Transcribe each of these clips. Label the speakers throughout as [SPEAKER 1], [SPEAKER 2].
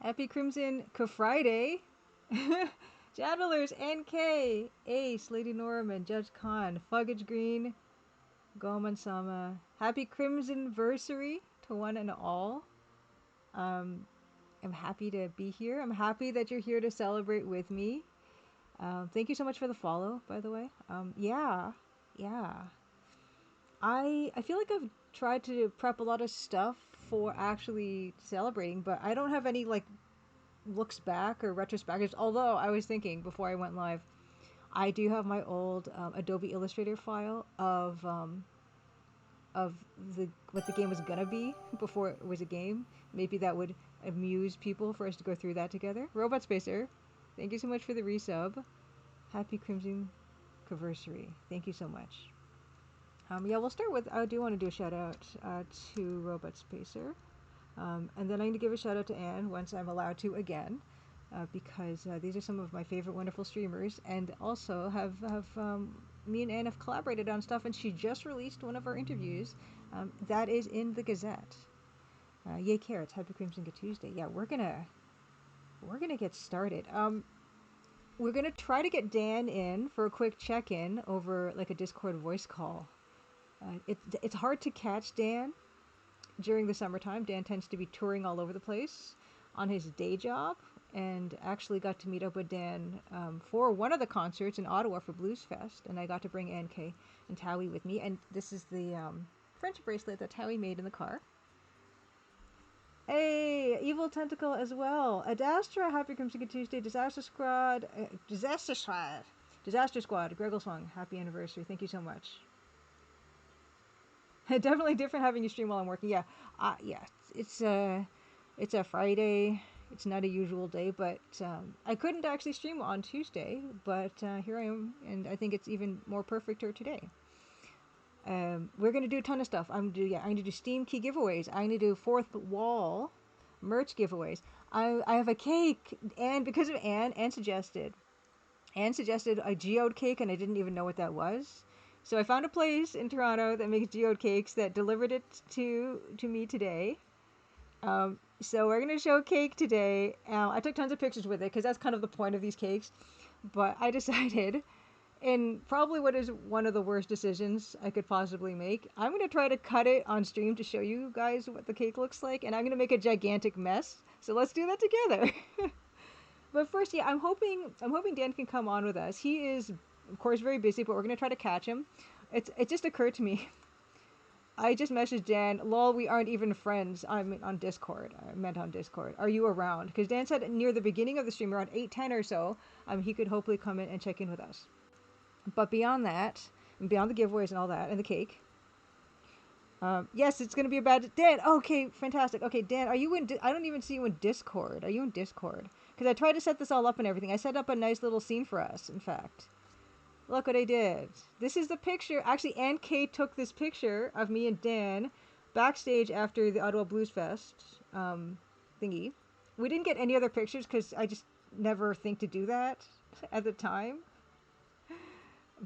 [SPEAKER 1] Happy Crimson Friday. Jadwalers, NK, Ace, Lady Norman, Judge Khan, Fuggage Green, Goman Sama. Happy Crimson Versary to one and all. I'm happy to be here. I'm happy that you're here to celebrate with me. Thank you so much for the follow, by the way. Yeah. I feel like I've tried to prep a lot of stuff for actually celebrating, but I don't have any like looks back or retrospectives. Although I was thinking before I went live, I do have my old Adobe Illustrator file of the what the game was gonna be before it was a game. Maybe that would amuse people for us to go through that together. Robot Spacer, thank you so much for the resub. Happy Crimson Anniversary. Thank you so much. Yeah, we'll start with. I do want to do a shout out to Robot Spacer, and then I'm going to give a shout out to Anne once I'm allowed to again, because these are some of my favorite wonderful streamers, and also have me and Anne have collaborated on stuff, and she just released one of our interviews that is in the Gazette. Yay carrots! Happy Crimson Good Tuesday. Yeah, we're gonna get started. We're gonna try to get Dan in for a quick check-in over like a Discord voice call. It's hard to catch Dan during the summertime. Dan tends to be touring all over the place on his day job, and actually got to meet up with Dan for one of the concerts in Ottawa for Blues Fest, and I got to bring NK and Towie with me, and this is the friendship bracelet that Towie made in the car. Hey, Evil Tentacle as well. Adastra, Happy Crimson Tuesday. Disaster Squad, Greggle Song, happy anniversary. Thank you so much. Definitely different having you stream while I'm working. Yeah. It's a Friday. It's not a usual day, but I couldn't actually stream on Tuesday, but here I am, and I think it's even more perfect for today. We're gonna do a ton of stuff. I'm gonna do Steam key giveaways. I'm gonna do fourth wall merch giveaways. I have a cake, and because of Anne suggested a geode cake, and I didn't even know what that was. So I found a place in Toronto that makes geode cakes that delivered it to me today. So we're gonna show cake today. I took tons of pictures with it because that's kind of the point of these cakes. But I decided, in probably what is one of the worst decisions I could possibly make, I'm gonna try to cut it on stream to show you guys what the cake looks like, and I'm gonna make a gigantic mess. So let's do that together. But first, yeah, I'm hoping Dan can come on with us. He is, of course, very busy, but we're gonna try to catch him. It just occurred to me. I just messaged Dan. Lol, we aren't even friends. I'm on Discord. I meant on Discord. Are you around? Because Dan said near the beginning of the stream, around 8:10 or so, he could hopefully come in and check in with us. But beyond that, and beyond the giveaways and all that, and the cake. Yes, it's gonna be a bad Dan. Okay, fantastic. Okay, Dan, are you in? I don't even see you in Discord. Are you in Discord? Because I tried to set this all up and everything. I set up a nice little scene for us. In fact, look what I did. This is the picture. Actually, Ann Kate took this picture of me and Dan backstage after the Ottawa Blues Fest thingy. We didn't get any other pictures because I just never think to do that at the time.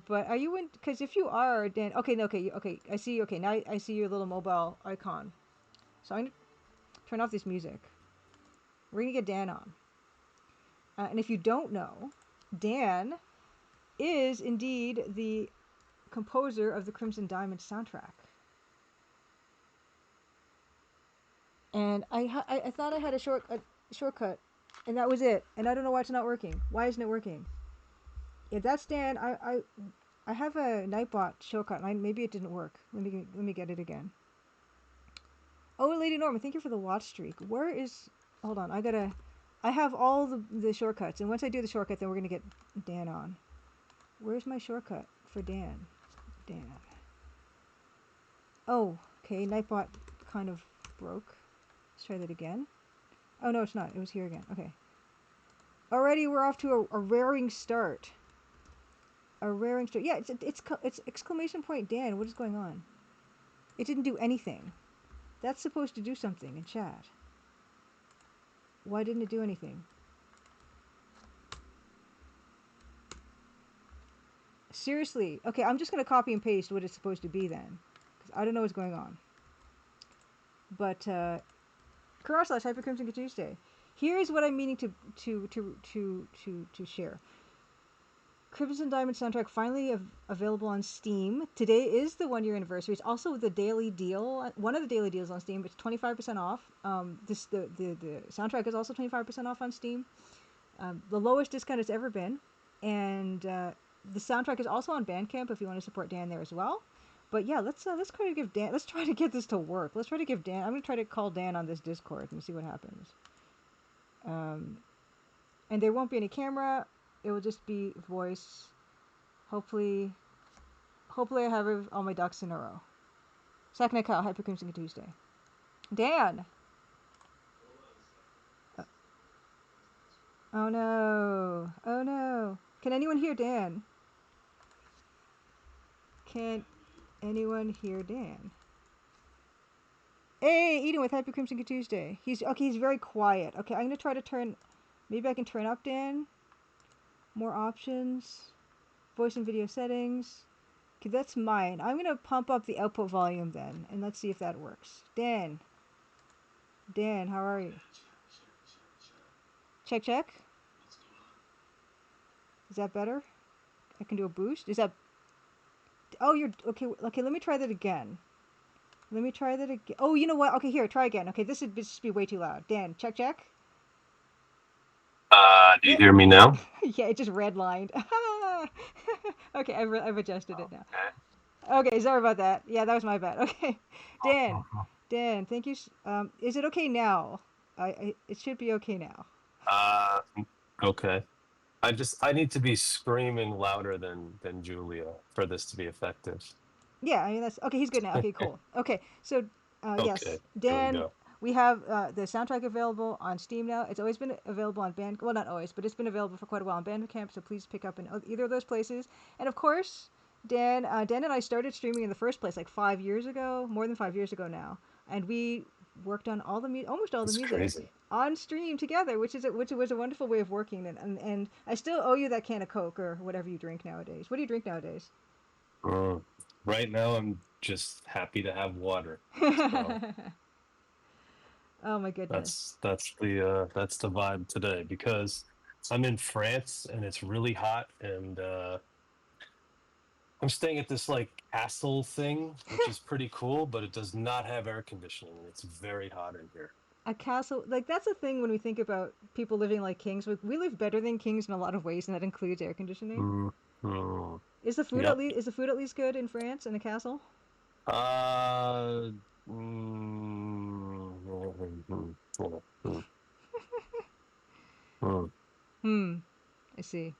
[SPEAKER 1] But are you in? Because if you are, Dan. Okay, no, okay. I see. Okay, now I see your little mobile icon. So I'm gonna turn off this music. We're gonna get Dan on. And if you don't know, Dan is indeed the composer of the Crimson Diamond soundtrack. And I thought I had a shortcut, and that was it. And I don't know why it's not working. Why isn't it working? Yeah, that's Dan. I have a Nightbot shortcut. Maybe it didn't work. Let me get it again. Oh, Lady Norma, thank you for the watch streak. Where is? Hold on, I have all the shortcuts, and once I do the shortcut, then we're gonna get Dan on. Where's my shortcut for Dan? Dan. Oh, okay. Nightbot kind of broke. Let's try that again. Oh no, it's not. It was here again. Okay. Already we're off to a raring start. A raring start. Yeah, it's exclamation point Dan. What is going on? It didn't do anything. That's supposed to do something in chat. Why didn't it do anything? Seriously. Okay, I'm just going to copy and paste what it's supposed to be then. Because I don't know what's going on. But, Karaslash, Hyper Crimson Tuesday. Here's what I'm meaning to share. Crimson Diamond soundtrack finally available on Steam. Today is the 1 year anniversary. It's also the daily deal, one of the daily deals on Steam. It's 25% off. The soundtrack is also 25% off on Steam. The lowest discount it's ever been, and the soundtrack is also on Bandcamp if you want to support Dan there as well. But yeah, let's try to give Dan. Let's try to get this to work. Let's try to give Dan. I'm gonna try to call Dan on this Discord and see what happens. And there won't be any camera. It will just be voice. Hopefully I have all my ducks in a row. Sakna Cow, Hyper Crimson Tuesday. Dan! Oh no. Oh no. Can anyone hear Dan? Can anyone hear Dan? Hey, Eden with Hyper Crimson Tuesday. He's very quiet. Okay, I'm gonna try to turn. Maybe I can turn up Dan. More options. Voice and video settings. Okay, that's mine. I'm gonna pump up the output volume then, and let's see if that works. Dan. Dan, how are you? Check, check. Is that better? I can do a boost. Is that? Oh, you're okay. Okay, let me try that again. Let me try that again. Oh, you know what? Okay, here, try again. Okay, this would just be way too loud. Dan, check, check.
[SPEAKER 2] Do you hear me now?
[SPEAKER 1] Yeah, it just redlined. Okay, I've adjusted it now.
[SPEAKER 2] Okay.
[SPEAKER 1] Okay, sorry about that. Yeah, that was my bad. Okay, Dan, Dan, thank you. Is it okay now? It should be okay now.
[SPEAKER 2] Uh, okay. I need to be screaming louder than Julia for this to be effective.
[SPEAKER 1] Yeah, I mean that's okay. He's good now. Okay, cool. Okay, so yes,
[SPEAKER 2] Okay, here we
[SPEAKER 1] Dan,
[SPEAKER 2] go.
[SPEAKER 1] we have the soundtrack available on Steam now. It's always been available on Band. Well, not always, but it's been available for quite a while on Bandcamp. So please pick up in either of those places. And of course, Dan and I started streaming in the first place like 5 years ago, more than 5 years ago now, and we worked on almost all the
[SPEAKER 2] It's
[SPEAKER 1] music
[SPEAKER 2] crazy.
[SPEAKER 1] on stream together, which was a wonderful way of working. And I still owe you that can of Coke or whatever you drink nowadays. What do you drink nowadays?
[SPEAKER 2] Mm. Right now, I'm just happy to have water. So
[SPEAKER 1] Oh my goodness.
[SPEAKER 2] that's the vibe today because I'm in France and it's really hot and I'm staying at this like castle thing, which is pretty cool, but it does not have air conditioning. It's very hot in here.
[SPEAKER 1] A castle, like that's a thing when we think about people living like kings. We live better than kings in a lot of ways, and that includes air conditioning.
[SPEAKER 2] Mm, mm.
[SPEAKER 1] At
[SPEAKER 2] Yep.
[SPEAKER 1] least is the food at least good in France in a castle?
[SPEAKER 2] Uh, mm, mm, mm, mm,
[SPEAKER 1] Hmm. I see.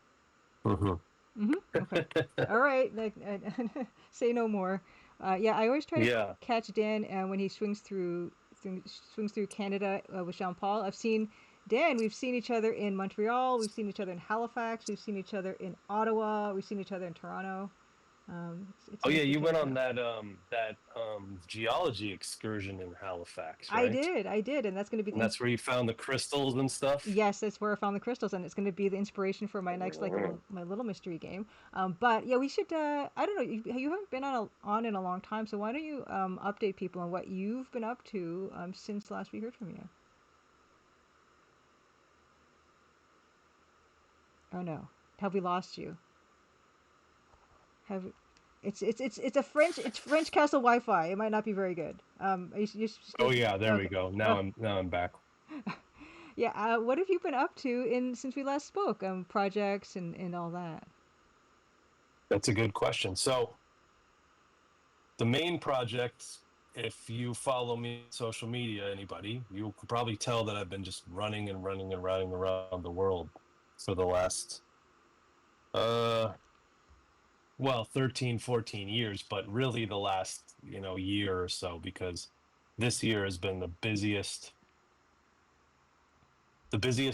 [SPEAKER 2] mhm.
[SPEAKER 1] Okay. All right. Like, say no more. Yeah, I always try to
[SPEAKER 2] Yeah.
[SPEAKER 1] catch Dan when he swings through Canada with Jean Paul. I've seen Dan. We've seen each other in Montreal. We've seen each other in Halifax. We've seen each other in Ottawa. We've seen each other in Toronto. It's
[SPEAKER 2] Oh
[SPEAKER 1] nice
[SPEAKER 2] yeah,
[SPEAKER 1] to
[SPEAKER 2] you went
[SPEAKER 1] catch
[SPEAKER 2] on
[SPEAKER 1] up.
[SPEAKER 2] that geology excursion in Halifax,
[SPEAKER 1] I
[SPEAKER 2] right?
[SPEAKER 1] did, I did, and that's going to be
[SPEAKER 2] And that's where you found the crystals and stuff.
[SPEAKER 1] yes, that's where I found the crystals, and it's going to be the inspiration for my next my little mystery game. But yeah, we should. I don't know. You haven't been on in a long time, so why don't you update people on what you've been up to since last we heard from you? Oh no, have we lost you? Have it's a French castle Wi-Fi. It might not be very good. Are you
[SPEAKER 2] Oh
[SPEAKER 1] still
[SPEAKER 2] yeah, there we
[SPEAKER 1] okay?
[SPEAKER 2] go.
[SPEAKER 1] Oh,
[SPEAKER 2] Now I'm back.
[SPEAKER 1] yeah. What have you been up to in since we last spoke? Projects and all that.
[SPEAKER 2] That's a good question. So the main project, if you follow me on social media, anybody, you can probably tell that I've been just running and running and running around the world for the last uh well 13, 14 years, but really the last, year or so, because this year has been the busiest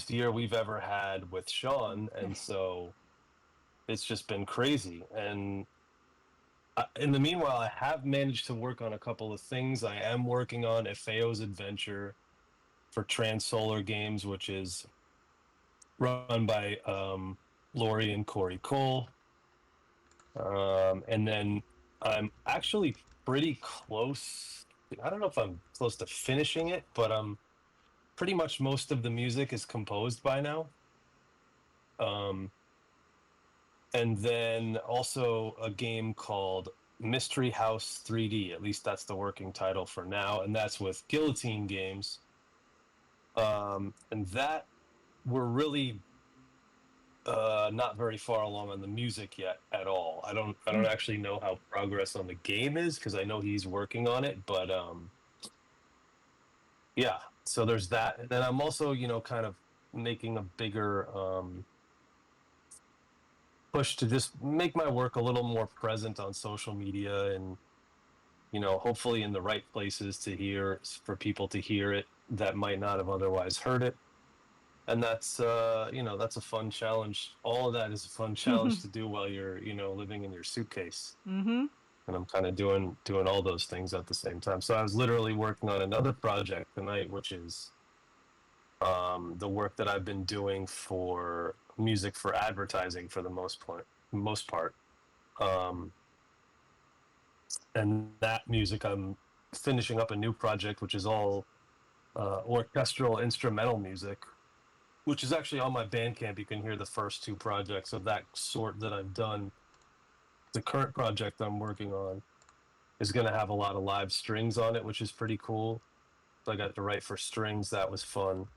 [SPEAKER 2] year we've ever had with Sean, and so it's just been crazy. And in the meanwhile, I have managed to work on a couple of things. I am working on Efeo's Adventure for Transsolar Games, which is run by Lori and Corey Cole. And then I'm actually pretty close. I don't know if I'm close to finishing it, but I'm pretty much most of the music is composed by now. Um, and then also a game called Mystery House 3D. At least that's the working title for now, and that's with Guillotine Games. And that we're really not very far along on the music yet at all. I don't actually know how progress on the game is because I know he's working on it, but yeah. So there's that, and then I'm also kind of making a bigger push to just make my work a little more present on social media and hopefully in the right places to hear for people to hear it that might not have otherwise heard it. And that's a fun challenge. All of that is a fun challenge to do while you're living in your suitcase.
[SPEAKER 1] Mm-hmm.
[SPEAKER 2] And I'm kind of doing all those things at the same time. So I was literally working on another project tonight, which is the work that I've been doing for music for advertising for the most part. Um, and that music, I'm finishing up a new project, which is all orchestral instrumental music, which is actually on my Bandcamp. You can hear the first two projects of that sort that I've done. The current project I'm working on is going to have a lot of live strings on it, which is pretty cool. So I got to write for strings. That was fun.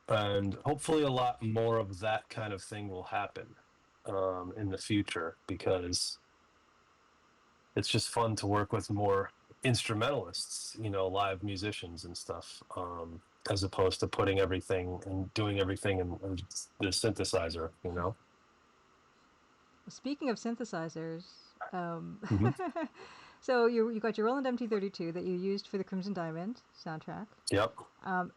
[SPEAKER 2] And hopefully a lot more of that kind of thing will happen in the future because it's just fun to work with more instrumentalists, live musicians and stuff, as opposed to putting everything and doing everything in the synthesizer.
[SPEAKER 1] Speaking of synthesizers,
[SPEAKER 2] Hmm.
[SPEAKER 1] so you got your Roland MT32 that you used for the Crimson Diamond soundtrack.
[SPEAKER 2] Yep.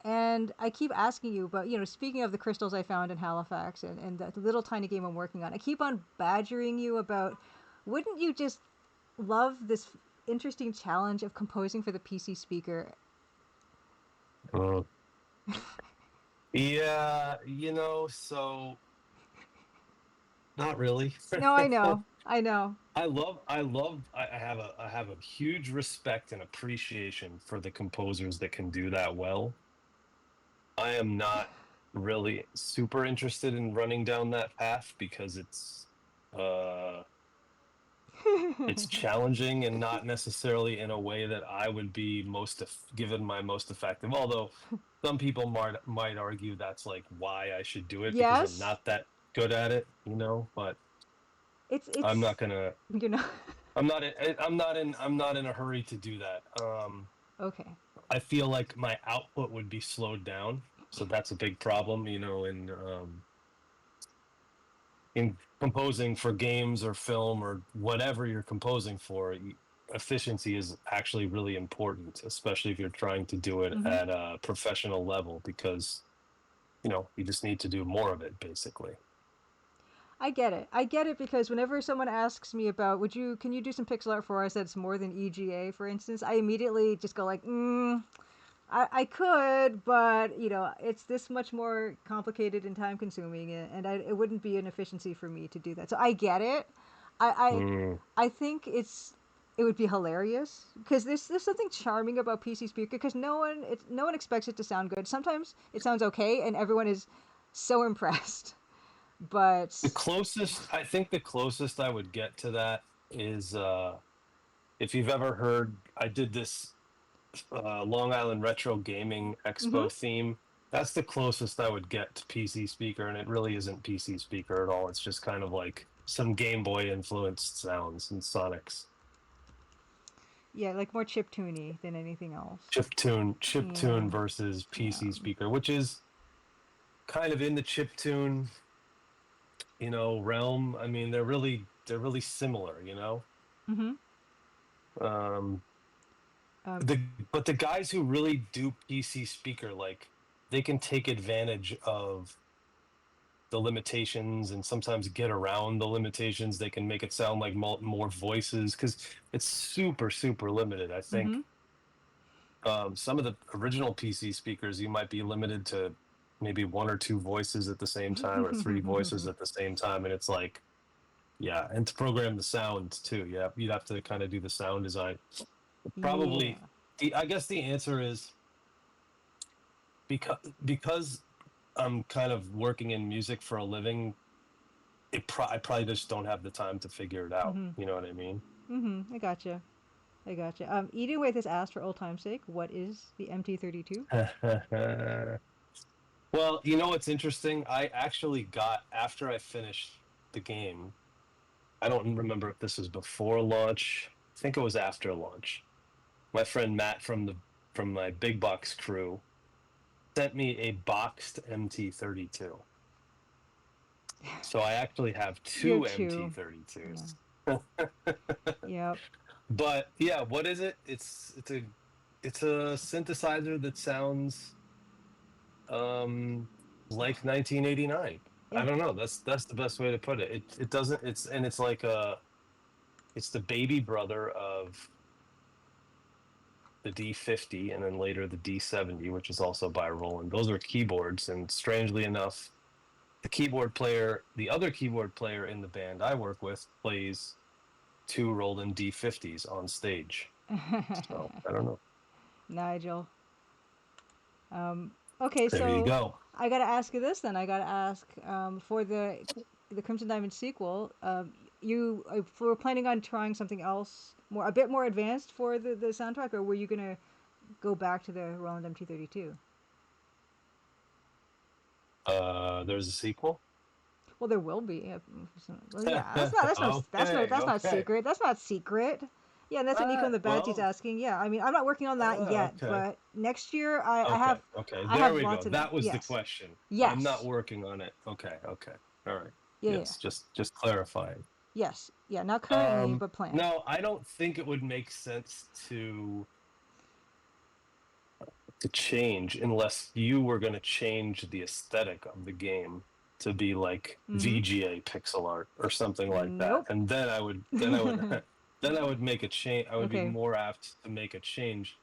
[SPEAKER 1] And I keep asking you about, speaking of the crystals I found in Halifax and the little tiny game I'm working on, I keep on badgering you about, wouldn't you just love this interesting challenge of composing for the PC speaker?
[SPEAKER 2] Uh, yeah, so not really.
[SPEAKER 1] No, I know. I know.
[SPEAKER 2] I have a huge respect and appreciation for the composers that can do that well. I am not really super interested in running down that path because uh it's challenging and not necessarily in a way that I would be given my most effective. Although some people might argue that's like why I should do it because I'm
[SPEAKER 1] Yes.
[SPEAKER 2] not that good at it, but I'm
[SPEAKER 1] It's
[SPEAKER 2] not gonna
[SPEAKER 1] you know
[SPEAKER 2] I'm not in a hurry to do that.
[SPEAKER 1] okay.
[SPEAKER 2] I feel like my output would be slowed down, so that's a big problem, in composing for games or film or whatever you're composing for. Efficiency is actually really important, especially if you're trying to do it
[SPEAKER 1] Hmm.
[SPEAKER 2] at a professional level, because you just need to do more of it, basically.
[SPEAKER 1] I get it. I get it because whenever someone asks me about, can you do some pixel art for us that's more than EGA, for instance, I immediately just go like, I could, but it's this much more complicated and time consuming, and it wouldn't be an efficiency for me to do that. So I get it. I
[SPEAKER 2] Mm,
[SPEAKER 1] I think it would be hilarious because there's something charming about PC speaker because no one expects it to sound good. Sometimes it sounds okay, and everyone is so impressed. But
[SPEAKER 2] I think the closest I would get to that is if you've ever heard, I did this Long Island Retro Gaming
[SPEAKER 1] mhm.
[SPEAKER 2] Expo theme. That's the closest I would get to PC speaker, and it really isn't PC speaker at all. It's just kind of like some Game Boy influenced sounds and sonics.
[SPEAKER 1] Yeah, like more chip tuney than anything else.
[SPEAKER 2] Chip tune
[SPEAKER 1] Yeah,
[SPEAKER 2] versus
[SPEAKER 1] yeah.
[SPEAKER 2] PC speaker, which is kind of in the chip tune, realm. I mean, they're really similar.
[SPEAKER 1] Mhm.
[SPEAKER 2] Um,
[SPEAKER 1] Um.
[SPEAKER 2] the but the guys who really do PC speaker, like, they can take advantage of the limitations and sometimes get around the limitations. They can make it sound like more voices because it's super super limited. I think
[SPEAKER 1] Mhm.
[SPEAKER 2] some of the original PC speakers, you might be limited to maybe one or two voices at the same time or three voices at the same time, and it's like, yeah, and to program the sound too. Yeah, you'd have to kind of do the sound design.
[SPEAKER 1] Yeah.
[SPEAKER 2] Probably, I guess the answer is because I'm kind of working in music for a living, I probably just don't have the time to figure it out.
[SPEAKER 1] Mm-hmm.
[SPEAKER 2] You know what I mean?
[SPEAKER 1] Mm-hmm. I gotcha. I gotcha. Eating with has asked for old time's sake, what is the MT32?
[SPEAKER 2] Well, you know what's interesting? I actually got after I finished the game. I don't remember if this was before launch. I think it was after launch. My friend Matt from my big box crew sent me a boxed MT32. So I actually have
[SPEAKER 1] You have
[SPEAKER 2] two
[SPEAKER 1] two. Yeah.
[SPEAKER 2] MT32s.
[SPEAKER 1] Yep.
[SPEAKER 2] But yeah, what is it? It's a synthesizer that sounds like 1989. I
[SPEAKER 1] Yeah.
[SPEAKER 2] don't know. That's the best way to put it. It doesn't it's like it's the baby brother of the D50 and then later the D70, which is also by Roland. Those are keyboards, and strangely enough, the other keyboard player in the band I work with, plays two Roland D50s on stage. So I don't know.
[SPEAKER 1] Nigel. Okay,
[SPEAKER 2] There you
[SPEAKER 1] so
[SPEAKER 2] go.
[SPEAKER 1] I gotta ask you this then. I gotta ask for the Crimson Diamond sequel. You were planning on trying something else a bit more advanced for the soundtrack, or were you gonna go back to the Roland MT32?
[SPEAKER 2] There's a sequel.
[SPEAKER 1] Well, there will be. Well, yeah,
[SPEAKER 2] Okay,
[SPEAKER 1] that's not
[SPEAKER 2] okay.
[SPEAKER 1] secret. That's not secret. Yeah, and that's what Nico and the Badgie's
[SPEAKER 2] Well,
[SPEAKER 1] asking. Yeah, I mean, I'm not working on that yet,
[SPEAKER 2] okay.
[SPEAKER 1] but next year
[SPEAKER 2] Okay, okay.
[SPEAKER 1] I
[SPEAKER 2] There
[SPEAKER 1] have
[SPEAKER 2] we go.
[SPEAKER 1] lots of
[SPEAKER 2] That was the
[SPEAKER 1] yes,
[SPEAKER 2] question. I'm not
[SPEAKER 1] yes,
[SPEAKER 2] working on it. Okay, okay. All right.
[SPEAKER 1] yeah, yeah,
[SPEAKER 2] Yes, just clarifying.
[SPEAKER 1] yes, yeah. Not currently, but planned.
[SPEAKER 2] No, I don't think it would make sense to change unless you were going to change the aesthetic of the game to be like
[SPEAKER 1] Mm-hmm.
[SPEAKER 2] VGA pixel art or something like that.
[SPEAKER 1] Nope.
[SPEAKER 2] And then I would then I would make a change. I would be
[SPEAKER 1] Okay.
[SPEAKER 2] more apt to make a change.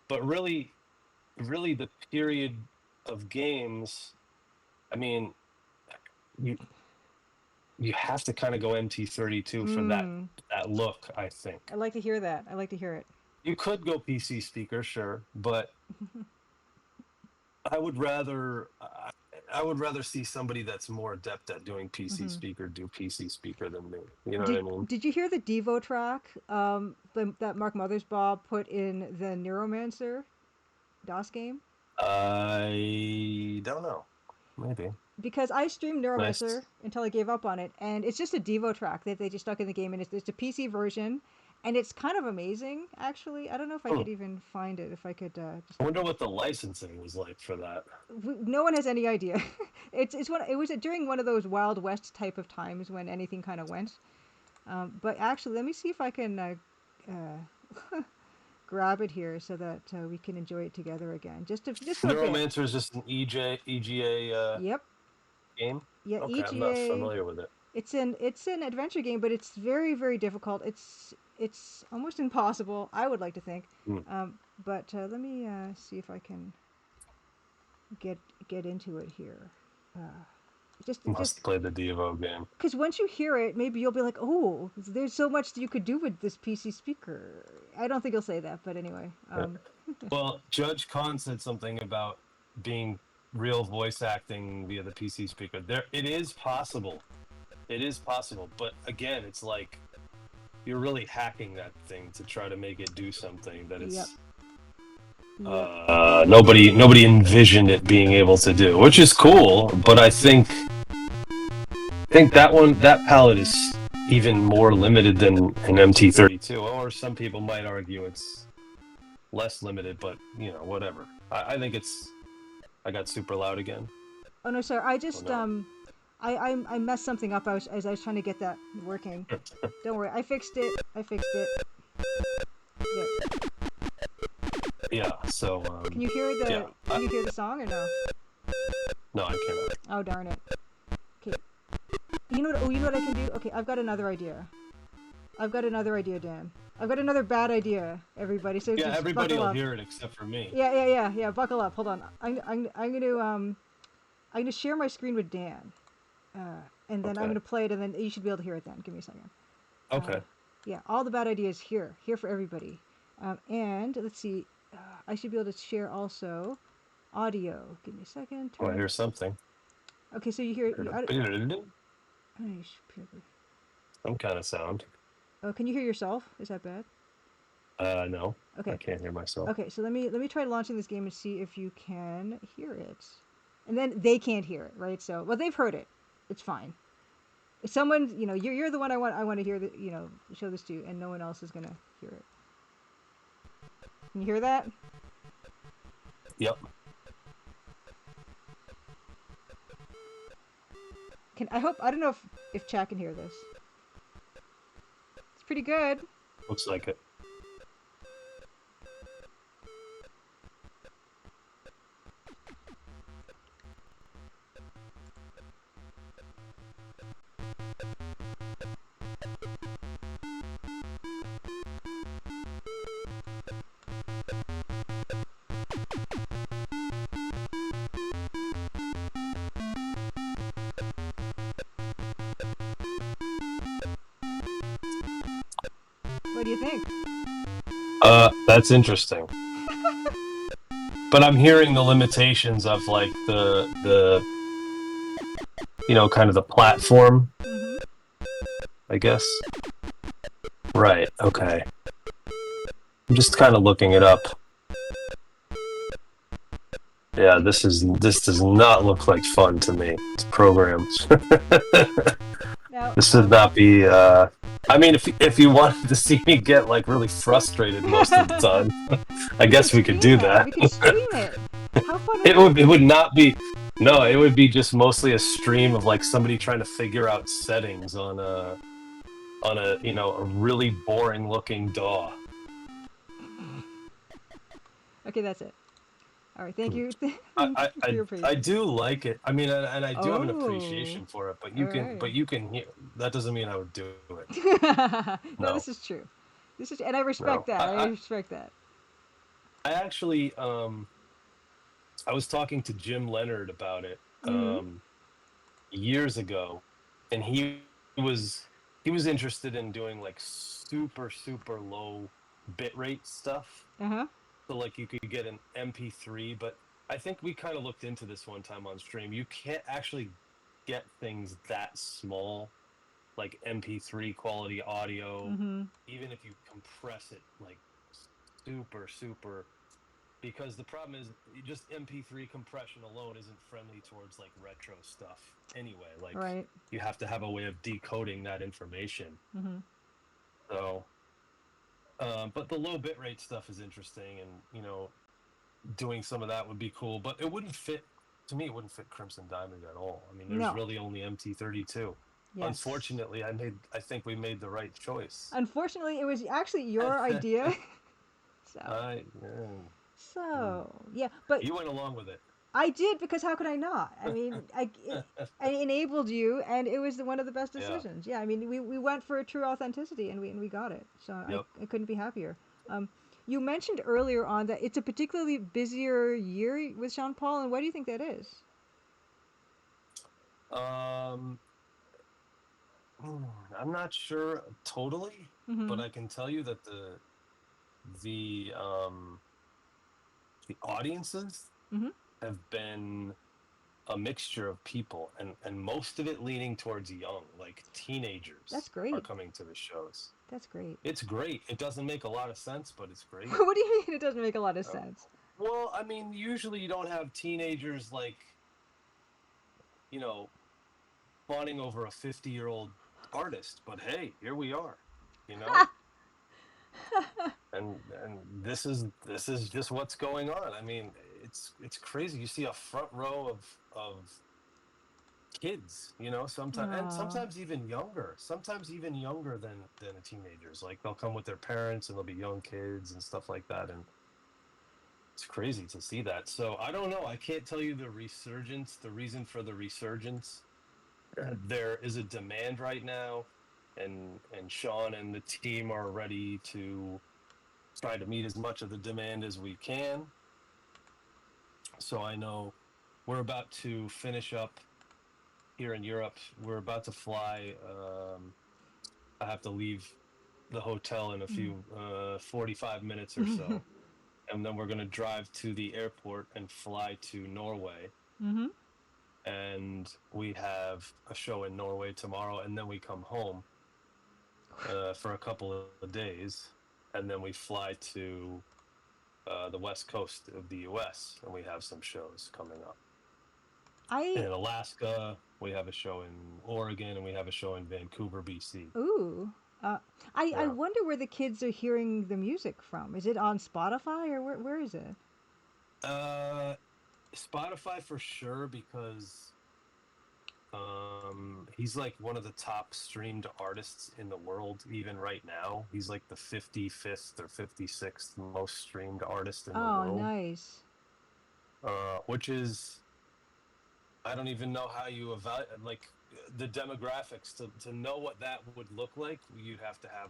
[SPEAKER 2] But really the period of games, I mean, you you have to kind of go MT32 for
[SPEAKER 1] Mm.
[SPEAKER 2] that look, I think.
[SPEAKER 1] I like to hear that. I like to hear it.
[SPEAKER 2] You could go PC speaker, sure, but I would rather I would rather see somebody that's more adept at doing PC
[SPEAKER 1] Hmm.
[SPEAKER 2] speaker do PC speaker than me. You know what I mean?
[SPEAKER 1] Did you hear the Devo track that Mark Mothersbaugh put in the Neuromancer DOS game?
[SPEAKER 2] I don't know. Maybe.
[SPEAKER 1] Because I streamed
[SPEAKER 2] Nice.
[SPEAKER 1] Neuromancer until I gave up on it, and it's just a Devo track that they just stuck in the game, and it's a PC version, and it's kind of amazing actually. I don't know if I
[SPEAKER 2] Hmm.
[SPEAKER 1] could even find it. If I could just
[SPEAKER 2] I wonder what the licensing was like for that.
[SPEAKER 1] no one has any idea. It was during one of those Wild West type of times when anything kind of went. But actually, let me see if I can grab it here so that we can enjoy it together again, just for a bit.
[SPEAKER 2] Neuromancer is just an EGA
[SPEAKER 1] Yep.
[SPEAKER 2] game.
[SPEAKER 1] Yeah.
[SPEAKER 2] Okay, I'm not
[SPEAKER 1] EGA.
[SPEAKER 2] familiar with it.
[SPEAKER 1] It's an adventure game, but it's very difficult. It's almost impossible. I would like to think.
[SPEAKER 2] Hmm.
[SPEAKER 1] But let me see if I can get get into it here. Uh, just
[SPEAKER 2] Must play the Devo game.
[SPEAKER 1] because once you hear it, maybe you'll be like, "Oh, there's so much that you could do with this PC speaker." I don't think you'll say that, but anyway.
[SPEAKER 2] Well, Judge Khan said something about being real voice acting via the PC speaker. It is possible. It is possible, but again, it's like you're really hacking that thing to try to make it do something that
[SPEAKER 1] Yep.
[SPEAKER 2] it's
[SPEAKER 1] Yep.
[SPEAKER 2] nobody envisioned it being able to do, which is cool. But I think that palette is even more limited than an MT32, or some people might argue it's less limited. But whatever. I think it's. I got super loud again.
[SPEAKER 1] Oh no, sorry. I
[SPEAKER 2] Oh
[SPEAKER 1] just
[SPEAKER 2] no.
[SPEAKER 1] I messed something up. As I was trying to get that working. Don't worry. I fixed it. I fixed it. Yeah.
[SPEAKER 2] Yeah. So.
[SPEAKER 1] Can you hear
[SPEAKER 2] Yeah.
[SPEAKER 1] Can you hear the song or no?
[SPEAKER 2] No, I cannot.
[SPEAKER 1] Oh darn it. Okay. You know what? Oh, you know what I can do? Okay, I've got another idea. I've got another idea, Dan. I've got another bad idea, everybody. So
[SPEAKER 2] Yeah,
[SPEAKER 1] just
[SPEAKER 2] everybody
[SPEAKER 1] buckle
[SPEAKER 2] will
[SPEAKER 1] up.
[SPEAKER 2] hear it except for me.
[SPEAKER 1] Yeah. Buckle up. Hold on. I'm gonna share my screen with Dan, and then I'm
[SPEAKER 2] Okay.
[SPEAKER 1] gonna play it, and then you should be able to hear it. Then give me a second. Uh,
[SPEAKER 2] Okay.
[SPEAKER 1] yeah, all the bad ideas here for everybody. And let's see. I should be able to share also. audio. Give me a second.
[SPEAKER 2] Oh, I
[SPEAKER 1] Turn.
[SPEAKER 2] hear something.
[SPEAKER 1] Okay, so you hear.
[SPEAKER 2] Some kind of sound.
[SPEAKER 1] Oh, can you hear yourself? Is that bad?
[SPEAKER 2] No, I
[SPEAKER 1] Okay.
[SPEAKER 2] can't hear myself.
[SPEAKER 1] Okay, so let me try launching this game and see if you can hear it. And then they can't hear it, right? So, well, they've heard it. It's fine. If someone, you're the one I want to hear the, show this to, and no one else is gonna hear it. Can you hear that?
[SPEAKER 2] Yep.
[SPEAKER 1] I don't know if chat can hear this. It's pretty good.
[SPEAKER 2] Looks like it.
[SPEAKER 1] What do you think?
[SPEAKER 2] That's interesting. But I'm hearing the limitations of like the kind of the platform,
[SPEAKER 1] Mm-hmm.
[SPEAKER 2] I guess. Right. Okay. I'm just kind of looking it up. Yeah, this does not look like fun to me. It's programs.
[SPEAKER 1] Now,
[SPEAKER 2] This would not be. I mean, if you wanted to see me get like really frustrated most of the time, I guess we could do that.
[SPEAKER 1] We could stream it. How fun would
[SPEAKER 2] It would. It would not be. No, it would be just mostly a stream of like somebody trying to figure out settings on a a really boring looking DAW.
[SPEAKER 1] Okay, that's it. All right, thank you.
[SPEAKER 2] I do like it. I mean, and I do have an
[SPEAKER 1] Oh,
[SPEAKER 2] appreciation for it. But
[SPEAKER 1] all right.
[SPEAKER 2] you can hear. That doesn't mean I would do it.
[SPEAKER 1] No,
[SPEAKER 2] No,
[SPEAKER 1] this is true. And I respect
[SPEAKER 2] no.
[SPEAKER 1] that. I respect that.
[SPEAKER 2] I actually I was talking to Jim Leonard about it
[SPEAKER 1] Mm-hmm.
[SPEAKER 2] years ago, and was he was interested in doing like super low bitrate stuff.
[SPEAKER 1] Uh-huh.
[SPEAKER 2] So like you could get an MP3, but I think we kind of looked into this one time on stream. You can't actually get things that small, like MP3 quality audio,
[SPEAKER 1] Mm-hmm.
[SPEAKER 2] even if you compress it like super, because the problem is just MP3 compression alone isn't friendly towards like retro stuff anyway. Like
[SPEAKER 1] Right.
[SPEAKER 2] you have to have a way of decoding that information.
[SPEAKER 1] Mm-hmm.
[SPEAKER 2] So, but the low bitrate stuff is interesting, and doing some of that would be cool. But it wouldn't fit to me. It wouldn't fit Crimson Diamond at all. I mean, there's
[SPEAKER 1] No.
[SPEAKER 2] really only MT32.
[SPEAKER 1] Yes.
[SPEAKER 2] Unfortunately, I think we made the right choice.
[SPEAKER 1] Unfortunately, it was actually your idea. So.
[SPEAKER 2] I
[SPEAKER 1] So yeah, but
[SPEAKER 2] You went along with it.
[SPEAKER 1] I did because how could I not? I mean, I enabled you, and it was one of the best
[SPEAKER 2] Yeah.
[SPEAKER 1] decisions. Yeah, I mean, we went for true authenticity, and we got it. So
[SPEAKER 2] Yep.
[SPEAKER 1] I couldn't be happier. You mentioned earlier on that it's a particularly busier year with Sean Paul, and why do you think that is?
[SPEAKER 2] Um, I'm not sure totally, but
[SPEAKER 1] Mm-hmm.
[SPEAKER 2] I can tell you that the um the audiences
[SPEAKER 1] Mm-hmm.
[SPEAKER 2] have been a mixture of people, and most of it leaning towards young, like
[SPEAKER 1] That's
[SPEAKER 2] teenagers are
[SPEAKER 1] great.
[SPEAKER 2] coming to the shows.
[SPEAKER 1] That's great.
[SPEAKER 2] It's great. It doesn't make a lot of sense, but it's great.
[SPEAKER 1] What do you mean? It doesn't make a lot of
[SPEAKER 2] Uh,
[SPEAKER 1] sense.
[SPEAKER 2] well, I mean, usually you don't have teenagers like, you know, fawning over a 50-year-old artist, but hey, here we are, you know? And this is just what's going on. I mean, it's crazy. You see a front row of kids, sometimes, and
[SPEAKER 1] Oh,
[SPEAKER 2] sometimes even younger than the teenagers. Like they'll come with their parents and they'll be young kids and stuff like that, and it's crazy to see that. So I don't know. I can't tell you the reason for the resurgence. There is a demand right now, and Sean and the team are ready to try to meet as much of the demand as we can. So I know we're about to finish up here in Europe. We're about to fly. I have to leave the hotel in a few 45 minutes or so. and then we're going to drive to the airport and fly to Norway.
[SPEAKER 1] Mm-hmm.
[SPEAKER 2] And we have a show in Norway tomorrow, and then we come home for a couple of days, and then we fly to the west coast of the U.S. and we have some shows coming up in
[SPEAKER 1] I
[SPEAKER 2] Alaska. We have a show in Oregon, and we have a show in Vancouver, BC.
[SPEAKER 1] ooh. Uh, I
[SPEAKER 2] Yeah.
[SPEAKER 1] wonder where the kids are hearing the music from. Is it on Spotify or where is it?
[SPEAKER 2] Uh, Spotify for sure, because he's like one of the top streamed artists in the world even right now. He's like the 55th or 56th most streamed artist in the
[SPEAKER 1] Oh,
[SPEAKER 2] world,
[SPEAKER 1] nice.
[SPEAKER 2] which is, I don't even know how you evaluate like the demographics to know what that would look like. You'd have to have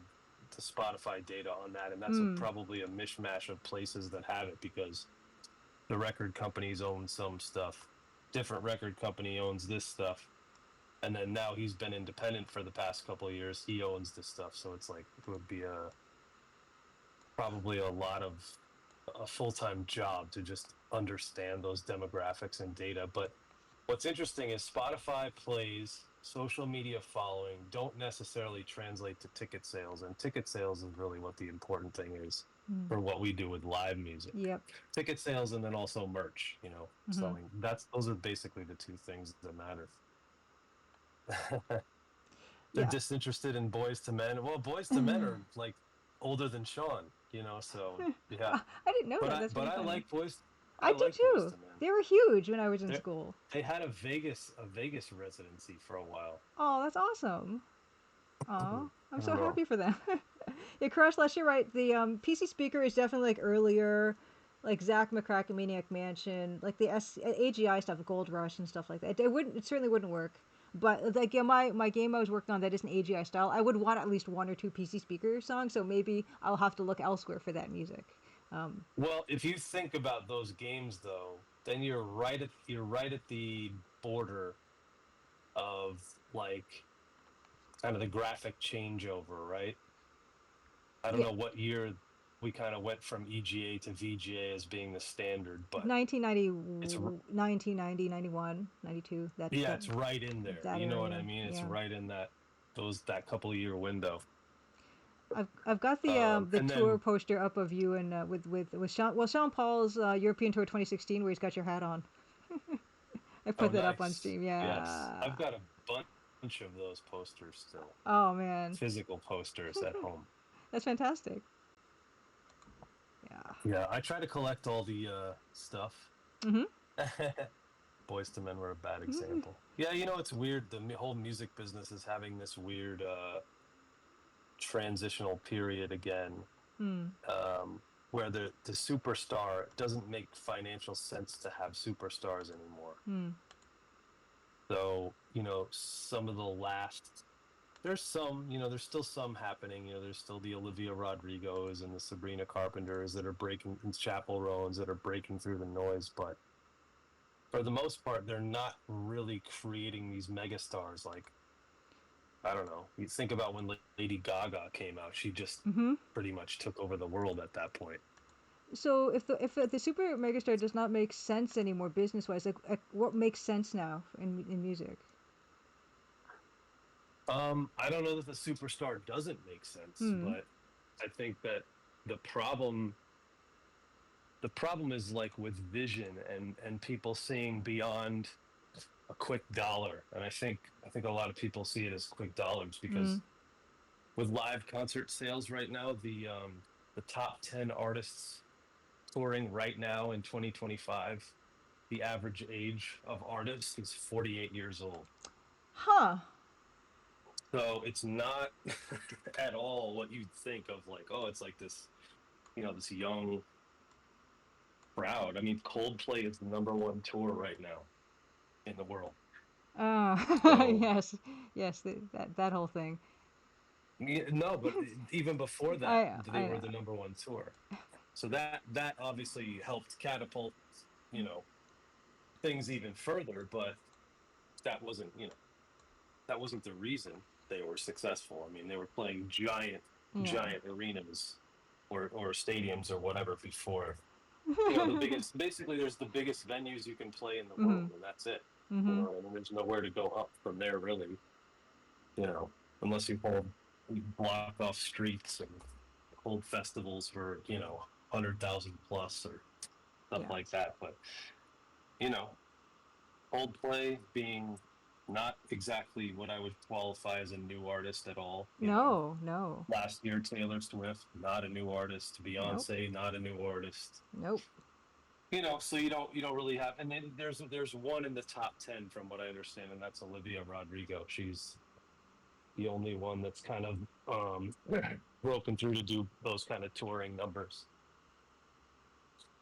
[SPEAKER 2] the Spotify data on that, and that's
[SPEAKER 1] Mm.
[SPEAKER 2] probably a mishmash of places that have it, because the record companies own some stuff, different record company owns this stuff, and then now he's been independent for the past couple of years. He owns this stuff, so it's like it would be probably a full-time job to just understand those demographics and data. But what's interesting is Spotify plays, social media following don't necessarily translate to ticket sales, and ticket sales is really what the important thing is
[SPEAKER 1] Mm.
[SPEAKER 2] for what we do with live music.
[SPEAKER 1] Yep.
[SPEAKER 2] Ticket sales, and then also merch,
[SPEAKER 1] Mm-hmm.
[SPEAKER 2] selling. Those are basically the two things that matter. They're
[SPEAKER 1] Yeah.
[SPEAKER 2] disinterested in Boys to Men. Well, Boys to Men are like older than Sean, so yeah.
[SPEAKER 1] I didn't know
[SPEAKER 2] But
[SPEAKER 1] that.
[SPEAKER 2] I
[SPEAKER 1] That's
[SPEAKER 2] but
[SPEAKER 1] pretty
[SPEAKER 2] I
[SPEAKER 1] funny.
[SPEAKER 2] like Boys. I
[SPEAKER 1] I do
[SPEAKER 2] like Boys
[SPEAKER 1] too.
[SPEAKER 2] to Men.
[SPEAKER 1] They were huge when I was in
[SPEAKER 2] They
[SPEAKER 1] school.
[SPEAKER 2] they had a Vegas residency for a while.
[SPEAKER 1] Oh, that's awesome. Oh, I'm
[SPEAKER 2] I
[SPEAKER 1] so
[SPEAKER 2] don't know.
[SPEAKER 1] happy for them. Yeah, Crash Less, you're right. The PC speaker is definitely like earlier, like Zach McCracken, Maniac Mansion, like the AGI stuff, the Gold Rush and stuff like that. It wouldn't. It certainly wouldn't work. But like, yeah, my game I was working on that isn't AGI style. I would want at least one or two PC speaker songs. So maybe I'll have to look elsewhere for that music.
[SPEAKER 2] Well, if you think about those games, though, then you're right at the border of like kind of the graphic changeover, right? I don't
[SPEAKER 1] Yeah,
[SPEAKER 2] know what year we kind of went from EGA to VGA as being the standard, but
[SPEAKER 1] 1990,
[SPEAKER 2] it's
[SPEAKER 1] 1990, 91, 92.
[SPEAKER 2] yeah, it's right in there.
[SPEAKER 1] That
[SPEAKER 2] You know what I
[SPEAKER 1] area.
[SPEAKER 2] mean? It's
[SPEAKER 1] Yeah.
[SPEAKER 2] right in that couple of year window.
[SPEAKER 1] I've got the
[SPEAKER 2] And
[SPEAKER 1] tour
[SPEAKER 2] then
[SPEAKER 1] poster up of you and with Sean Paul's European tour 2016 where he's got your hat on. I
[SPEAKER 2] oh,
[SPEAKER 1] put that up on
[SPEAKER 2] nice.
[SPEAKER 1] stream.
[SPEAKER 2] Yes,
[SPEAKER 1] Yeah.
[SPEAKER 2] I've got a bunch of those posters still,
[SPEAKER 1] Oh man,
[SPEAKER 2] physical posters at home.
[SPEAKER 1] that's fantastic. Yeah.
[SPEAKER 2] Yeah, I try to collect all the stuff.
[SPEAKER 1] Mhm.
[SPEAKER 2] Boys to Men were a bad
[SPEAKER 1] Mhm.
[SPEAKER 2] example. Yeah, it's weird. The whole music business is having this weird transitional period again,
[SPEAKER 1] Mm.
[SPEAKER 2] where the superstar, it doesn't make financial sense to have superstars anymore.
[SPEAKER 1] Mm.
[SPEAKER 2] So, some of the last, there's still some happening. There's still the Olivia Rodrigos and the Sabrina Carpenters that are breaking, and Chappell Roans that are breaking through the noise. But for the most part, they're not really creating these megastars. Like, I don't know. You think about when Lady Gaga came out, she just
[SPEAKER 1] Mhm.
[SPEAKER 2] pretty much took over the world at that point.
[SPEAKER 1] So if the super megastar does not make sense anymore business wise, like what makes sense now in music?
[SPEAKER 2] I don't know that the superstar doesn't make sense,
[SPEAKER 1] Hmm.
[SPEAKER 2] but I think that the problem the problem is like with vision and people seeing beyond a quick dollar. And I think a lot of people see it as quick dollars,
[SPEAKER 1] Mm.
[SPEAKER 2] because with live concert sales right now, the top 10 artists touring right now in 2025, the average age of artists is 48 years old.
[SPEAKER 1] Huh.
[SPEAKER 2] So it's not at all what you'd think of, like, oh, it's like this young crowd. I mean, Coldplay is the number one tour right now in the world.
[SPEAKER 1] Oh.
[SPEAKER 2] So
[SPEAKER 1] Yes. Yes. That whole thing.
[SPEAKER 2] no, but even before that, they
[SPEAKER 1] I
[SPEAKER 2] were
[SPEAKER 1] know.
[SPEAKER 2] the number one tour. So that obviously helped catapult, you know, things even further. But that wasn't, that wasn't the reason they were successful. I mean, they were playing giant,
[SPEAKER 1] Yeah.
[SPEAKER 2] giant arenas or stadiums or whatever before. The biggest, basically, there's the biggest venues you can play in the world,
[SPEAKER 1] Mhm.
[SPEAKER 2] and that's it.
[SPEAKER 1] Mhm.
[SPEAKER 2] And there's nowhere to go up from there, really. You know, unless you block off streets and hold festivals for 100,000 plus or stuff
[SPEAKER 1] Yeah.
[SPEAKER 2] like that. But you know, Coldplay being not exactly what I would qualify as a new artist at all.
[SPEAKER 1] No, no.
[SPEAKER 2] Last year Taylor Swift, not a new artist.
[SPEAKER 1] Nope.
[SPEAKER 2] Beyonce, not a new artist.
[SPEAKER 1] Nope.
[SPEAKER 2] So you don't really have. And then there's one in the top 10 from what I understand, and that's Olivia Rodrigo. She's the only one that's kind of broken through to do those kind of touring numbers.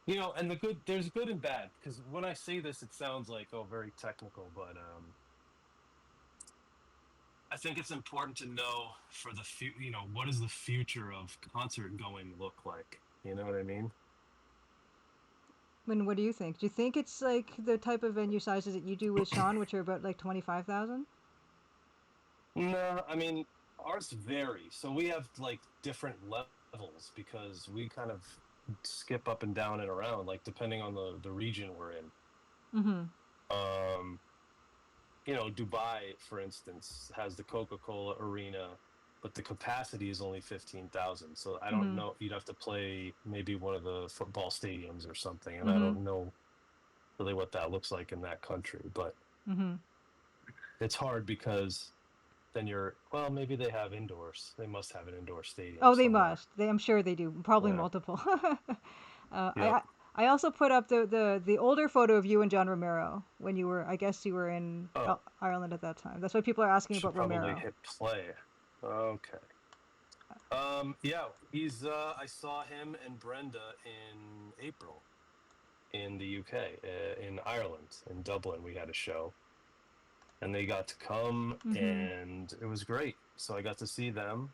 [SPEAKER 2] And there's good and bad, because when I say this, it sounds like, oh, very technical, but I think it's important to know for the what does the future of concert going look like? You know what I mean?
[SPEAKER 1] And what do you think? Do you think it's like the type of venue sizes that you do with Sean, which are about like 25,000?
[SPEAKER 2] No, I mean ours vary. So we have like different levels because we kind of skip up and down and around, like depending on the region we're in.
[SPEAKER 1] Mhm.
[SPEAKER 2] Um, Dubai, for instance, has the Coca-Cola Arena, but the capacity is only 15,000. So I don't
[SPEAKER 1] Mhm.
[SPEAKER 2] know. You'd have to play maybe one of the football stadiums or something, and I
[SPEAKER 1] Mhm.
[SPEAKER 2] don't know really what that looks like in that country. But
[SPEAKER 1] Mhm.
[SPEAKER 2] it's hard because then well, maybe they have indoors. They must have an indoor stadium
[SPEAKER 1] Oh, they
[SPEAKER 2] somewhere.
[SPEAKER 1] must. I'm sure they do. Probably
[SPEAKER 2] Yeah.
[SPEAKER 1] multiple. uh,
[SPEAKER 2] Yep.
[SPEAKER 1] I I also put up the older photo of you and John Romero when you were, I guess you were in
[SPEAKER 2] Oh,
[SPEAKER 1] Ireland at that time. That's why people are asking
[SPEAKER 2] should
[SPEAKER 1] about
[SPEAKER 2] probably
[SPEAKER 1] Romero.
[SPEAKER 2] hit play. Okay. Yeah, he's I saw him and Brenda in April in the UK, in Ireland, in Dublin. We had a show and they got to come
[SPEAKER 1] Mhm.
[SPEAKER 2] and it was great. So I got to see them.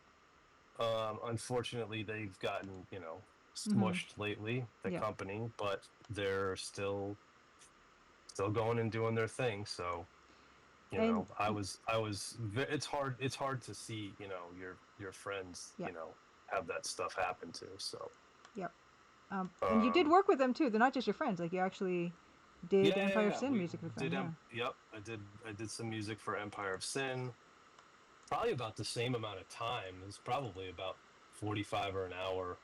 [SPEAKER 2] Unfortunately, they've gotten,
[SPEAKER 1] Mhm.
[SPEAKER 2] smushed lately, the
[SPEAKER 1] Yeah.
[SPEAKER 2] company, but they're still going and doing their thing. So
[SPEAKER 1] And
[SPEAKER 2] it's hard to see your friends
[SPEAKER 1] yeah.
[SPEAKER 2] have that stuff happen to. So
[SPEAKER 1] Yep. And you did
[SPEAKER 2] um
[SPEAKER 1] work with them too. They're not just your friends. Like you actually did
[SPEAKER 2] yeah, yeah,
[SPEAKER 1] Empire of
[SPEAKER 2] yeah,
[SPEAKER 1] Sin
[SPEAKER 2] we
[SPEAKER 1] music with them.
[SPEAKER 2] did
[SPEAKER 1] Yeah.
[SPEAKER 2] yep, I did some music for Empire of Sin, probably about the same amount of time. It was probably about 45 or an hour.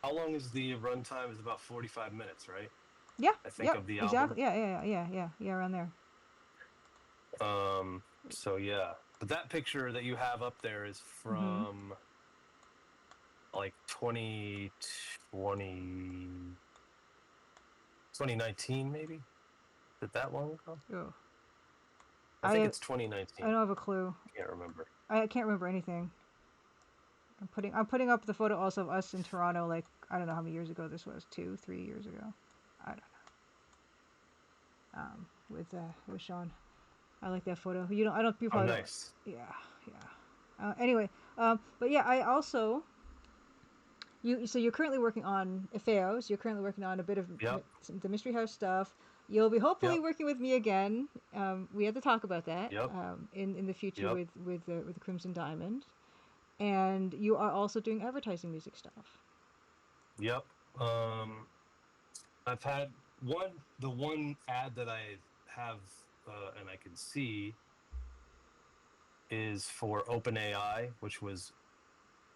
[SPEAKER 2] How long is the runtime? Is about 45 minutes, right?
[SPEAKER 1] Yeah.
[SPEAKER 2] I think
[SPEAKER 1] Yep.
[SPEAKER 2] of the album.
[SPEAKER 1] Exactly. Yeah. Yeah. Yeah. Yeah. Yeah. Yeah. Around there.
[SPEAKER 2] So yeah, but that picture that you have up there is
[SPEAKER 1] Mhm.
[SPEAKER 2] from like 2019, maybe. Is it that long ago?
[SPEAKER 1] Oh.
[SPEAKER 2] I think
[SPEAKER 1] I
[SPEAKER 2] it's
[SPEAKER 1] I
[SPEAKER 2] 2019.
[SPEAKER 1] don't have a clue.
[SPEAKER 2] Can't remember.
[SPEAKER 1] I can't remember anything. I'm putting up the photo also of us in Toronto. Like I don't know how many years ago this was. 2, 3 years ago. I don't know. With Sean. I like that photo. You know, I don't. You
[SPEAKER 2] Oh,
[SPEAKER 1] probably don't.
[SPEAKER 2] nice.
[SPEAKER 1] Yeah. Yeah. Anyway. But yeah, I also so you're currently working on Efeos. You're currently working on a bit of
[SPEAKER 2] Yep.
[SPEAKER 1] the Mystery House stuff. You'll be hopefully
[SPEAKER 2] Yep.
[SPEAKER 1] working with me again. We have to talk about that
[SPEAKER 2] Yep.
[SPEAKER 1] in the future
[SPEAKER 2] Yep.
[SPEAKER 1] with Crimson Diamond. And you are also doing advertising music stuff.
[SPEAKER 2] Yep. Um, I've had the one ad that I have, and I can see is for OpenAI, which was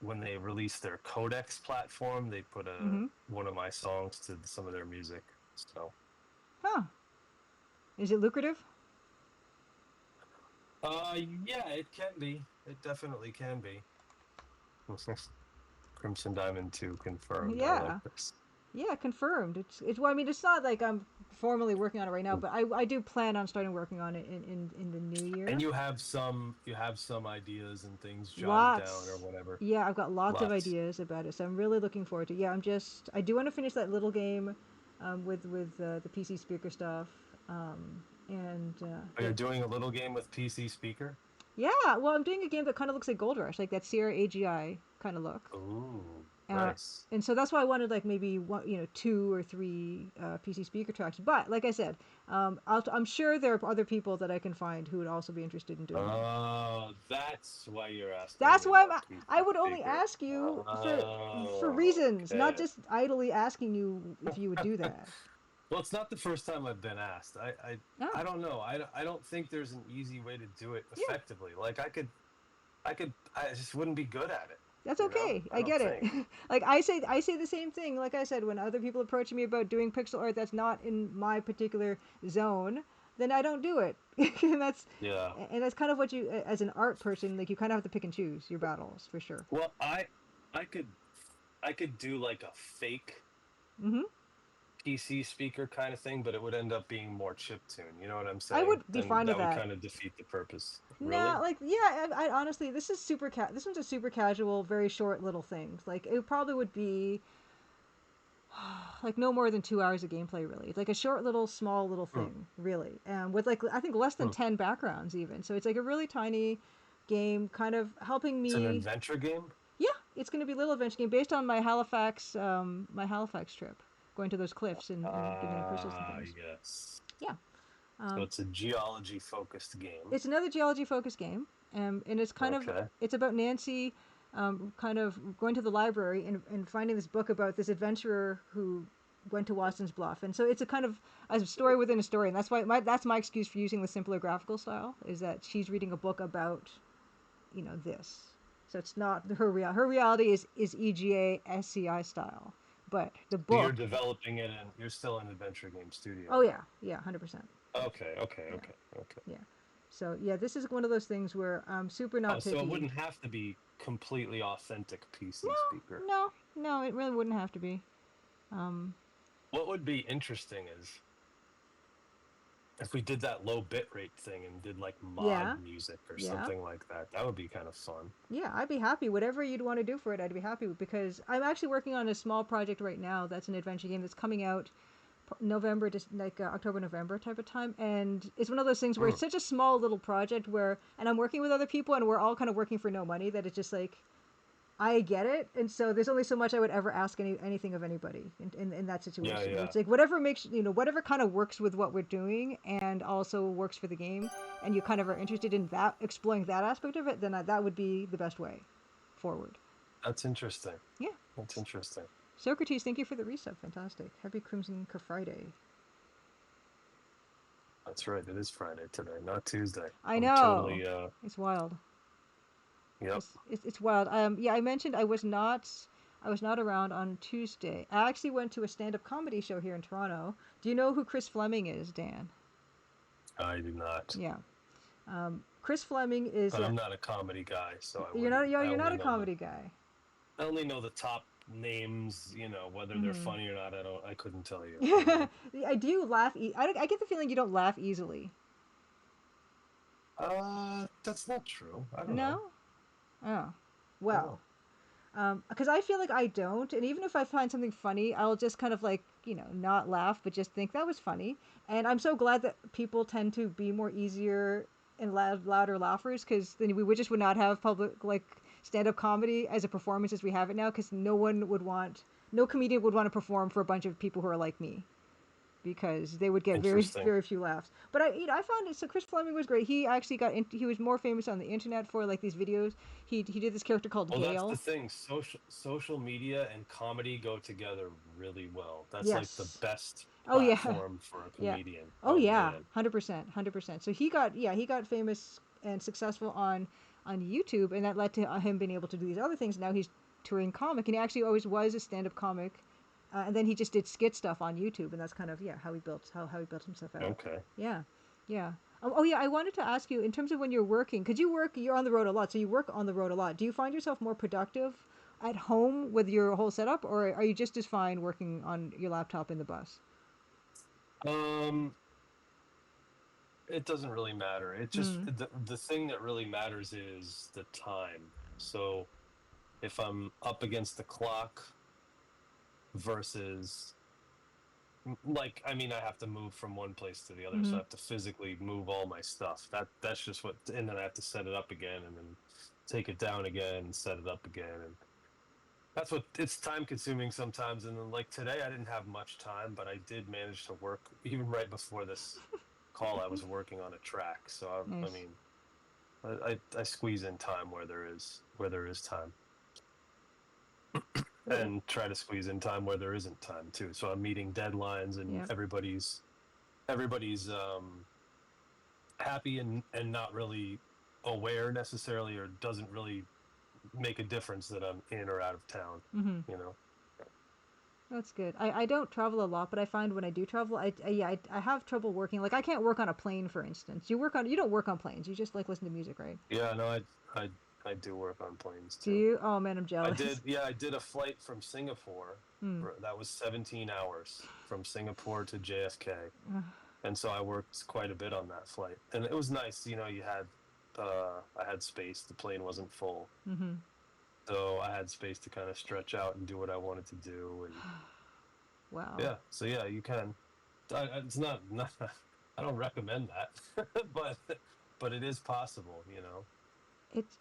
[SPEAKER 2] when they released their Codex platform. They put
[SPEAKER 1] Mm-hmm.
[SPEAKER 2] one of my songs to some of their music. So,
[SPEAKER 1] Huh. Is it lucrative?
[SPEAKER 2] yeah, it can be. It definitely can be. Crimson Diamond 2 confirmed. I like
[SPEAKER 1] Yeah.
[SPEAKER 2] this.
[SPEAKER 1] Yeah, confirmed. It's well, I mean, it's not like I'm formally working on it right now, but I do plan on starting working on it in the new
[SPEAKER 2] And
[SPEAKER 1] year.
[SPEAKER 2] you have some ideas and things jotted down or
[SPEAKER 1] Lots.
[SPEAKER 2] whatever.
[SPEAKER 1] Yeah, I've got lots of
[SPEAKER 2] Lots.
[SPEAKER 1] ideas about it, so I'm really looking forward to. Yeah, I do want to finish that little game, with the PC speaker stuff, and
[SPEAKER 2] Oh, you're doing a little game with PC speaker?
[SPEAKER 1] yeah. Well, I'm doing a game that kind of looks like Gold Rush, like that Sierra AGI kind of look.
[SPEAKER 2] Ooh.
[SPEAKER 1] Uh,
[SPEAKER 2] Nice.
[SPEAKER 1] and so that's why I wanted like maybe one, 2 or 3 PC speaker tracks. But like I said, I'm sure there are other people that I can find who would also be interested in doing that.
[SPEAKER 2] Oh, that's why you're asking
[SPEAKER 1] That's
[SPEAKER 2] me
[SPEAKER 1] why
[SPEAKER 2] about
[SPEAKER 1] I
[SPEAKER 2] PC
[SPEAKER 1] would only
[SPEAKER 2] speaker.
[SPEAKER 1] ask you for
[SPEAKER 2] Oh,
[SPEAKER 1] reasons, not
[SPEAKER 2] okay.
[SPEAKER 1] just idly asking you if you would do that.
[SPEAKER 2] Well, it's not the first time I've been asked. I
[SPEAKER 1] Oh,
[SPEAKER 2] don't know. I don't think there's an easy way to do it
[SPEAKER 1] yeah,
[SPEAKER 2] effectively. Like I just wouldn't be good at it.
[SPEAKER 1] that's
[SPEAKER 2] You know?
[SPEAKER 1] okay.
[SPEAKER 2] I
[SPEAKER 1] I
[SPEAKER 2] don't
[SPEAKER 1] get it.
[SPEAKER 2] think.
[SPEAKER 1] Like I say the same thing. Like I said, when other people approach me about doing pixel art that's not in my particular zone, then I don't do it. and that's
[SPEAKER 2] Yeah.
[SPEAKER 1] and that's kind of what you, as an art person, like you kind of have to pick and choose your battles for sure.
[SPEAKER 2] Well, I could I could do like a fake
[SPEAKER 1] Hmm.
[SPEAKER 2] PC speaker kind of thing, but it would end up being more chip tune. You know what I'm
[SPEAKER 1] I
[SPEAKER 2] saying?
[SPEAKER 1] would be
[SPEAKER 2] Then
[SPEAKER 1] fine with
[SPEAKER 2] that would
[SPEAKER 1] that.
[SPEAKER 2] kind of defeat the purpose.
[SPEAKER 1] No,
[SPEAKER 2] Really?
[SPEAKER 1] like yeah, I honestly, this is this one's a super casual, very short little things. Like it probably would be like no more than 2 hours of gameplay, really. It's like a short little, small little
[SPEAKER 2] Hmm.
[SPEAKER 1] thing, really, with like I think less than
[SPEAKER 2] Hmm.
[SPEAKER 1] 10 backgrounds even. So it's like a really tiny game, kind of helping
[SPEAKER 2] It's an
[SPEAKER 1] me.
[SPEAKER 2] adventure game.
[SPEAKER 1] Yeah, it's going to be a little adventure game based on my Halifax trip, going to those cliffs and getting the crystals and
[SPEAKER 2] Ah,
[SPEAKER 1] things.
[SPEAKER 2] yes.
[SPEAKER 1] Yeah.
[SPEAKER 2] So
[SPEAKER 1] Um,
[SPEAKER 2] it's a geology focused game.
[SPEAKER 1] it's another geology focused game, and it's kind of
[SPEAKER 2] Okay.
[SPEAKER 1] it's about Nancy, kind of going to the library and finding this book about this adventurer who went to Watson's Bluff, and so it's a kind of a story within a story, and that's my excuse for using the simpler graphical style is that she's reading a book about this, so it's not her reality is EGA SCI style, but the
[SPEAKER 2] So you're
[SPEAKER 1] book.
[SPEAKER 2] developing it and you're still an adventure game studio
[SPEAKER 1] Oh
[SPEAKER 2] then.
[SPEAKER 1] yeah, yeah, 100%.
[SPEAKER 2] Okay, okay,
[SPEAKER 1] Yeah,
[SPEAKER 2] okay, okay.
[SPEAKER 1] yeah. So yeah, this is one of those things where I'm super
[SPEAKER 2] Oh,
[SPEAKER 1] not
[SPEAKER 2] so it
[SPEAKER 1] picky.
[SPEAKER 2] wouldn't have to be completely authentic PC speaker.
[SPEAKER 1] No, no, no. It really wouldn't have to be. Um,
[SPEAKER 2] What would be interesting is if we did that low bit rate thing and did like mod
[SPEAKER 1] yeah,
[SPEAKER 2] music or
[SPEAKER 1] yeah,
[SPEAKER 2] something like that. That would be kind of fun.
[SPEAKER 1] yeah. I'd be happy. Whatever you'd want to do for it, I'd be happy with, because I'm actually working on a small project right now. That's an adventure game that's coming out November, just like October, November type of time. And it's one of those things where
[SPEAKER 2] Hmm.
[SPEAKER 1] it's such a small little project and I'm working with other people and we're all kind of working for no money, that it's just like I get it, and so there's only so much I would ever ask anything of anybody in that
[SPEAKER 2] Yeah,
[SPEAKER 1] situation.
[SPEAKER 2] yeah.
[SPEAKER 1] It's like whatever makes whatever kind of works with what we're doing, and also works for the game, and you kind of are interested in that, exploring that aspect of it. Then that would be the best way forward.
[SPEAKER 2] That's interesting.
[SPEAKER 1] Yeah,
[SPEAKER 2] That's interesting.
[SPEAKER 1] Socrates, thank you for the resub. Fantastic. Happy Crimson Friday.
[SPEAKER 2] That's right. It is Friday today, not Tuesday.
[SPEAKER 1] I
[SPEAKER 2] I'm
[SPEAKER 1] know,
[SPEAKER 2] totally
[SPEAKER 1] it's wild.
[SPEAKER 2] yep.
[SPEAKER 1] It's wild. Yeah, I mentioned I was not around on Tuesday. I actually went to a stand-up comedy show here in Toronto. Do you know who Chris Fleming is, Dan?
[SPEAKER 2] I do not.
[SPEAKER 1] Yeah. Chris Fleming is
[SPEAKER 2] But
[SPEAKER 1] a.
[SPEAKER 2] I'm not a comedy guy, so I wouldn't.
[SPEAKER 1] You're not a comedy guy.
[SPEAKER 2] I only know the top names, whether they're
[SPEAKER 1] Hmm.
[SPEAKER 2] funny or not, I couldn't tell you,
[SPEAKER 1] I do laugh. I get the feeling you don't laugh easily.
[SPEAKER 2] That's not true. I don't know.
[SPEAKER 1] No. Oh.
[SPEAKER 2] I don't
[SPEAKER 1] Well.
[SPEAKER 2] know.
[SPEAKER 1] Because I feel like I don't, and even if I find something funny, I'll just kind of like not laugh, but just think that was funny. And I'm so glad that people tend to be more easier and louder laughers, because then we would not have public like stand-up comedy as a performance as we have it now, because no comedian would want to perform for a bunch of people who are like me, because they would get very
[SPEAKER 2] Interesting.
[SPEAKER 1] very few laughs. But I found it. So Chris Fleming was great. He actually he was more famous on the internet for like these videos. He did this character called
[SPEAKER 2] Well, that's the
[SPEAKER 1] Gale.
[SPEAKER 2] thing. Social media and comedy go together really well. That's like the
[SPEAKER 1] Yes.
[SPEAKER 2] best
[SPEAKER 1] Oh yeah,
[SPEAKER 2] platform for a
[SPEAKER 1] yeah.
[SPEAKER 2] comedian.
[SPEAKER 1] Oh
[SPEAKER 2] Oh
[SPEAKER 1] yeah,
[SPEAKER 2] man.
[SPEAKER 1] 100%, 100%. So he got famous and successful on YouTube, and that led to him being able to do these other things. Now he's touring comic, and he actually always was a stand-up comic, and then he just did skit stuff on YouTube, and that's kind of how he built himself out.
[SPEAKER 2] Okay.
[SPEAKER 1] Yeah, yeah. Oh yeah, I wanted to ask you in terms of when you're working, because you're on the road a lot, so you work on the road a lot. Do you find yourself more productive at home with your whole setup, or are you just as fine working on your laptop in the bus?
[SPEAKER 2] Um, it doesn't really matter. It just
[SPEAKER 1] Hmm.
[SPEAKER 2] the thing that really matters is the time. So if I'm up against the clock versus like I mean I have to move from one place to the other, so
[SPEAKER 1] Hmm.
[SPEAKER 2] I have to physically move all my stuff. That's just what, and then I have to set it up again and then take it down again and set it up again, and That's what it's time consuming sometimes. And then like today, I didn't have much time, but I did manage to work. Even right before this call, I was working on a track. So I
[SPEAKER 1] Nice.
[SPEAKER 2] mean, I squeeze in time where there is time,
[SPEAKER 1] Well,
[SPEAKER 2] and try to squeeze in time where there isn't time too. So I'm meeting deadlines, and
[SPEAKER 1] yeah.
[SPEAKER 2] everybody's happy and not really aware necessarily, or doesn't really make a difference that I'm in or out of town.
[SPEAKER 1] Mm-hmm.
[SPEAKER 2] You know.
[SPEAKER 1] That's good. I don't travel a lot, but I find when I do travel, I have trouble working. Like I can't work on a plane, for instance. You don't work on planes. You just like listen to music, right?
[SPEAKER 2] Yeah, no, I I do work on planes
[SPEAKER 1] Do
[SPEAKER 2] too.
[SPEAKER 1] you? Oh man, I'm
[SPEAKER 2] I did,
[SPEAKER 1] jealous.
[SPEAKER 2] yeah, I did a flight from Singapore.
[SPEAKER 1] Hmm.
[SPEAKER 2] That was 17 hours from Singapore to JFK.
[SPEAKER 1] Ugh.
[SPEAKER 2] And so I worked quite a bit on that flight. And it was nice, you know, I had space. The plane wasn't full.
[SPEAKER 1] Mm-hmm.
[SPEAKER 2] So I had space to kind of stretch out and do what I wanted to do. And
[SPEAKER 1] Wow.
[SPEAKER 2] yeah, so yeah, you can. It's not I don't recommend that, but but it is possible, you know.
[SPEAKER 1] It's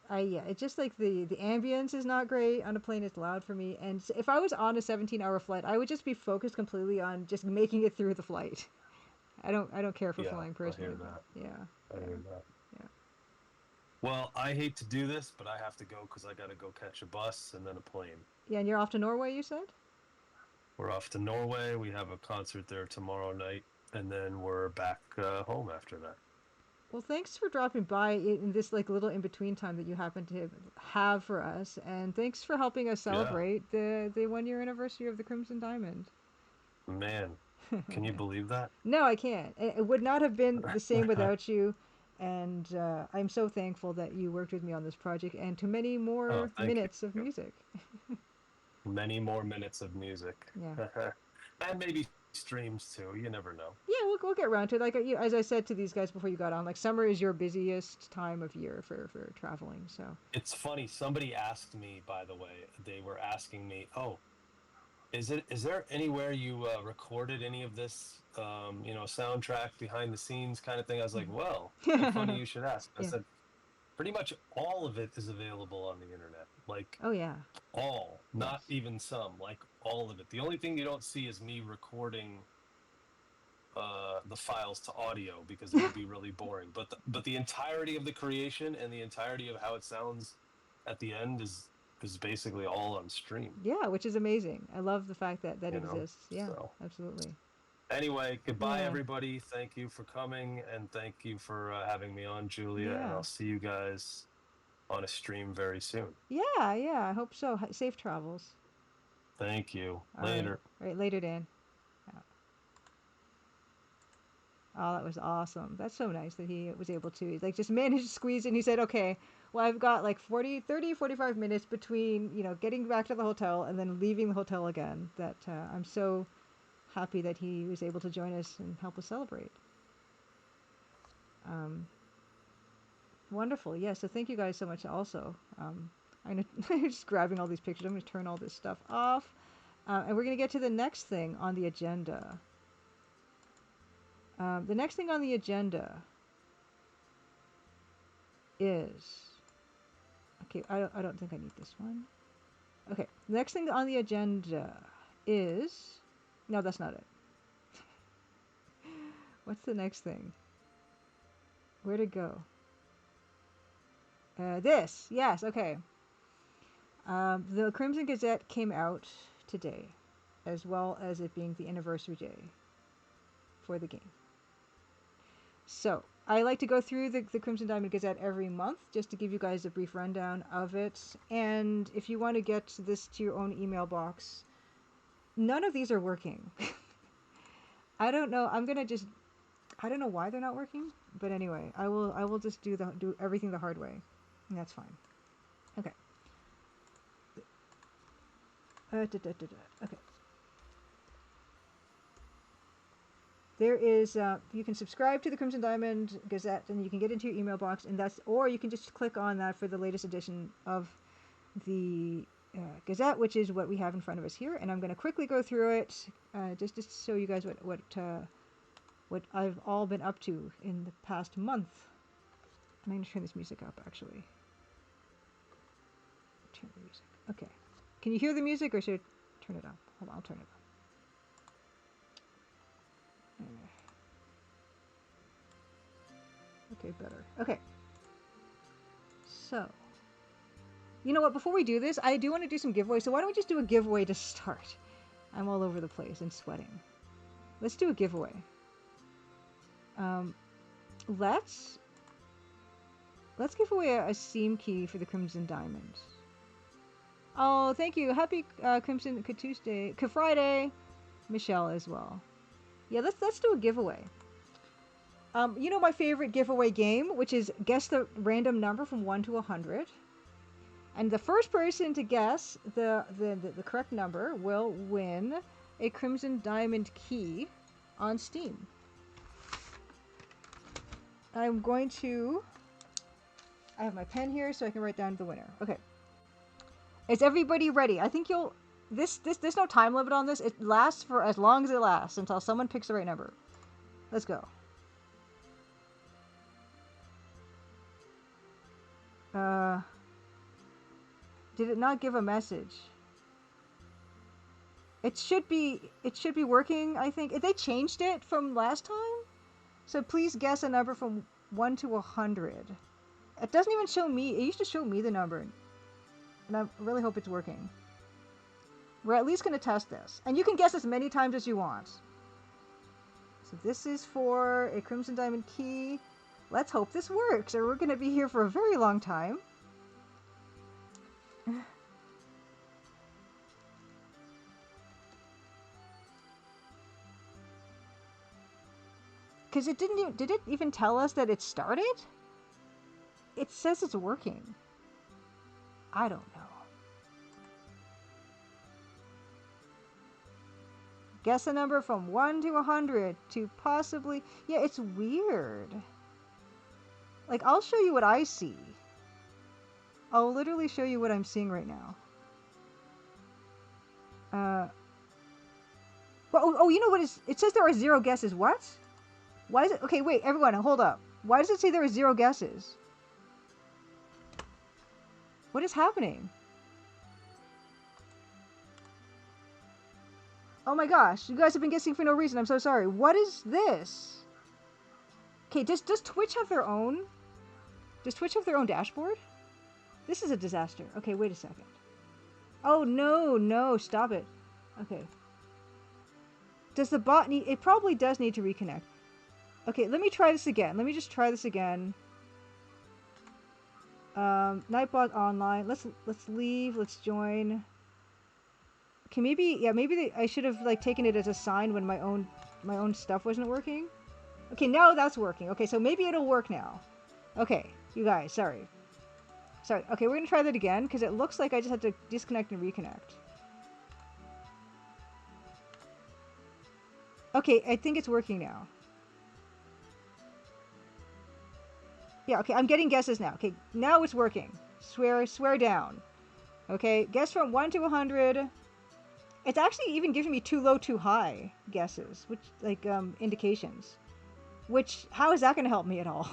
[SPEAKER 1] just like the ambience is not great on a plane. It's loud for me, and if I was on a 17-hour flight, I would just be focused completely on just making it through the flight. I don't care for
[SPEAKER 2] Yeah,
[SPEAKER 1] flying
[SPEAKER 2] I hear
[SPEAKER 1] personally, but
[SPEAKER 2] that.
[SPEAKER 1] yeah,
[SPEAKER 2] I
[SPEAKER 1] yeah,
[SPEAKER 2] hear that.
[SPEAKER 1] yeah,
[SPEAKER 2] Well, I hate to do this, but I have to go because I got to go catch a bus and then a plane.
[SPEAKER 1] yeah. And you're off to Norway, you said?
[SPEAKER 2] We're off to Norway. We have a concert there tomorrow night, and then we're back home after that.
[SPEAKER 1] Well, thanks for dropping by in this like little in between time that you happen to have for us, and thanks for helping us
[SPEAKER 2] Yeah,
[SPEAKER 1] celebrate the 1 year anniversary of the Crimson Diamond.
[SPEAKER 2] man, can you believe that?
[SPEAKER 1] No, I can't. It would not have been the same without you, and I'm so thankful that you worked with me on this project and to many
[SPEAKER 2] Oh,
[SPEAKER 1] more
[SPEAKER 2] thank
[SPEAKER 1] minutes of
[SPEAKER 2] you.
[SPEAKER 1] music.
[SPEAKER 2] Many more minutes of music,
[SPEAKER 1] Yeah.
[SPEAKER 2] and maybe streams too. You never know.
[SPEAKER 1] Yeah, we'll get around to it. Like as I said to these guys before you got on, like summer is your busiest time of year for traveling. So
[SPEAKER 2] It's funny. Somebody asked me, by the way, they were asking me, "Oh, is there anywhere you recorded any of this, you know, soundtrack behind the scenes kind of thing?" I was like, "Well, funny you should ask." I
[SPEAKER 1] yeah.
[SPEAKER 2] said, "Pretty much all of it is available on the internet. Like
[SPEAKER 1] Oh yeah.
[SPEAKER 2] all,
[SPEAKER 1] Yes.
[SPEAKER 2] not even some, like all of it. The only thing you don't see is me recording the files to audio because it would be really boring. But the entirety of the creation and the entirety of how it sounds at the end is basically all on stream.
[SPEAKER 1] Yeah, which is amazing. I love the fact that that
[SPEAKER 2] You know,
[SPEAKER 1] exists. Yeah,
[SPEAKER 2] so
[SPEAKER 1] absolutely.
[SPEAKER 2] anyway, goodbye
[SPEAKER 1] Yeah.
[SPEAKER 2] everybody. Thank you for coming and thank you for having me on, Julia. And
[SPEAKER 1] Yeah.
[SPEAKER 2] I'll see you guys on a stream very soon.
[SPEAKER 1] Yeah, yeah. I hope so. Safe travels.
[SPEAKER 2] Thank you.
[SPEAKER 1] All right.
[SPEAKER 2] Later.
[SPEAKER 1] All right. Later, Dan. Yeah. Oh, that was awesome. That's so nice that he was able to like just manage to squeeze in. He said, "Okay, well, I've got like 40, 30, 45 minutes between, getting back to the hotel and then leaving the hotel again." That I'm so happy that he was able to join us and help us celebrate. Um, Wonderful. Yeah, so thank you guys so much also. I'm just grabbing all these pictures. I'm going to turn all this stuff off. And we're going to get to the next thing on the agenda. The next thing on the agenda is okay. I don't think I need this one. Okay, the next thing on the agenda is no, that's not it. What's the next thing? Where'd it go? This. Yes. Okay. The Crimson Gazette came out today, as well as it being the anniversary day for the game. So I like to go through the Crimson Diamond Gazette every month just to give you guys a brief rundown of it. And if you want to get this to your own email box, none of these are working. I don't know. I don't know why they're not working, but anyway, I will just do everything the hard way, and that's fine. Okay. Okay. There is you can subscribe to the Crimson Diamond Gazette, and you can get into your email box, and or you can just click on that for the latest edition of the Gazette, which is what we have in front of us here. And I'm going to quickly go through it, just to show you guys what I've all been up to in the past month. I'm going to turn this music up, actually. Turn the music. Okay. Can you hear the music, or should I turn it up? Hold on, I'll turn it up. Okay, better. Okay. So, you know what? Before we do this, I do want to do some giveaways. So why don't we just do a giveaway to start? I'm all over the place and sweating. Let's do a giveaway. Let's give away a Steam key for the Crimson Diamond. Oh, thank you. Happy Crimson Tuesday, Friday, Michelle as well. Yeah, let's do a giveaway. You know my favorite giveaway game, which is guess the random number from 1 to 100. And the first person to guess the correct number will win a Crimson Diamond key on Steam. I'm going to... I have my pen here so I can write down the winner. Okay. Is everybody ready? I think you'll... There's no time limit on this. It lasts for as long as it lasts until someone picks the right number. Let's go. Did it not give a message? It should be working, I think. They changed it from last time. So please guess a number from 1 to 100. It doesn't even show me. It used to show me the number. And I really hope it's working. We're at least going to test this. And you can guess as many times as you want. So this is for a Crimson Diamond key. Let's hope this works, or we're going to be here for a very long time. Because it didn't even... Did it even tell us that it started? It says it's working. I don't know. Guess a number from 1 to 100 to possibly... Yeah, it's weird. Like, I'll show you what I see. I'll literally show you what I'm seeing right now. Oh, you know what is... It says there are 0 guesses. What? Why is it... Okay, wait, everyone, hold up. Why does it say there are 0 guesses? What is happening? Oh my gosh, you guys have been guessing for no reason. I'm so sorry. What is this? Okay, does Twitch have their own? Does Twitch have their own dashboard? This is a disaster. Okay, wait a second. Oh no, stop it. Okay. Does the bot need... It probably does need to reconnect. Okay, let me try this again. Let me just try this again. Nightbot online. Let's leave. Let's join. Okay, maybe I should have like taken it as a sign when my own stuff wasn't working. Okay, now that's working. Okay, so maybe it'll work now. Okay, you guys, sorry. Okay, we're gonna try that again because it looks like I just had to disconnect and reconnect. Okay, I think it's working now. Yeah, okay, I'm getting guesses now. Okay, now it's working. Swear down. Okay, guess from 1 to 100. It's actually even giving me too low, too high guesses, which, like, indications. Which, how is that going to help me at all?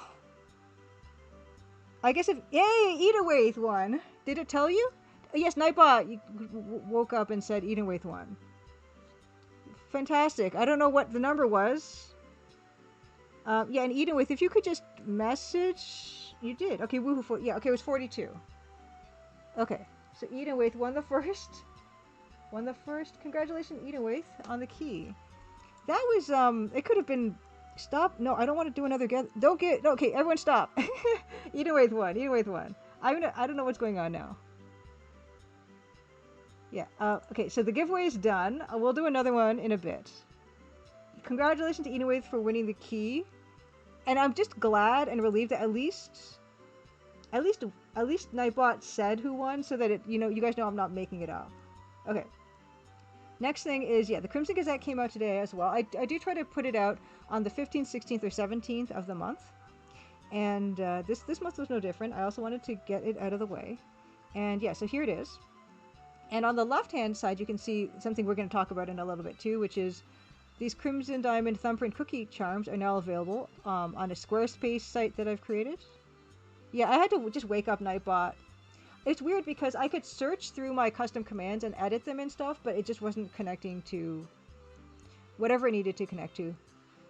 [SPEAKER 1] I guess if... Yay! Edenwaith won! Did it tell you? Yes, Nightbot woke up and said Edenwaith won. Fantastic. I don't know what the number was. Yeah, and Edenwaith, if you could just message... You did. Okay, woohoo. Yeah, okay, it was 42. Okay, so Edenwaith won the first. Won the first. Congratulations, Edenwaith, on the key. That was, it could have been... Stop. No, I don't want to do another guess. Don't get... Okay, everyone stop. Edenwaith won. Edenwaith won. I don't know what's going on now. Yeah, okay, so the giveaway is done. We'll do another one in a bit. Congratulations to Edenwaith for winning the key. And I'm just glad and relieved that at least Nightbot said who won so that it, you guys know I'm not making it up. Okay. Next thing is, yeah, the Crimson Gazette came out today as well. I do try to put it out on the 15th, 16th, or 17th of the month. And this month was no different. I also wanted to get it out of the way. And yeah, so here it is. And on the left-hand side, you can see something we're going to talk about in a little bit too, which is these Crimson Diamond Thumbprint Cookie Charms are now available on a Squarespace site that I've created. Yeah, I had to just wake up Nightbot. It's weird because I could search through my custom commands and edit them and stuff, but it just wasn't connecting to whatever it needed to connect to.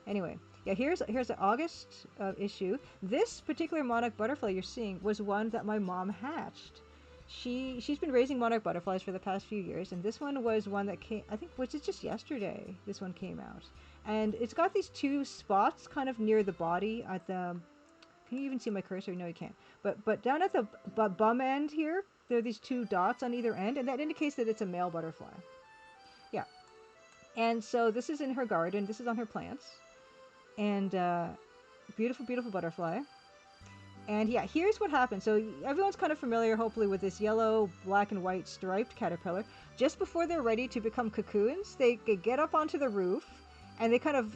[SPEAKER 1] Anyway, yeah, here's the August issue. This particular monarch butterfly you're seeing was one that my mom hatched. She's been raising monarch butterflies for the past few years, and this one was one that came, I think, was it just yesterday? This one came out, and it's got these two spots kind of near the body at the. Can you even see my cursor? No, you can't. But down at the bum end here, there are these two dots on either end, and that indicates that it's a male butterfly. Yeah, and so this is in her garden. This is on her plants, and beautiful, beautiful butterfly. And yeah, here's what happens. So everyone's kind of familiar, hopefully, with this yellow, black, and white striped caterpillar. Just before they're ready to become cocoons, they get up onto the roof, and they kind of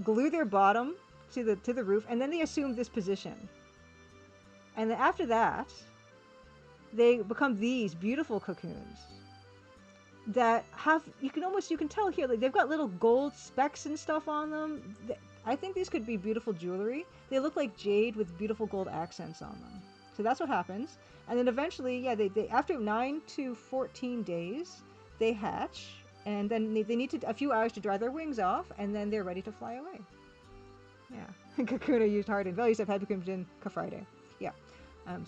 [SPEAKER 1] glue their bottom to the roof, and then they assume this position. And then after that, they become these beautiful cocoons that have, you can tell here, like they've got little gold specks and stuff on them. I think these could be beautiful jewelry. They look like jade with beautiful gold accents on them. So that's what happens. And then eventually, yeah, they after 9 to 14 days, they hatch, and then they need a few hours to dry their wings off, and then they're ready to fly away. Yeah, Kakuna used hard and values of Happy Crimson Friday. Yeah.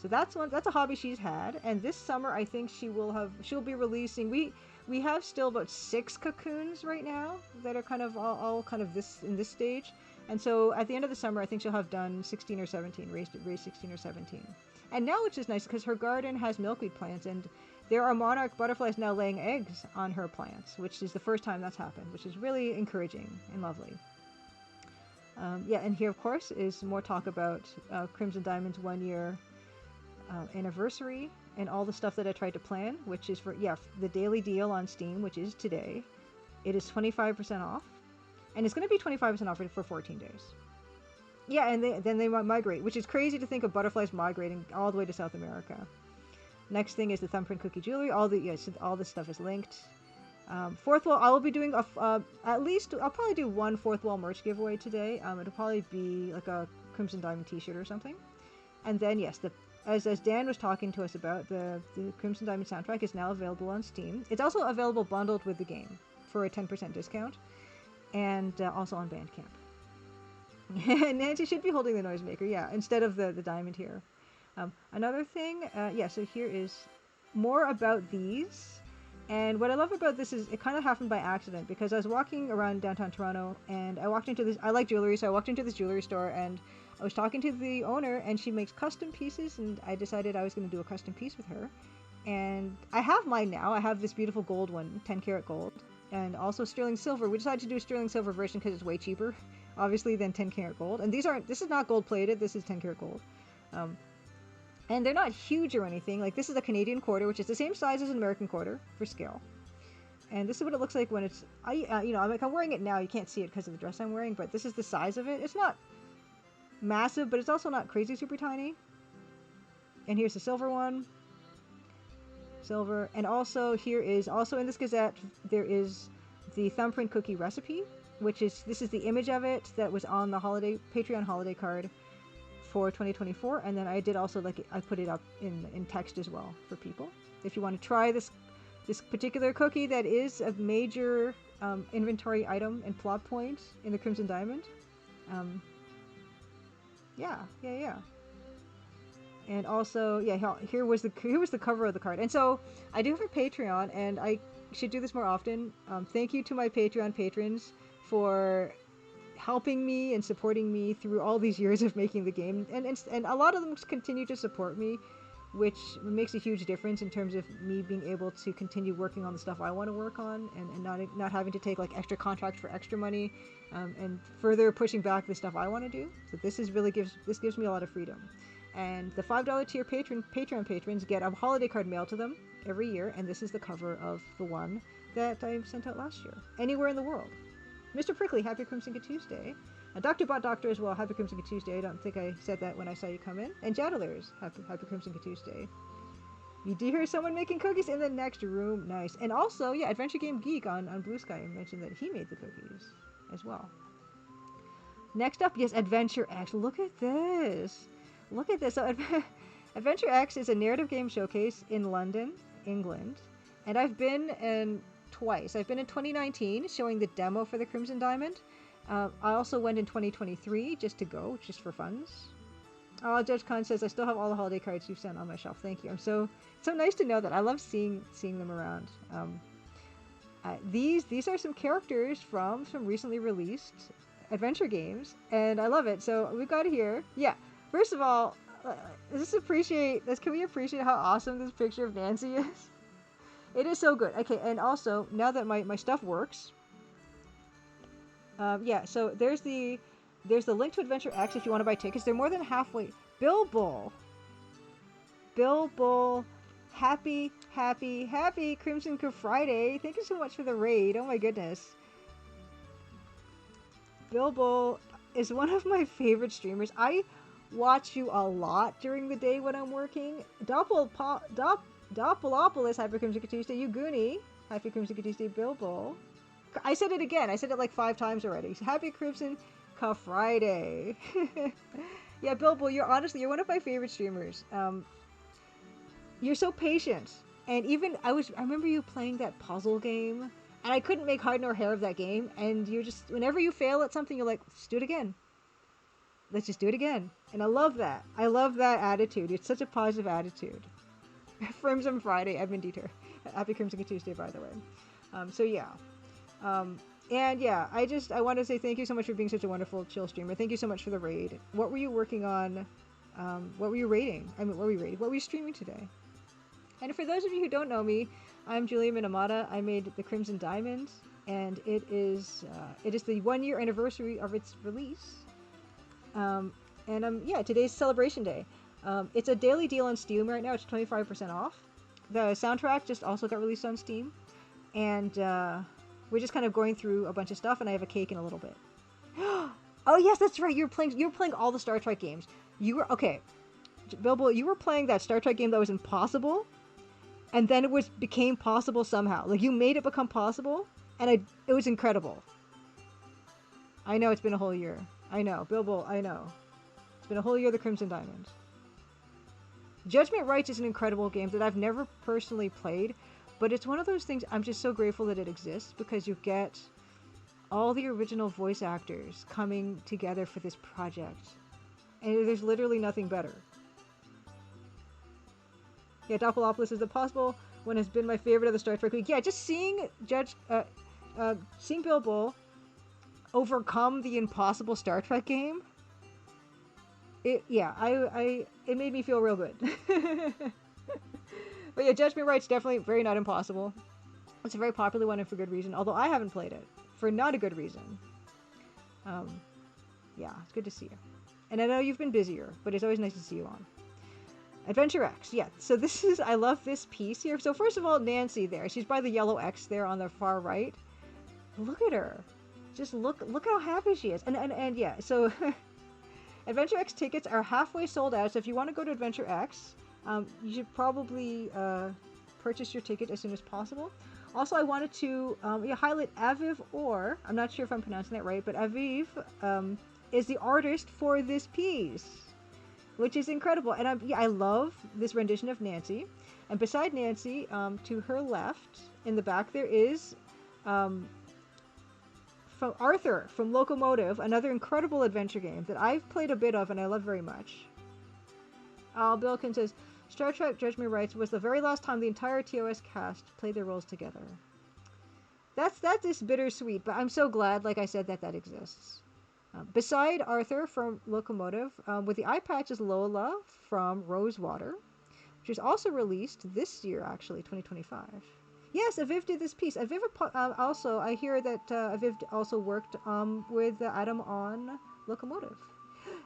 [SPEAKER 1] So that's a hobby she's had, and this summer I think she'll be releasing. We have still about 6 cocoons right now that are kind of all kind of in this stage. And so at the end of the summer, I think she'll have done 16 or 17, raised 16 or 17. And now, which is nice, because her garden has milkweed plants, and there are monarch butterflies now laying eggs on her plants, which is the first time that's happened, which is really encouraging and lovely. Yeah, and here, of course, is more talk about Crimson Diamond's 1-year anniversary and all the stuff that I tried to plan, which is for, the daily deal on Steam, which is today. It is 25% off. And it's going to be 25% off for 14 days. Yeah, and then they migrate, which is crazy to think of butterflies migrating all the way to South America. Next thing is the thumbprint cookie jewelry. All this stuff is linked. Fourth wall, I will be doing at least, I'll probably do one fourth wall merch giveaway today. It'll probably be like a Crimson Diamond t-shirt or something. And then, yes, as Dan was talking to us about, the Crimson Diamond soundtrack is now available on Steam. It's also available bundled with the game for a 10% discount. And also on Bandcamp. Nancy should be holding the noisemaker, yeah, instead of the diamond here. Another thing, so here is more about these. And what I love about this is it kind of happened by accident, because I was walking around downtown Toronto, and I walked into this, I like jewelry, so I walked into this jewelry store, and I was talking to the owner, and she makes custom pieces, and I decided I was going to do a custom piece with her. And I have mine now. I have this beautiful gold one, 10 karat gold. And also sterling silver. We decided to do a sterling silver version because it's way cheaper, obviously, than 10 karat gold. And this is not gold plated, this is 10 karat gold. And they're not huge or anything. Like, this is a Canadian quarter, which is the same size as an American quarter for scale. And this is what it looks like when it's, I'm wearing it now. You can't see it because of the dress I'm wearing, but this is the size of it. It's not massive, but it's also not crazy super tiny. And here's the silver one. Silver. And also here is, also in this Gazette, there is the thumbprint cookie recipe, this is the image of it that was on the Patreon holiday card for 2024. And then I did also, I put it up in text as well for people. If you want to try this particular cookie that is a major inventory item and plot point in the Crimson Diamond. Yeah. And also, here was the cover of the card. And so I do have a Patreon, and I should do this more often. Thank you to my Patreon patrons for helping me and supporting me through all these years of making the game. And a lot of them continue to support me, which makes a huge difference in terms of me being able to continue working on the stuff I want to work on, and not having to take extra contracts for extra money, and further pushing back the stuff I want to do. So this gives me a lot of freedom. And the $5 tier Patreon patrons get a holiday card mailed to them every year, and this is the cover of the one that I sent out last year. Anywhere in the world. Mr. Prickly, Happy Crimson Tuesday. Dr. Bot Doctor as well, Happy Crimson Tuesday. I don't think I said that when I saw you come in. And Jadalers, Happy Crimson Tuesday. You do hear someone making cookies in the next room. Nice. And also, Adventure Game Geek on Blue Sky mentioned that he made the cookies as well. Next up, yes, Adventure X. Look at this. So Adventure X is a narrative game showcase in London, England, and I've been in twice. I've been in 2019 showing the demo for the Crimson Diamond. I also went in 2023 just to go, just for funs. Judge Khan says I still have all the holiday cards you've sent on my shelf. Thank you. I'm so nice to know that. I love seeing them around. These are some characters from some recently released adventure games, and I love it. So we've got it here. Yeah. First of all, can we appreciate how awesome this picture of Nancy is? It is so good. Okay, and also now that my stuff works, yeah. So there's the link to Adventure X if you want to buy tickets. They're more than halfway. Bilbo, happy Crimson Friday. Thank you so much for the raid. Oh my goodness. Bilbo is one of my favorite streamers. I watch you a lot during the day when I'm working. Doppelopoulos, Happy Crimson Tuesday. Yuguni, Happy Crimson Tuesday. Bilbo. I said it again. I said it like 5 times already. Happy Crimson Friday. Yeah, Bilbo, you're one of my favorite streamers. You're so patient. And even I remember you playing that puzzle game, and I couldn't make hide nor hair of that game, and you're just, whenever you fail at something, you're like, let's do it again. Let's just do it again. And I love that. I love that attitude. It's such a positive attitude. Crimson Friday, Edmund Dieter. Happy Crimson Tuesday, by the way. So yeah. And yeah, I want to say thank you so much for being such a wonderful chill streamer. Thank you so much for the raid. What were you working on? What were you raiding? What were you streaming today? And for those of you who don't know me, I'm Julia Minamata. I made the Crimson Diamond, and it is the 1-year anniversary of its release. And today's celebration day. It's a daily deal on Steam right now. It's 25% off. The soundtrack just also got released on Steam, and we're just kind of going through a bunch of stuff. And I have a cake in a little bit. Oh yes, that's right. You're playing all the Star Trek games. Bilbo. You were playing that Star Trek game that was impossible, and then it became possible somehow. Like, you made it become possible, and it was incredible. I know it's been a whole year. I know, Bilbo. I know. It's been a whole year of the Crimson Diamond. Judgment Rights is an incredible game that I've never personally played, but it's one of those things I'm just so grateful that it exists, because you get all the original voice actors coming together for this project. And there's literally nothing better. Yeah, Doppelopoulos is the possible one has been my favorite of the Star Trek week. Yeah, just seeing seeing Bilbo overcome the impossible Star Trek game. It made me feel real good. But yeah, Judgment Right's definitely very not impossible. It's a very popular one, and for good reason. Although I haven't played it for not a good reason. Yeah, it's good to see you. And I know you've been busier, but it's always nice to see you on. Adventure X, yeah. So I love this piece here. So first of all, Nancy there. She's by the yellow X there on the far right. Look at her. Just look how happy she is. And yeah, so Adventure X tickets are halfway sold out. So if you want to go to Adventure X, you should probably purchase your ticket as soon as possible. Also, I wanted to highlight Aviv Or. I'm not sure if I'm pronouncing that right, but Aviv is the artist for this piece, which is incredible. And I love this rendition of Nancy. And beside Nancy, to her left, in the back, there is from Arthur from Locomotive, another incredible adventure game that I've played a bit of and I love very much. Bilkin says, Star Trek Judgment Rights was the very last time the entire TOS cast played their roles together. That is bittersweet, but I'm so glad, like I said, that exists. Beside Arthur from Locomotive, with the eye patch is Lola from Rosewater, which was also released this year, actually, 2025. Yes, Aviv did this piece. Aviv also, I hear that Aviv also worked with Adam on Locomotive.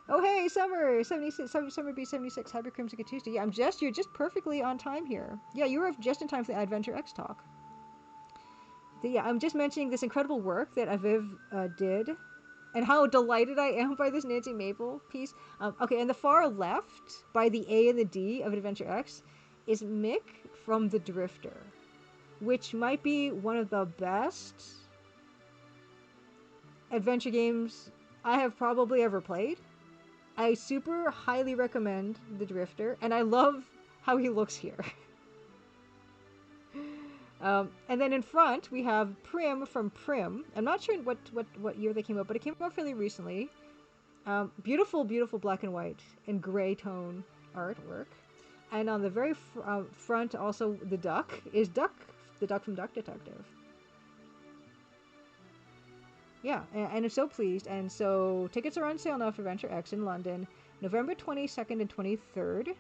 [SPEAKER 1] Oh hey, Summer 76, Summer B76, Happy Crimson Tuesday. Yeah, you're just perfectly on time here. Yeah, you were just in time for the Adventure X talk. Yeah, I'm just mentioning this incredible work that Aviv did, and how delighted I am by this Nancy Maple piece. Okay, and the far left, by the A and the D of Adventure X, is Mick from The Drifter, which might be one of the best adventure games I have probably ever played. I super highly recommend the Drifter, and I love how he looks here. And then in front we have Prim from Prim. I'm not sure what year they came out, but it came out fairly recently. Beautiful, beautiful black and white and gray tone artwork. And on the very front, also the duck is Duck, the duck from Duck Detective. Yeah, and I'm so pleased. And so tickets are on sale now for Venture X in London, November 22nd and 23rd.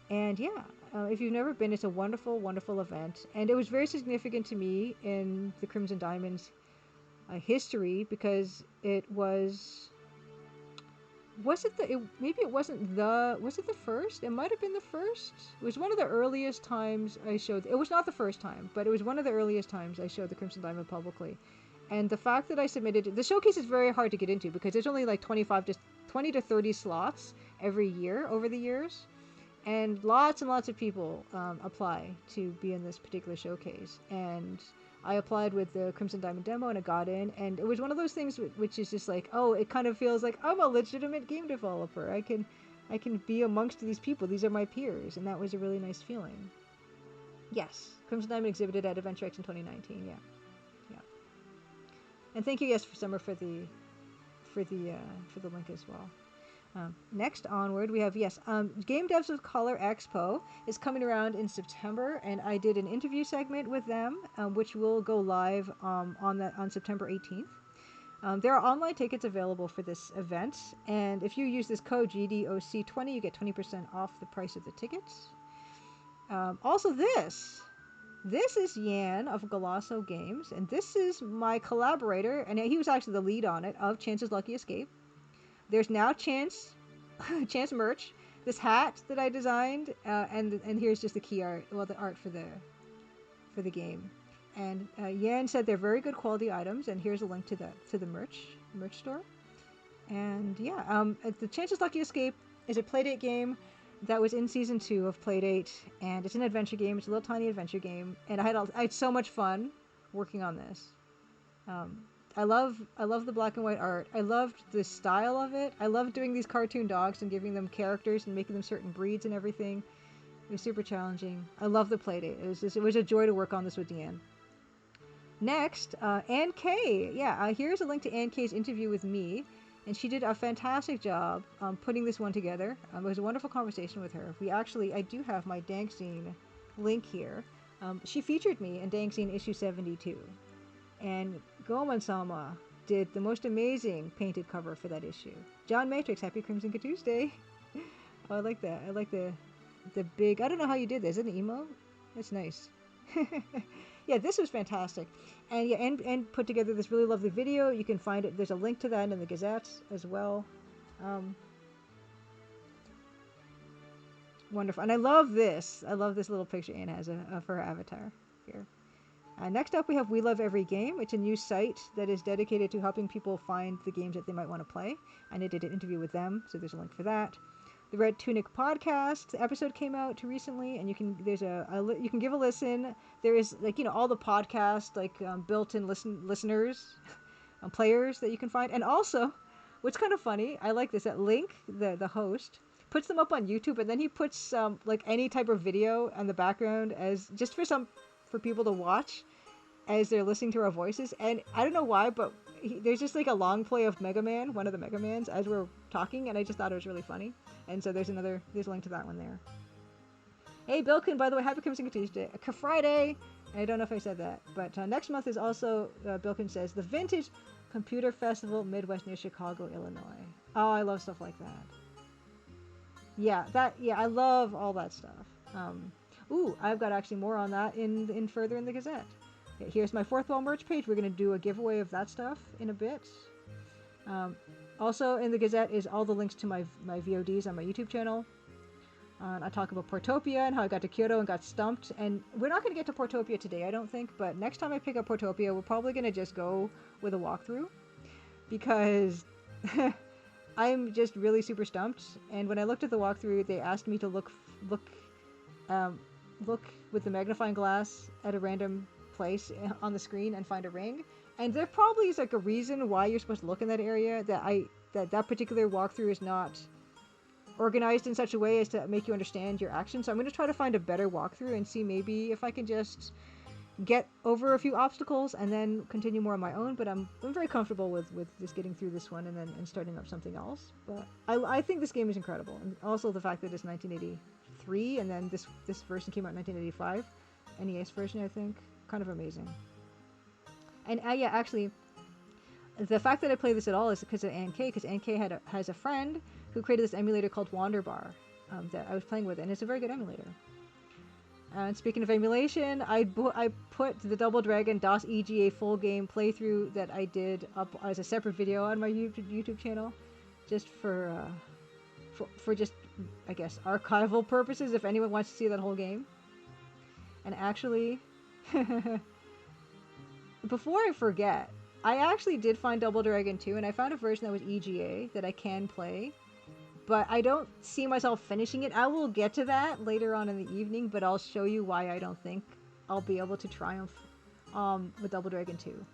[SPEAKER 1] And yeah, if you've never been, it's a wonderful, wonderful event. And it was very significant to me in the Crimson Diamonds history because it was. Was it the? Maybe it wasn't the. Was it the first? It might have been the first. It was one of the earliest times I showed. It was not the first time, but it was one of the earliest times I showed the Crimson Diamond publicly. And the fact that I submitted the showcase is very hard to get into because there's only like 20 to 30 slots every year over the years, and lots of people apply to be in this particular showcase. And I applied with the Crimson Diamond demo and I got in, and it was one of those things which is just like, oh, it kind of feels like I'm a legitimate game developer. I can be amongst these people. These are my peers, and that was a really nice feeling. Yes, Crimson Diamond exhibited at Adventure X in 2019. Yeah. And thank you, yes, for Summer for the link as well. Next onward, we have Game Devs of Color Expo is coming around in September, and I did an interview segment with them, which will go live on September 18th. There are online tickets available for this event, and if you use this code GDOC20, you get 20% off the price of the tickets. Also, this is Yan of Golasso Games, and this is my collaborator, and he was actually the lead on it, of Chance's Lucky Escape. There's now Chance merch. This hat that I designed, and here's just the key art, well, the art for the game. And Yan said they're very good quality items, and here's a link to the merch store. And yeah, the Chance's Lucky Escape is a Playdate game that was in season 2 of Playdate, and it's an adventure game. It's a little tiny adventure game, and I had so much fun working on this. I love the black and white art. I loved the style of it. I loved doing these cartoon dogs and giving them characters and making them certain breeds and everything. It was super challenging. I love the Playdate. It was a joy to work on this with Deanne. Next, Ann Kay. Yeah, here's a link to Ann Kay's interview with me. And she did a fantastic job putting this one together. It was a wonderful conversation with her. I do have my Dankzine link here. She featured me in Dankzine issue 72. And Goman-sama did the most amazing painted cover for that issue. John Matrix, happy Crimson Tuesday. Oh, I like that. I like the big, I don't know how you did this. Is it an emo? That's nice. Yeah, this was fantastic. And yeah, and put together this really lovely video. You can find it. There's a link to that in the Gazette as well. Wonderful. And I love this. I love this little picture Anne has for her avatar here. Next up, we have We Love Every Game. It's a new site that is dedicated to helping people find the games that they might want to play. And I did an interview with them, so there's a link for that. The Red Tunic podcast episode came out recently, and you can you can give a listen. There is all the podcast built-in listeners, players that you can find, and also, what's kind of funny, I like this. That Link, the host, puts them up on YouTube, and then he puts any type of video on the background as just for people to watch as they're listening to our voices. And I don't know why, but there's just a long play of Mega Man, one of the Mega Mans, as we're talking, and I just thought it was really funny. And so there's a link to that one there. Hey, Bilkin, by the way, happy Crimson Tuesday. Friday! I don't know if I said that, but next month is also, Bilkin says, the Vintage Computer Festival Midwest near Chicago, Illinois. Oh, I love stuff like that. Yeah, I love all that stuff. I've got actually more on that in further in the Gazette. Here's my Fourth Wall merch page. We're going to do a giveaway of that stuff in a bit. Also in the Gazette is all the links to my VODs on my YouTube channel. I talk about Portopia and how I got to Kyoto and got stumped. And we're not going to get to Portopia today, I don't think. But next time I pick up Portopia, we're probably going to just go with a walkthrough. Because I'm just really super stumped. And when I looked at the walkthrough, they asked me to look with the magnifying glass at a random place on the screen and find a ring. And there probably is a reason why you're supposed to look in that area that that particular walkthrough is not organized in such a way as to make you understand your actions. So I'm going to try to find a better walkthrough and see maybe if I can just get over a few obstacles and then continue more on my own. But I'm very comfortable with just getting through this one and starting up something else. But I think this game is incredible, and also the fact that it's 1983 and then this version came out in 1985, NES version, I think, kind of amazing. And yeah, actually, the fact that I play this at all is because of Ann K, because Ann K has a friend who created this emulator called Wanderbar that I was playing with, and it's a very good emulator. And speaking of emulation, I put the Double Dragon DOS EGA full game playthrough that I did up as a separate video on my YouTube channel, just for just, I guess, archival purposes if anyone wants to see that whole game. And actually, before I forget, I actually did find Double Dragon 2, and I found a version that was EGA that I can play. But I don't see myself finishing it. I will get to that later on in the evening, but I'll show you why I don't think I'll be able to triumph with Double Dragon 2.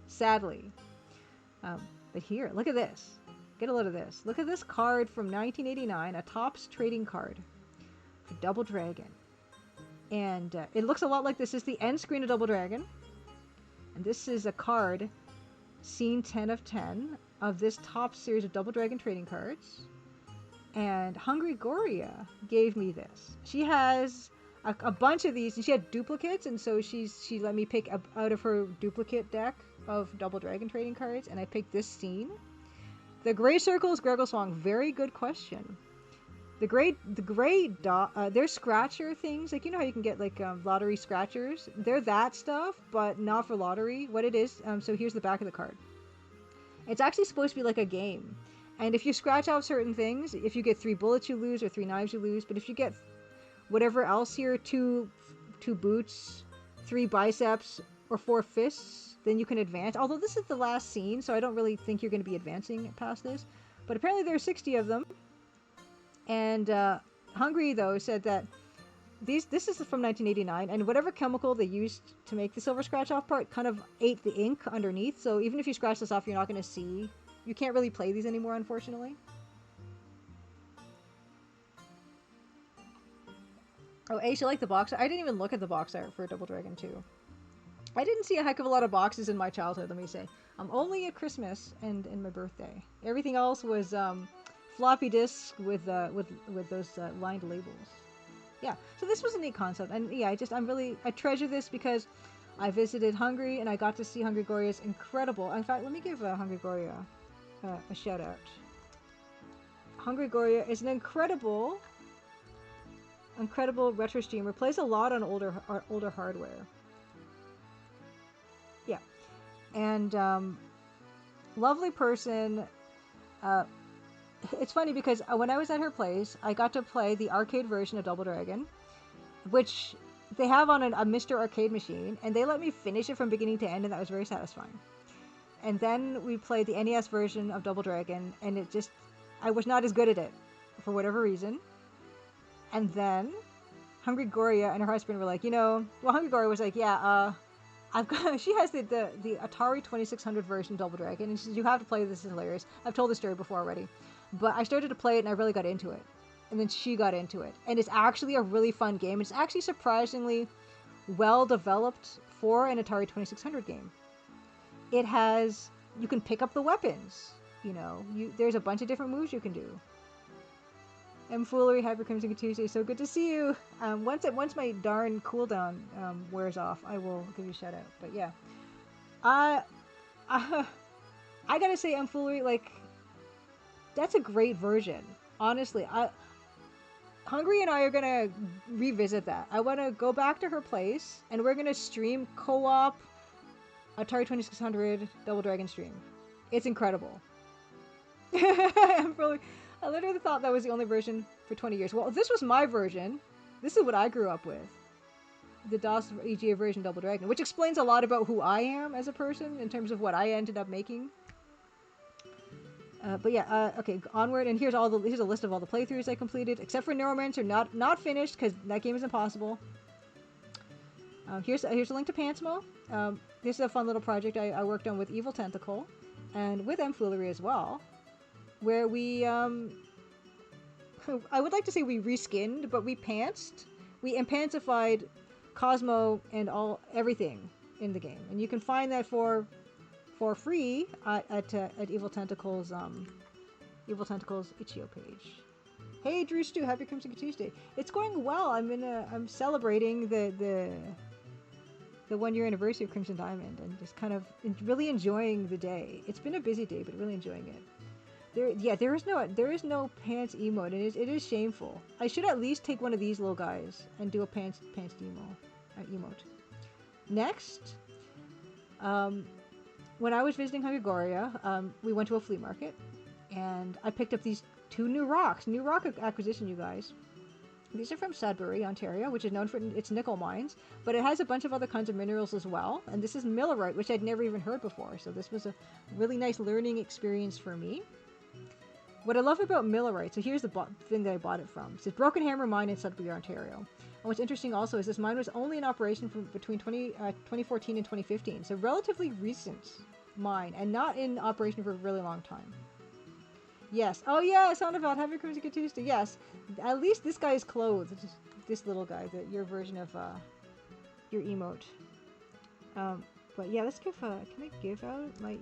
[SPEAKER 1] Sadly. But here, look at this. Get a load of this. Look at this card from 1989, a Topps trading card for Double Dragon. And it looks a lot like this. This is the end screen of Double Dragon. And this is a card, scene 10 of 10, of this Topps series of Double Dragon trading cards. And Hungry Goria gave me this. She has a bunch of these, and she had duplicates, and so she let me pick out of her duplicate deck of Double Dragon trading cards, and I picked this scene. The gray circles, Greggleswong, very good question. The gray dot, they're scratcher things, like, you know how you can get like lottery scratchers? They're that stuff, but not for lottery. What it is, so here's the back of the card. It's actually supposed to be like a game. And if you scratch out certain things, if you get 3 bullets, you lose, or 3 knives, you lose. But if you get whatever else here, 2 boots, 3 biceps, or 4 fists, then you can advance. Although this is the last scene, so I don't really think you're going to be advancing past this. But apparently there are 60 of them. And Hungry, though, said that this is from 1989, and whatever chemical they used to make the silver scratch-off part kind of ate the ink underneath. So even if you scratch this off, you're not going to see... You can't really play these anymore, unfortunately. Oh, Ace, you like the box art? I didn't even look at the box art for Double Dragon 2. I didn't see a heck of a lot of boxes in my childhood, let me say. Only at Christmas and my birthday. Everything else was floppy disks with those lined labels. Yeah, so this was a neat concept, and yeah, I treasure this because I visited Hungry and I got to see Hungry Goria's incredible. In fact, let me give Hungry Goria a shout out. Hungry Goria is an incredible retro streamer. Plays a lot on older hardware. Yeah, and lovely person. It's funny because when I was at her place, I got to play the arcade version of Double Dragon, which they have on a Mr. Arcade machine, and they let me finish it from beginning to end, and that was very satisfying. And then we played the NES version of Double Dragon, and I was not as good at it, for whatever reason. And then Hungry Goria and her husband were like, Hungry Goria was like, yeah, she has the Atari 2600 version of Double Dragon, and she says, you have to play this, is hilarious. I've told this story before already. But I started to play it, and I really got into it. And then she got into it. And it's actually a really fun game. It's actually surprisingly well developed for an Atari 2600 game. You can pick up the weapons. There's a bunch of different moves you can do. And Foolery, Hyper Crimson Tuesday, so good to see you. Once my darn cooldown wears off, I will give you a shout out. But yeah, I gotta say, Foolery, like, that's a great version. Honestly, Hungry and I are gonna revisit that. I want to go back to her place, and we're gonna stream co-op Atari 2600 Double Dragon stream. It's incredible. I literally thought that was the only version for 20 years. Well, this was my version. This is what I grew up with. The DOS EGA version Double Dragon, which explains a lot about who I am as a person in terms of what I ended up making. But yeah, okay, onward, and here's a list of all the playthroughs I completed, except for Neuromancer, not finished, because that game is impossible. Here's a link to Pantsmo. This is a fun little project I worked on with Evil Tentacle, and with Foolery as well. where we I would like to say we reskinned, but we pantsified Cosmo and everything in the game, and you can find that for free at Evil Tentacles itch.io page. Hey Drew Stew, happy Crimson Tuesday. It's going well. I'm celebrating the 1 year anniversary of Crimson Diamond and just kind of really enjoying the day. It's been a busy day, but really enjoying it. There is no pants emote, and it is shameful. I should at least take one of these little guys and do a pants emote. Next, when I was visiting Hungaroria, we went to a flea market, and I picked up these 2 new rock acquisition, you guys. These are from Sudbury, Ontario, which is known for its nickel mines, but it has a bunch of other kinds of minerals as well. And this is millerite, which I'd never even heard before, so this was a really nice learning experience for me. What I love about millerite, so here's the thing that I bought it from. It's a Broken Hammer mine in Sudbury, Ontario. And what's interesting also is this mine was only in operation from between 2014 and 2015, so relatively recent mine, and not in operation for a really long time. Yes. Oh yeah, Soundabout, happy Crimson Tuesday. Yes. At least this guy is clothed. This little guy, your version of your emote. But yeah, let's give can I give out the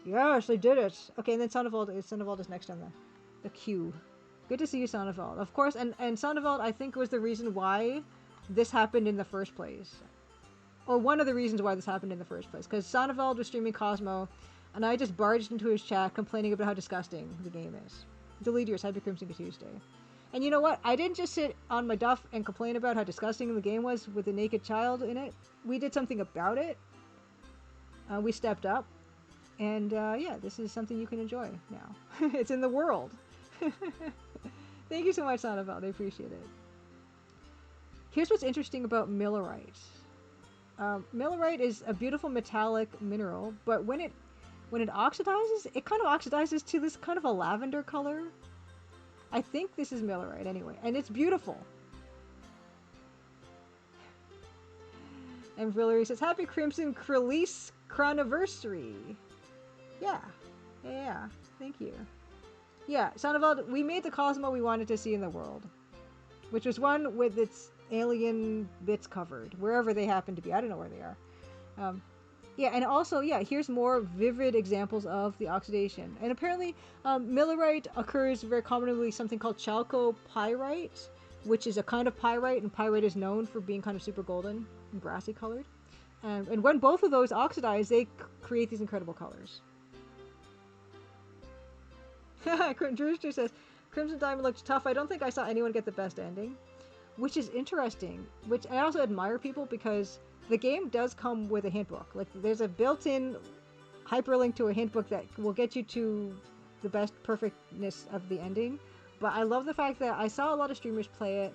[SPEAKER 1] Yes, I did it. Okay, and then Soundavolt is next on the queue. Good to see you, Soundavolt. Of course, and Soundavolt I think was the reason why this happened in the first place. Or one of the reasons why this happened in the first place. Because Soundavolt was streaming Cosmo, and I just barged into his chat complaining about how disgusting the game is. Delete yours, happy Crimson Tuesday. And you know what? I didn't just sit on my duff and complain about how disgusting the game was with a naked child in it. We did something about it. We stepped up. And yeah, this is something you can enjoy now. It's in the world. Thank you so much, Sonavel. I appreciate it. Here's what's interesting about millerite. Millerite is a beautiful metallic mineral, but when it oxidizes, it kind of oxidizes to this kind of a lavender color. I think this is millerite anyway, and it's beautiful. And Villery says, happy Crimson Release Chronoversary. Yeah, thank you. Yeah, Sonavel, we made the Cosmo we wanted to see in the world, which was one with its alien bits covered, wherever they happen to be. I don't know where they are. Yeah, and also, yeah, here's more vivid examples of the oxidation. And apparently, millerite occurs very commonly with something called chalcopyrite, which is a kind of pyrite, and pyrite is known for being kind of super golden and brassy colored. And when both of those oxidize, they create these incredible colors. Drewster says, Crimson Diamond looked tough. I don't think I saw anyone get the best ending, which is interesting. Which I also admire people because the game does come with a hint book. Like, there's a built-in hyperlink to a hint book that will get you to the best perfectness of the ending. But I love the fact that I saw a lot of streamers play it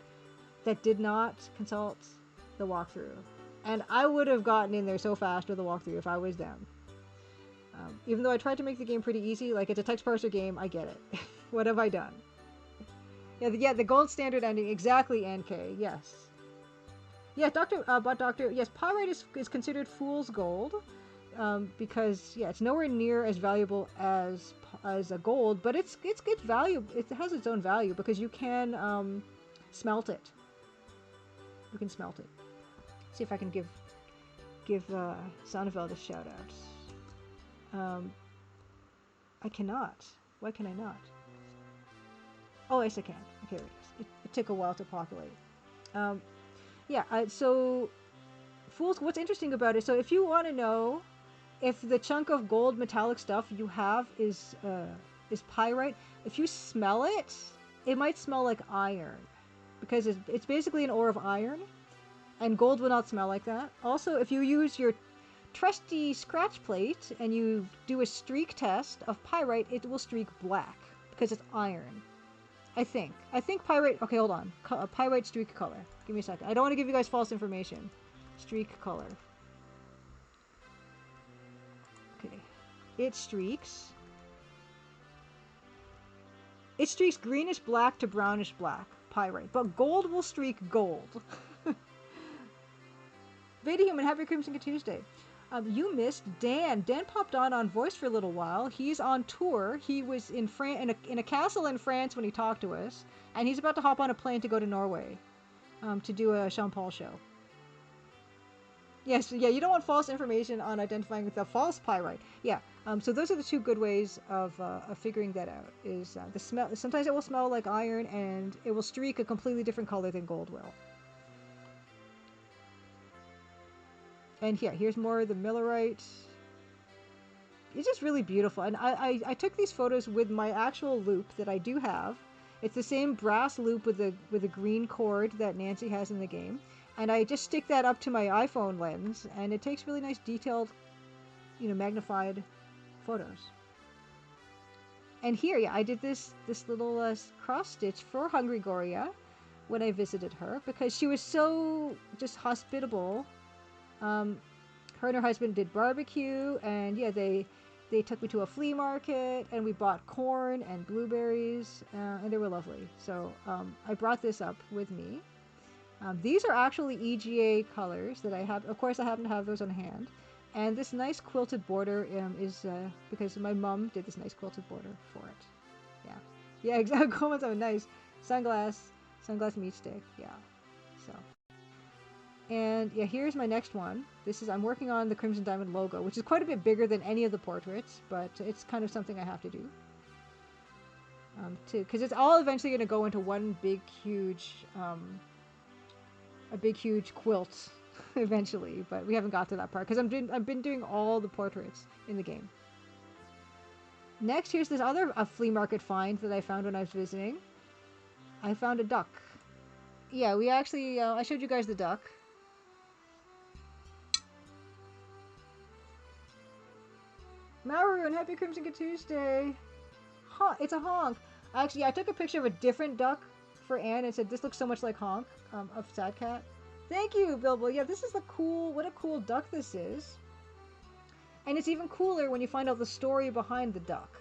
[SPEAKER 1] that did not consult the walkthrough. And I would have gotten in there so fast with the walkthrough if I was them. Even though I tried to make the game pretty easy, like it's a text parser game, I get it. What have I done? Yeah, the gold standard ending, exactly, NK, yes. Yeah, Doctor, yes, pyrite is considered fool's gold, because, yeah, it's nowhere near as valuable as a gold, but it's good value. It has its own value because you can smelt it. You can smelt it. See if I can give Sonneveld a shout out. I cannot. Why can I not? Oh, yes, I can. Okay, it took a while to populate. So Fools, what's interesting about it, so if you want to know if the chunk of gold metallic stuff you have is pyrite, if you smell it, it might smell like iron, because it's basically an ore of iron, and gold will not smell like that. Also, if you use your trusty scratch plate and you do a streak test of pyrite, it will streak black because it's iron. I think pyrite. Okay, hold on. Pyrite streak color. Give me a second. I don't want to give you guys false information. Streak color. Okay, it streaks. It streaks greenish black to brownish black. Pyrite, but gold will streak gold. Beta Human, happy Crimson Tuesday. You missed Dan. Dan popped on Voice for a little while. He's on tour. He was in in a castle in France when he talked to us, and he's about to hop on a plane to go to Norway, to do a Sean Paul show. Yes, yeah, you don't want false information on identifying the false pyrite. Yeah, so those are the two good ways of figuring that out. Is the smell? Sometimes it will smell like iron, and it will streak a completely different color than gold will. And here's more of the millerite. It's just really beautiful, and I took these photos with my actual loop that I do have. It's the same brass loop with a green cord that Nancy has in the game. And I just stick that up to my iPhone lens, and it takes really nice, detailed, magnified photos. And here, yeah, I did this little cross stitch for Hungry Goria when I visited her, because she was so just hospitable. Her and her husband did barbecue, and yeah, they took me to a flea market, and we bought corn and blueberries, and they were lovely. So I brought this up with me. These are actually EGA colors that I have. Of course, I happen to have those on hand. And this nice quilted border is because my mom did this nice quilted border for it. Yeah. Yeah, exactly. Comments are nice. Sunglass meat stick. Yeah. So. And yeah, here's my next one. I'm working on the Crimson Diamond logo, which is quite a bit bigger than any of the portraits, but it's kind of something I have to do. Because it's all eventually going to go into one big, huge... a big huge quilt eventually, but we haven't got to that part because I've been doing all the portraits in the game. Next, here's this other flea market find that I found when I was visiting. I found a duck. Yeah, we actually I showed you guys the duck. Maroon, happy Crimson Tuesday. It's a honk. Actually, I took a picture of a different duck for Anne and said this looks so much like Honk of Sad Cat. Thank you, Bilbo. Yeah, this is what a cool duck this is. And it's even cooler when you find out the story behind the duck,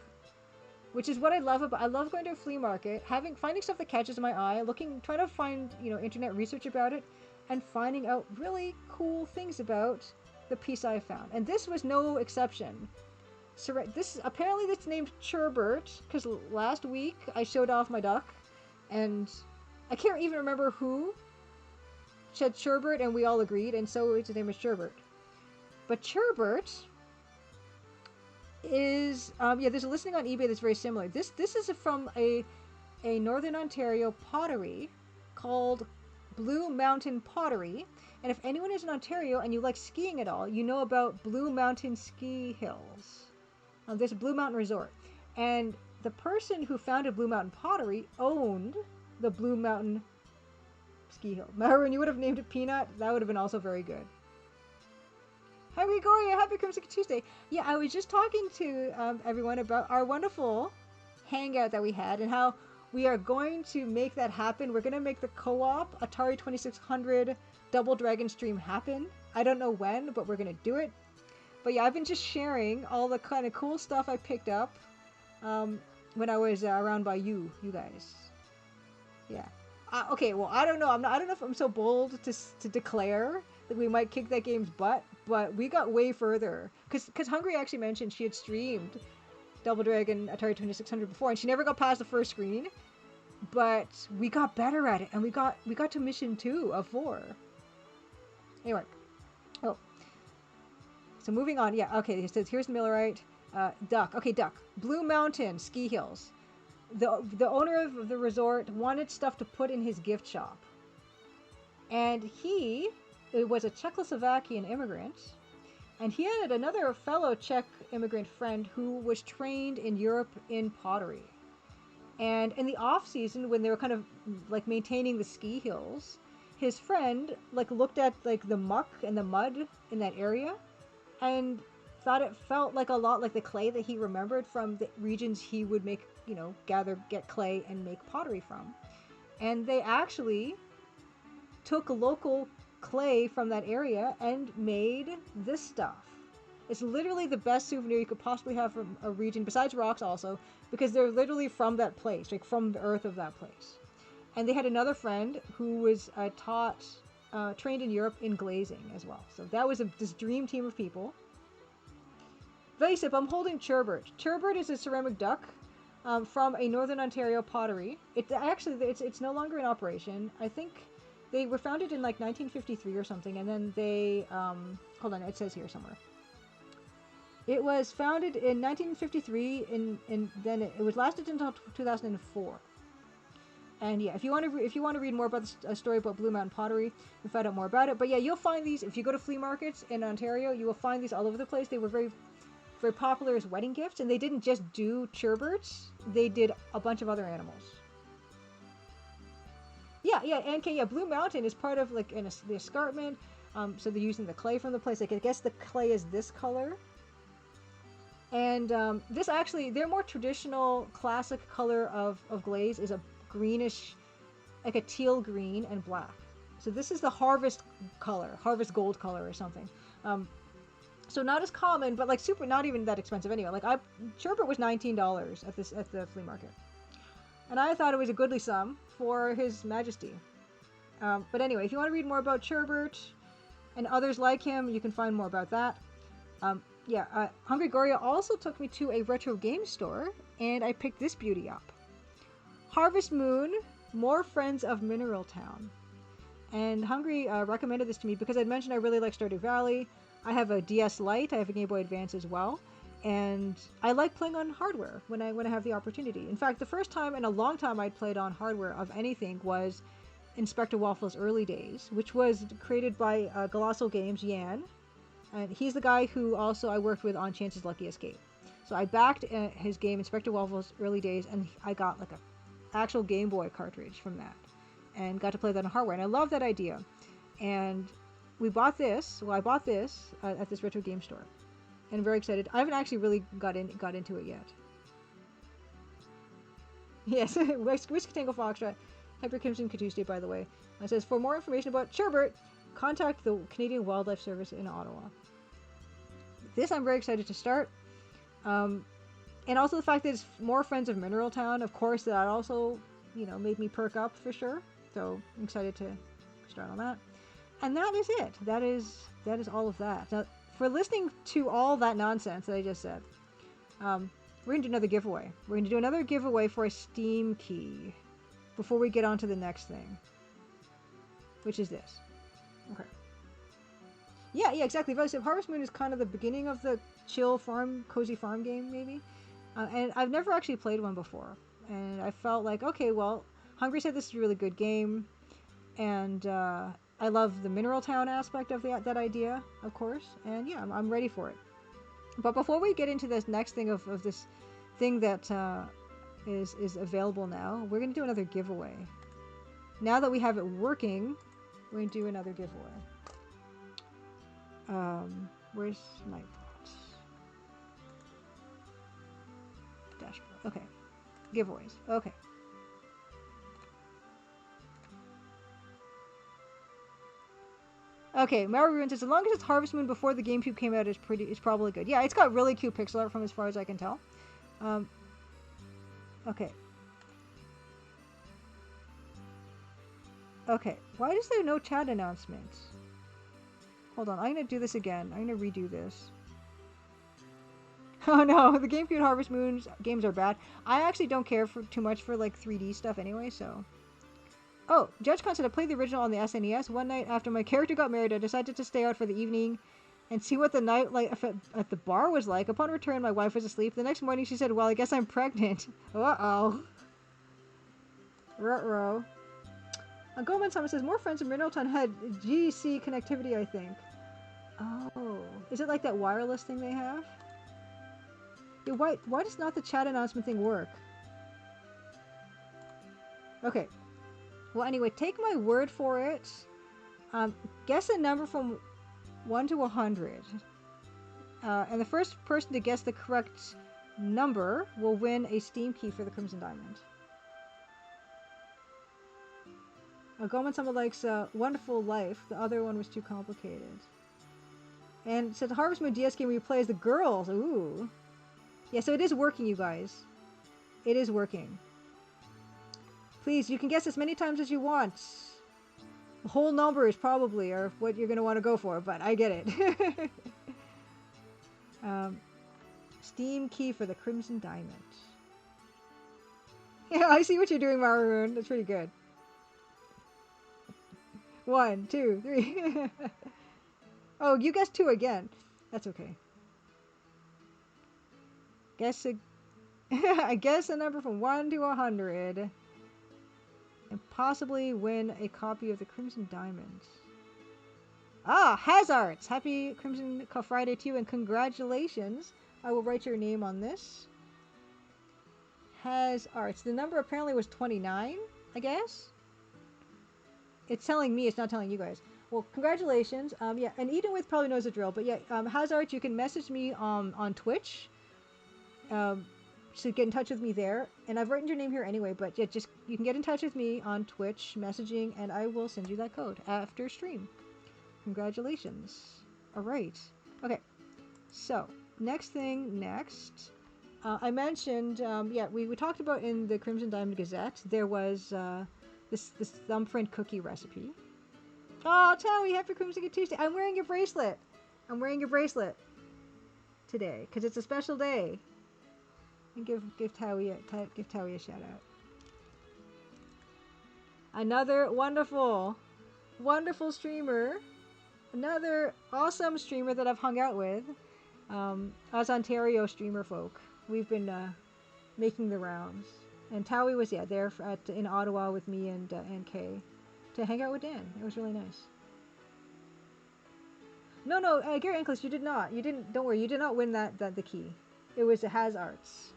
[SPEAKER 1] which is what I love about. I love going to a flea market, finding stuff that catches my eye, trying to find internet research about it, and finding out really cool things about the piece I found. And this was no exception. So apparently it's named Churbert because last week I showed off my duck. And I can't even remember who said Sherbert, and we all agreed, and so its name is Sherbert. But Churbert is there's a listing on eBay that's very similar. This is from a Northern Ontario pottery called Blue Mountain Pottery. And if anyone is in Ontario and you like skiing at all, you know about Blue Mountain Ski Hills. There's a Blue Mountain Resort, and the person who founded Blue Mountain Pottery owned the Blue Mountain Ski Hill. Maroon, you would have named it Peanut. That would have been also very good. Hi, Gregoria. Happy Crimson Tuesday. Yeah, I was just talking to everyone about our wonderful hangout that we had and how we are going to make that happen. We're going to make the co-op Atari 2600 Double Dragon stream happen. I don't know when, but we're going to do it. But yeah, I've been just sharing all the kind of cool stuff I picked up when I was around by you guys. Yeah. Okay, well, I don't know. I don't know if I'm so bold to declare that we might kick that game's butt, but we got way further. Because Hungry actually mentioned she had streamed Double Dragon Atari 2600 before, and she never got past the first screen. But we got better at it, and we got to mission 2 of 4. Anyway. Oh. So moving on. Yeah, okay, it says here's Millerite. Duck. Okay, Duck. Blue Mountain Ski Hills. The owner of the resort wanted stuff to put in his gift shop. And he was a Czechoslovakian immigrant. And he had another fellow Czech immigrant friend who was trained in Europe in pottery. And in the off season, when they were kind of like maintaining the ski hills, his friend like looked at like the muck and the mud in that area and thought it felt like a lot like the clay that he remembered from the regions he would make, get clay and make pottery from. And they actually took local clay from that area and made this stuff. It's literally the best souvenir you could possibly have from a region, besides rocks also, because they're literally from that place, like from the earth of that place. And they had another friend who was taught trained in Europe in glazing as well. So that was this dream team of people. Vaisip, I'm holding Churbert. Churbert is a ceramic duck from a Northern Ontario pottery. It's no longer in operation. I think they were founded in like 1953 or something, and then they hold on, it says here somewhere. It was founded in 1953, and then it was lasted until 2004. And yeah, if you want to read more about a story about Blue Mountain Pottery and find out more about it, but yeah, you'll find these if you go to flea markets in Ontario. You will find these all over the place. They were very, very popular as wedding gifts, and they didn't just do Churberts; they did a bunch of other animals. Yeah, and okay, yeah, Blue Mountain is part of like the escarpment. So they're using the clay from the place. Like I guess the clay is this color. And this actually, their more traditional classic color of glaze is a greenish, like a teal green and black. So this is the harvest color, harvest gold color or something. So not as common, but like not even that expensive anyway. Like Churbert was $19 at the flea market, and I thought it was a goodly sum for His Majesty. But anyway, if you want to read more about Churbert and others like him, you can find more about that. Hungry Goria also took me to a retro game store, and I picked this beauty up. Harvest Moon, More Friends of Mineral Town. And Hungry recommended this to me because I'd mentioned I really like Stardew Valley. I have a DS Lite, I have a Game Boy Advance as well, and I like playing on hardware when I have the opportunity. In fact, the first time in a long time I'd played on hardware of anything was Inspector Waffle's early days, which was created by Golossal Games, Yan. And he's the guy who also I worked with on Chance's Lucky Escape. So I backed his game, Inspector Waffle's early days, and I got like a actual Game Boy cartridge from that. And got to play that on hardware. And I love that idea. And we bought this, I bought this at this retro game store. And I'm very excited. I haven't actually really got into it yet. Yes, Whiskey Tango Foxtrot, Hyper Crimson Tuesday, by the way. It says, for more information about Churbert, contact the Canadian Wildlife Service in Ottawa. This I'm very excited to start. And also the fact that it's more Friends of Mineral Town, of course, that also, made me perk up for sure. So I'm excited to start on that. And that is it. That is all of that. Now, for listening to all that nonsense that I just said, we're going to do another giveaway. We're going to do another giveaway for a Steam key before we get on to the next thing, which is this. Okay. Yeah, exactly. Harvest Moon is kind of the beginning of the chill cozy farm game, maybe. And I've never actually played one before. And I felt like, okay, well, Hungry said this is a really good game. And I love the Mineral Town aspect of that idea, of course. And yeah, I'm ready for it. But before we get into this next thing of this thing that is available now, we're going to do another giveaway. Now that we have it working, we're going to do another giveaway. Where's my dashboard? Okay. Giveaways. Okay. Okay, Mario Ruin says, as long as it's Harvest Moon before the GameCube came out, it's probably good. Yeah, it's got really cute pixel art from as far as I can tell. Okay. Okay, why is there no chat announcements? Hold on, I'm going to do this again. I'm going to redo this. Oh no, the GameCube Harvest Moon games are bad. I actually don't care too much for like 3D stuff anyway, so... Oh, JudgeCon said I played the original on the SNES. One night after my character got married, I decided to stay out for the evening and see what the night at the bar was like. Upon return, my wife was asleep. The next morning, she said, well, I guess I'm pregnant. Uh-oh. Ruh-roh. Goldman Summit says, more Friends of Mineral Town had GC connectivity, I think. Oh. Is it like that wireless thing they have? Yeah, why does not the chat announcement thing work? Okay. Well, anyway, take my word for it. Guess a number from 1 to 100. And the first person to guess the correct number will win a Steam key for the Crimson Diamond. Goldman Summit likes Wonderful Life. The other one was too complicated. And it said the Harvest Moon DS game where you play as the girls. Ooh. Yeah, so it is working, you guys. It is working. Please, you can guess as many times as you want. whole numbers probably are what you're going to want to go for, but I get it. um, Steam key for the Crimson Diamond. Yeah, I see what you're doing, Maroon. That's pretty good. 1, 2, 3. Oh, you guessed 2 again. That's okay. I guess a number from 1 to 100. And possibly win a copy of the Crimson Diamond. Ah, Hazards! Happy Crimson Friday to you and congratulations. I will write your name on this. Hazards. The number apparently was 29, I guess? It's telling me, it's not telling you guys. Well, congratulations. Yeah, and Edenwith probably knows the drill, but yeah, Hazards, you can message me on Twitch. To get in touch with me there. And I've written your name here anyway, but yeah, just you can get in touch with me on Twitch messaging and I will send you that code after stream. Congratulations. All right. Okay. So, next. I mentioned, yeah, we talked about in the Crimson Diamond Gazette, there was this thumbprint cookie recipe. Oh, Towie, happy Crimson Tuesday. I'm wearing your bracelet. Today, because it's a special day. And give Towie a shout out. Another wonderful streamer. Another awesome streamer that I've hung out with. Us Ontario streamer folk. We've been making the rounds. And Towie was there in Ottawa with me and Kay to hang out with Dan. It was really nice. No, Gary English, you did not. You didn't. Don't worry. You did not win the key. It was a Hazards.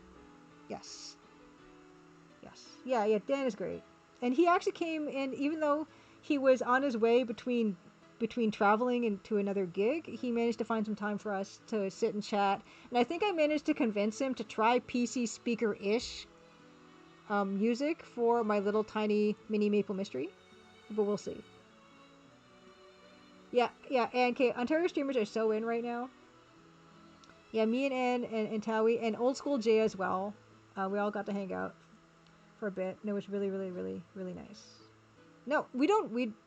[SPEAKER 1] Yes. Yeah, Dan is great. And he actually came in, even though he was on his way between traveling and to another gig, he managed to find some time for us to sit and chat. And I think I managed to convince him to try PC speaker-ish music for my little tiny mini Maple Mystery. But we'll see. Yeah, and Ontario streamers are so in right now. Yeah, me and Ann and Towie and Old School Jay as well. We all got to hang out for a bit, and it was really, really, really, really nice. No,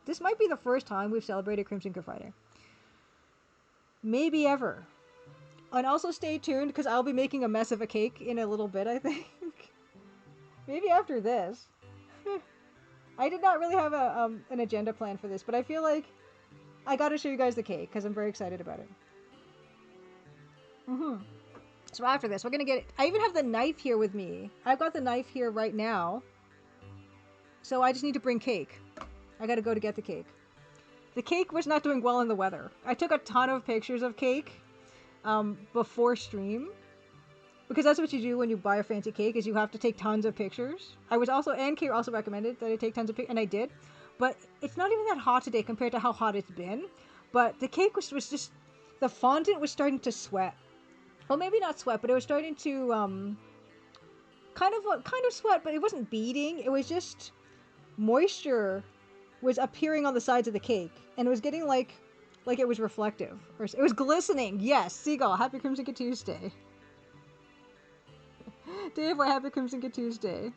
[SPEAKER 1] this might be the first time we've celebrated Crimson Good Friday. Maybe ever. And also stay tuned, because I'll be making a mess of a cake in a little bit, I think. Maybe after this. I did not really have an agenda plan for this, but I feel like I gotta show you guys the cake, because I'm very excited about it. So after this, we're gonna get it. I even have the knife here with me. I've got the knife here right now. So I just need to bring cake. I gotta go to get the cake. The cake was not doing well in the weather. I took a ton of pictures of cake before stream. Because that's what you do when you buy a fancy cake, is you have to take tons of pictures. Ann Kate also recommended that I take tons of pictures, and I did. But it's not even that hot today compared to how hot it's been. But the cake was just, the fondant was starting to sweat. Well, maybe not sweat, but it was starting to kind of sweat, but it wasn't beading. It was just moisture was appearing on the sides of the cake, and it was getting like it was reflective, or it was glistening. Yes, Seagull, happy Crimson Good Tuesday. Dave, what happy Crimson Good Tuesday?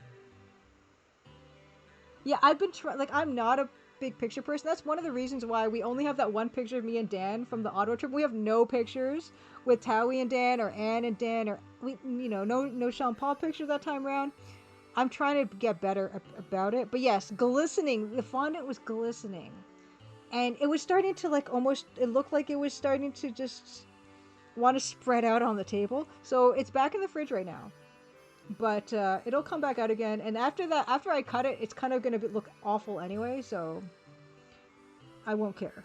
[SPEAKER 1] Yeah, I've been I'm not a big picture person. That's one of the reasons why we only have that one picture of me and Dan from the Ottawa trip. We have no pictures with Towie and Dan or Ann and Dan, or no Sean Paul picture that time around. I'm trying to get better about it. But yes, glistening. The fondant was glistening. And it was starting to it looked like it was starting to just want to spread out on the table. So it's back in the fridge right now. But it'll come back out again. And after I cut it, it's kind of going to look awful anyway. So I won't care.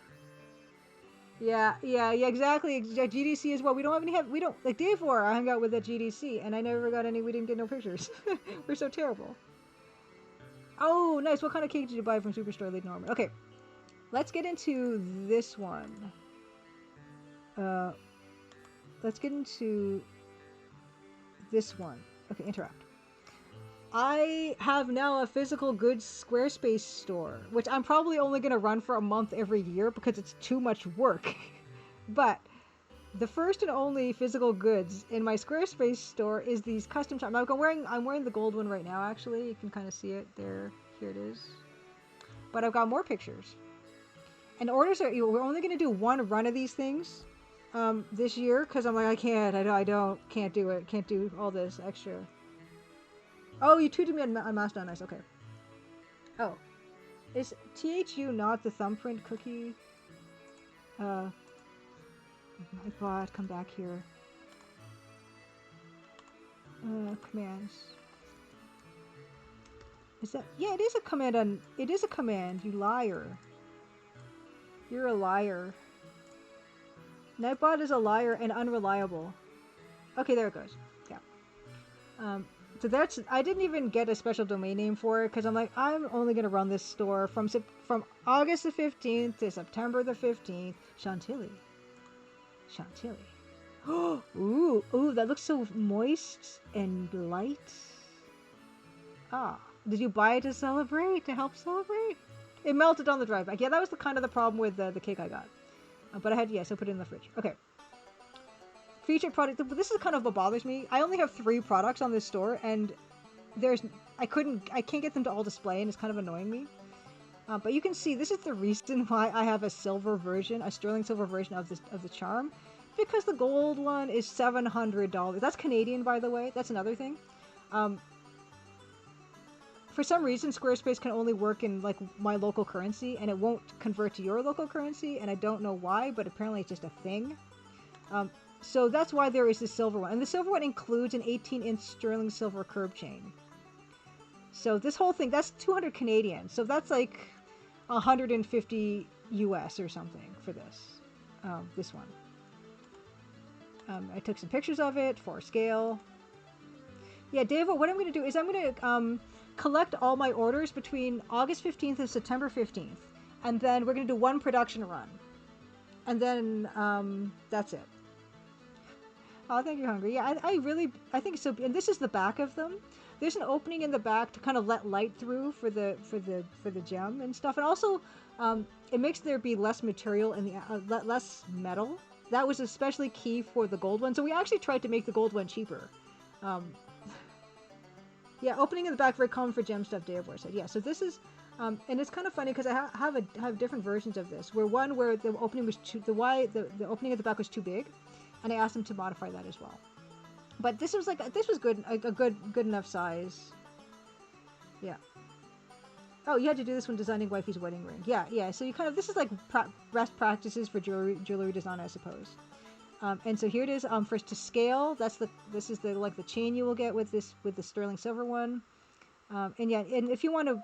[SPEAKER 1] Yeah, exactly. GDC as well. We don't, like day 4, I hung out with at GDC and I never got we didn't get no pictures. We're so terrible. Oh, nice. What kind of cake did you buy from Superstore Lead Norman? Okay, let's get into this one. Let's get into this one. Okay, interrupt. I have now a physical goods Squarespace store, which I'm probably only going to run for a month every year because it's too much work. But the first and only physical goods in my Squarespace store is these custom shops. I'm wearing the gold one right now, actually. You can kind of see it there. Here it is. But I've got more pictures. And orders are, we're only going to do one run of these things this year because I'm like, can't do it. Can't do all this extra. Oh, you tweeted me on Mastodon. Nice. Okay. Oh, is THU not the thumbprint cookie? My God, come back here. Commands. Is that? Yeah, it is a command on. It is a command. You liar. You're a liar. Nightbot is a liar and unreliable. Okay, there it goes. Yeah. So that's. I didn't even get a special domain name for it because I'm like, I'm only gonna run this store from August the 15th to September the 15th. Chantilly. Ooh, that looks so moist and light. Ah, did you buy it to celebrate? To help celebrate? It melted on the drive back. Yeah, that was the kind of the problem with the cake I got. But I had, yes, I put it in the fridge. Okay. Featured product. This is kind of what bothers me. I only have 3 products on this store, and I can't get them to all display, and it's kind of annoying me. But you can see this is the reason why I have a silver version, a sterling silver version of the charm, because the gold one is $700. That's Canadian, by the way. That's another thing. For some reason, Squarespace can only work in like my local currency, and it won't convert to your local currency, and I don't know why, but apparently it's just a thing. So that's why there is this silver one, and the silver one includes an 18-inch sterling silver curb chain. So this whole thing, that's 200 Canadian, so that's like 150 US or something for this one. I took some pictures of it for scale. Yeah, Dave, what I'm going to do is I'm going to collect all my orders between August 15th and September 15th. And then we're going to do one production run. And then that's it. Oh, thank you, Hungry. Yeah, I think so. And this is the back of them. There's an opening in the back to kind of let light through for the gem and stuff. And also, it makes there be less material and less metal. That was especially key for the gold one. So we actually tried to make the gold one cheaper. Yeah, opening in the back, very common for gem stuff, Deovor said. Yeah, so this is, and it's kind of funny because I have different versions of this. Where the opening was the opening at the back was too big, and I asked them to modify that as well. But this was good, a good enough size. Yeah. Oh, you had to do this when designing wifey's wedding ring. Yeah. So you this is like best practices for jewelry design, I suppose. And so here it is. First to scale, this is the chain you will get with the sterling silver one. And if you want to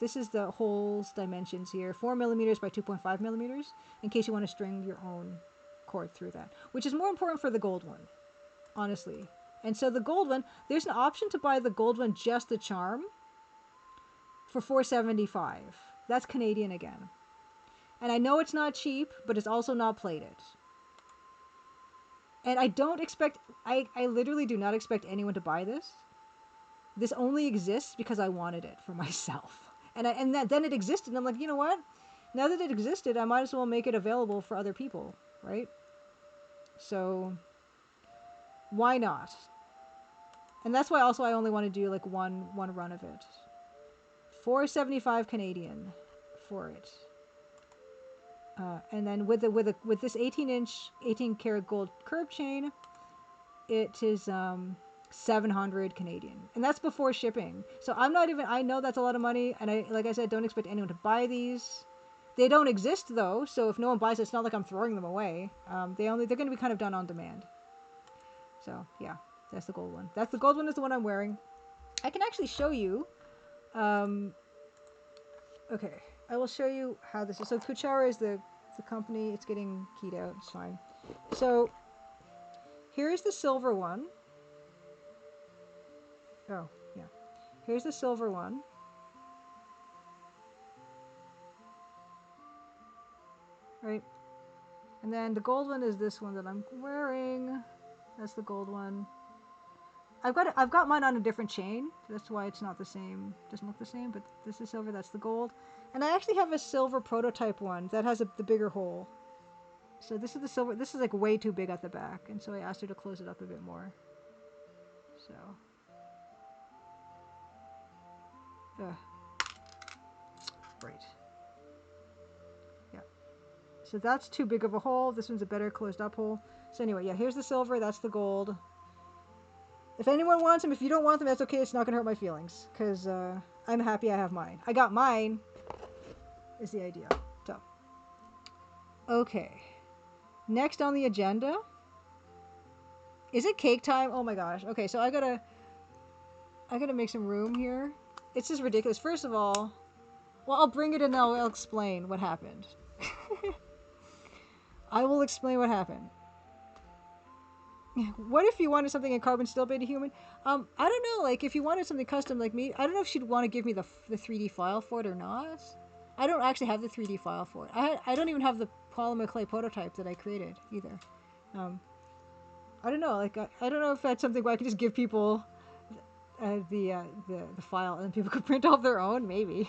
[SPEAKER 1] this is the holes dimensions here, 4 millimeters by 2.5 millimeters, in case you want to string your own cord through that, which is more important for the gold one, honestly. And so the gold one, there's an option to buy the gold one, just the charm, for $475. That's Canadian again. And I know it's not cheap, but it's also not plated. And I don't expect, I literally do not expect anyone to buy this. This only exists because I wanted it for myself. And then it existed, and I'm like, you know what? Now that it existed, I might as well make it available for other people, right? So, why not? And that's why also I only want to do like one run of it. $475 Canadian for it. And then with this 18-inch 18-karat gold curb chain, it is 700 Canadian, and that's before shipping. So I know that's a lot of money, and like I said, don't expect anyone to buy these. They don't exist though, so if no one buys it, it's not like I'm throwing them away. They're going to be kind of done on demand. So yeah, that's the gold one. The gold one is the one I'm wearing. I can actually show you. Okay, I will show you how this is. So Kuchara is the company. It's getting keyed out. It's fine. So here's the silver one. Oh, yeah. Here's the silver one. Right? And then the gold one is this one that I'm wearing. That's the gold one. I've got mine on a different chain. That's why it's not the same. Doesn't look the same, but this is silver, that's the gold. And I actually have a silver prototype one that has the bigger hole. So this is the silver. This is like way too big at the back, and so I asked her to close it up a bit more. So. Right. Yeah. So that's too big of a hole. This one's a better closed up hole. So anyway, yeah, here's the silver. That's the gold. If anyone wants them, if you don't want them, that's okay. It's not going to hurt my feelings. Because I'm happy I have mine. I got mine, is the idea. So, okay. Next on the agenda. Is it cake time? Oh my gosh. Okay, so I gotta make some room here. It's just ridiculous. First of all, well, I'll bring it and I'll explain what happened. I will explain what happened. What if you wanted something in carbon steel beta human? I don't know. Like, if you wanted something custom like me, I don't know if she'd want to give me the 3D file for it or not. I don't actually have the 3D file for it. I don't even have the polymer clay prototype that I created either. I don't know. Like, I don't know if that's something where I could just give people the file and people could print off their own. Maybe.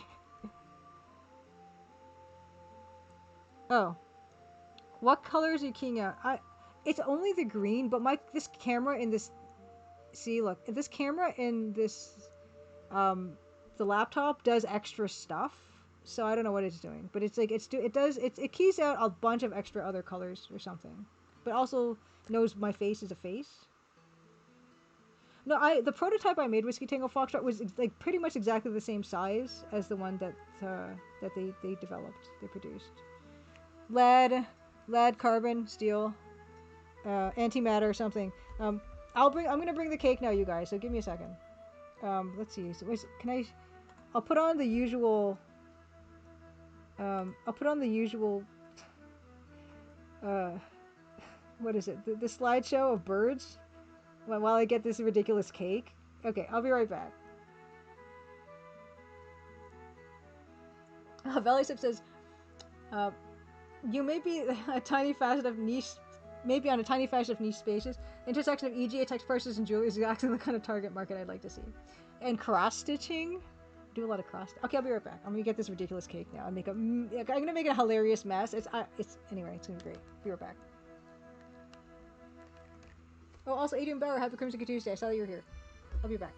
[SPEAKER 1] Oh, what colors are you keying out? It's only the green, but this camera in this. See, look, this camera in this, the laptop does extra stuff. So I don't know what it's doing, but it's like it keys out a bunch of extra other colors or something, but also knows my face is a face. No, the prototype I made, Whiskey Tango Foxtrot, was like pretty much exactly the same size as the one that they developed, they produced. Lead, carbon, steel, antimatter, something. I'm gonna bring the cake now, you guys. So give me a second. Let's see. So can I? I'll put on the usual. I'll put on the usual. Uh, what is it? The slideshow of birds. While I get this ridiculous cake. Okay, I'll be right back. Velisip says, you may be a tiny facet of niche, maybe on a tiny facet of niche spaces. Intersection of EGA text persons and jewelry is exactly the kind of target market I'd like to see. And cross stitching, do a lot of cross. Okay, I'll be right back. I'm gonna get this ridiculous cake now. I'm gonna make a hilarious mess. Anyway, it's gonna be great. Be right back. Oh, also Adrian Bauer, happy Crimson Tuesday. I saw that you were here. I'll be back.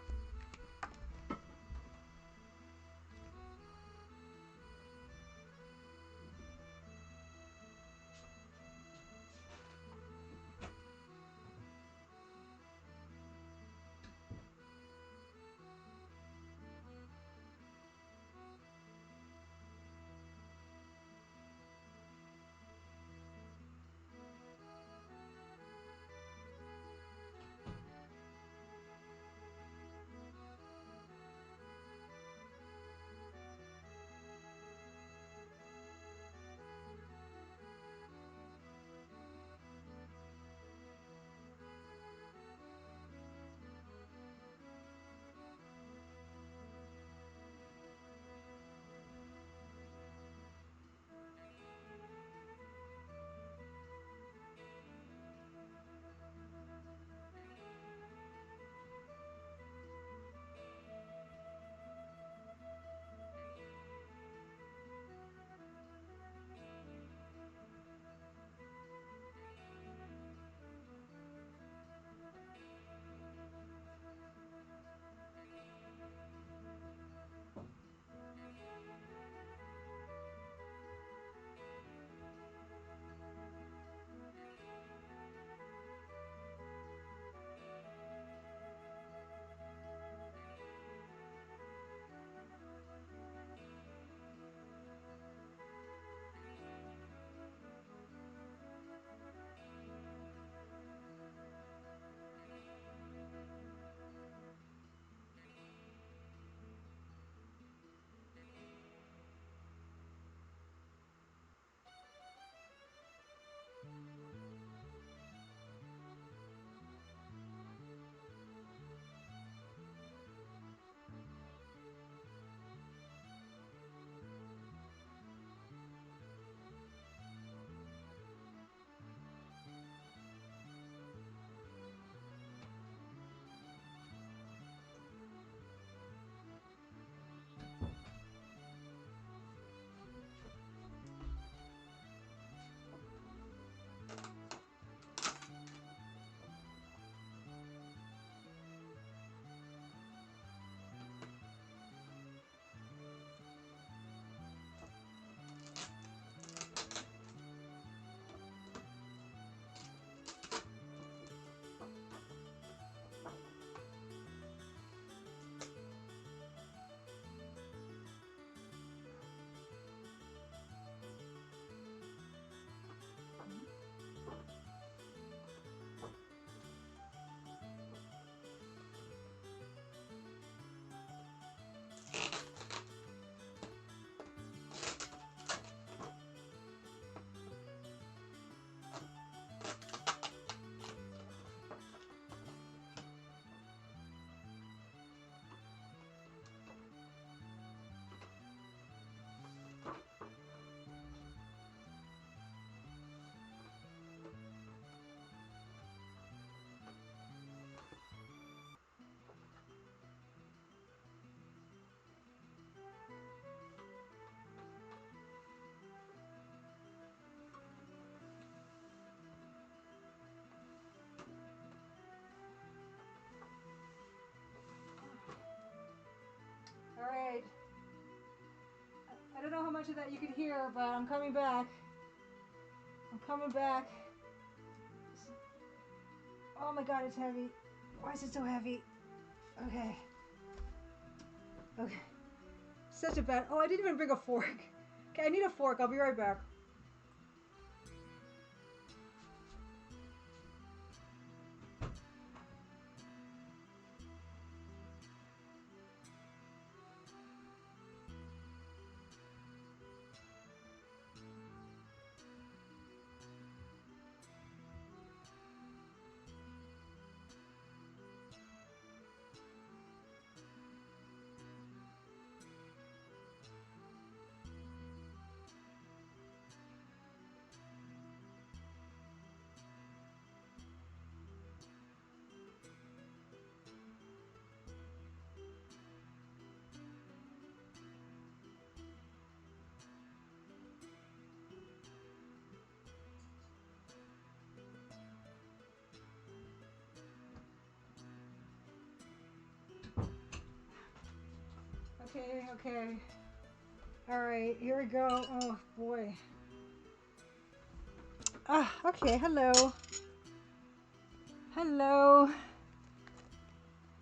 [SPEAKER 1] much of that you could hear, but I'm coming back. I'm coming back. Oh my god, it's heavy. Why is it so heavy? Okay. Okay. Such a bad... Oh, I didn't even bring a fork. Okay, I need a fork. I'll be right back. Okay, okay. Alright, here we go. Oh, boy. Ah, okay, hello. Hello.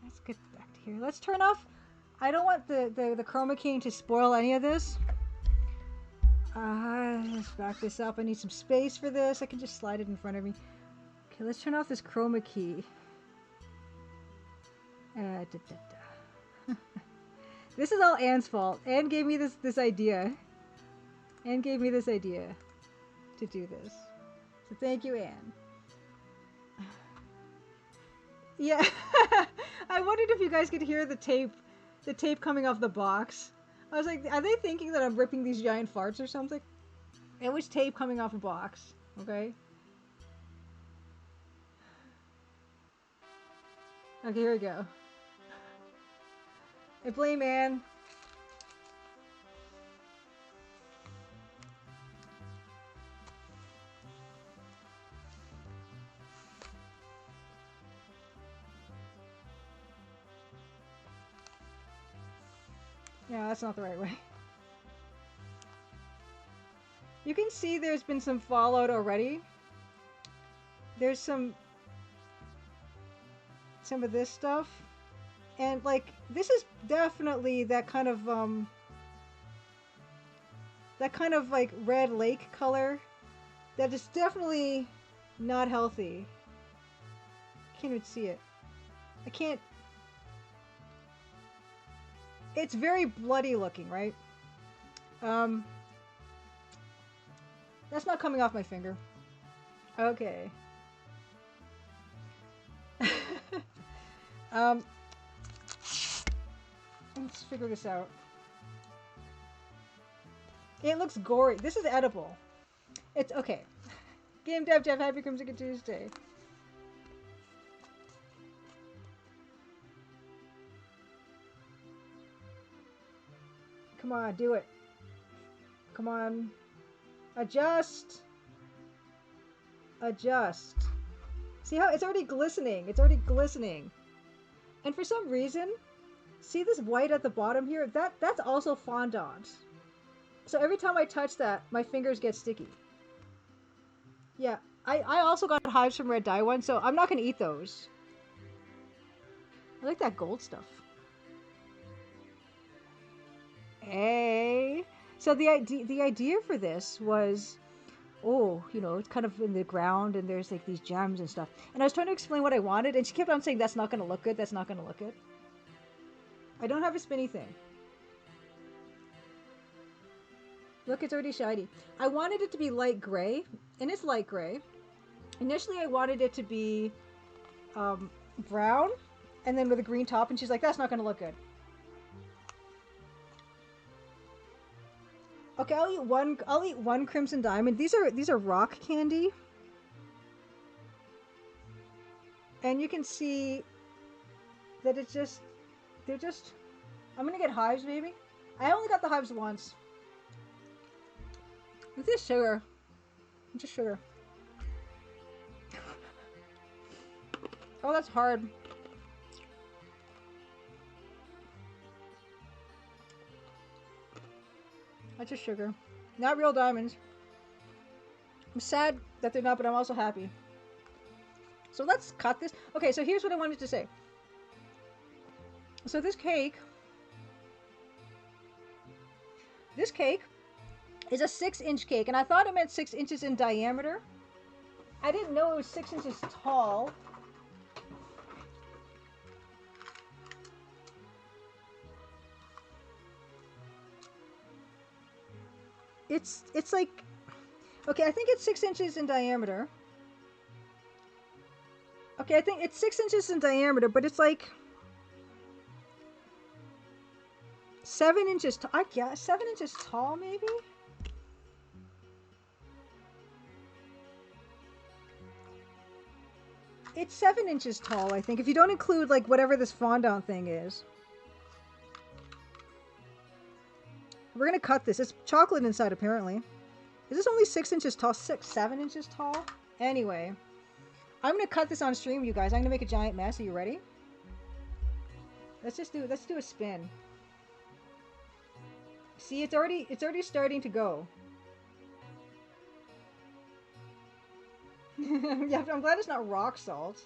[SPEAKER 1] Let's get back to here. Let's turn off... I don't want the chroma keying to spoil any of this. Let's back this up. I need some space for this. I can just slide it in front of me. Okay, let's turn off this chroma key. This is all Anne's fault. Anne gave me this idea. Anne gave me this idea to do this. So thank you, Anne. Yeah. I wondered if you guys could hear the tape coming off the box. I was like, are they thinking that I'm ripping these giant farts or something? It was tape coming off a box, okay? Okay, here we go. I blame Anne. Yeah, that's not the right way. You can see there's been some fallout already. There's some of this stuff. And like, this is definitely that kind of like red lake color. That is definitely not healthy. Can't even see it. I can't. It's very bloody looking, right? That's not coming off my finger. Okay. Let's figure this out. It looks gory. This is edible. It's okay. Game Dev Jeff, happy Crimson Tuesday. Come on, do it. Come on. Adjust. Adjust. See how it's already glistening? It's already glistening. And for some reason, see this white at the bottom here? That's also fondant. So every time I touch that, my fingers get sticky. Yeah, I also got hives from Red Dye One, so I'm not going to eat those. I like that gold stuff. Hey. So the idea for this was, oh, you know, it's kind of in the ground and there's like these gems and stuff. And I was trying to explain what I wanted and she kept on saying, that's not going to look good. That's not going to look good. I don't have a spinny thing. Look, it's already shiny. I wanted it to be light gray, and it's light gray. Initially, I wanted it to be brown, and then with a green top, and she's like, that's not going to look good. Okay, I'll eat one Crimson Diamond. These are rock candy. And you can see that it's just, they're just, I'm going to get hives maybe. I only got the hives once. It's just sugar. It's just sugar. Oh, that's hard. That's just sugar. Not real diamonds. I'm sad that they're not, but I'm also happy. So let's cut this. Okay, so here's what I wanted to say. So this cake is a 6-inch cake, and I thought it meant 6 inches in diameter. I didn't know it was 6 inches tall. It's like, okay, I think it's 6 inches in diameter. Okay, I think it's 6 inches in diameter, but it's like 7 inches tall. I guess 7 inches tall, maybe. It's 7 inches tall, I think, if you don't include like whatever this fondant thing is. We're gonna cut this. It's chocolate inside, apparently. Is this only 6 inches tall? 7 inches tall? Anyway, I'm gonna cut this on stream, you guys. I'm gonna make a giant mess. Are you ready? Let's do a spin. See, it's already starting to go. Yeah, I'm glad it's not rock salt.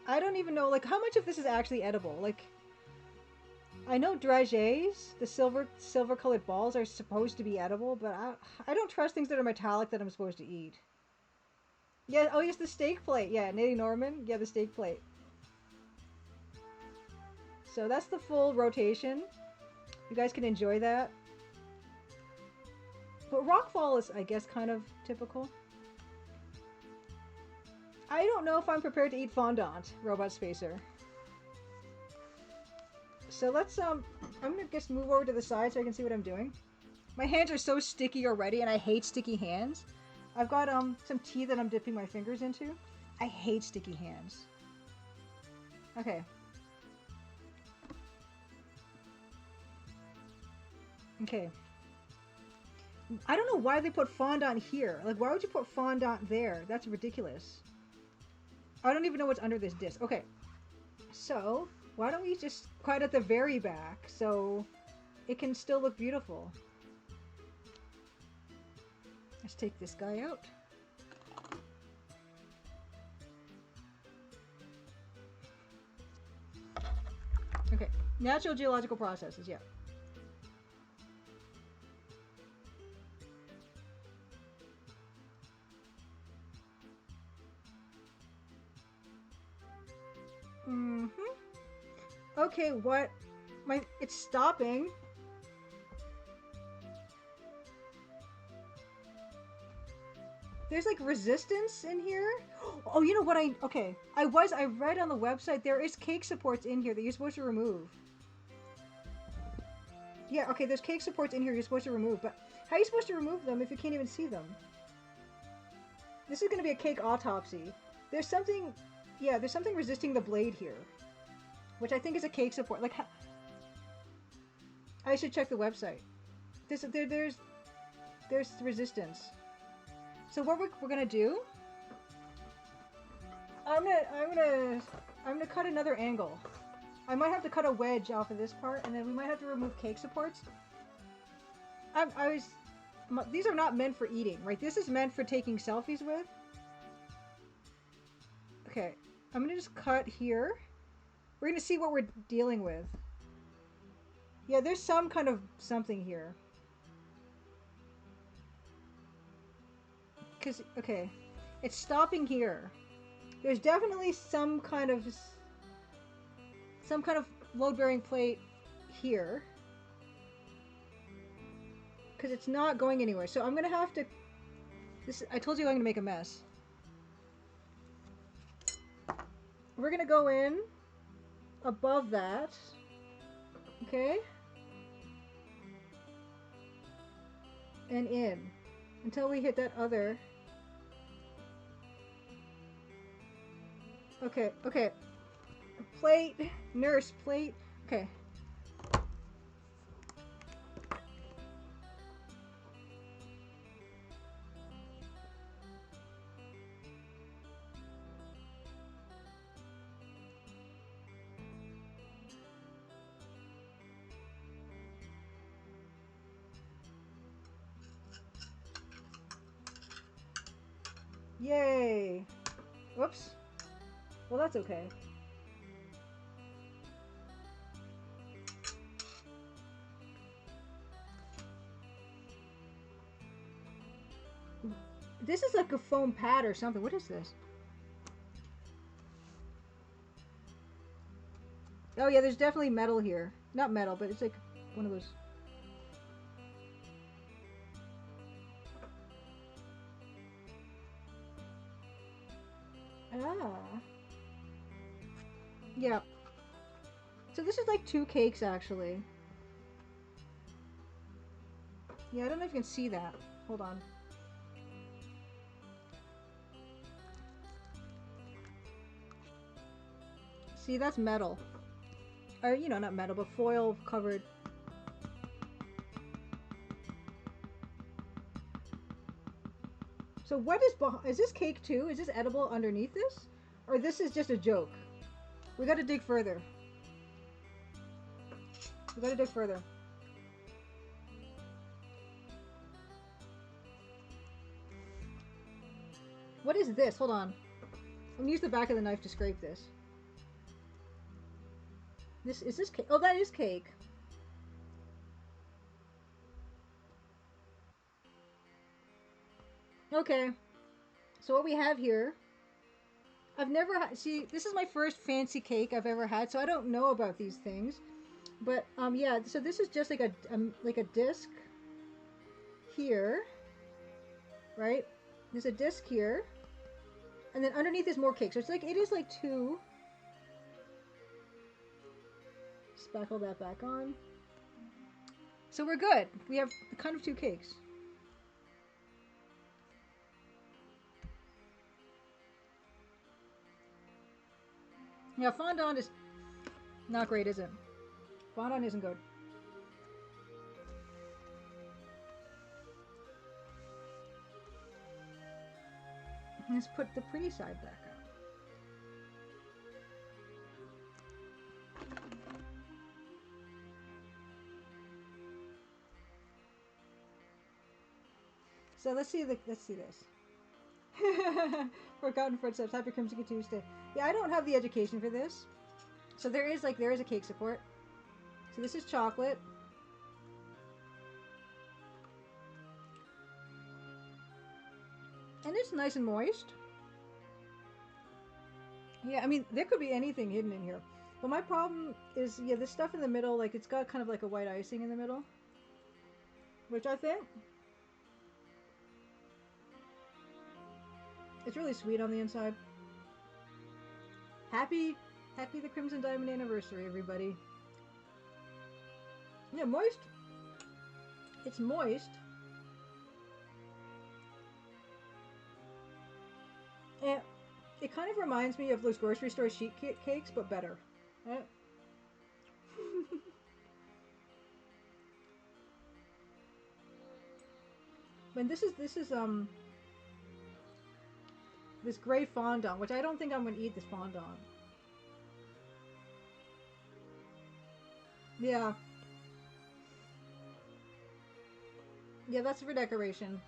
[SPEAKER 1] I don't even know, like, how much of this is actually edible. Like, I know dragées, the silver colored balls, are supposed to be edible, but I don't trust things that are metallic that I'm supposed to eat. Yeah, oh yes, the steak plate. Yeah, Natty Norman. Yeah, the steak plate. So that's the full rotation. You guys can enjoy that. But rockfall is, I guess, kind of typical. I don't know if I'm prepared to eat fondant, Robot Spacer. So let's, I'm gonna just move over to the side so I can see what I'm doing. My hands are so sticky already, and I hate sticky hands. I've got, some tea that I'm dipping my fingers into. I hate sticky hands. Okay. Okay. I don't know why they put fondant here. Like, why would you put fondant there? That's ridiculous. I don't even know what's under this disc. Okay. So, why don't we just cut at the very back so it can still look beautiful? Let's take this guy out. Okay. Natural geological processes, yeah. Okay, what? It's stopping. There's like resistance in here. Oh, you know what okay. I read on the website there is cake supports in here that you're supposed to remove. Yeah, okay, there's cake supports in here you're supposed to remove, but how are you supposed to remove them if you can't even see them? This is gonna be a cake autopsy. There's something, yeah, there's something resisting the blade here, which I think is a cake support. Like, I should check the website. There's resistance. So what we're gonna do? I'm gonna cut another angle. I might have to cut a wedge off of this part, and then we might have to remove cake supports. These are not meant for eating, right? This is meant for taking selfies with. Okay, I'm gonna just cut here. We're gonna see what we're dealing with. Yeah, there's some kind of something here. Okay, it's stopping here. There's definitely some kind of load-bearing plate here. Because it's not going anywhere. So I'm gonna have to... I told you I'm gonna make a mess. We're gonna go in above that. Okay? And in. Until we hit that other... Okay, okay. Plate, nurse, plate. Okay. Yay! Whoops. Well, that's okay. This is like a foam pad or something. What is this? Oh yeah, there's definitely metal here. Not metal, but it's like one of those. Ah. Yeah. So this is like 2 cakes actually. Yeah, I don't know if you can see that. Hold on. See, that's metal. Or, you know, not metal, but foil covered. So what is this cake too? Is this edible underneath this? Or this is just a joke? We gotta dig further. We gotta dig further. What is this? Hold on. I'm gonna use the back of the knife to scrape this. Is this cake? Oh, that is cake. Okay. So what we have here, I've never see, this is my first fancy cake I've ever had, so I don't know about these things. But yeah, so this is just like a disc here, right? There's a disc here, and then underneath is more cake. So it's like it is like two. Spackle that back on. So we're good. We have kind of 2 cakes. Yeah, fondant is not great, is it? Fondant isn't good. Let's put the pretty side back up. So let's see this. Forgotten footsteps. Happy Crimson Tuesday. Yeah, I don't have the education for this. So there is a cake support. So this is chocolate. And it's nice and moist. Yeah, I mean, there could be anything hidden in here. But my problem is, yeah, this stuff in the middle, like, it's got kind of like a white icing in the middle. Which I think it's really sweet on the inside. Happy the Crimson Diamond anniversary, everybody. Yeah, moist. It's moist. And it kind of reminds me of those grocery store sheet cakes, but better. Right? But this is this gray fondant, which I don't think I'm gonna eat this fondant. Yeah. Yeah, that's for decoration.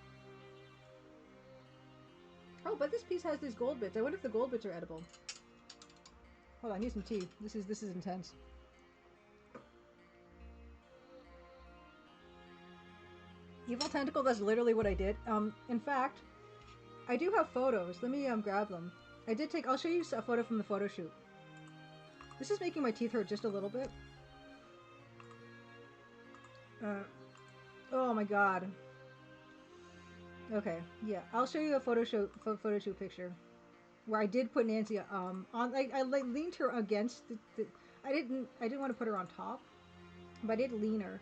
[SPEAKER 1] Oh, but this piece has these gold bits. I wonder if the gold bits are edible. Hold on, I need some tea. This is intense. Evil tentacle. That's literally what I did. In fact, I do have photos. Let me grab them. I did take. I'll show you a photo from the photo shoot. This is making my teeth hurt just a little bit. Oh my god. Okay, yeah, I'll show you a photo shoot picture where I did put Nancy on. I like leaned her against the. I didn't want to put her on top, but I did lean her.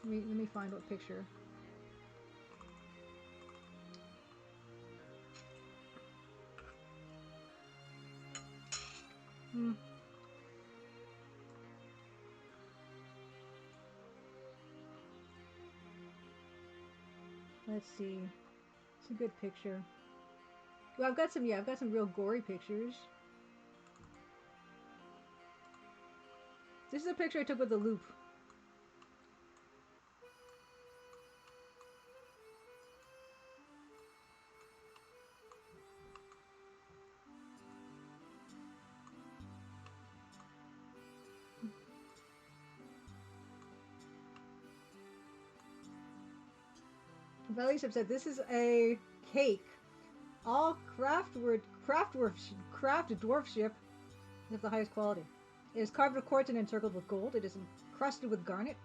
[SPEAKER 1] Let me find what picture. Hmm. Let's see. It's a good picture. Well, I've got some. Yeah, I've got some real gory pictures. This is a picture I took with the loop. Valley said this is a cake. All craft dwarfship of the highest quality. It is carved with quartz and encircled with gold. It is encrusted with garnet.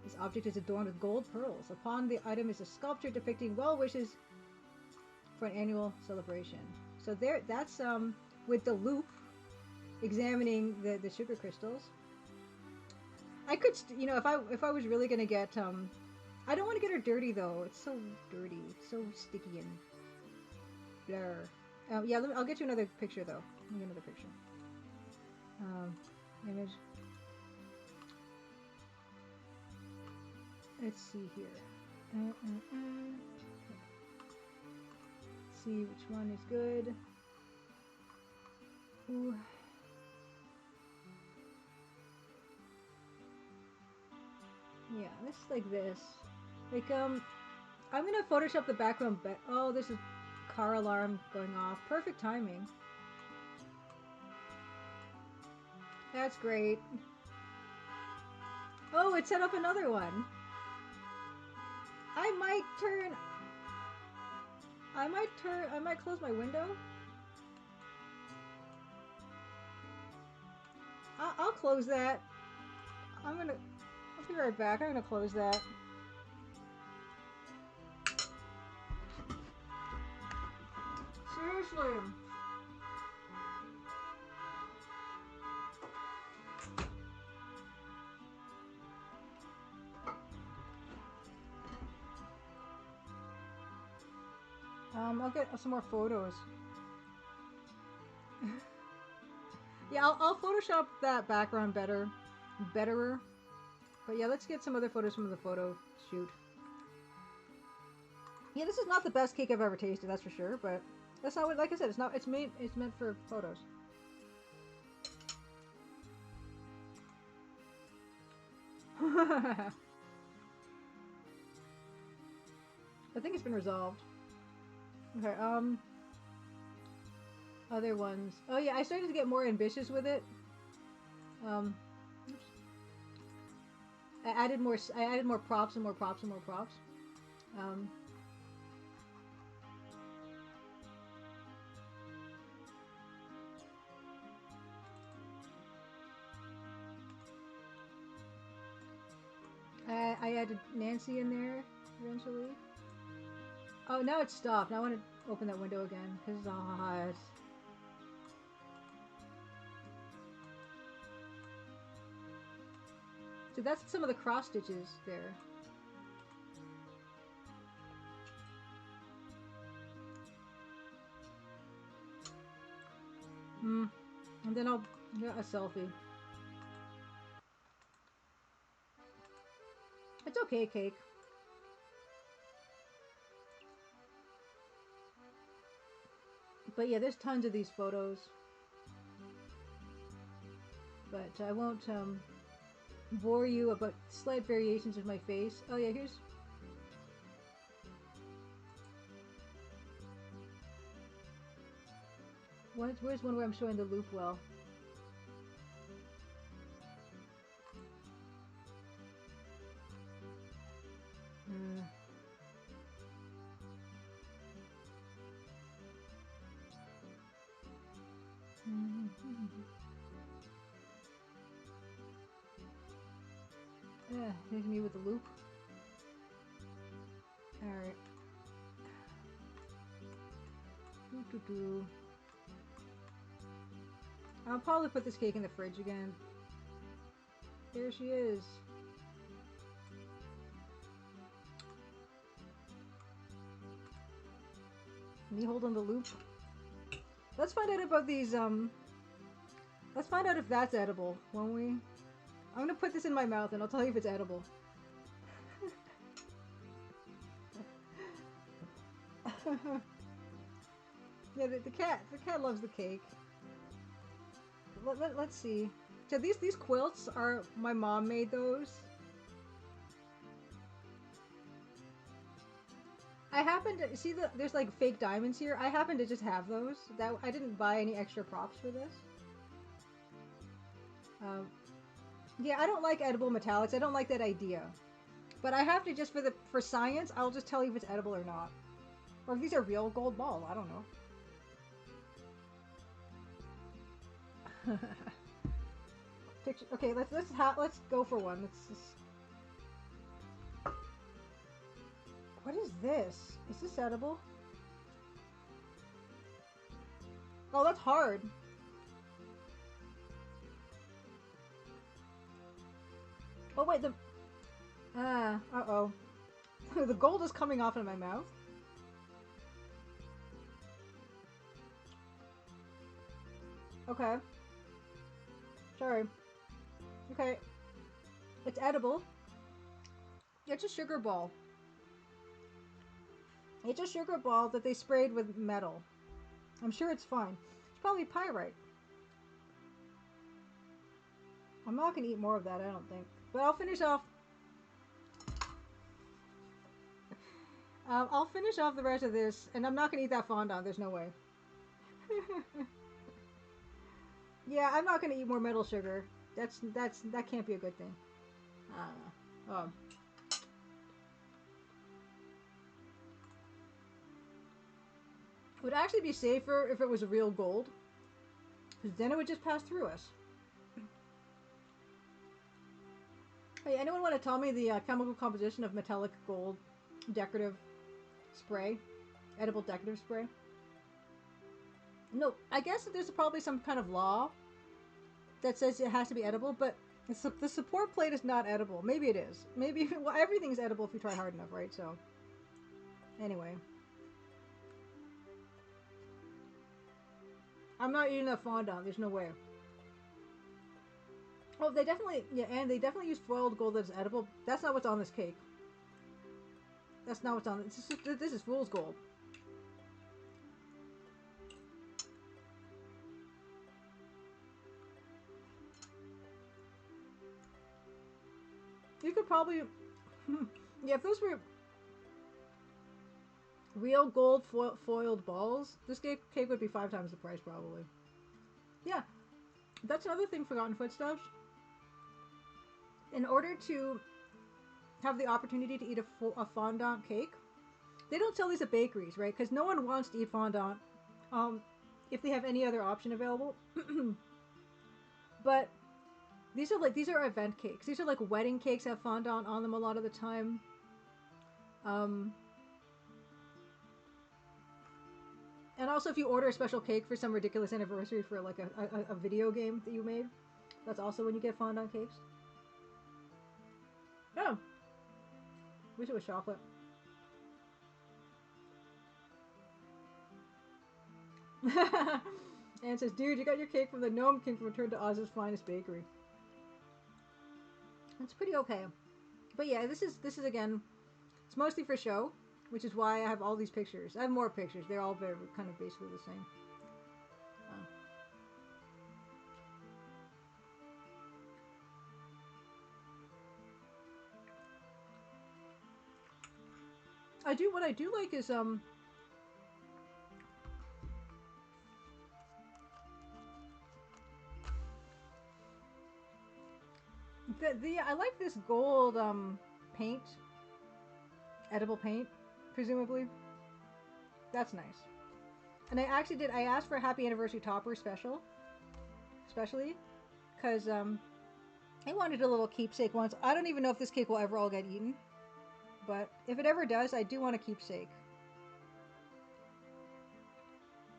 [SPEAKER 1] This object is adorned with gold pearls. Upon the item is a sculpture depicting well wishes for an annual celebration. So there, that's with the loop examining the sugar crystals. I could, if I was really gonna get I don't want to get her dirty though. It's so dirty. It's so sticky and blur. Yeah, I'll get you another picture though. Let me get another picture. Image. Let's see here. Let's see which one is good. Ooh. Yeah, this is like this. Like, I'm gonna Photoshop the background. Oh, this is car alarm going off. Perfect timing. That's great. Oh, it set up another one. I might close my window. I'll close that. I'll be right back. I'm gonna close that. Seriously. I'll get some more photos. Yeah, I'll Photoshop that background betterer. But yeah, let's get some other photos from the photo shoot. Yeah, this is not the best cake I've ever tasted, that's for sure. But that's not what, like I said, it's not. It's meant for photos. I think it's been resolved. Okay, other ones. Oh yeah, I started to get more ambitious with it. I added more props and more props and more props. I added Nancy in there eventually. Oh, now it's stopped. Now I want to open that window again because it's hot. So that's some of the cross stitches there. And then I'll get a selfie. It's okay, cake. But yeah, there's tons of these photos. But I won't bore you about slight variations of my face. Oh yeah, here's... Where's one where I'm showing the loop well? Here's me with the loop. Alright. I'll probably put this cake in the fridge again. There she is. Me holding the loop. Let's find out about these, let's find out if that's edible, won't we? I'm gonna put this in my mouth and I'll tell you if it's edible. Yeah, the cat loves the cake. Let's see. So these quilts are, my mom made those. I happen to see there's like fake diamonds here. I happen to just have those. I didn't buy any extra props for this. Yeah, I don't like edible metallics. I don't like that idea. But I have to just for science, I'll just tell you if it's edible or not. Or if these are real gold balls, I don't know. Picture. Okay, let's go for one. What is this? Is this edible? Oh, that's hard. Oh wait, uh-oh. The gold is coming off in my mouth. Okay. Sorry. Okay. It's edible. It's a sugar ball. It's a sugar ball that they sprayed with metal. I'm sure it's fine. It's probably pyrite. I'm not gonna eat more of that, I don't think. But I'll finish off. I'll finish off the rest of this, and I'm not gonna eat that fondant. There's no way. Yeah, I'm not gonna eat more metal sugar. That can't be a good thing. It would actually be safer if it was real gold, because then it would just pass through us. Hey, anyone want to tell me the chemical composition of metallic gold decorative spray? Edible decorative spray? No, I guess there's probably some kind of law that says it has to be edible, but the support plate is not edible. Maybe it is. Maybe, well, everything's edible if you try hard enough, right? So, anyway. I'm not eating that fondant. There's no way. Oh, they definitely, yeah, and they definitely use foiled gold that's edible. That's not what's on this cake. That's not what's on this is fool's gold. You could probably, yeah, if those were real gold foiled balls, this cake would be 5 times the price probably. Yeah, that's another thing Forgotten Footsteps. In order to have the opportunity to eat a fondant cake, they don't sell these at bakeries, right? Because no one wants to eat fondant if they have any other option available. But these are event cakes. These are like wedding cakes that have fondant on them a lot of the time. And also, if you order a special cake for some ridiculous anniversary for like a video game that you made, that's also when you get fondant cakes. Oh, wish it was chocolate. Anne says, dude, you got your cake from the Gnome King from Return to Oz's Finest Bakery. It's pretty okay. But yeah, this is again, it's mostly for show, which is why I have all these pictures. I have more pictures. They're all very kind of basically the same. What I do like is I like this gold paint, edible paint, presumably. That's nice. And I asked for a happy anniversary topper especially because I wanted a little keepsake once. I don't even know if this cake will ever all get eaten, but if it ever does, I do want a keepsake.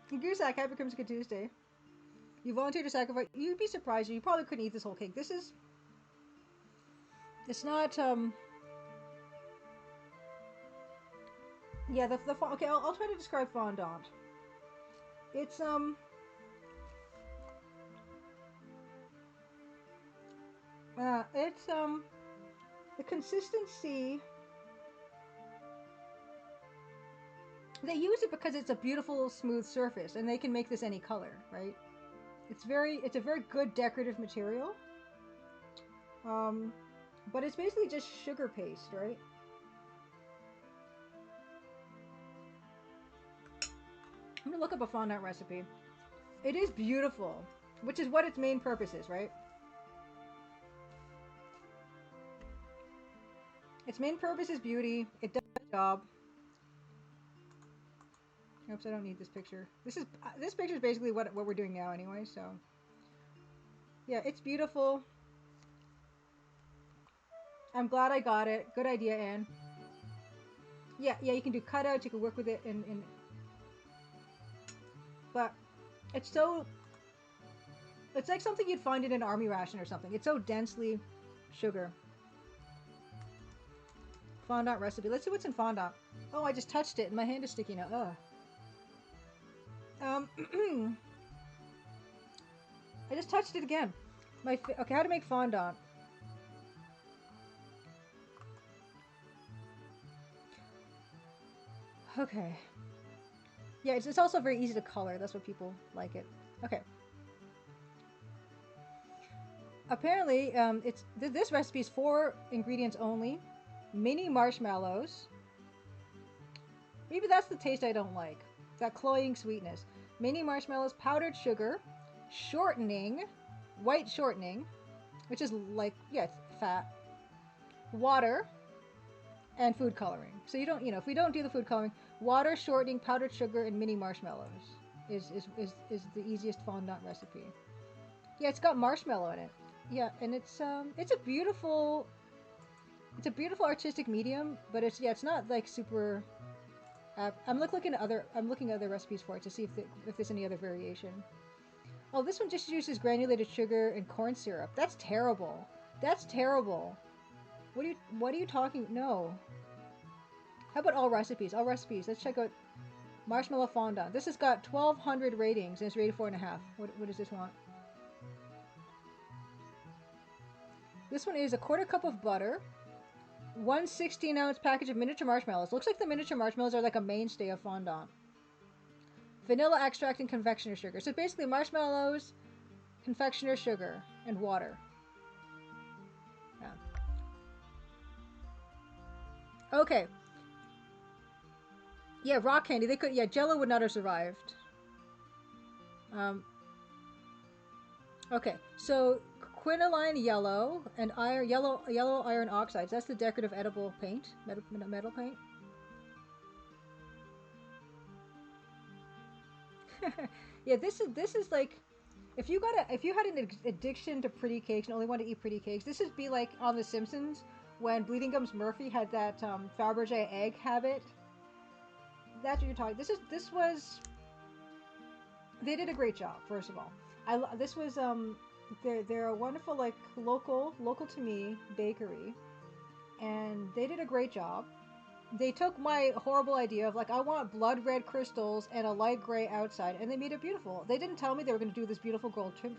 [SPEAKER 1] Goosack, happy Crimson Tuesday. You volunteered to sacrifice. You'd be surprised. You probably couldn't eat this whole cake. It's not, yeah, okay, I'll try to describe fondant. It's, the consistency, they use it because it's a beautiful, smooth surface, and they can make this any color, right? It's a very good decorative material. But it's basically just sugar paste, right? I'm gonna look up a fondant recipe. It is beautiful, which is what its main purpose is, right? Its main purpose is beauty. It does the job. Oops, I don't need this picture. This picture is basically what we're doing now anyway. So yeah, it's beautiful. I'm glad I got it. Good idea, Anne. Yeah, yeah, you can do cutouts. You can work with it but it's so. It's like something you'd find in an army ration or something. It's so densely sugar. Fondant recipe. Let's see what's in fondant. Oh, I just touched it and my hand is sticky now. Ugh. I just touched it again. Okay, how to make fondant. Okay. Yeah, it's also very easy to color. That's what people like it. Okay. Apparently, this recipe is 4 ingredients only. Mini marshmallows. Maybe that's the taste I don't like. That cloying sweetness. Mini marshmallows, powdered sugar, shortening, white shortening, which is like, yeah, it's fat, water, and food coloring. So you don't, if we don't do the food coloring, water, shortening, powdered sugar, and mini marshmallows is the easiest fondant recipe. Yeah, it's got marshmallow in it. Yeah, and it's a beautiful artistic medium, but it's not like super. I'm looking at other recipes for it to see if there's any other variation. Oh, this one just uses granulated sugar and corn syrup. That's terrible. That's terrible. What are you talking? No. How about all recipes? All recipes. Let's check out marshmallow fondant. This has got 1,200 ratings and it's rated 4.5. What does this want? This one is a quarter cup of butter, 1 16-ounce package of miniature marshmallows. Looks like the miniature marshmallows are like a mainstay of fondant. Vanilla extract and confectioner sugar. So basically marshmallows, confectioner sugar, and water. Yeah. Okay. Yeah, rock candy. They could. Yeah, Jello would not have survived. Okay. So quinoline yellow and yellow iron oxides. That's the decorative edible paint, metal paint. Yeah, this is like if you had an addiction to pretty cakes and only want to eat pretty cakes, this would be like on The Simpsons when Bleeding Gums Murphy had that Fabergé egg habit. That's what you're talking. This was they did a great job. First of all, this was they're a wonderful like local to me bakery, and they did a great job. They took my horrible idea of like I want blood red crystals and a light gray outside, and they made it beautiful. They didn't tell me they were going to do this beautiful gold trim.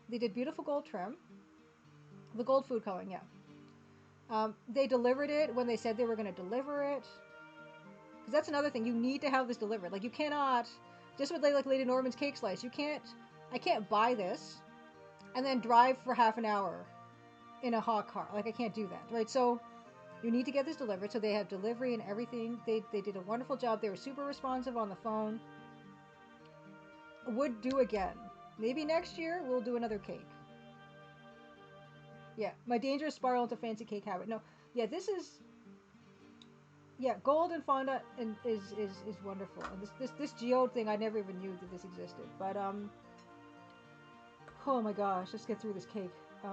[SPEAKER 1] They did beautiful gold trim, the gold food coloring. Yeah, they delivered it when they said they were going to deliver it. Because that's another thing. You need to have this delivered. Like you cannot just with like Lady Norman's cake slice. You can't. I can't buy this and then drive for half an hour in a hot car. Like I can't do that, right? So you need to get this delivered. So they have delivery and everything. They did a wonderful job. They were super responsive on the phone. Would do again. Maybe next year we'll do another cake. Yeah, my dangerous spiral into fancy cake habit. No, yeah, this is yeah, gold and fondant and is wonderful. And this geode thing, I never even knew that this existed. But oh my gosh, let's get through this cake.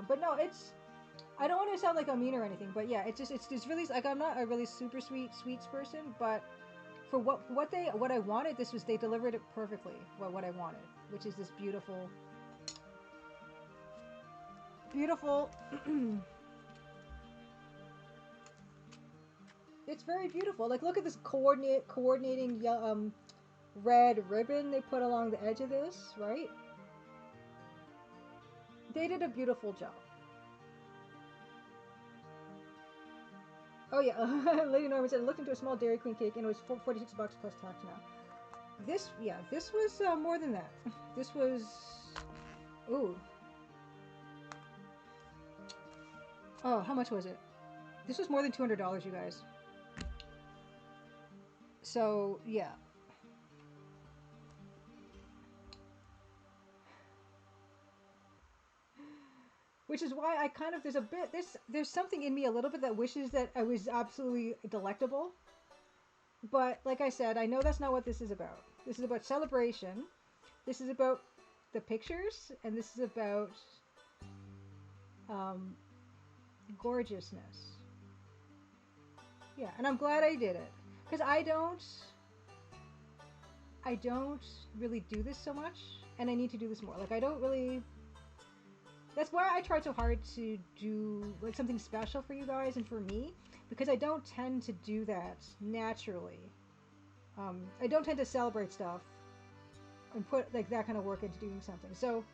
[SPEAKER 1] But no, it's I don't want to sound like I'm mean or anything, but yeah, it's really like I'm not a really super sweets person, but for what I wanted, they delivered it perfectly. What I wanted, which is this beautiful. It's very beautiful. Like look at this coordinating red ribbon they put along the edge of this, right? They did a beautiful job. Oh yeah, Lady Norman said, I looked into a small Dairy Queen cake and it was $46 plus tax now. This was more than that. This was, ooh, oh, how much was it? This was more than $200, you guys. So yeah, which is why I kind of there's something in me a little bit that wishes that I was absolutely delectable. But like I said, I know that's not what this is about. This is about celebration. This is about the pictures, and this is about um, gorgeousness. Yeah, and I'm glad I did it because I don't really do this so much, and I need to do this more. Like I don't really. That's why I tried so hard to do like something special for you guys and for me, because I don't tend to do that naturally. I don't tend to celebrate stuff and put like that kind of work into doing something. So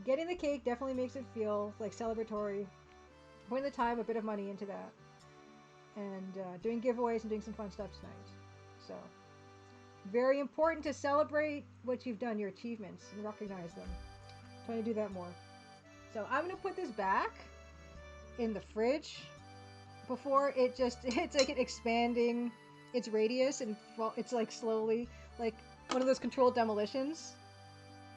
[SPEAKER 1] getting the cake definitely makes it feel like celebratory. Putting the time, a bit of money into that, and doing giveaways and doing some fun stuff tonight. So very important to celebrate what you've done, your achievements, and recognize them. Trying to do that more. So I'm gonna put this back in the fridge before it just it's like expanding its radius and it's like slowly like one of those controlled demolitions.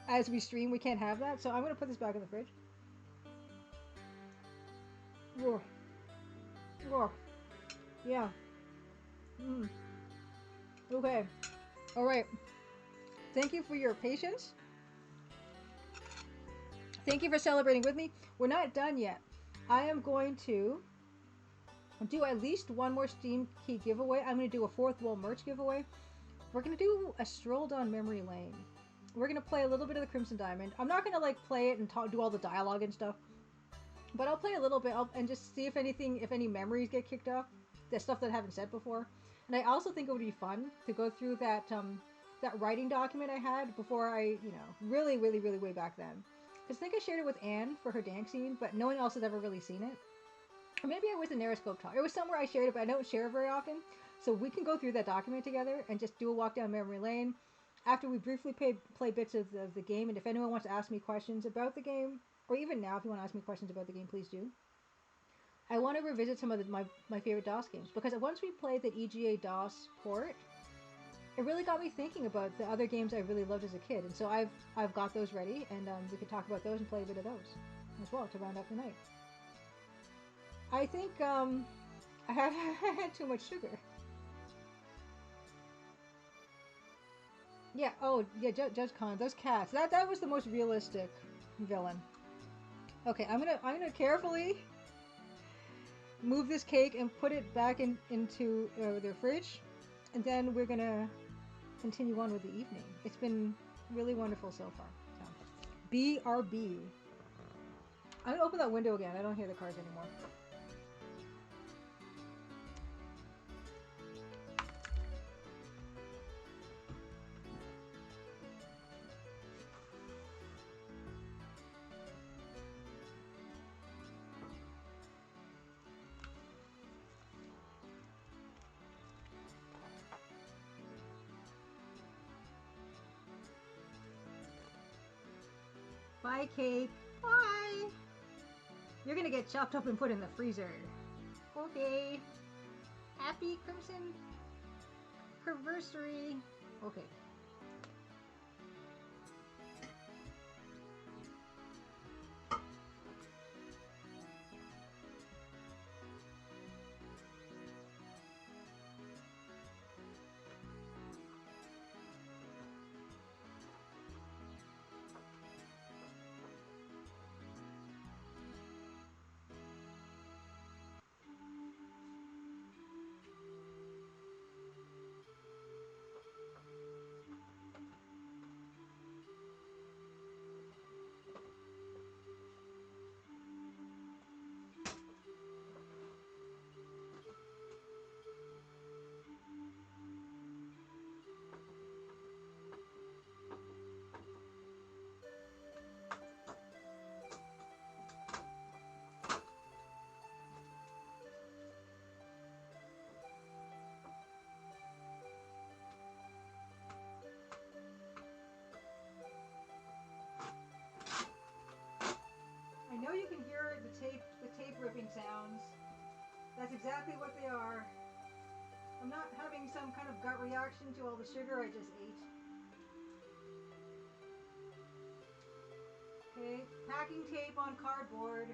[SPEAKER 1] As we stream, we can't have that, so I'm gonna put this back in the fridge. Whoa. Whoa. Yeah. Mm. Okay. All right. Thank you for your patience. Thank you for celebrating with me. We're not done yet. I am going to do at least one more Steam Key giveaway. I'm going to do a Fourth Wall merch giveaway. We're going to do a stroll down memory lane. We're going to play a little bit of the Crimson Diamond. I'm not going to like play it and do all the dialogue and stuff, but I'll play a little bit and just see if any memories get kicked off. The stuff that I haven't said before. And I also think it would be fun to go through that writing document I had before really, really, really way back then. Because I think I shared it with Anne for her dank scene, but no one else has ever really seen it. Or maybe it was a Neuroscope talk. It was somewhere I shared it, but I don't share it very often. So we can go through that document together and just do a walk down memory lane after we briefly play bits of the game. And if anyone wants to ask me questions about the game, or even now if you want to ask me questions about the game, please do. I want to revisit some of my favorite DOS games, because once we played the EGA DOS port, it really got me thinking about the other games I really loved as a kid. And so I've got those ready, and we could talk about those and play a bit of those as well to round up the night. I think I had too much sugar. Yeah. Oh, yeah. Judge Khan. Those cats. That was the most realistic villain. Okay. I'm gonna carefully move this cake and put it back into the fridge, and then we're gonna continue on with the evening. It's been really wonderful so far. So, BRB. I'm gonna open that window again. I don't hear the cars anymore. Bye, cake. Bye. You're gonna get chopped up and put in the freezer. Okay. Happy Crimson Anniversary. Okay. I know you can hear the tape ripping sounds. That's exactly what they are. I'm not having some kind of gut reaction to all the sugar I just ate. Okay, packing tape on cardboard.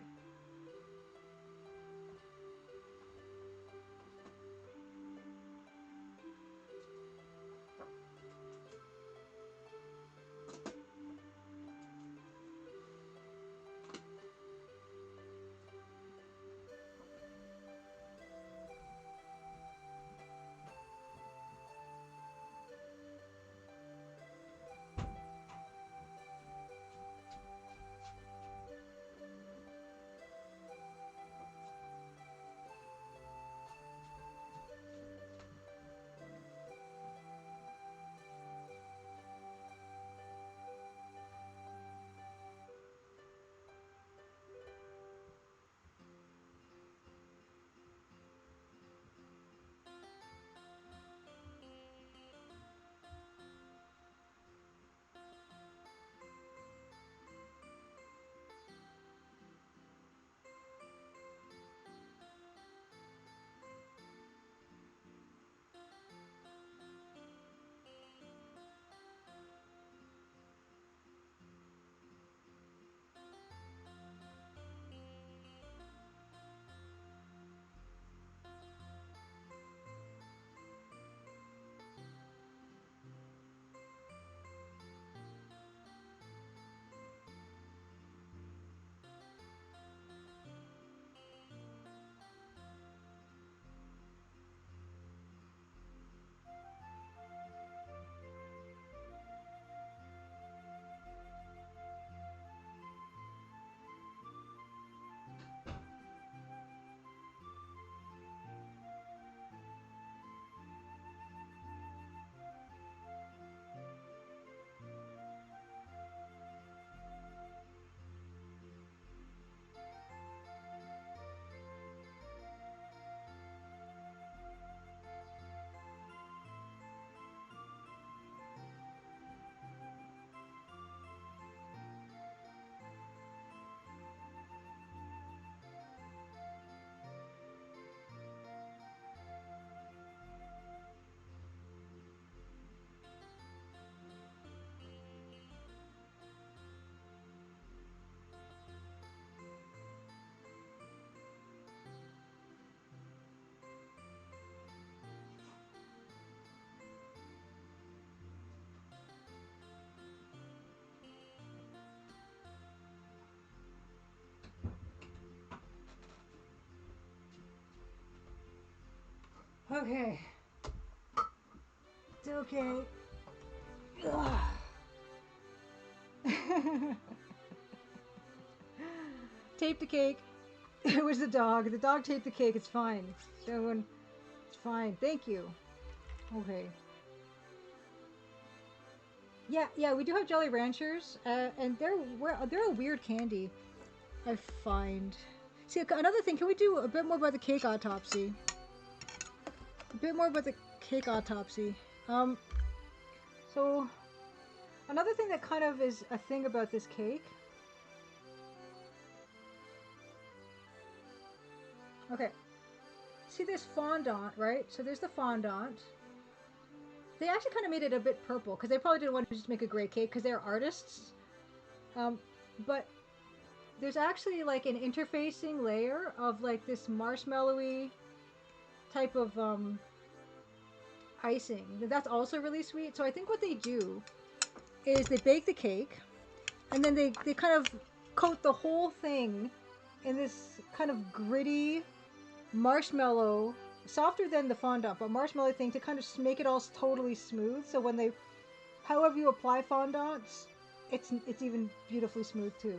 [SPEAKER 1] Okay. It's okay. Tape the cake. It was the dog. The dog taped the cake. It's fine. So it's fine. Thank you. Okay. Yeah, yeah, we do have Jolly Ranchers, and they're a weird candy. I find. See, another thing. Can we do a bit more about the cake autopsy? A bit more about the cake autopsy. So another thing that kind of is a thing about this cake. Okay. See this fondant, right? So there's the fondant. They actually kind of made it a bit purple because they probably didn't want to just make a great cake because they're artists. But there's actually like an interfacing layer of like this marshmallowy type of icing. That's also really sweet. So I think what they do is they bake the cake and then they kind of coat the whole thing in this kind of gritty marshmallow, softer than the fondant, but marshmallow thing to kind of make it all totally smooth. So when they, however you apply fondants, it's even beautifully smooth too.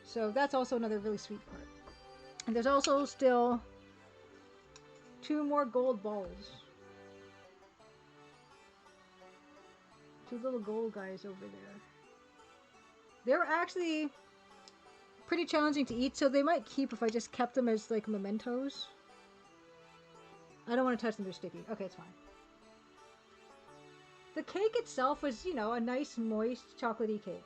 [SPEAKER 1] So that's also another really sweet part. And there's also still 2 more gold balls. 2 little gold guys over there. They're actually pretty challenging to eat, so they might keep if I just kept them as like mementos. I don't want to touch them, they're sticky. Okay, it's fine. The cake itself was, you know, a nice, moist, chocolatey cake.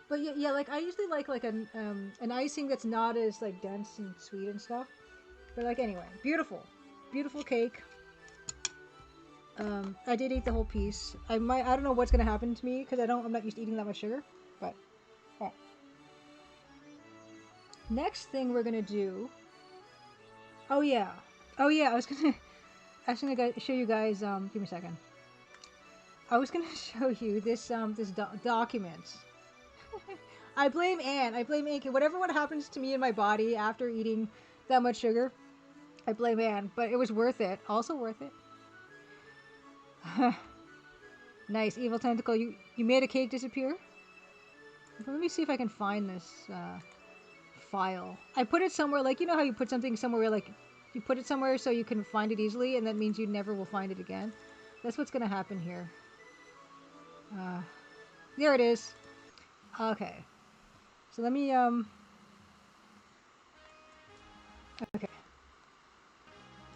[SPEAKER 1] But yeah, like I usually like an icing that's not as like dense and sweet and stuff. But like anyway, beautiful, beautiful cake. I did eat the whole piece. I don't know what's gonna happen to me because I'm not used to eating that much sugar. But alright. Next thing we're gonna do. Oh yeah, I was gonna show you guys. Give me a second. I was gonna show you this document. I blame Anne. I blame Anne. Whatever what happens to me in my body after eating that much sugar, I blame Anne. But it was worth it. Also worth it. Nice, evil tentacle. You made a cake disappear? Let me see if I can find this file. I put it somewhere, like, you know how you put something somewhere where, like, you put it somewhere so you can find it easily, and that means you never will find it again. That's what's gonna happen here. There it is. Okay. So let me, okay.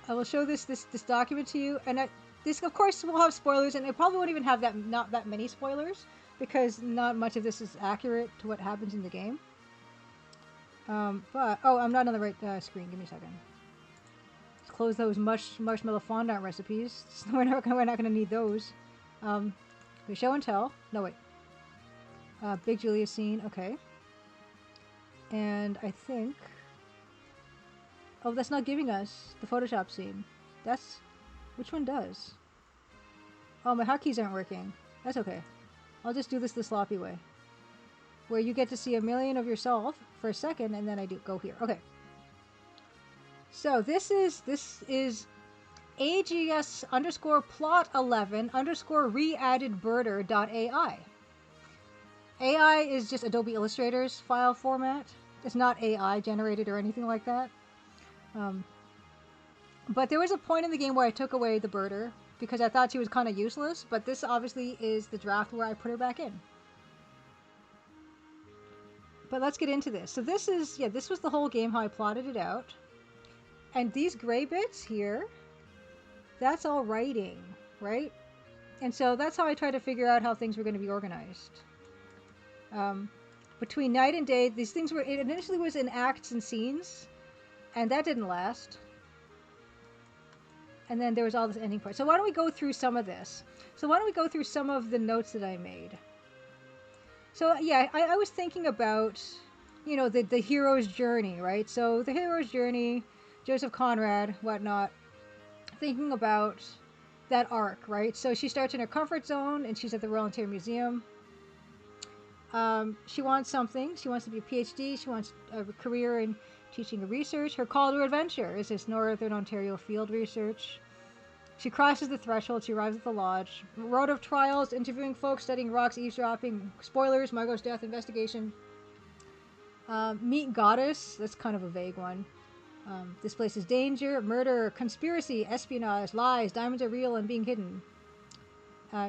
[SPEAKER 1] I will show this document to you, and this, of course, will have spoilers, and it probably won't even have not that many spoilers, because not much of this is accurate to what happens in the game. But, oh, I'm not on the right screen. Give me a second. Let's close those marshmallow fondant recipes. We're not gonna need those. We show and tell. No, wait. Big Julia scene. Okay. And I think... Oh, that's not giving us the Photoshop scene. That's... Which one does? Oh, my hotkeys aren't working. That's okay. I'll just do this the sloppy way. Where you get to see a million of yourself for a second, and then I go here. Okay. So this is AGS underscore plot 11 underscore re-added birder.ai. AI is just Adobe Illustrator's file format. It's not AI generated or anything like that. But there was a point in the game where I took away the birder because I thought she was kind of useless, but this obviously is the draft where I put her back in. But let's get into this. So this was the whole game, how I plotted it out. And these gray bits here, that's all writing, right? And so that's how I tried to figure out how things were going to be organized. Between night and day, these things it initially was in acts and scenes, and that didn't last. And then there was all this ending part. So why don't we go through some of this? So why don't we go through some of the notes that I made? So yeah, I was thinking about, you know, the hero's journey, right? So the hero's journey, Joseph Conrad, whatnot, thinking about that arc, right? So she starts in her comfort zone, and she's at the Royal Ontario Museum. She wants something. She wants to be a PhD. She wants a career in teaching and research. Her call to adventure is this Northern Ontario field research. She crosses the threshold. She arrives at the lodge. Road of trials, interviewing folks, studying rocks, eavesdropping, spoilers, Margot's death, investigation. Meet Goddess. That's kind of a vague one. This place is danger, murder, conspiracy, espionage, lies, diamonds are real and being hidden.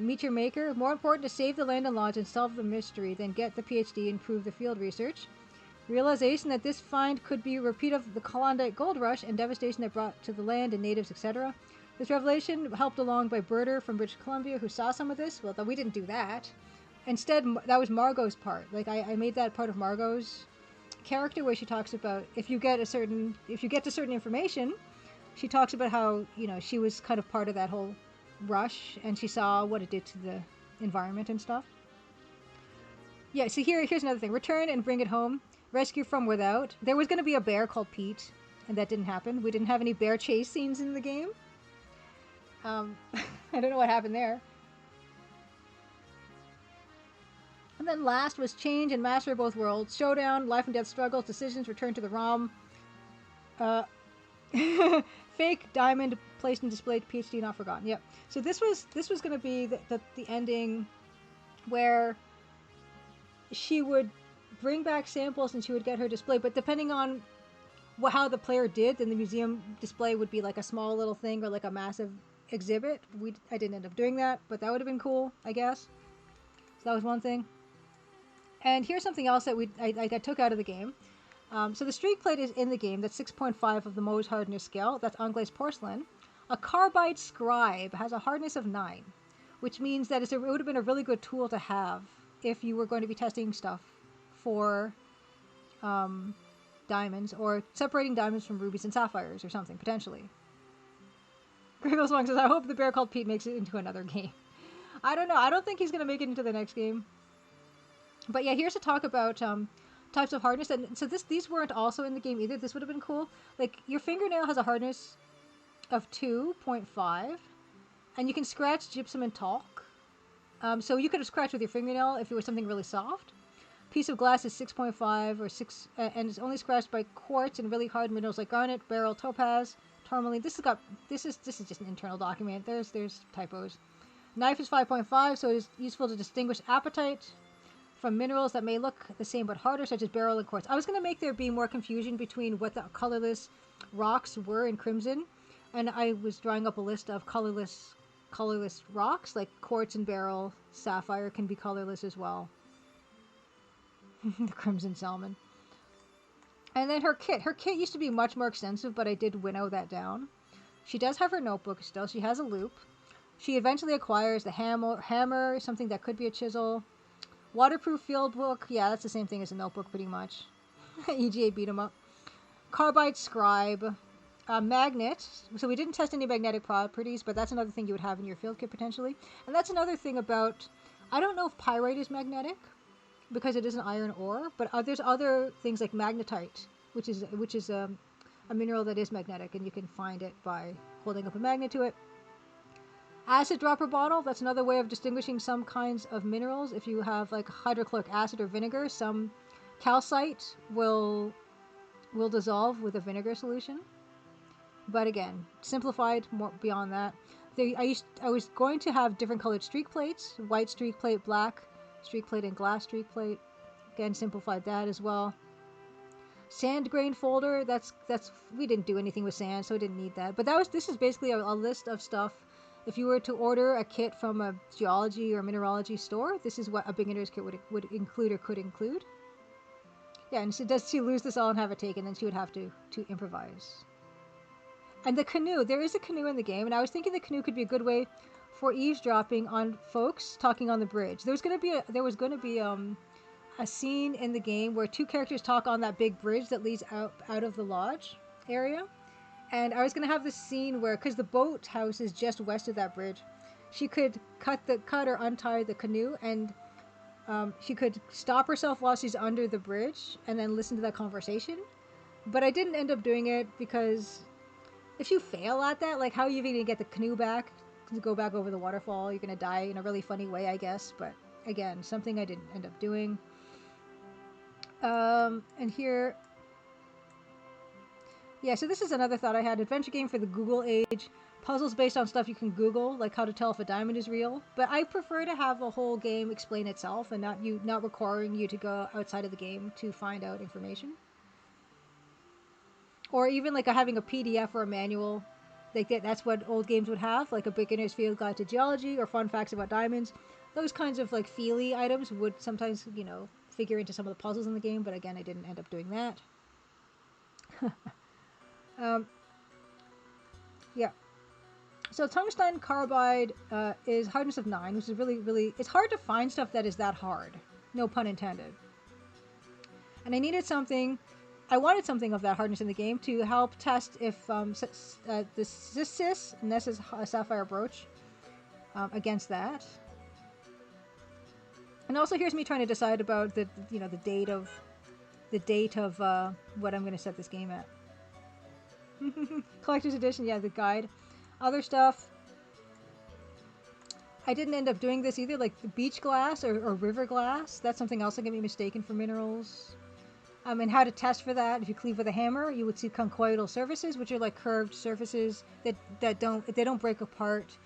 [SPEAKER 1] Meet your maker. More important to save the land and lodge and solve the mystery than get the PhD and prove the field research. Realization that this find could be a repeat of the Klondike Gold Rush and devastation that brought to the land and natives, etc. This revelation helped along by Birder from British Columbia, who saw some of this. Well, we didn't do that. Instead, that was Margot's part. Like, I made that part of Margot's character, where she talks about if you get to certain information, she talks about how, you know, she was kind of part of that whole rush, and she saw what it did to the environment and stuff. Yeah, so here's another thing. Return and bring it home. Rescue from without. There was going to be a bear called Pete, and that didn't happen. We didn't have any bear chase scenes in the game. I don't know what happened there. And then last was change and master of both worlds. Showdown, life and death struggles, decisions, return to the ROM. Fake diamond placed and displayed, PhD not forgotten. Yep. So this was going to be the ending, where she would bring back samples and she would get her display. But depending on how the player did, then the museum display would be like a small little thing or like a massive exhibit. I didn't end up doing that, but that would have been cool, I guess. So that was one thing. And here's something else that I took out of the game. So the streak plate is in the game. That's 6.5 of the Mohs hardness scale. That's unglazed porcelain. A carbide scribe has a hardness of 9, which means that it would have been a really good tool to have if you were going to be testing stuff for diamonds, or separating diamonds from rubies and sapphires or something, potentially. Griggles Wong says, I hope the bear called Pete makes it into another game. I don't know. I don't think he's going to make it into the next game. But yeah, here's a talk about types of hardness. And so these weren't also in the game either. This would have been cool. Like, your fingernail has a hardness of 2.5. And you can scratch gypsum and talc. So you could have scratched with your fingernail if it was something really soft. Piece of glass is 6.5 or 6, and is only scratched by quartz and really hard minerals like garnet, beryl, topaz, tourmaline. This is just an internal document. There's typos. Knife is 5.5, so it is useful to distinguish apatite from minerals that may look the same but harder, such as beryl and quartz. I was going to make there be more confusion between what the colorless rocks were in Crimson, and I was drawing up a list of colorless rocks, like quartz and beryl. Sapphire can be colorless as well. The Crimson Salmon. And then her kit. Her kit used to be much more extensive, but I did winnow that down. She does have her notebook still. She has a loop. She eventually acquires the hammer, something that could be a chisel. Waterproof field book. Yeah, that's the same thing as a notebook, pretty much. EGA beat 'em up. Carbide scribe. Magnet. So we didn't test any magnetic properties, but that's another thing you would have in your field kit potentially. And that's another thing about... I don't know if pyrite is magnetic, because it is an iron ore, but there's other things like magnetite, which is a mineral that is magnetic, and you can find it by holding up a magnet to it. Acid dropper bottle, that's another way of distinguishing some kinds of minerals. If you have like hydrochloric acid or vinegar, some calcite will dissolve with a vinegar solution. But again, simplified more beyond that. I was going to have different colored streak plates, white streak plate, black streak plate, and glass streak plate. Again, simplified that as well. Sand grain folder, that's we didn't do anything with sand, so I didn't need that. But this is basically a list of stuff. If you were to order a kit from a geology or mineralogy store, this is what a beginner's kit would include or could include. Yeah, and so does she lose this all and have it taken, then she would have to improvise. And the canoe, there is a canoe in the game, and I was thinking the canoe could be a good way for eavesdropping on folks talking on the bridge. There was going to be a scene in the game where two characters talk on that big bridge that leads out of the lodge area. And I was going to have this scene where, because the boat house is just west of that bridge, she could cut or untie the canoe, and she could stop herself while she's under the bridge and then listen to that conversation. But I didn't end up doing it because if you fail at that, like, how are you even going to get the canoe back to go back over the waterfall? You're going to die in a really funny way, I guess. But again, something I didn't end up doing. And here... Yeah, so this is another thought I had. Adventure game for the Google age. Puzzles based on stuff you can Google, like how to tell if a diamond is real. But I prefer to have the whole game explain itself and not requiring you to go outside of the game to find out information. Or even like having a PDF or a manual. Like that's what old games would have, like a beginner's field guide to geology or fun facts about diamonds. Those kinds of like feely items would sometimes, figure into some of the puzzles in the game, but again, I didn't end up doing that. Yeah. So tungsten carbide is hardness of 9, which is really, really... It's hard to find stuff that is that hard. No pun intended. And I wanted something of that hardness in the game to help test if the Cissis, and this is a sapphire brooch, against that. And also here's me trying to decide about the date of what I'm going to set this game at. Collector's edition, yeah, the guide. Other stuff. I didn't end up doing this either, like the beach glass or river glass. That's something else that can be mistaken for minerals. And how to test for that. If you cleave with a hammer, you would see conchoidal surfaces, which are like curved surfaces that don't break apart.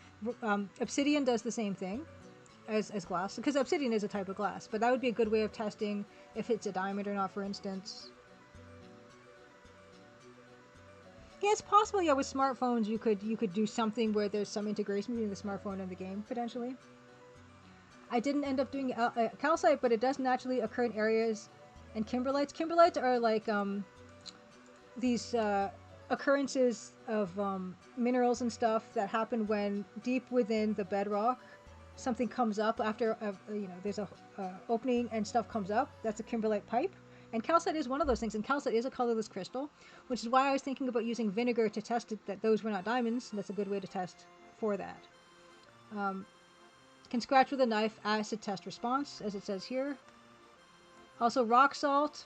[SPEAKER 1] Obsidian does the same thing as glass, because obsidian is a type of glass. But that would be a good way of testing if it's a diamond or not, for instance. Yeah, it's possible. Yeah, with smartphones, you could do something where there's some integration between the smartphone and the game potentially. I didn't end up doing calcite, but it does naturally occur in areas. And kimberlites. Kimberlites are like these occurrences of minerals and stuff that happen when deep within the bedrock something comes up after there's a opening and stuff comes up. That's a kimberlite pipe. And calcite is one of those things, and calcite is a colorless crystal, which is why I was thinking about using vinegar to test it, that those were not diamonds. That's a good way to test for that. Can scratch with a knife, acid test response, as it says here. Also, rock salt.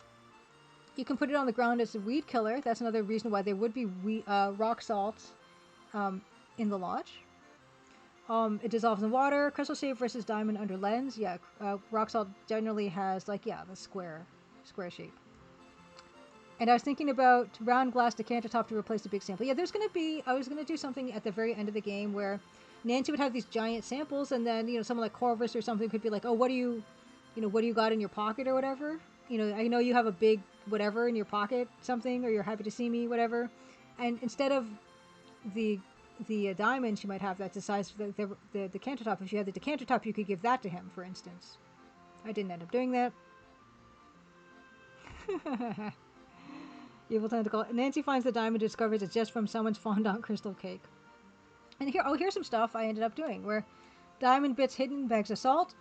[SPEAKER 1] You can put it on the ground as a weed killer. That's another reason why there would be rock salt in the lodge. It dissolves in water. Crystal shape versus diamond under lens. Yeah, rock salt generally has the square shape. And I was thinking about round glass decanter top to replace the big sample. Yeah, I was gonna do something at the very end of the game where Nancy would have these giant samples, and then someone like Corvus or something could be like, oh, what do you got in your pocket or whatever. I know you have a big whatever in your pocket, something, or you're happy to see me, whatever. And instead of the diamond, she might have that's the size of the decanter top. If you had the decanter top, you could give that to him, for instance. I didn't end up doing that. Evil tentacle. Nancy finds the diamond, discovers it's just from someone's fondant crystal cake. And here's some stuff I ended up doing where diamond bits hidden in bags of salt.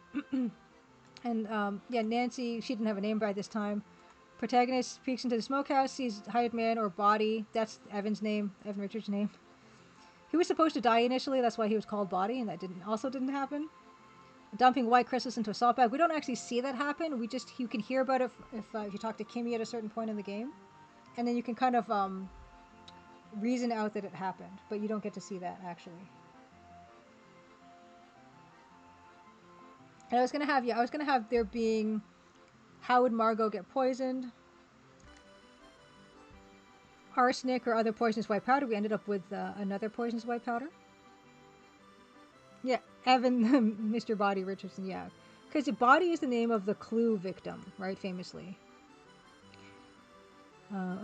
[SPEAKER 1] And Nancy, she didn't have a name by this time. Protagonist peeks into the smokehouse, sees hired man or body. That's Evan Richards' name. He was supposed to die initially, that's why he was called Body, and that didn't happen. Dumping white crystals into a salt bag. We don't actually see that happen. You can hear about it if you talk to Kimmy at a certain point in the game, and then you can kind of reason out that it happened, but you don't get to see that actually. And I was gonna have there being, how would Margot get poisoned? Arsenic or other poisonous white powder. We ended up with another poisonous white powder. Yeah, Evan, Mr. Body Richardson, yeah. Because Body is the name of the Clue victim, right, famously.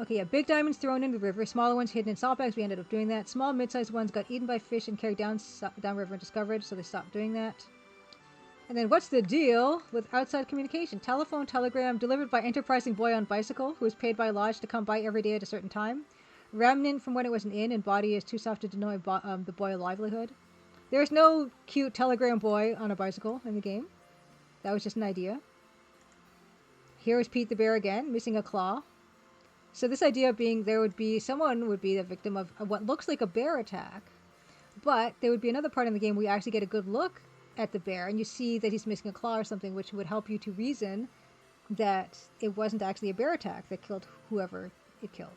[SPEAKER 1] Okay, yeah, big diamonds thrown in the river, smaller ones hidden in salt bags. We ended up doing that. Small, mid-sized ones got eaten by fish and carried downriver and discovered, so they stopped doing that. And then what's the deal with outside communication? Telephone, telegram, delivered by enterprising boy on bicycle, who is paid by lodge to come by every day at a certain time. Remnant from when it was an inn, and Body is too soft to deny the boy a livelihood. There's no cute telegram boy on a bicycle in the game. That was just an idea. Here is Pete the Bear again, missing a claw. So this idea being someone would be the victim of what looks like a bear attack. But there would be another part in the game where you actually get a good look at the bear, and you see that he's missing a claw or something, which would help you to reason that it wasn't actually a bear attack that killed whoever it killed.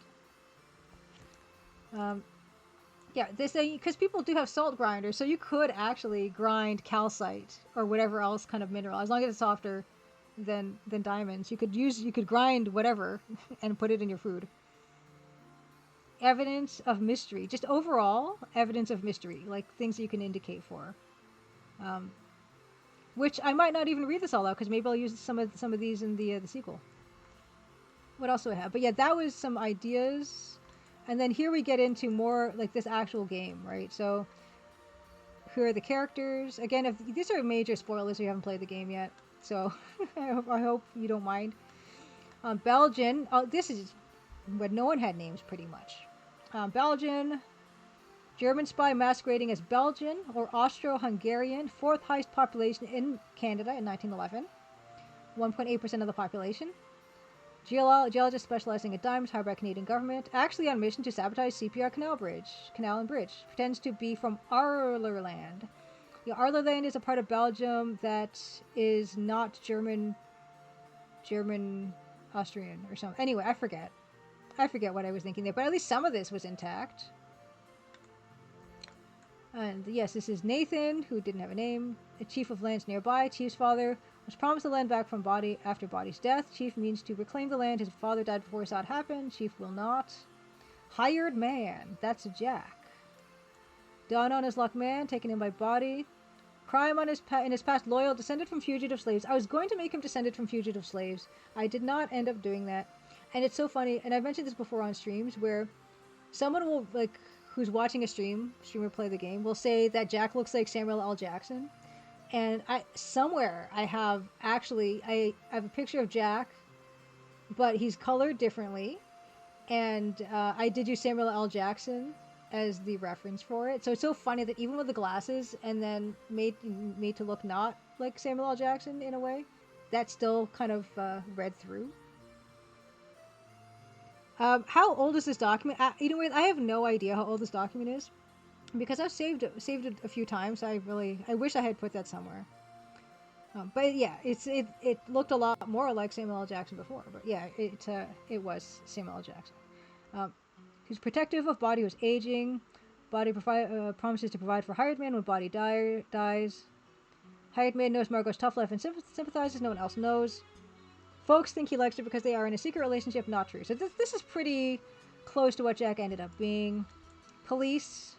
[SPEAKER 1] Because people do have salt grinders, so you could actually grind calcite or whatever else kind of mineral, as long as it's softer than diamonds. You could grind whatever and put it in your food. Evidence of mystery, just overall evidence of mystery, like things that you can indicate for. Which I might not even read this all out, because maybe I'll use some of these in the sequel. What else do I have? But yeah, that was some ideas, and then here we get into more like this actual game, right? So here are the characters. Again, if these are major spoilers if you haven't played the game yet, so I hope you don't mind. Belgian. This is when no one had names, pretty much. Belgian. German spy masquerading as Belgian or Austro-Hungarian, fourth highest population in Canada in 1911, 1.8% of the population. Geologist specializing in diamonds, hired by Canadian government, actually on mission to sabotage CPR Canal and Bridge. Pretends to be from Arlerland. Yeah, Arlerland is a part of Belgium that is not German, Austrian or something. Anyway, I forget what I was thinking there, but at least some of this was intact. And yes, this is Nathan, who didn't have a name. A chief of lands nearby. Chief's father was promised the land back from Body after Body's death. Chief means to reclaim the land. His father died before he saw it happen. Chief will not. Hired man. That's Jack. Done on his luck man, taken in by Body. Crime in his past, loyal, descended from fugitive slaves. I was going to make him descended from fugitive slaves. I did not end up doing that. And it's so funny, and I've mentioned this before on streams, where someone will, who's watching a streamer play the game, will say that Jack looks like Samuel L. Jackson. And I have a picture of Jack, but he's colored differently. And I did use Samuel L. Jackson as the reference for it. So it's so funny that even with the glasses and then made to look not like Samuel L. Jackson in a way, that still kind of read through. How old is this document? You know what? I have no idea how old this document is because I've saved it a few times. I wish I had put that somewhere. But yeah, it looked a lot more like Samuel L. Jackson before. But yeah, it was Samuel L. Jackson. He's protective of body who's aging. Body promises to provide for hired man when body dies. Hired man knows Margot's tough life and sympathizes. No one else knows. Folks think he likes her because they are in a secret relationship. Not true. So this is pretty close to what Jack ended up being. Police.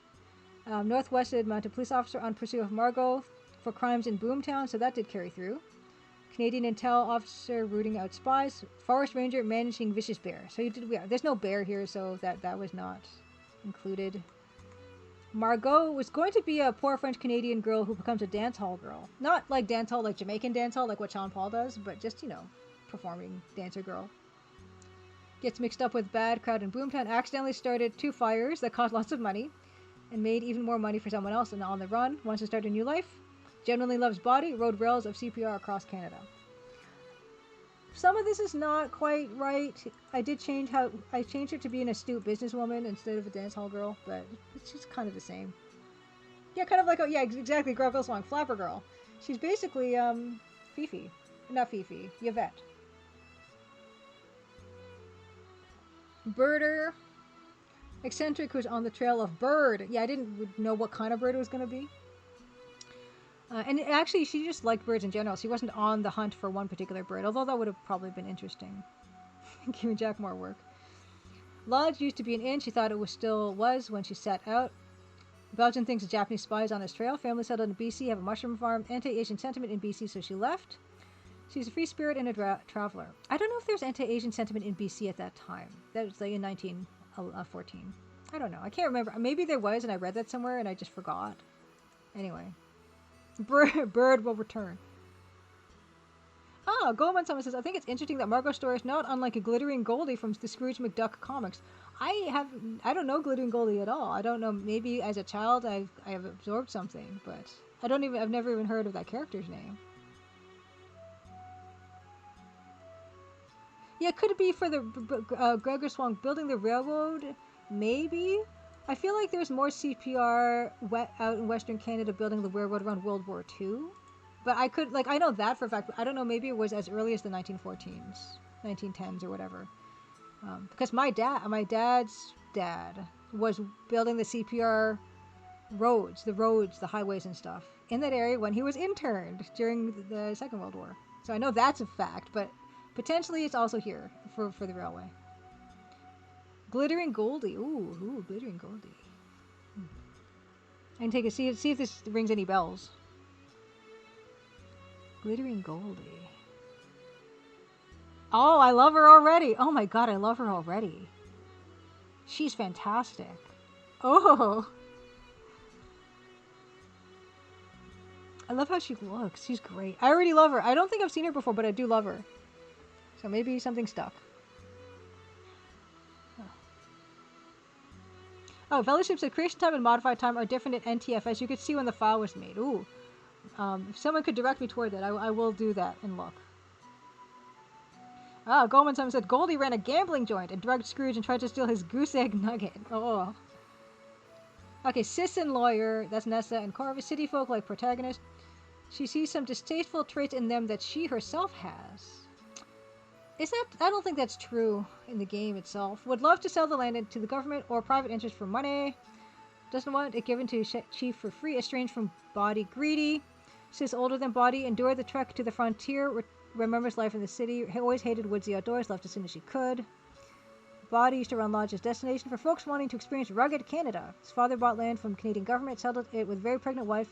[SPEAKER 1] Northwest mounted police officer on pursuit of Margot for crimes in Boomtown, so that did carry through. Canadian intel officer rooting out spies. Forest ranger managing vicious bear. So there's no bear here, so that was not included. Margot was going to be a poor French Canadian girl who becomes a dance hall girl. Not like dance hall, like Jamaican dance hall, like what Sean Paul does, but just, performing dancer girl. Gets mixed up with bad crowd in Boomtown, accidentally started 2 fires that cost lots of money, and made even more money for someone else and on the run, wants to start a new life. Generally loves body, rode rails of CPR across Canada. Some of this is not quite right. I changed her to be an astute businesswoman instead of a dance hall girl, but it's just kind of the same. Yeah, kind of like, exactly, Gargoyle Song, Flapper Girl. She's basically, Fifi. Not Fifi, Yvette. Birder. Eccentric who's on the trail of bird. Yeah, I didn't know what kind of bird it was going to be. And actually, she just liked birds in general. She wasn't on the hunt for one particular bird, although that would have probably been interesting. Giving Jack more work. Lodge used to be an inn. She thought it still was when she set out. Belgian thinks a Japanese spy is on his trail. Family settled in BC, have a mushroom farm. Anti-Asian sentiment in BC, so she left. She's a free spirit and a traveler. I don't know if there's anti-Asian sentiment in BC at that time. That was like in 1914. I don't know. I can't remember. Maybe there was, and I read that somewhere, and I just forgot. Anyway. Bird will return. Goldman someone says, I think it's interesting that Margot's story is not unlike a Glittering Goldie from the Scrooge McDuck comics. I don't know Glittering Goldie at all. I don't know, maybe as a child I have absorbed something, but I've never even heard of that character's name. Yeah, could it be for the Gregor Swan building the railroad? Maybe? I feel like there's more CPR out in Western Canada building the railroad around World War II. But I know that for a fact, but I don't know, maybe it was as early as the 1914s, 1910s or whatever. Because my dad's dad was building the CPR roads, the highways and stuff in that area when he was interned during the Second World War. So I know that's a fact, but potentially it's also here for the railway. Glittering Goldie. Ooh, Glittering Goldie. I can see if this rings any bells. Glittering Goldie. Oh, I love her already. Oh my god, I love her already. She's fantastic. Oh. I love how she looks. She's great. I already love her. I don't think I've seen her before, but I do love her. So maybe something stuck. Oh, Fellowship said creation time and modified time are different in NTFS. You could see when the file was made. Ooh. If someone could direct me toward that, I will do that and look. Goldman Simon said Goldie ran a gambling joint and drugged Scrooge and tried to steal his goose egg nugget. Oh. Okay, sis and lawyer. That's Nessa and Corvus. City folk like protagonist. She sees some distasteful traits in them that she herself has. I don't think that's true in the game itself. Would love to sell the land to the government or private interest for money. Doesn't want it given to chief for free. Estranged from body, greedy. Sis older than body. Endured the trek to the frontier. Remembers life in the city. Always hated woodsy outdoors. Left as soon as she could. Body used to run Lodge's destination for folks wanting to experience rugged Canada. His father bought land from Canadian government. Settled it with very pregnant wife.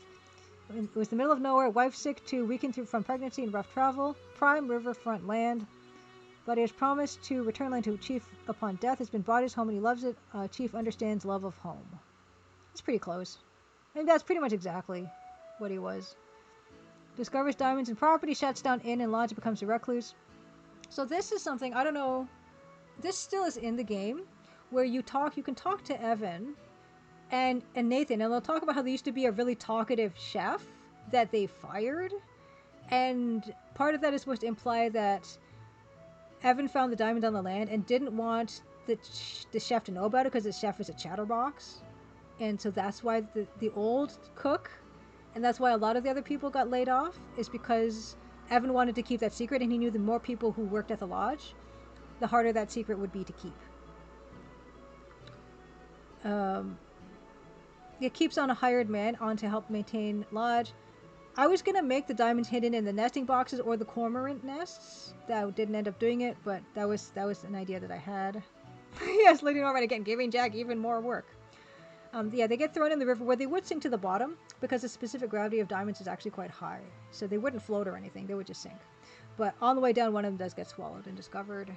[SPEAKER 1] It was the middle of nowhere. Wife sick too. Weakened from pregnancy and rough travel. Prime riverfront land. Buddy has promised to return land to Chief upon death. It's been bought his home and he loves it. Chief understands love of home. It's pretty close. I think that's pretty much exactly what he was. Discovers diamonds and property, shuts down inn and lodge, becomes a recluse. So this is something, I don't know, this still is in the game, where you can talk to Evan and Nathan, and they'll talk about how they used to be a really talkative chef that they fired. And part of that is supposed to imply that Evan found the diamond on the land and didn't want the chef to know about it because the chef is a chatterbox, and so that's why the old cook, and that's why a lot of the other people got laid off, is because Evan wanted to keep that secret, and he knew the more people who worked at the lodge, the harder that secret would be to keep. It keeps on a hired man on to help maintain lodge. I was gonna make the diamonds hidden in the nesting boxes or the cormorant nests. That didn't end up doing it, but that was an idea that I had. Yes, Lady Norman again, giving Jack even more work. Yeah, they get thrown in the river where they would sink to the bottom because the specific gravity of diamonds is actually quite high. So they wouldn't float or anything, they would just sink. But on the way down, one of them does get swallowed and discovered.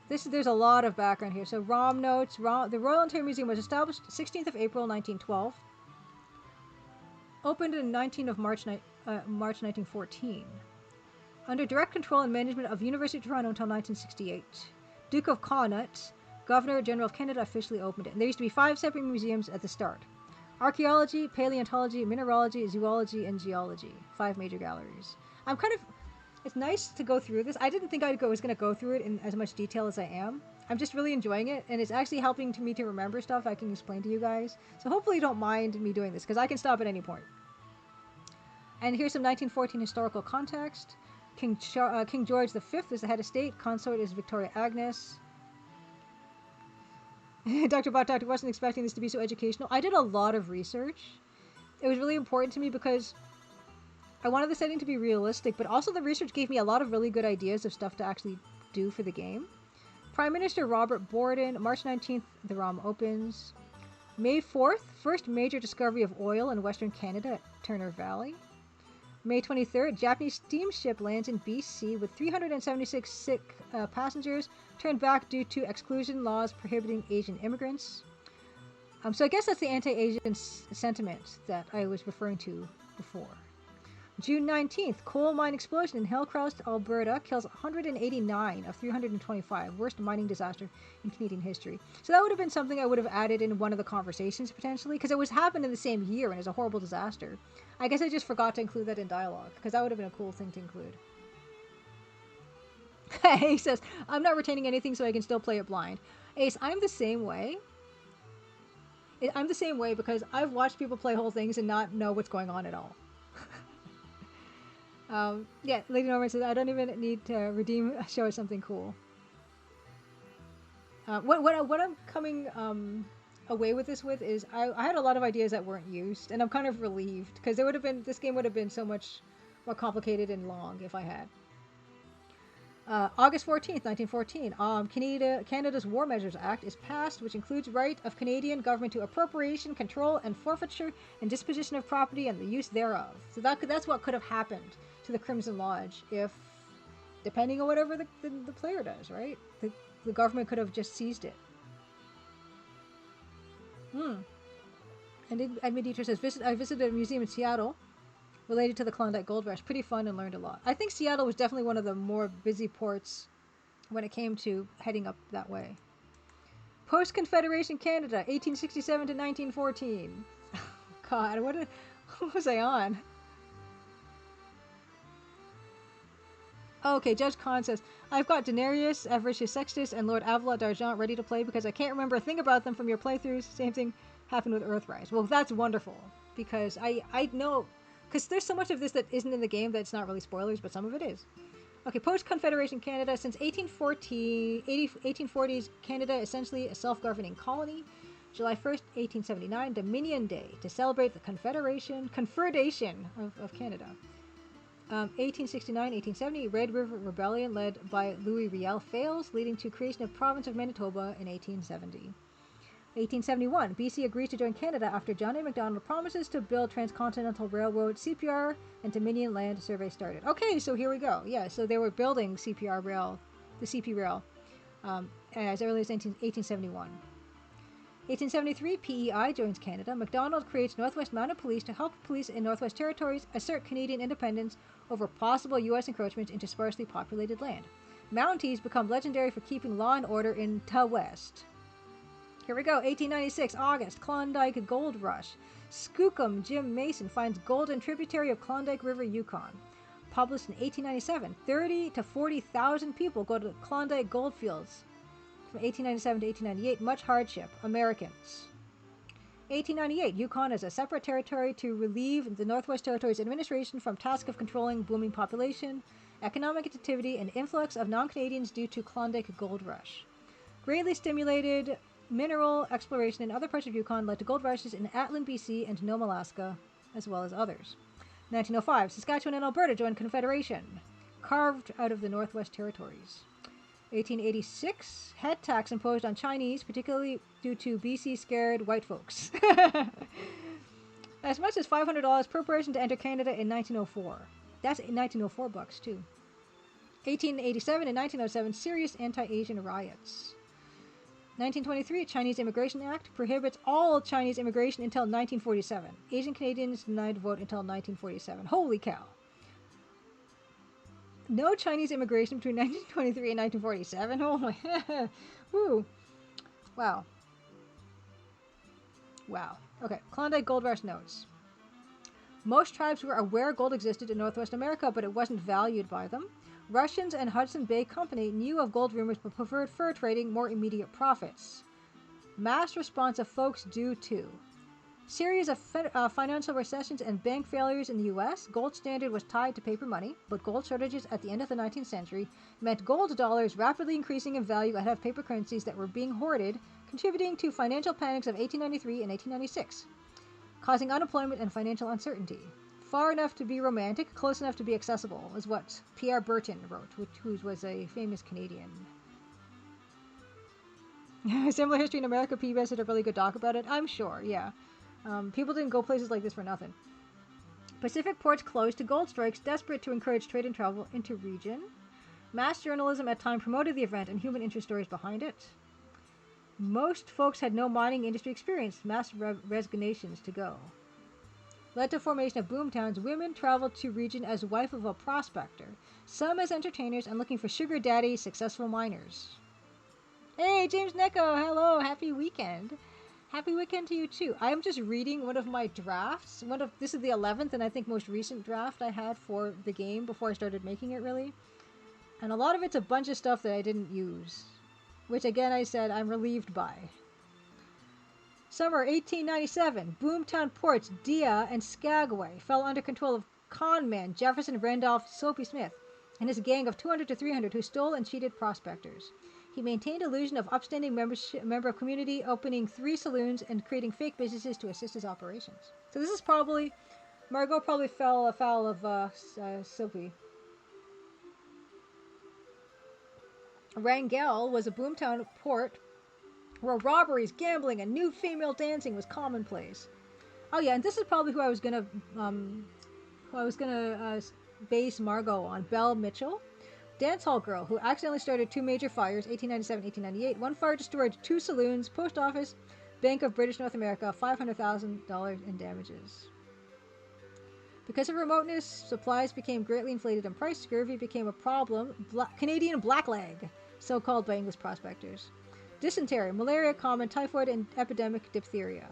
[SPEAKER 1] There's a lot of background here. So ROM notes. The Royal Ontario Museum was established 16th of April 1912. Opened in 19th of March 1914. Under direct control and management of University of Toronto until 1968. Duke of Connaught, Governor General of Canada, officially opened it. And there used to be 5 separate museums at the start. Archaeology, paleontology, mineralogy, zoology, and geology. 5 major galleries. It's nice to go through this. I didn't think was going to go through it in as much detail as I am. I'm just really enjoying it, and it's actually helping me to remember stuff I can explain to you guys. So hopefully you don't mind me doing this, because I can stop at any point. And here's some 1914 historical context. King George V is the head of state. Consort is Victoria Agnes. Dr. Bot wasn't expecting this to be so educational. I did a lot of research. It was really important to me because I wanted the setting to be realistic, but also the research gave me a lot of really good ideas of stuff to actually do for the game. Prime Minister Robert Borden, March 19th, the ROM opens. May 4th, first major discovery of oil in Western Canada at Turner Valley. May 23rd, Japanese steamship lands in BC with 376 sick passengers, turned back due to exclusion laws prohibiting Asian immigrants. So I guess that's the anti-Asian sentiment that I was referring to before. June 19th, coal mine explosion in Hillcrest, Alberta, kills 189 of 325. Worst mining disaster in Canadian history. So that would have been something I would have added in one of the conversations, potentially, because it was happened in the same year and is a horrible disaster. I guess I just forgot to include that in dialogue, because that would have been a cool thing to include. Ace says, I'm not retaining anything so I can still play it blind. Ace, I'm the same way. I'm the same way because I've watched people play whole things and not know what's going on at all. Yeah, Lady Norman says, I don't even need to redeem show us something cool. What I'm coming away with this with is I had a lot of ideas that weren't used, and I'm kind of relieved because this game would have been so much more complicated and long if I had. August 14th, 1914, Canada's War Measures Act is passed, which includes right of Canadian government to appropriation, control, and forfeiture and disposition of property and the use thereof. So that's what could have happened to the Crimson Lodge if, depending on whatever the player does, right? The government could have just seized it. And Edmund Dietrich says, I visited a museum in Seattle related to the Klondike Gold Rush. Pretty fun and learned a lot. I think Seattle was definitely one of the more busy ports when it came to heading up that way. Post-Confederation Canada, 1867 to 1914. God, what was I on? Okay, Judge Khan says, I've got Daenerys, Avaricious Sextus, and Lord Avila d'Argent ready to play because I can't remember a thing about them from your playthroughs. Same thing happened with Earthrise. Well, that's wonderful because I know, because there's so much of this that isn't in the game that it's not really spoilers, but some of it is. Okay, post-Confederation Canada, since 1840s, Canada essentially a self-governing colony. July 1st, 1879, Dominion Day, to celebrate the Confederation of Canada. 1869-1870, Red River Rebellion led by Louis Riel fails, leading to creation of Province of Manitoba in 1870. 1871, BC agrees to join Canada after John A. Macdonald promises to build Transcontinental Railroad, CPR, and Dominion Land Survey started. Okay, so here we go. Yeah, so they were building CPR Rail, the CP Rail, as early as 1871. 1873, PEI joins Canada. Macdonald creates Northwest Mounted Police to help police in Northwest Territories assert Canadian independence over possible U.S. encroachments into sparsely populated land. Mounties become legendary for keeping law and order in the West. Here we go, 1896, August, Klondike Gold Rush. Skookum Jim Mason finds gold in tributary of Klondike River, Yukon. Published in 1897, 30 to 40,000 people go to Klondike gold fields from 1897 to 1898, much hardship, Americans. 1898, Yukon as a separate territory to relieve the Northwest Territories administration from task of controlling booming population, economic activity, and influx of non-Canadians due to Klondike gold rush. Greatly stimulated mineral exploration in other parts of Yukon led to gold rushes in Atlin, BC, and Nome, Alaska, as well as others. 1905, Saskatchewan and Alberta joined Confederation, carved out of the Northwest Territories. 1886, head tax imposed on Chinese, particularly due to BC scared white folks. As much as $500 per person to enter Canada in 1904. That's 1904 bucks too. 1887 and 1907, serious anti-Asian riots. 1923, Chinese Immigration Act prohibits all Chinese immigration until 1947. Asian Canadians denied vote until 1947. Holy cow. No Chinese immigration between 1923 and 1947. Oh my. Woo. Wow. Wow. Okay, Klondike Gold Rush notes. Most tribes were aware gold existed in Northwest America, but it wasn't valued by them. Russians and Hudson Bay Company knew of gold rumors but preferred fur trading, more immediate profits. Mass response of folks due to series of financial recessions and bank failures in the U.S., gold standard was tied to paper money, but gold shortages at the end of the 19th century meant gold dollars rapidly increasing in value ahead of paper currencies that were being hoarded, contributing to financial panics of 1893 and 1896, causing unemployment and financial uncertainty. Far enough to be romantic, close enough to be accessible, is what Pierre Berton wrote, who was a famous Canadian. Similar history in America, PBS did a really good doc about it. I'm sure, yeah. People didn't go places like this for nothing. Pacific ports closed to gold strikes, desperate to encourage trade and travel into region. Mass journalism at time promoted the event and human interest stories behind it. Most folks had no mining industry experience, mass resignations to go. Led to formation of boom towns, women traveled to region as wife of a prospector, some as entertainers and looking for sugar daddy, successful miners. Hey, James Necco, hello, happy weekend. Happy weekend to you too. I'm just reading one of my drafts. This is the 11th and I think most recent draft I had for the game before I started making it, really. And a lot of it's a bunch of stuff that I didn't use, which again I said I'm relieved by. Summer 1897, Boomtown ports Dia and Skagway fell under control of conman Jefferson Randolph Soapy Smith and his gang of 200 to 300 who stole and cheated prospectors. He maintained illusion of upstanding member of community, opening 3 saloons and creating fake businesses to assist his operations. So this is probably, Margot probably fell afoul of Soapy. Wrangell was a boomtown port where robberies, gambling, and nude female dancing was commonplace. Oh yeah, and this is probably who I was gonna base Margot on, Belle Mitchell. Dance hall girl who accidentally started 2 major fires, 1897-1898. One fire destroyed 2 saloons, post office, Bank of British North America, $500,000 in damages. Because of remoteness, supplies became greatly inflated in price. Scurvy became a problem. Canadian blackleg, so called by English prospectors. Dysentery, malaria, common, typhoid, and epidemic diphtheria.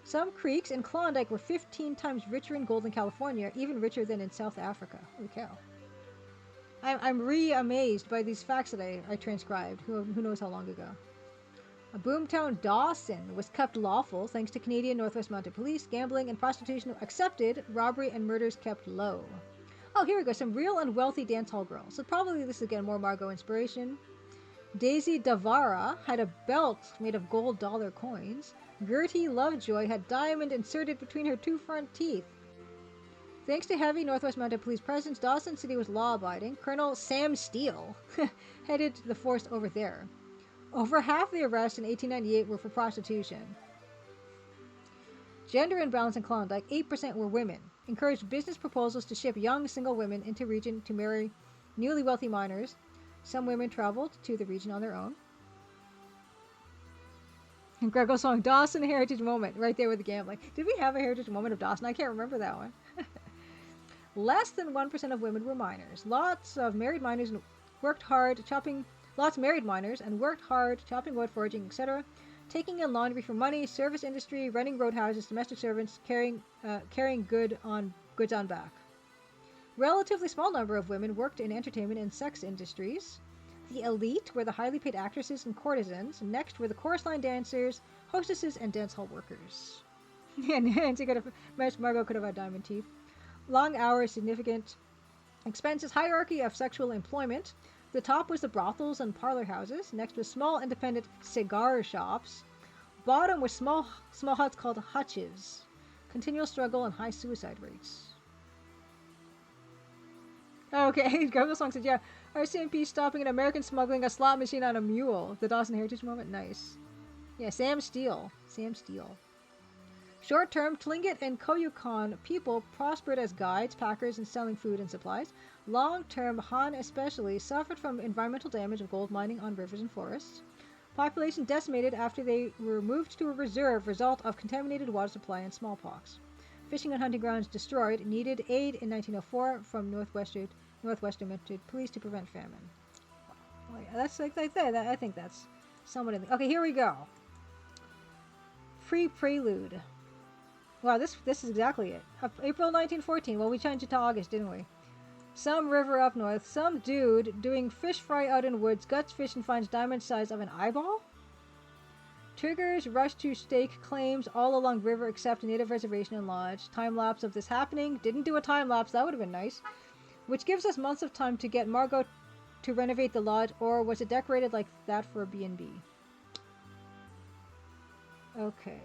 [SPEAKER 1] Some creeks in Klondike were 15 times richer in gold than California, even richer than in South Africa. Holy cow. I'm re-amazed by these facts that I transcribed, who knows how long ago. A boomtown Dawson was kept lawful thanks to Canadian Northwest Mounted Police, gambling and prostitution accepted, robbery and murders kept low. Oh, here we go, some real and wealthy dance hall girls. So probably this is again more Margot inspiration. Daisy Davara had a belt made of gold dollar coins. Gertie Lovejoy had diamond inserted between her 2 front teeth. Thanks to heavy Northwest Mounted Police presence, Dawson City was law-abiding. Colonel Sam Steele headed the force over there. Over half the arrests in 1898 were for prostitution. Gender imbalance in Klondike, 8% were women. Encouraged business proposals to ship young single women into region to marry newly wealthy miners. Some women traveled to the region on their own. And Grego's song, Dawson Heritage Moment, right there with the gambling. Did we have a heritage moment of Dawson? I can't remember that one. Less than 1% of women were miners. Lots married miners and worked hard chopping wood, foraging, etc. Taking in laundry for money, service industry, running roadhouses, domestic servants, carrying goods on back. Relatively small number of women worked in entertainment and sex industries. The elite were the highly paid actresses and courtesans. Next were the chorus line dancers, hostesses, and dance hall workers. Yeah, Nancy could have, Margot could have had diamond teeth. Long hours, significant expenses, hierarchy of sexual employment. The top was the brothels and parlor houses. Next was small independent cigar shops. Bottom was small huts called hutches. Continual struggle and high suicide rates. Okay, Gravel Song said, yeah, RCMP stopping an American smuggling a slot machine on a mule. The Dawson Heritage moment, nice. Yeah, Sam Steele. Short-term, Tlingit and Koyukon people prospered as guides, packers, and selling food and supplies. Long-term, Han especially suffered from environmental damage of gold mining on rivers and forests. Population decimated after they were moved to a reserve, result of contaminated water supply and smallpox. Fishing and hunting grounds destroyed. Needed aid in 1904 from Northwestern Mounted Police to prevent famine. Oh yeah, that's like that. I think that's somewhat. Okay, here we go. Free Prelude. Wow, this is exactly it. April 1914. Well, we changed it to August, didn't we? Some river up north. Some dude doing fish fry out in woods guts fish and finds diamond size of an eyeball. Triggers rush to stake claims all along river except native reservation and lodge. Time lapse of this happening. Didn't do a time lapse. That would have been nice. Which gives us months of time to get Margot to renovate the lodge, or was it decorated like that for a B&B? Okay.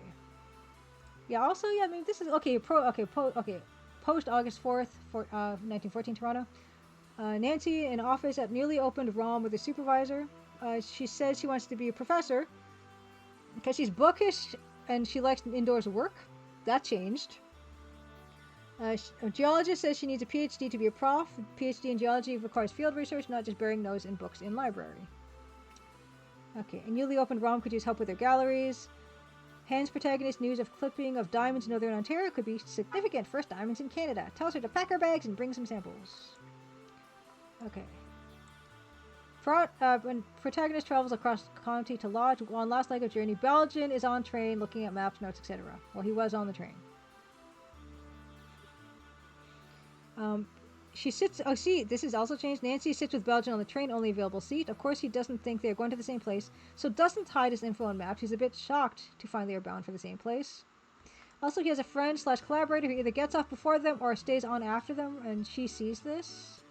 [SPEAKER 1] Yeah. Also, yeah. I mean, this is okay. Post August 4th, 1914, Toronto. Nancy in office at newly opened ROM with a supervisor. She says she wants to be a professor because she's bookish and she likes indoors work. That changed. A geologist says she needs a PhD to be a prof. A PhD in geology requires field research, not just burying nose in books in library. Okay, a newly opened ROM could use help with their galleries. Han's protagonist news of clipping of diamonds in Northern Ontario could be significant. First diamonds in Canada. Tells her to pack her bags and bring some samples. Okay. When protagonist travels across the county to lodge on last leg of journey, Belgian is on train looking at maps, notes, etc. Well, he was on the train. She sits. Oh, see, this is also changed. Nancy sits with Belgian on the train, only available seat. Of course, he doesn't think they're going to the same place, so doesn't hide his info on maps. He's a bit shocked to find they are bound for the same place. Also, he has a friend / collaborator who either gets off before them or stays on after them, and she sees this.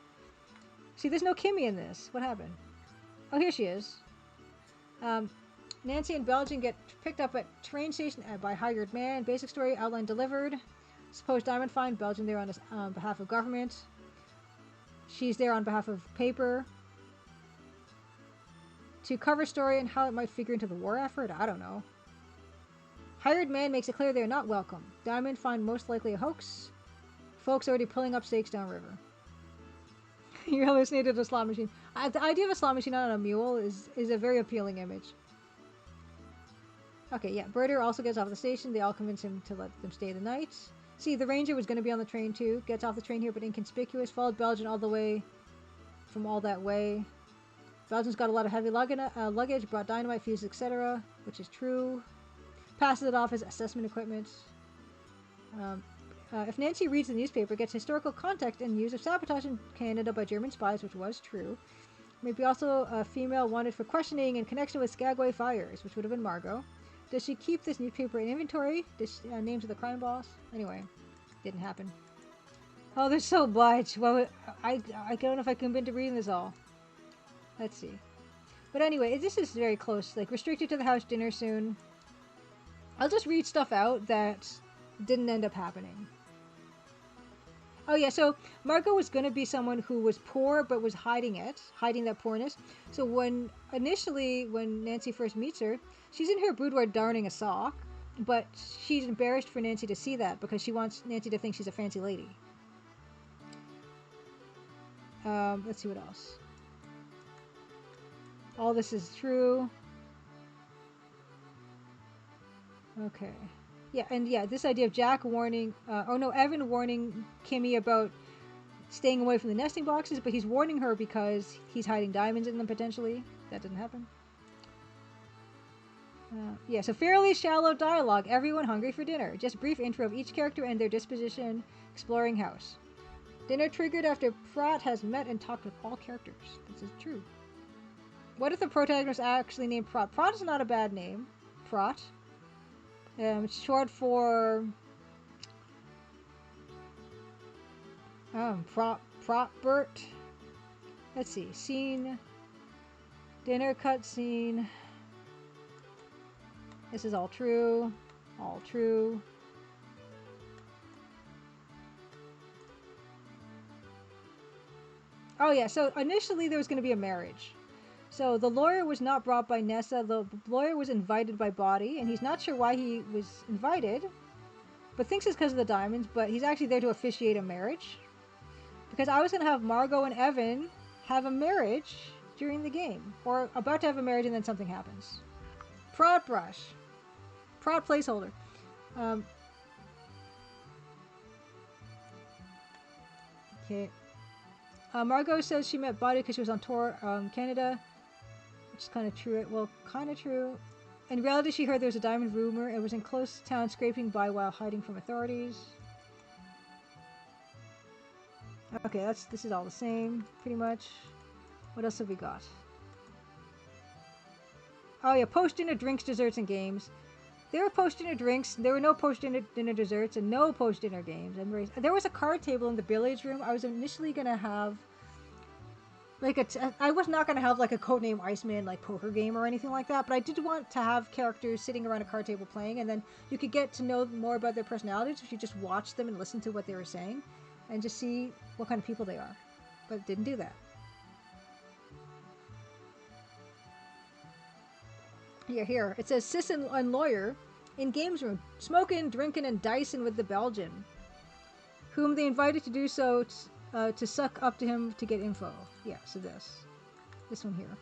[SPEAKER 1] See, there's no Kimmy in this. What happened? Oh, here she is. Nancy and Belgian get picked up at train station by hired man. Basic story outline delivered. Supposed diamond find. Belgian there on behalf of government. She's there on behalf of paper. To cover story and how it might figure into the war effort. I don't know. Hired man makes it clear they are not welcome. Diamond find most likely a hoax. Folks already pulling up stakes downriver. You hallucinated a slot machine. The idea of a slot machine on a mule is a very appealing image. Okay, yeah. Birder also gets off the station. They all convince him to let them stay the night. See, the ranger was going to be on the train too. Gets off the train here, but inconspicuous. Followed Belgian all the way from all that way. Belgian's got a lot of heavy luggage. Brought dynamite, fuses, etc. Which is true. Passes it off as assessment equipment. If Nancy reads the newspaper, gets historical context and news of sabotage in Canada by German spies, which was true. Maybe also a female wanted for questioning in connection with Skagway fires, which would have been Margot. Does she keep this newspaper in inventory? Names of the crime boss? Anyway, didn't happen. Oh, there's so much. Well, I don't know if I can begin to reading this all. Let's see. But anyway, this is very close. Like, restricted to the house dinner soon. I'll just read stuff out that didn't end up happening. Oh yeah, so Margot was going to be someone who was poor but was hiding that poorness. So when Nancy first meets her, she's in her boudoir darning a sock, but she's embarrassed for Nancy to see that because she wants Nancy to think she's a fancy lady. Let's see what else. All this is true. Okay. Yeah, and yeah, this idea of Jack warning, Evan warning Kimmy about staying away from the nesting boxes, but he's warning her because he's hiding diamonds in them potentially. That didn't happen. Yeah, so fairly shallow dialogue. Everyone hungry for dinner. Just brief intro of each character and their disposition. Exploring house. Dinner triggered after Pratt has met and talked with all characters. This is true. What if the protagonist actually named Prot? Prot is not a bad name. Prot. It's short for Protbert. Let's see. Scene. Dinner cutscene. This is all true. All true. Oh yeah, so initially there was going to be a marriage. So the lawyer was not brought by Nessa. The lawyer was invited by Body, and he's not sure why he was invited, but thinks it's because of the diamonds, but he's actually there to officiate a marriage. Because I was going to have Margot and Evan have a marriage during the game, or about to have a marriage and then something happens. Prot brush. Prot placeholder. Okay. Margot says she met Body because she was on tour Canada, which is kind of true. Well, kind of true. In reality, she heard there was a diamond rumor and was in close town scraping by while hiding from authorities. Okay, this is all the same, pretty much. What else have we got? Oh yeah, post-dinner drinks, desserts, and games. There were post-dinner drinks, there were no post-dinner desserts, and no post-dinner games. And there was a card table in the billiards room. I was initially gonna have like I was not gonna have like a codename Iceman like poker game or anything like that, but I did want to have characters sitting around a card table playing, and then you could get to know more about their personalities if you just watch them and listen to what they were saying, and just see what kind of people they are. But it didn't do that. Here. It says sis and lawyer in games room, smoking, drinking, and dicing with the Belgian, whom they invited to do so to suck up to him to get info. Yeah, so this one here.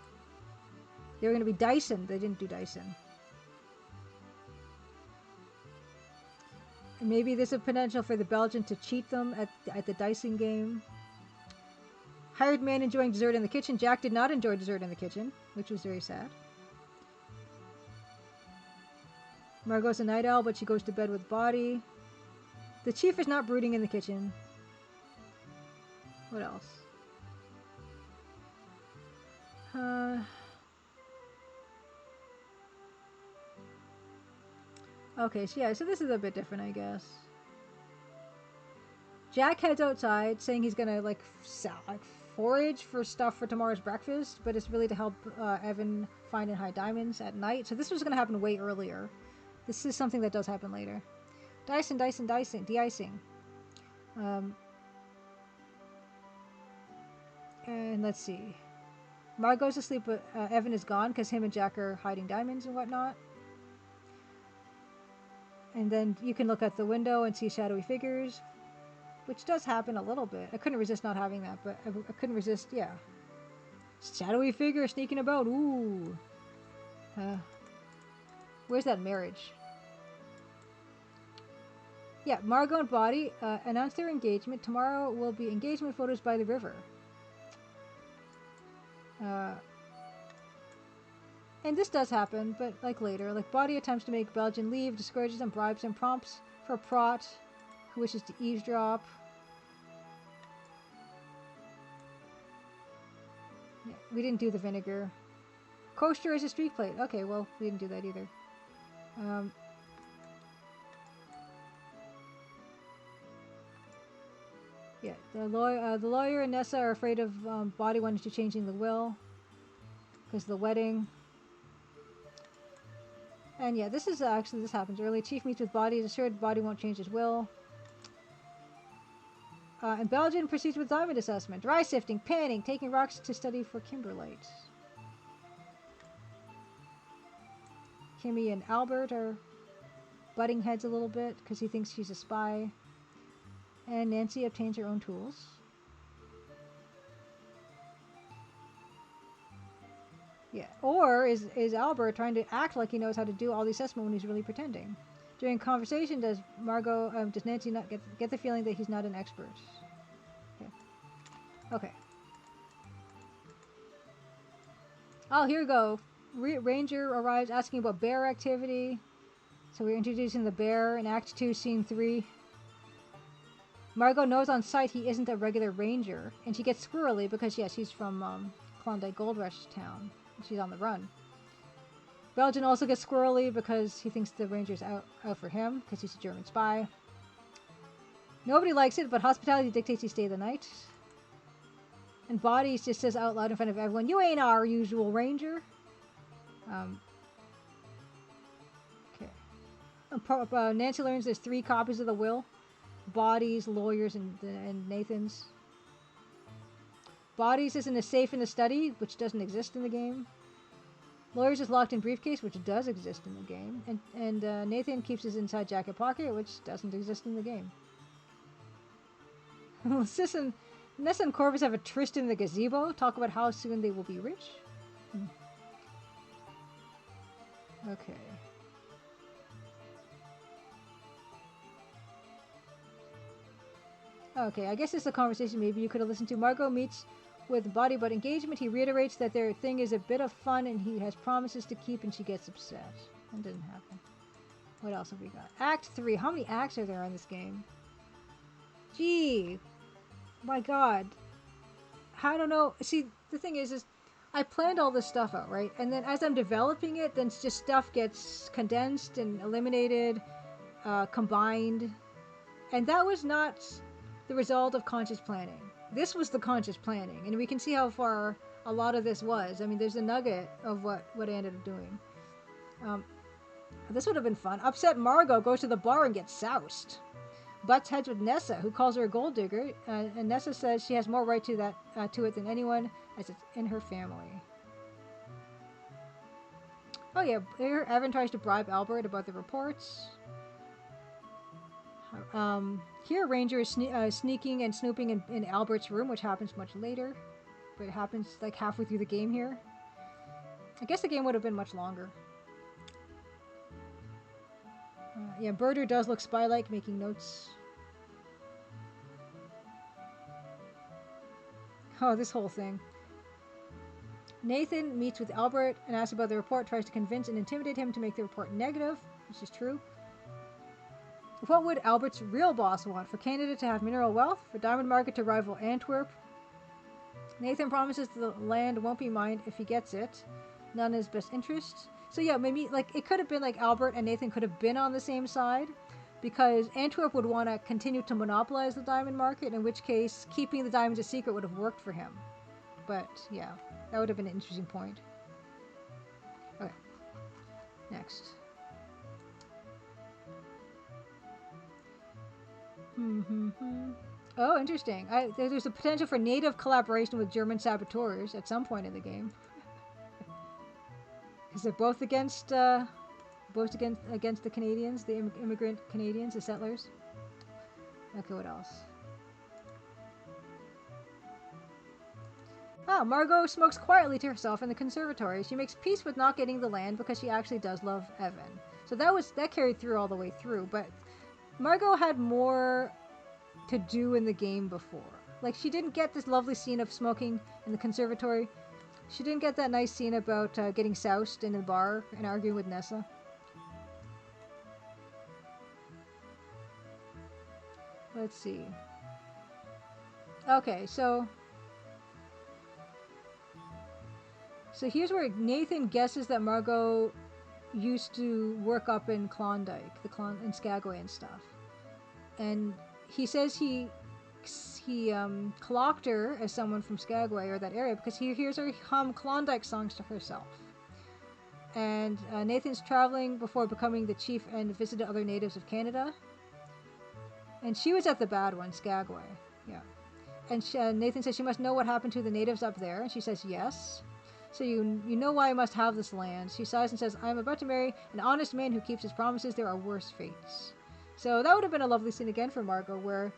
[SPEAKER 1] They were going to be Dyson. They didn't do Dyson. And maybe there's a potential for the Belgian to cheat them at the Dyson game. Hired man enjoying dessert in the kitchen. Jack did not enjoy dessert in the kitchen, which was very sad. Margot's a night owl, but she goes to bed with Body. The chief is not brooding in the kitchen. What else? Okay, so yeah, so this is a bit different, I guess. Jack heads outside, saying he's gonna like forage for stuff for tomorrow's breakfast, but it's really to help Evan find and hide diamonds at night. So this was gonna happen way earlier. This is something that does happen later. Dyson, de-icing. And let's see. Margot's asleep, but Evan is gone because him and Jack are hiding diamonds and whatnot. And then you can look out the window and see shadowy figures, which does happen a little bit. I couldn't resist not having that, but I couldn't resist, yeah. Shadowy figure sneaking about, ooh. Where's that marriage? Yeah, Margot and Body announced their engagement. Tomorrow will be engagement photos by the river. And this does happen, but like later. Like Body attempts to make Belgian leave, discourages and bribes and prompts for Prot, who wishes to eavesdrop. Yeah, we didn't do the vinegar. Coaster is a streak plate. Okay, well, we didn't do that either. Yeah, the lawyer and Nessa are afraid of Body wanting to changing the will because of the wedding. And yeah, this happens early. Chief meets with Body, is assured Body won't change his will. And Belgian proceeds with diamond assessment. Dry sifting, panning, taking rocks to study for kimberlite. Kimmy and Albert are butting heads a little bit because he thinks she's a spy. And Nancy obtains her own tools. Yeah. Or is Albert trying to act like he knows how to do all the assessment when he's really pretending? During conversation, does Nancy not get the feeling that he's not an expert? Okay. Oh, here we go. Ranger arrives asking about bear activity. So we're introducing the bear in Act 2, Scene 3. Margot knows on sight he isn't a regular ranger, and she gets squirrely because, yes, he's from Klondike Gold Rush town. she's on the run. Belgian also gets squirrely because he thinks the Ranger's out for him because he's a German spy. Nobody likes it, but hospitality dictates he stay the night. And Bodies just says out loud in front of everyone, "You ain't our usual Ranger." Okay. Nancy learns there's 3 copies of the will. Bodies, Lawyers, and Nathan's. Bodies is in a safe in the study, which doesn't exist in the game. Lawyers is locked in briefcase, which does exist in the game. And Nathan keeps his inside jacket pocket, which doesn't exist in the game. Nessa and Corvus have a tryst in the gazebo. Talk about how soon they will be rich. Okay. Okay, I guess it's a conversation maybe you could have listened to. Margot meets with Body but engagement. He reiterates that their thing is a bit of fun and he has promises to keep, and she gets upset. That didn't happen. What else have we got? Act 3. How many acts are there in this game? Gee. My god. I don't know. See, the thing is I planned all this stuff out, right? And then as I'm developing it, then just stuff gets condensed and eliminated, combined. And that was not the result of conscious planning. This was the conscious planning. And we can see how far a lot of this was. I mean, there's a nugget of what I ended up doing. This would have been fun. Upset Margot goes to the bar and gets soused. Butts heads with Nessa, who calls her a gold digger, and Nessa says she has more right to it than anyone, as it's in her family. Oh yeah, here Evan tries to bribe Albert about the reports. Here Ranger is sneaking and snooping in Albert's room, which happens much later, but it happens like halfway through the game here. I guess the game would have been much longer. Yeah, Birder does look spy-like, making notes. Oh, this whole thing. Nathan meets with Albert and asks about the report, tries to convince and intimidate him to make the report negative, which is true. What would Albert's real boss want? For Canada to have mineral wealth? For Diamond Market to rival Antwerp? Nathan promises the land won't be mined if he gets it. None in his best interest. So yeah, maybe like it could have been like Albert and Nathan could have been on the same side, because Antwerp would want to continue to monopolize the diamond market, in which case keeping the diamonds a secret would have worked for him. But yeah, that would have been an interesting point. Okay, next. Oh, interesting. There's a potential for native collaboration with German saboteurs at some point in the game. Is they're both against the Canadians, the immigrant Canadians, the settlers. Okay, what else? Margot smokes quietly to herself in the conservatory. She makes peace with not getting the land because she actually does love Evan. So that carried through all the way through. But Margot had more to do in the game before. Like, she didn't get this lovely scene of smoking in the conservatory. She didn't get that nice scene about getting soused in the bar and arguing with Nessa. Let's see. Okay, so here's where Nathan guesses that Margot used to work up in Klondike, in Skagway and stuff. And he says he clocked her as someone from Skagway or that area because he hears her hum Klondike songs to herself. And Nathan's traveling before becoming the chief and visited other natives of Canada. And she was at the bad one, Skagway. Yeah. And Nathan says she must know what happened to the natives up there. And she says yes. So you know why I must have this land. She sighs and says, I am about to marry an honest man who keeps his promises. There are worse fates. So that would have been a lovely scene again for Margot, where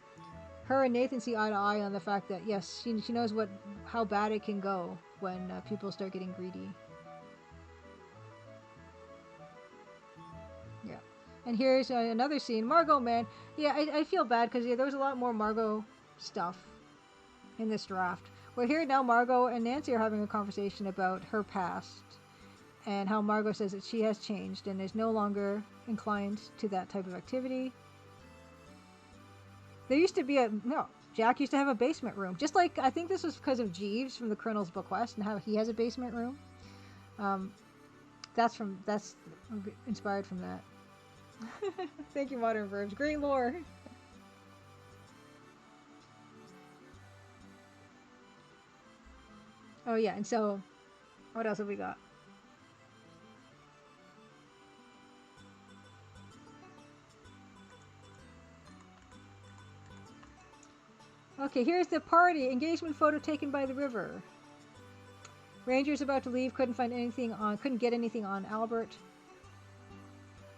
[SPEAKER 1] her and Nathan see eye to eye on the fact that, yes, she knows how bad it can go when people start getting greedy. Yeah. And here's another scene. Margot, man. Yeah, I feel bad because there was a lot more Margot stuff in this draft. We're here now. Margot and Nancy are having a conversation about her past and how Margot says that she has changed and is no longer inclined to that type of activity. There used to be Jack used to have a basement room. Just like, I think this was because of Jeeves from the Colonel's Bequest and how he has a basement room. Um, that's inspired from that. Thank you, Modern Verbs. Great lore. Oh yeah, and so what else have we got? Okay, here's the party engagement photo taken by the river. Ranger's about to leave, couldn't get anything on Albert.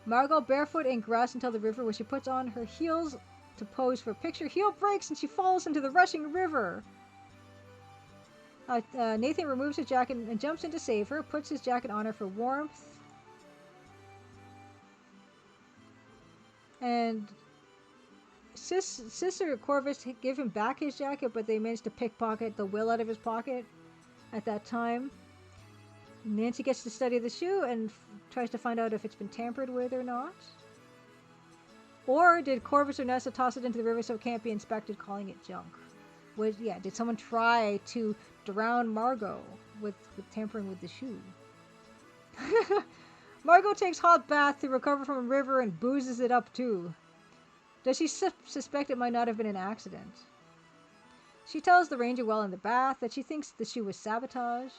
[SPEAKER 1] Margot barefoot in grass until the river, where she puts on her heels to pose for a picture. Heel breaks and she falls into the rushing river. Nathan removes his jacket and jumps in to save her, puts his jacket on her for warmth. And Sister Corvus gave him back his jacket, but they managed to pickpocket the will out of his pocket at that time. Nancy gets to study the shoe and tries to find out if it's been tampered with or not. Or did Corvus or Nessa toss it into the river so it can't be inspected, calling it junk? Did someone try to drown Margot with tampering with the shoe? Margot takes hot bath to recover from a river and boozes it up too. Does she suspect it might not have been an accident? She tells the ranger while in the bath that she thinks the shoe was sabotaged.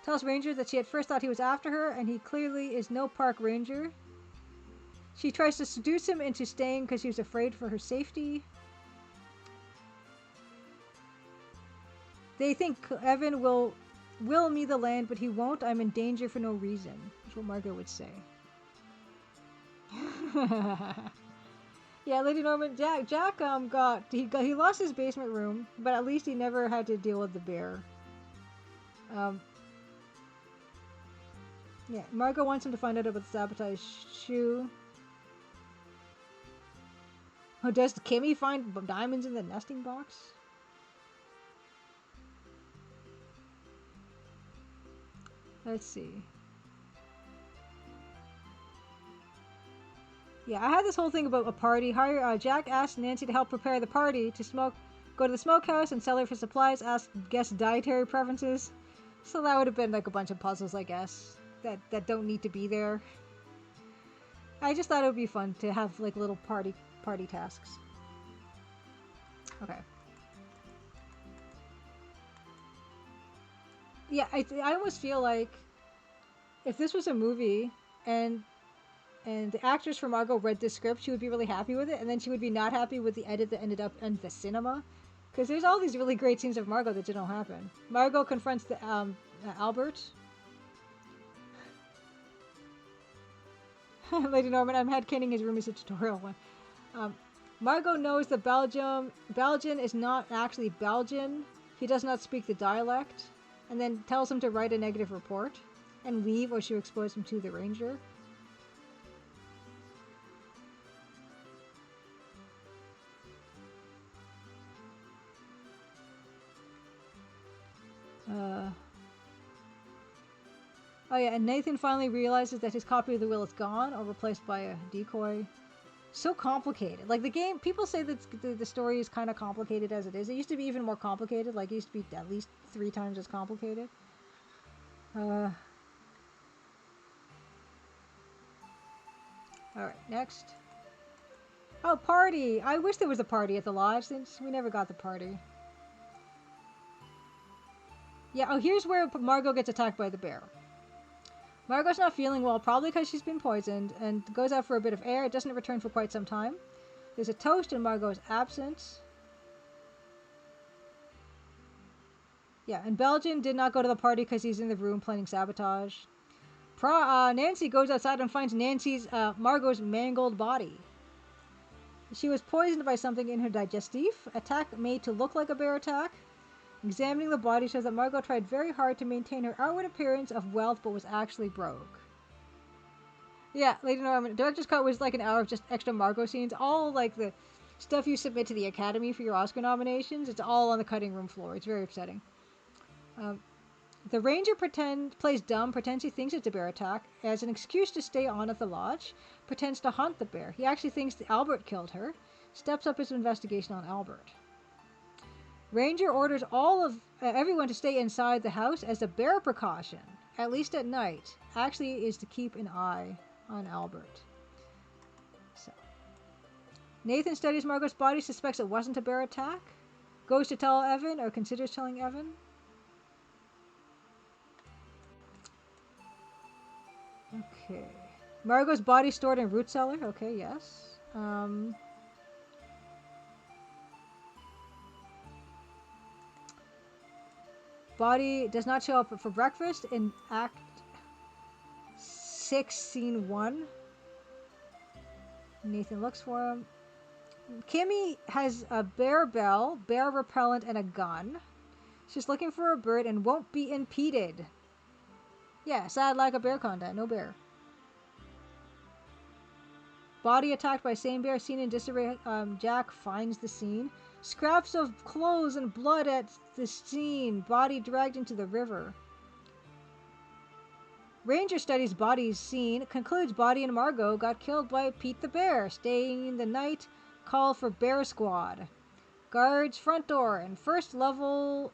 [SPEAKER 1] Tells Ranger that she at first thought he was after her, and he clearly is no park ranger. She tries to seduce him into staying because she was afraid for her safety. They think Evan will me the land, but he won't. I'm in danger for no reason. That's what Margot would say. Yeah, Lady Norman, Jack he lost his basement room, but at least he never had to deal with the bear. Yeah, Margot wants him to find out about the sabotaged shoe. Oh, does Kimmy find diamonds in the nesting box? Let's see. Yeah, I had this whole thing about a party. Jack asked Nancy to help prepare the party to go to the smokehouse and sell her for supplies, ask guest dietary preferences. So that would have been like a bunch of puzzles, I guess, that don't need to be there. I just thought it would be fun to have like little party tasks. Okay. Yeah, I almost feel like if this was a movie and the actress for Margot read the script, she would be really happy with it, and then she would be not happy with the edit that ended up in the cinema. Because there's all these really great scenes of Margot that didn't happen. Margot confronts the Albert. Lady Norman, I'm headcaning his room as a tutorial one. Margot knows that Belgian is not actually Belgian. He does not speak the dialect, and then tells him to write a negative report and leave, or she'll expose him to the ranger. Oh yeah, and Nathan finally realizes that his copy of the will is gone or replaced by a decoy. So complicated. Like the game, people say that the story is kind of complicated as it is. It used to be even more complicated. Like it used to be at least 3 times as complicated. Alright, next. Oh, party! I wish there was a party at the lodge since we never got the party. Yeah, oh, here's where Margot gets attacked by the bear. Margot's not feeling well, probably because she's been poisoned, and goes out for a bit of air. It doesn't return for quite some time. There's a toast in Margot's absence. Yeah, and Belgian did not go to the party because he's in the room planning sabotage. Nancy goes outside and finds Margot's mangled body. She was poisoned by something in her digestif. Attack made to look like a bear attack. Examining the body shows that Margot tried very hard to maintain her outward appearance of wealth, but was actually broke. Yeah, Lady Norman, Director's Cut was like an hour of just extra Margot scenes. All like the stuff you submit to the Academy for your Oscar nominations, it's all on the cutting room floor. It's very upsetting. The ranger plays dumb, pretends he thinks it's a bear attack, as an excuse to stay on at the lodge, pretends to hunt the bear. He actually thinks that Albert killed her, steps up his investigation on Albert. Ranger orders everyone to stay inside the house as a bear precaution, at least at night, actually is to keep an eye on Albert. So, Nathan studies Margot's body, suspects it wasn't a bear attack, goes to tell Evan, or considers telling Evan. Okay. Margot's body stored in root cellar. Okay, yes. Body does not show up for breakfast in Act 6, Scene 1. Nathan looks for him. Kimmy has a bear bell, bear repellent, and a gun. She's looking for a bird and won't be impeded. Yeah, sad lack of bear content. No bear. Body attacked by same bear, seen in disarray. Jack finds the scene. Scraps of clothes and blood at the scene. Body dragged into the river. Ranger studies bodies seen. Concludes body and Margot got killed by Pete the bear. Staying the night. Call for bear squad. Guards front door and first level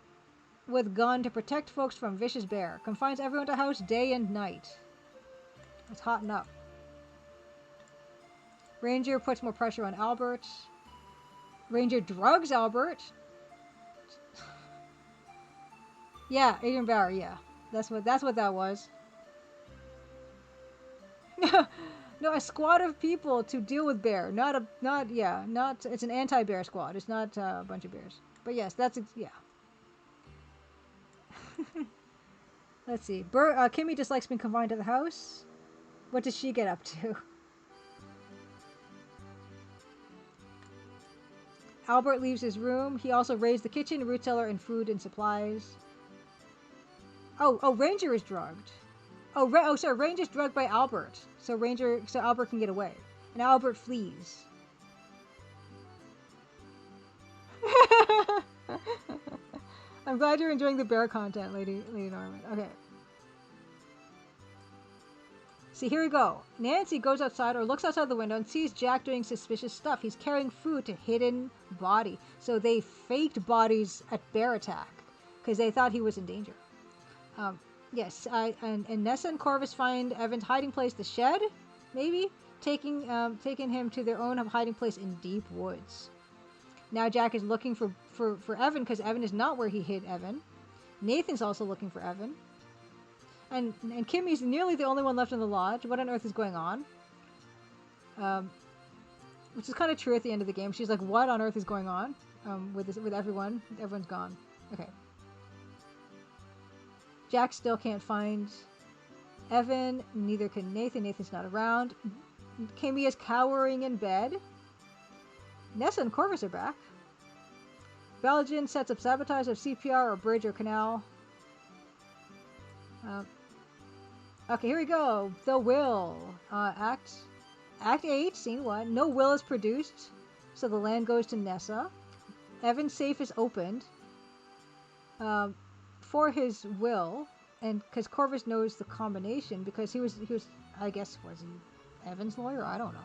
[SPEAKER 1] with gun to protect folks from vicious bear. Confines everyone to house day and night. It's hotting up. Ranger puts more pressure on Albert. Ranger drugs Albert. Yeah, Adrian Bauer, yeah. That's what that was. No, a squad of people to deal with bear. It's an anti-bear squad. It's not a bunch of bears. But yes, yeah. Let's see. Kimmy dislikes being confined to the house. What does she get up to? Albert leaves his room. He also raised the kitchen, root cellar, and food and supplies. Oh, Ranger is drugged. Sorry, Ranger's drugged by Albert. So Albert can get away. And Albert flees. I'm glad you're enjoying the bear content, Lady Norman. Okay. See, here we go. Nancy goes outside or looks outside the window and sees Jack doing suspicious stuff. He's carrying food to hidden body. So they faked bodies at bear attack because they thought he was in danger. Yes, and Nessa and Corvus find Evan's hiding place, the shed, maybe, taking him to their own hiding place in deep woods. Now Jack is looking for Evan because Evan is not where he hid Evan. Nathan's also looking for Evan. And Kimmy's nearly the only one left in the lodge. What on earth is going on? Which is kind of true at the end of the game. She's like, what on earth is going on with everyone? Everyone's gone. Okay. Jack still can't find Evan. Neither can Nathan. Nathan's not around. Kimmy is cowering in bed. Nessa and Corvus are back. Belgian sets up sabotage of CPR or bridge or canal. Okay, here we go. The will. Act 8, Scene 1. No will is produced, so the land goes to Nessa. Evan's safe is opened for his will, and because Corvus knows the combination, because he was, I guess, was he Evan's lawyer? I don't know.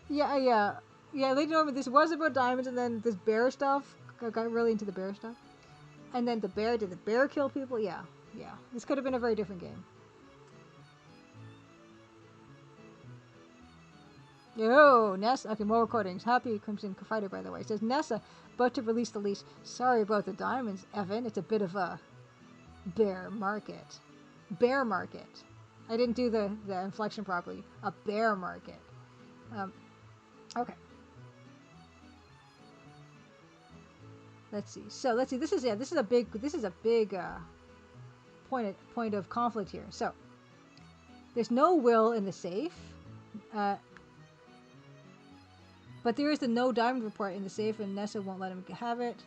[SPEAKER 1] Yeah. Lady Norman, this was about diamonds, and then this bear stuff got really into the bear stuff. And then did the bear kill people? Yeah. This could have been a very different game. Yo, Nessa. Okay, more recordings. Happy Crimson Fighter, by the way. It says Nessa about to release the lease. Sorry about the diamonds, Evan. It's a bit of a bear market. Bear market. I didn't do the inflection properly. A bear market. Okay. Let's see. This is a big point of conflict here. So there's no will in the safe, but there is the no diamond report in the safe, and Nessa won't let him have it.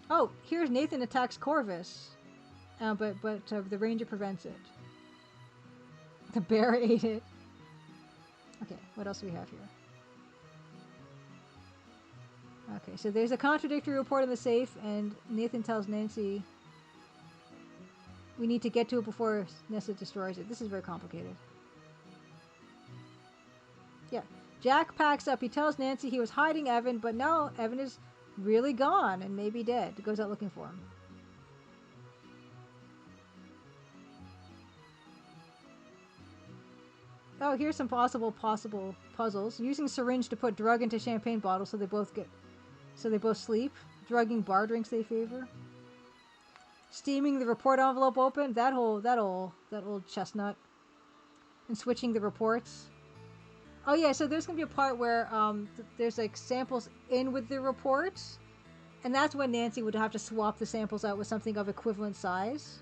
[SPEAKER 1] Oh, here's Nathan attacks Corvus, but the ranger prevents it. The bear ate it. Okay, what else do we have here? Okay, so there's a contradictory report in the safe, and Nathan tells Nancy we need to get to it before Nessa destroys it. This is very complicated. Yeah, Jack packs up. He tells Nancy he was hiding Evan, but no, Evan is really gone and maybe dead. He goes out looking for him. Oh, here's some possible puzzles. Using syringe to put drug into champagne bottles so they both sleep. Drugging bar drinks they favor. Steaming the report envelope open. That old chestnut. And switching the reports. Oh yeah, so there's gonna be a part where there's like samples in with the reports, and that's when Nancy would have to swap the samples out with something of equivalent size.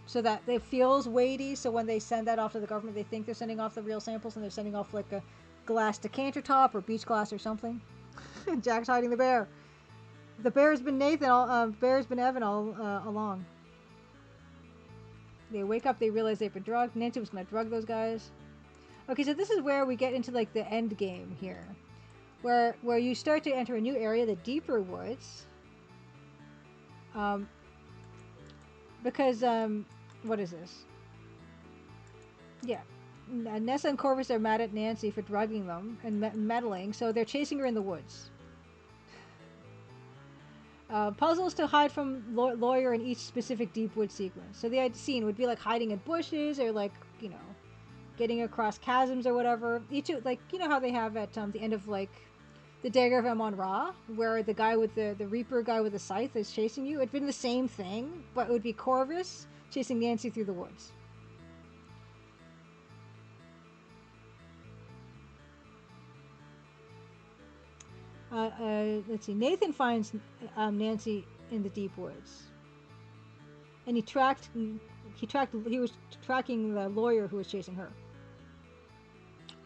[SPEAKER 1] So that it feels weighty, so when they send that off to the government, they think they're sending off the real samples, and they're sending off like a glass decanter top or beach glass or something. Jack's hiding the bear. The bear's been bear's been Evan all along. They wake up, they realize they've been drugged. Nancy was gonna drug those guys. Okay, so this is where we get into like the end game here. Where you start to enter a new area, the deeper woods. Because what is this? Yeah. Nessa and Corvus are mad at Nancy for drugging them and meddling, so they're chasing her in the woods. Puzzles to hide from lawyer in each specific deep wood sequence. So the scene would be like hiding in bushes or like, you know, getting across chasms or whatever. Each, like, you know how they have at the end of like the Dagger of Amon-Ra, where the guy with the Reaper guy with the scythe is chasing you. It'd been the same thing, but it would be Corvus chasing Nancy through the woods. Let's see. Nathan finds Nancy in the deep woods, and he was tracking the lawyer who was chasing her.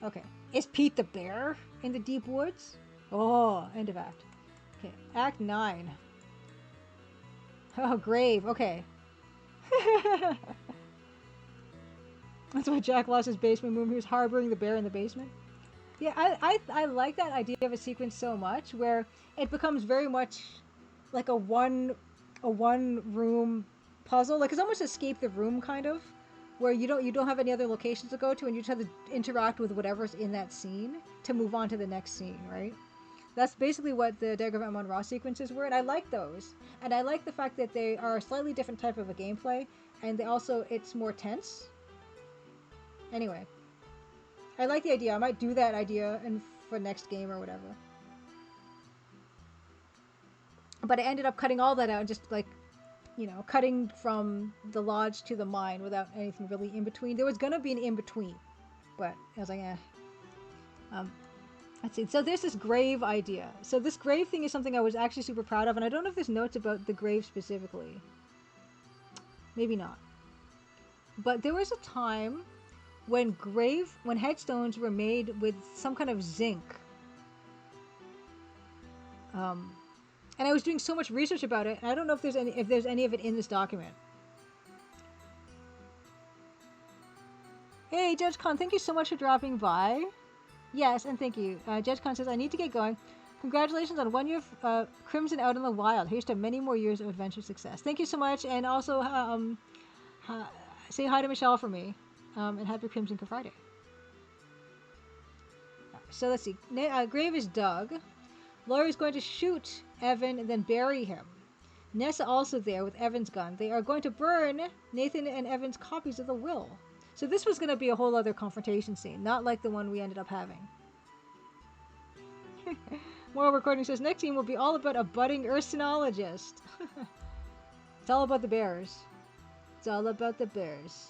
[SPEAKER 1] Okay, is Pete the bear in the deep woods? Oh, end of act. Okay, act 9. Oh, grave. Okay. That's why Jack lost his basement room. He was harboring the bear in the basement. Yeah, I like that idea of a sequence so much, where it becomes very much like a one room puzzle. Like it's almost escape the room kind of, where you don't have any other locations to go to, and you just have to interact with whatever's in that scene to move on to the next scene, right? That's basically what the Dagger of Amon-Ra sequences were, and I like those. And I like the fact that they are a slightly different type of a gameplay, and they also, it's more tense. Anyway, I like the idea. I might do that idea for next game or whatever. But I ended up cutting all that out and just like, you know, cutting from the lodge to the mine without anything really in between. There was gonna be an in between, but I was like, eh. Let's see. So there's this grave idea. So this grave thing is something I was actually super proud of, and I don't know if there's notes about the grave specifically. Maybe not. But there was a time when headstones were made with some kind of zinc. And I was doing so much research about it, and I don't know if there's any of it in this document. Hey, Judge Khan, thank you so much for dropping by. Yes, and thank you. Judge Khan says, I need to get going. Congratulations on 1 year of Crimson out in the wild. Here's to many more years of adventure success. Thank you so much, and also say hi to Michelle for me, and happy Crimson Friday. So let's see. Grave is dug. Laurie is going to shoot Evan and then bury him. Nessa also there with Evan's gun. They are going to burn Nathan and Evan's copies of the will. So this was going to be a whole other confrontation scene, not like the one we ended up having. Moral Recording says, next scene will be all about a budding ursinologist. It's all about the bears. It's all about the bears.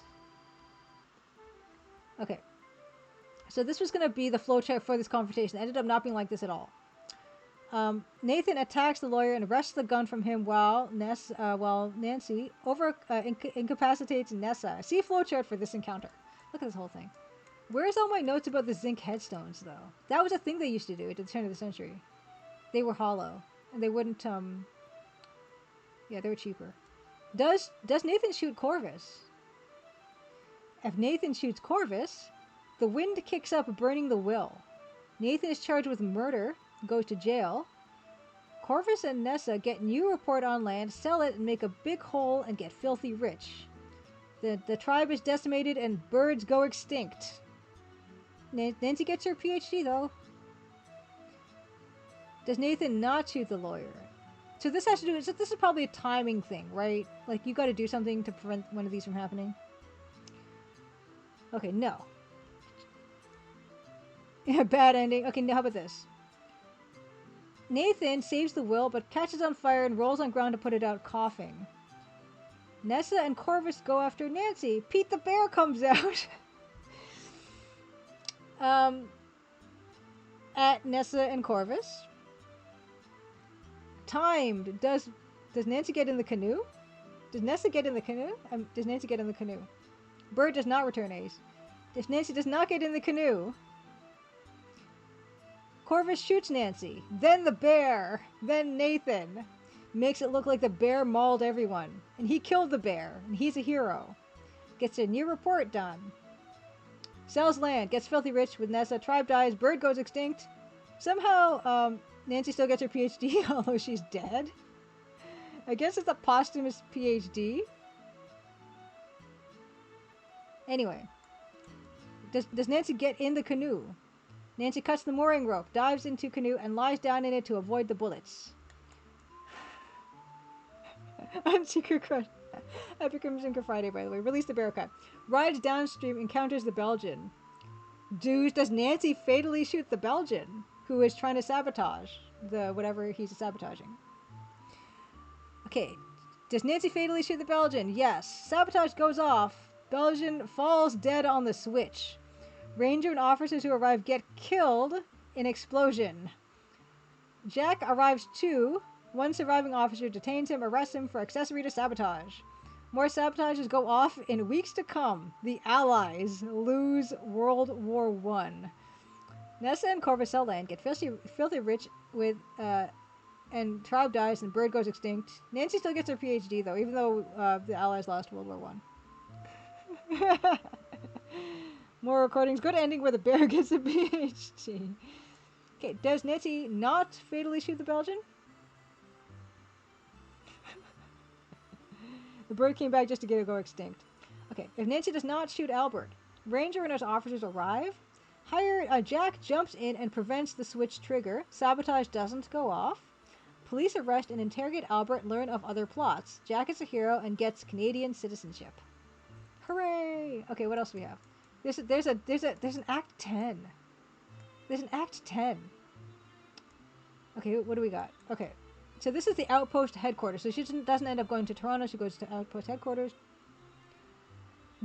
[SPEAKER 1] Okay. So this was going to be the flowchart for this confrontation. It ended up not being like this at all. Nathan attacks the lawyer and wrests the gun from him while Nancy incapacitates Nessa. See flowchart for this encounter. Look at this whole thing. Where's all my notes about the zinc headstones, though? That was a thing they used to do at the turn of the century. They were hollow, and they wouldn't. Yeah, they were cheaper. Does Nathan shoot Corvus? If Nathan shoots Corvus, the wind kicks up, burning the will. Nathan is charged with murder. Goes to jail. Corvus and Nessa get new report on land, sell it, and make a big hole and get filthy rich. The tribe is decimated and birds go extinct. Nancy gets her PhD though. Does Nathan not shoot the lawyer? So this has to do. So this is probably a timing thing, right? Like you got to do something to prevent one of these from happening. Okay, no. Yeah, bad ending. Okay, now how about this? Nathan saves the will, but catches on fire and rolls on ground to put it out, coughing. Nessa and Corvus go after Nancy. Pete the bear comes out. At Nessa and Corvus. Timed. Does Nancy get in the canoe? Does Nessa get in the canoe? Does Nancy get in the canoe? Bird does not return Ace. If Nancy does not get in the canoe, Corvus shoots Nancy. Then the bear. Then Nathan. Makes it look like the bear mauled everyone. And he killed the bear. And he's a hero. Gets a new report done. Sells land. Gets filthy rich with Nessa. Tribe dies. Bird goes extinct. Somehow, Nancy still gets her PhD, although she's dead. I guess it's a posthumous PhD. Anyway. Does Nancy get in the canoe? Nancy cuts the mooring rope, dives into canoe, and lies down in it to avoid the bullets. On Secret Crush. Epic Crimson Friday, by the way. Release the Bearcat. Rides downstream, encounters the Belgian. Does Nancy fatally shoot the Belgian, who is trying to sabotage the whatever he's sabotaging? Okay. Does Nancy fatally shoot the Belgian? Yes. Sabotage goes off. Belgian falls dead on the switch. Ranger and officers who arrive get killed in explosion. Jack arrives too. One surviving officer detains him, arrests him for accessory to sabotage. More sabotages go off in weeks to come. The Allies lose World War I. Nessa and Corvus sell land, get filthy rich with, and Tribe dies and Bird goes extinct. Nancy still gets her PhD though, even though the Allies lost World War I. More recordings. Good ending where the bear gets a PhD. Okay, does Nancy not fatally shoot the Belgian? The bird came back just to get it go extinct. Okay, if Nancy does not shoot Albert, Ranger and his officers arrive. Jack jumps in and prevents the switch trigger. Sabotage doesn't go off. Police arrest and interrogate Albert, learn of other plots. Jack is a hero and gets Canadian citizenship. Hooray! Okay, what else do we have? There's an Act 10. There's an Act 10. Okay, what do we got? Okay, so this is the Outpost headquarters. So she doesn't end up going to Toronto. She goes to Outpost headquarters.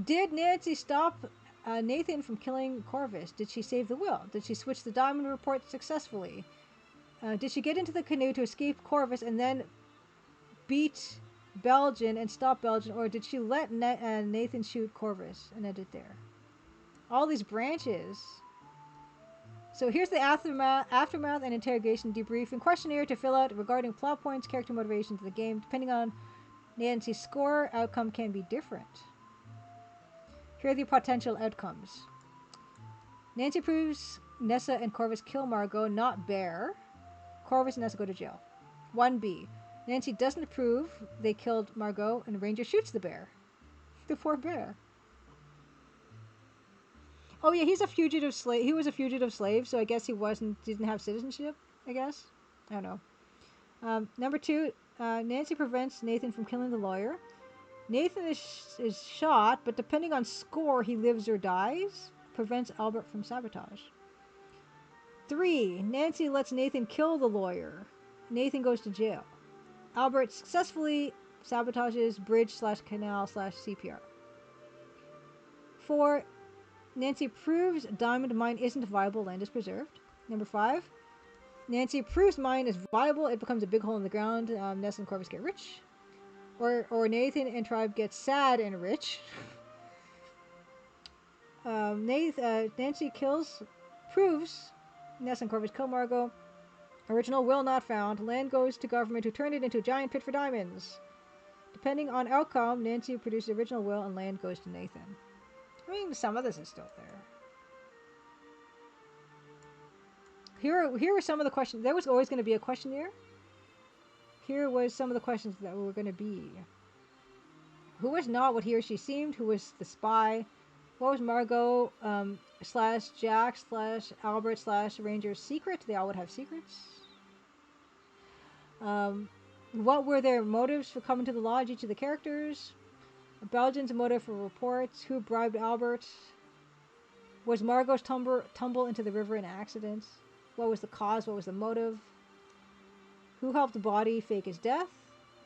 [SPEAKER 1] Did Nancy stop Nathan from killing Corvus? Did she save the will? Did she switch the diamond report successfully? Did she get into the canoe to escape Corvus and then beat Belgian and stop Belgian? Or did she let Nathan shoot Corvus and end it there? All these branches. So here's the aftermath and interrogation debrief and questionnaire to fill out regarding plot points, character motivations in the game. Depending on Nancy's score, outcome can be different. Here are the potential outcomes. Nancy proves Nessa and Corvus kill Margot, not Bear. Corvus and Nessa go to jail. 1B. Nancy doesn't prove they killed Margot, and Ranger shoots the bear. The poor bear. Oh yeah, he's a fugitive slave. He was a fugitive slave, so I guess he didn't have citizenship, I guess. I don't know. Number 2, Nancy prevents Nathan from killing the lawyer. Nathan is shot, but depending on score, he lives or dies. Prevents Albert from sabotage. 3, Nancy lets Nathan kill the lawyer. Nathan goes to jail. Albert successfully sabotages bridge/canal/CPR. 4, Nancy proves diamond mine isn't viable, land is preserved. Number 5, Nancy proves mine is viable, it becomes a big hole in the ground. Ness and Corvus get rich. Or Nathan and Tribe get sad and rich. Nancy proves Ness and Corvus kill Margot. Original will not found. Land goes to government who turned it into a giant pit for diamonds. Depending on outcome, Nancy produces original will and land goes to Nathan. I mean, some of this is still there. Here are some of the questions. There was always going to be a questionnaire. Here was some of the questions that were going to be. Who was not what he or she seemed? Who was the spy? What was Margot slash Jack slash Albert slash Ranger's secret? They all would have secrets. What were their motives for coming to the lodge, each of the characters? Belgian's motive for reports. Who bribed Albert? Was Margot's tumble into the river an accident? What was the cause? What was the motive? Who helped the body fake his death?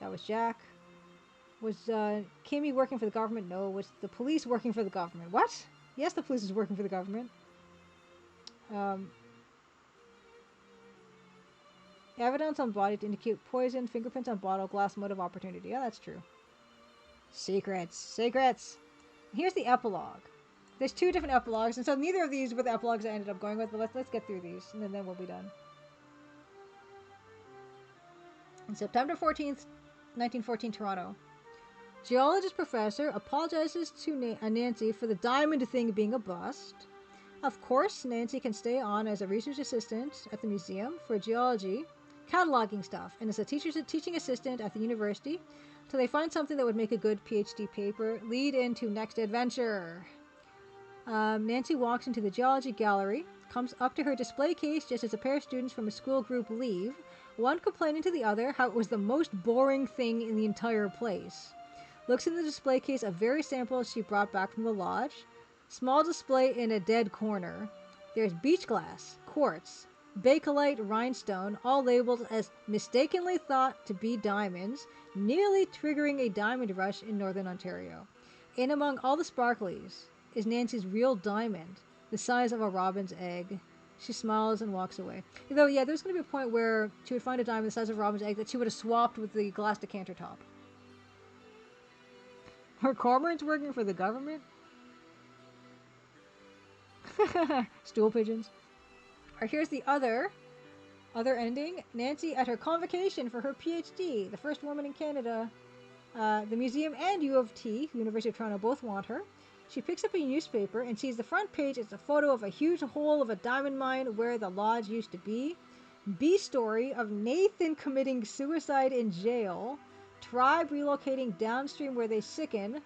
[SPEAKER 1] That was Jack. Was Kimmy working for the government? No. Was the police working for the government? What? Yes, the police is working for the government. Evidence on body to indicate poison. Fingerprints on bottle. Glass motive opportunity. Yeah, that's true. Secrets. Secrets. Here's the epilogue. There's two different epilogues, and so neither of these were the epilogues I ended up going with, but let's get through these, and then we'll be done. On September 14th, 1914, Toronto. Geologist professor apologizes to Nancy for the diamond thing being a bust. Of course, Nancy can stay on as a research assistant at the museum for geology, cataloging stuff, and as a teaching assistant at the university till they find something that would make a good PhD paper. Lead into next adventure. Nancy walks into the geology gallery, comes up to her display case just as a pair of students from a school group leave, one complaining to the other how it was the most boring thing in the entire place. Looks in the display case of various samples she brought back from the lodge. Small display in a dead corner. There's beach glass, quartz, bakelite, rhinestone, all labeled as mistakenly thought to be diamonds, nearly triggering a diamond rush in northern Ontario. In among all the sparklies is Nancy's real diamond, the size of a robin's egg. She smiles and walks away. Though, yeah, there's going to be a point where she would find a diamond the size of a robin's egg that she would have swapped with the glass decanter top. Her cormorant's working for the government? Stool pigeons. Or here's the other ending. Nancy at her convocation for her PhD, the first woman in Canada. The museum and U of T, University of Toronto, both want her. She picks up a newspaper and sees the front page. It's a photo of a huge hole of a diamond mine where the lodge used to be. B story of Nathan committing suicide in jail. Tribe relocating downstream where they sicken.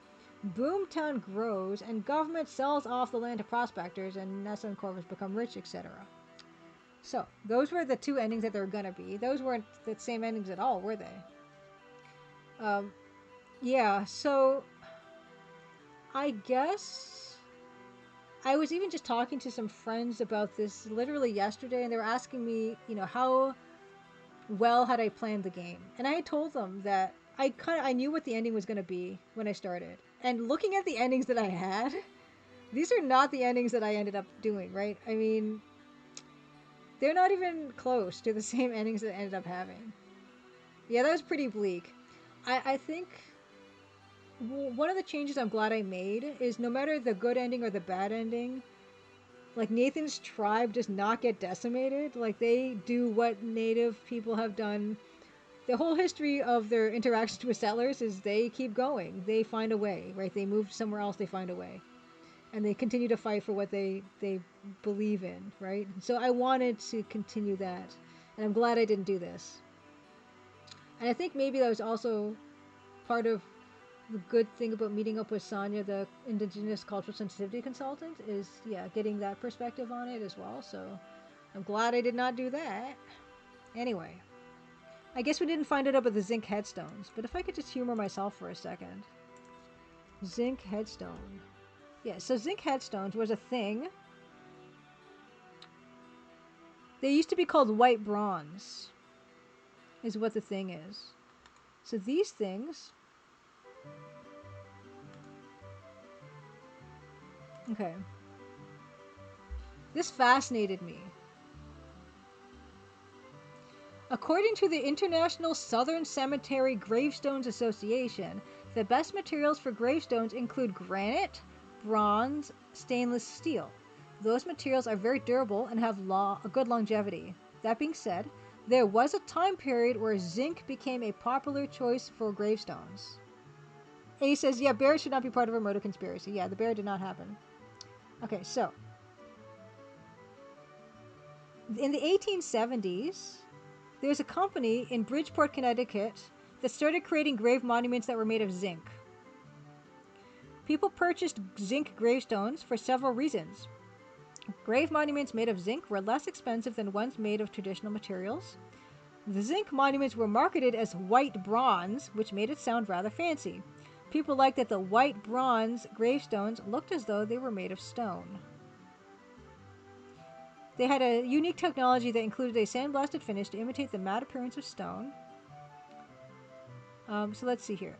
[SPEAKER 1] Boomtown grows and government sells off the land to prospectors and Nessa and Corvus become rich, etc. So, those were the two endings that they were gonna be. Those weren't the same endings at all, were they? Yeah, so I guess I was even just talking to some friends about this literally yesterday, and they were asking me, how well had I planned the game. And I had told them that I knew what the ending was going to be when I started. And looking at the endings that I had, these are not the endings that I ended up doing, right? I mean, they're not even close to the same endings that I ended up having. Yeah, that was pretty bleak. I think one of the changes I'm glad I made is no matter the good ending or the bad ending, like Nathan's tribe does not get decimated. Like they do what native people have done. The whole history of their interactions with settlers is they keep going. They find a way, right? They move somewhere else, they find a way. And they continue to fight for what they believe in, right? So I wanted to continue that. And I'm glad I didn't do this. And I think maybe that was also part of the good thing about meeting up with Sonia, the Indigenous Cultural Sensitivity Consultant, is, getting that perspective on it as well. So I'm glad I did not do that. Anyway, I guess we didn't find it up at the zinc headstones, but if I could just humor myself for a second. Zinc headstone. Yeah, so zinc headstones was a thing. They used to be called white bronze, is what the thing is. So these things... Okay. This fascinated me. According to the International Southern Cemetery Gravestones Association, the best materials for gravestones include granite, bronze, stainless steel. Those materials are very durable and have a good longevity. That being said, there was a time period where zinc became a popular choice for gravestones. A says, yeah, bear should not be part of a murder conspiracy. Yeah, the bear did not happen. Okay, so in the 1870s, there's a company in Bridgeport, Connecticut that started creating grave monuments that were made of zinc. People purchased zinc gravestones for several reasons. Grave monuments made of zinc were less expensive than ones made of traditional materials. The zinc monuments were marketed as white bronze, which made it sound rather fancy. People liked that the white bronze gravestones looked as though they were made of stone. They had a unique technology that included a sandblasted finish to imitate the matte appearance of stone. So let's see here.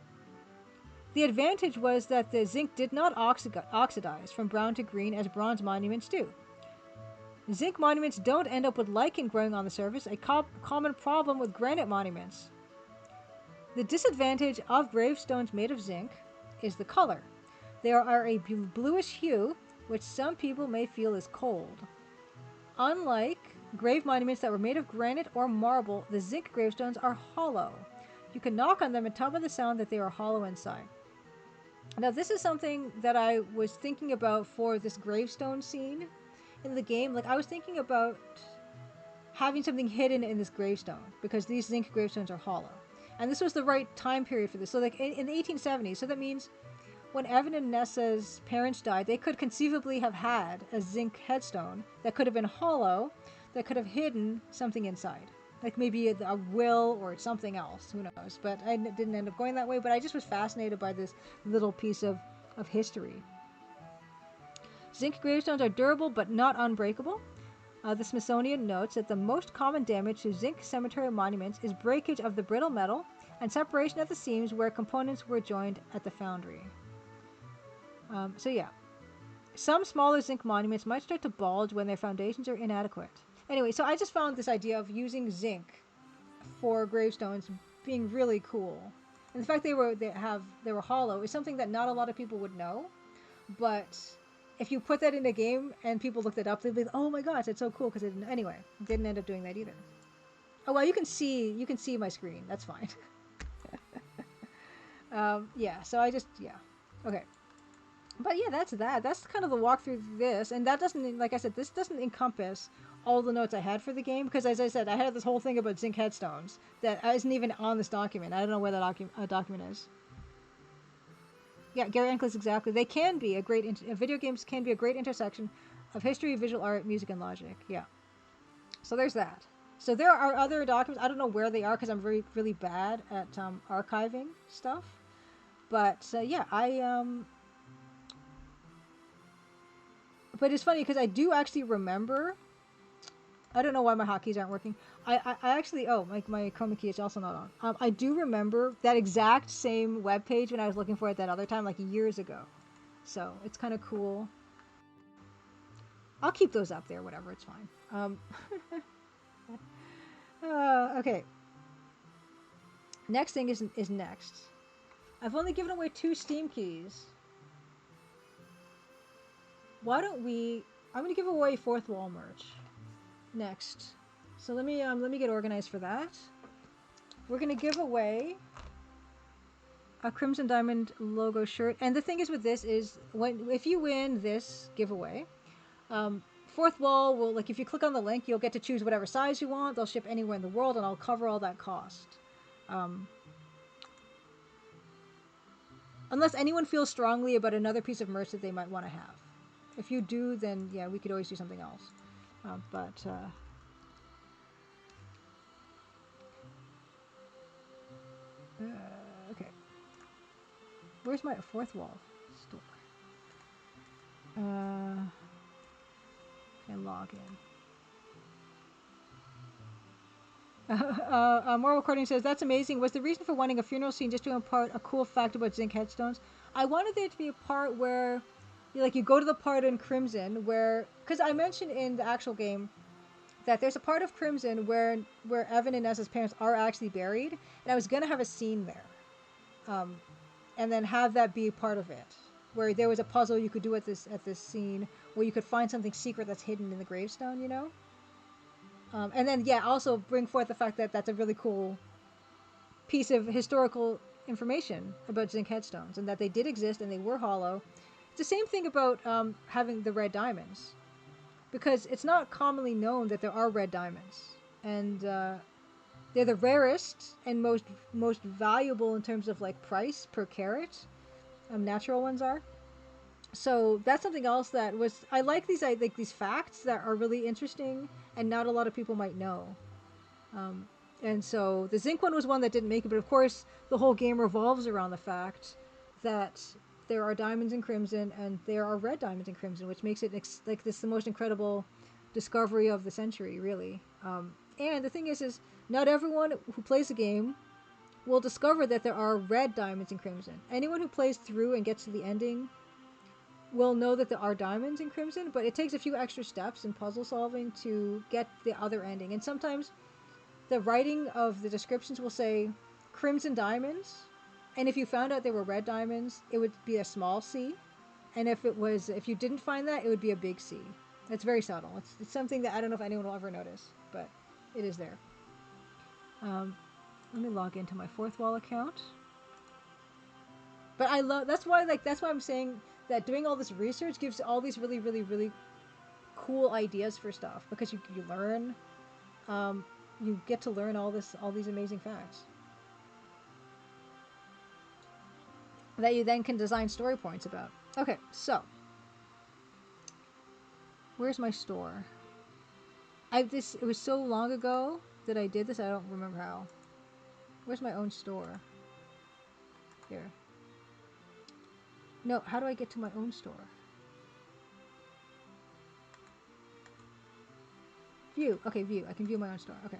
[SPEAKER 1] The advantage was that the zinc did not oxidize from brown to green as bronze monuments do. Zinc monuments don't end up with lichen growing on the surface, a common problem with granite monuments. The disadvantage of gravestones made of zinc is the color. They are a bluish hue, which some people may feel is cold. Unlike grave monuments that were made of granite or marble, the zinc gravestones are hollow. You can knock on them and tell by the sound that they are hollow inside. Now, this is something that I was thinking about for this gravestone scene in the game. Like, I was thinking about having something hidden in this gravestone because these zinc gravestones are hollow. And this was the right time period for this. So, like, in the 1870s, so that means when Evan and Nessa's parents died, they could conceivably have had a zinc headstone that could have been hollow, that could have hidden something inside. Like maybe a will or something else, who knows. But I didn't end up going that way, but I just was fascinated by this little piece of history. Zinc gravestones are durable but not unbreakable. The Smithsonian notes that the most common damage to zinc cemetery monuments is breakage of the brittle metal and separation at the seams where components were joined at the foundry. So yeah, some smaller zinc monuments might start to bulge when their foundations are inadequate. Anyway, so I just found this idea of using zinc for gravestones being really cool. And the fact they were hollow is something that not a lot of people would know. But if you put that in a game and people looked it up, they'd be like, "Oh my gosh, that's so cool!" Because anyway, didn't end up doing that either. Oh well, you can see my screen. That's fine. Yeah. So okay. But yeah, that's that. That's kind of the walk through this, and that doesn't, like I said, this doesn't encompass all the notes I had for the game because, as I said, I had this whole thing about zinc headstones that isn't even on this document. I don't know where that document is. Yeah, Gary Enkel's exactly. They can be video games can be a great intersection of history, visual art, music, and logic. Yeah. So there's that. So there are other documents. I don't know where they are because I'm really bad at archiving stuff. But yeah, But it's funny because I do actually remember. I don't know why my hotkeys aren't working. I actually, my chroma key is also not on. I do remember that exact same web page when I was looking for it that other time, like years ago. So it's kind of cool. I'll keep those up there, whatever, it's fine. Okay. Next thing is next. I've only given away 2 Steam keys. Why don't we... I'm going to give away Fourth Wall merch next. So let me get organized for that. We're going to give away a Crimson Diamond logo shirt. And the thing is with this is, if you win this giveaway, Fourth Wall will, like, if you click on the link, you'll get to choose whatever size you want. They'll ship anywhere in the world, and I'll cover all that cost. Unless anyone feels strongly about another piece of merch that they might want to have. If you do, then yeah, we could always do something else. Okay. Where's my Fourth Wall store? And log in. More Recording says, that's amazing. Was the reason for wanting a funeral scene just to impart a cool fact about zinc headstones? I wanted there to be a part where you go to the part in Crimson where, because I mentioned in the actual game that there's a part of Crimson where Evan and Nessa's parents are actually buried, and I was gonna have a scene there, and then have that be part of it, where there was a puzzle you could do at this scene where you could find something secret that's hidden in the gravestone, and then also bring forth the fact that that's a really cool piece of historical information about zinc headstones and that they did exist and they were hollow. It's the same thing about having the red diamonds, because it's not commonly known that there are red diamonds, and they're the rarest and most valuable in terms of like price per carat. Natural ones are, So that's something else that was I like these facts that are really interesting and not a lot of people might know. Um, and so the zinc one was one that didn't make it, but of course the whole game revolves around the fact that there are diamonds in crimson and there are red diamonds in crimson, which makes it like this the most incredible discovery of the century, really. And the thing is not everyone who plays the game will discover that there are red diamonds in crimson. Anyone who plays through and gets to the ending will know that there are diamonds in crimson, but it takes a few extra steps in puzzle solving to get the other ending. And sometimes the writing of the descriptions will say crimson diamonds, and if you found out they were red diamonds, it would be a small C, and if you didn't find that, it would be a big C. It's very subtle. It's something that I don't know if anyone will ever notice, but it is there. Let me log into my Fourth Wall account. But I love that's why I'm saying that doing all this research gives all these really really really cool ideas for stuff, because you learn, you get to learn all these amazing facts that you then can design story points about. Okay, so where's my store? It was so long ago that I did this, I don't remember how. Where's my own store? Here. No, how do I get to my own store? View. Okay, view. I can view my own store. Okay.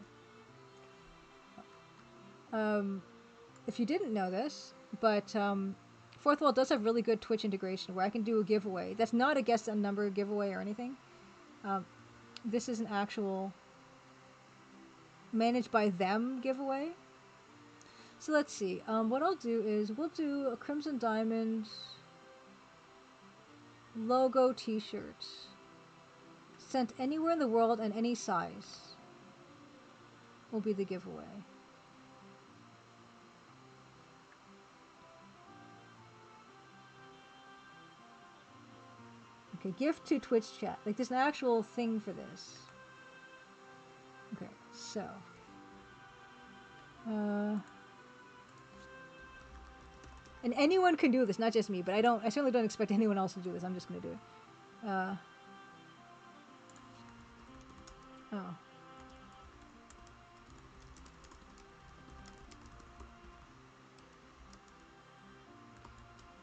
[SPEAKER 1] If you didn't know this, but Fourth Wall does have really good Twitch integration where I can do a giveaway. That's not a guess number giveaway or anything. This is an actual managed by them giveaway. So let's see. What I'll do is we'll do a Crimson Diamond logo t-shirt. Sent anywhere in the world and any size will be the giveaway. Okay, gift to Twitch chat. Like, there's an actual thing for this. Okay, so. And anyone can do this, not just me, but I certainly don't expect anyone else to do this. I'm just gonna do it. Oh.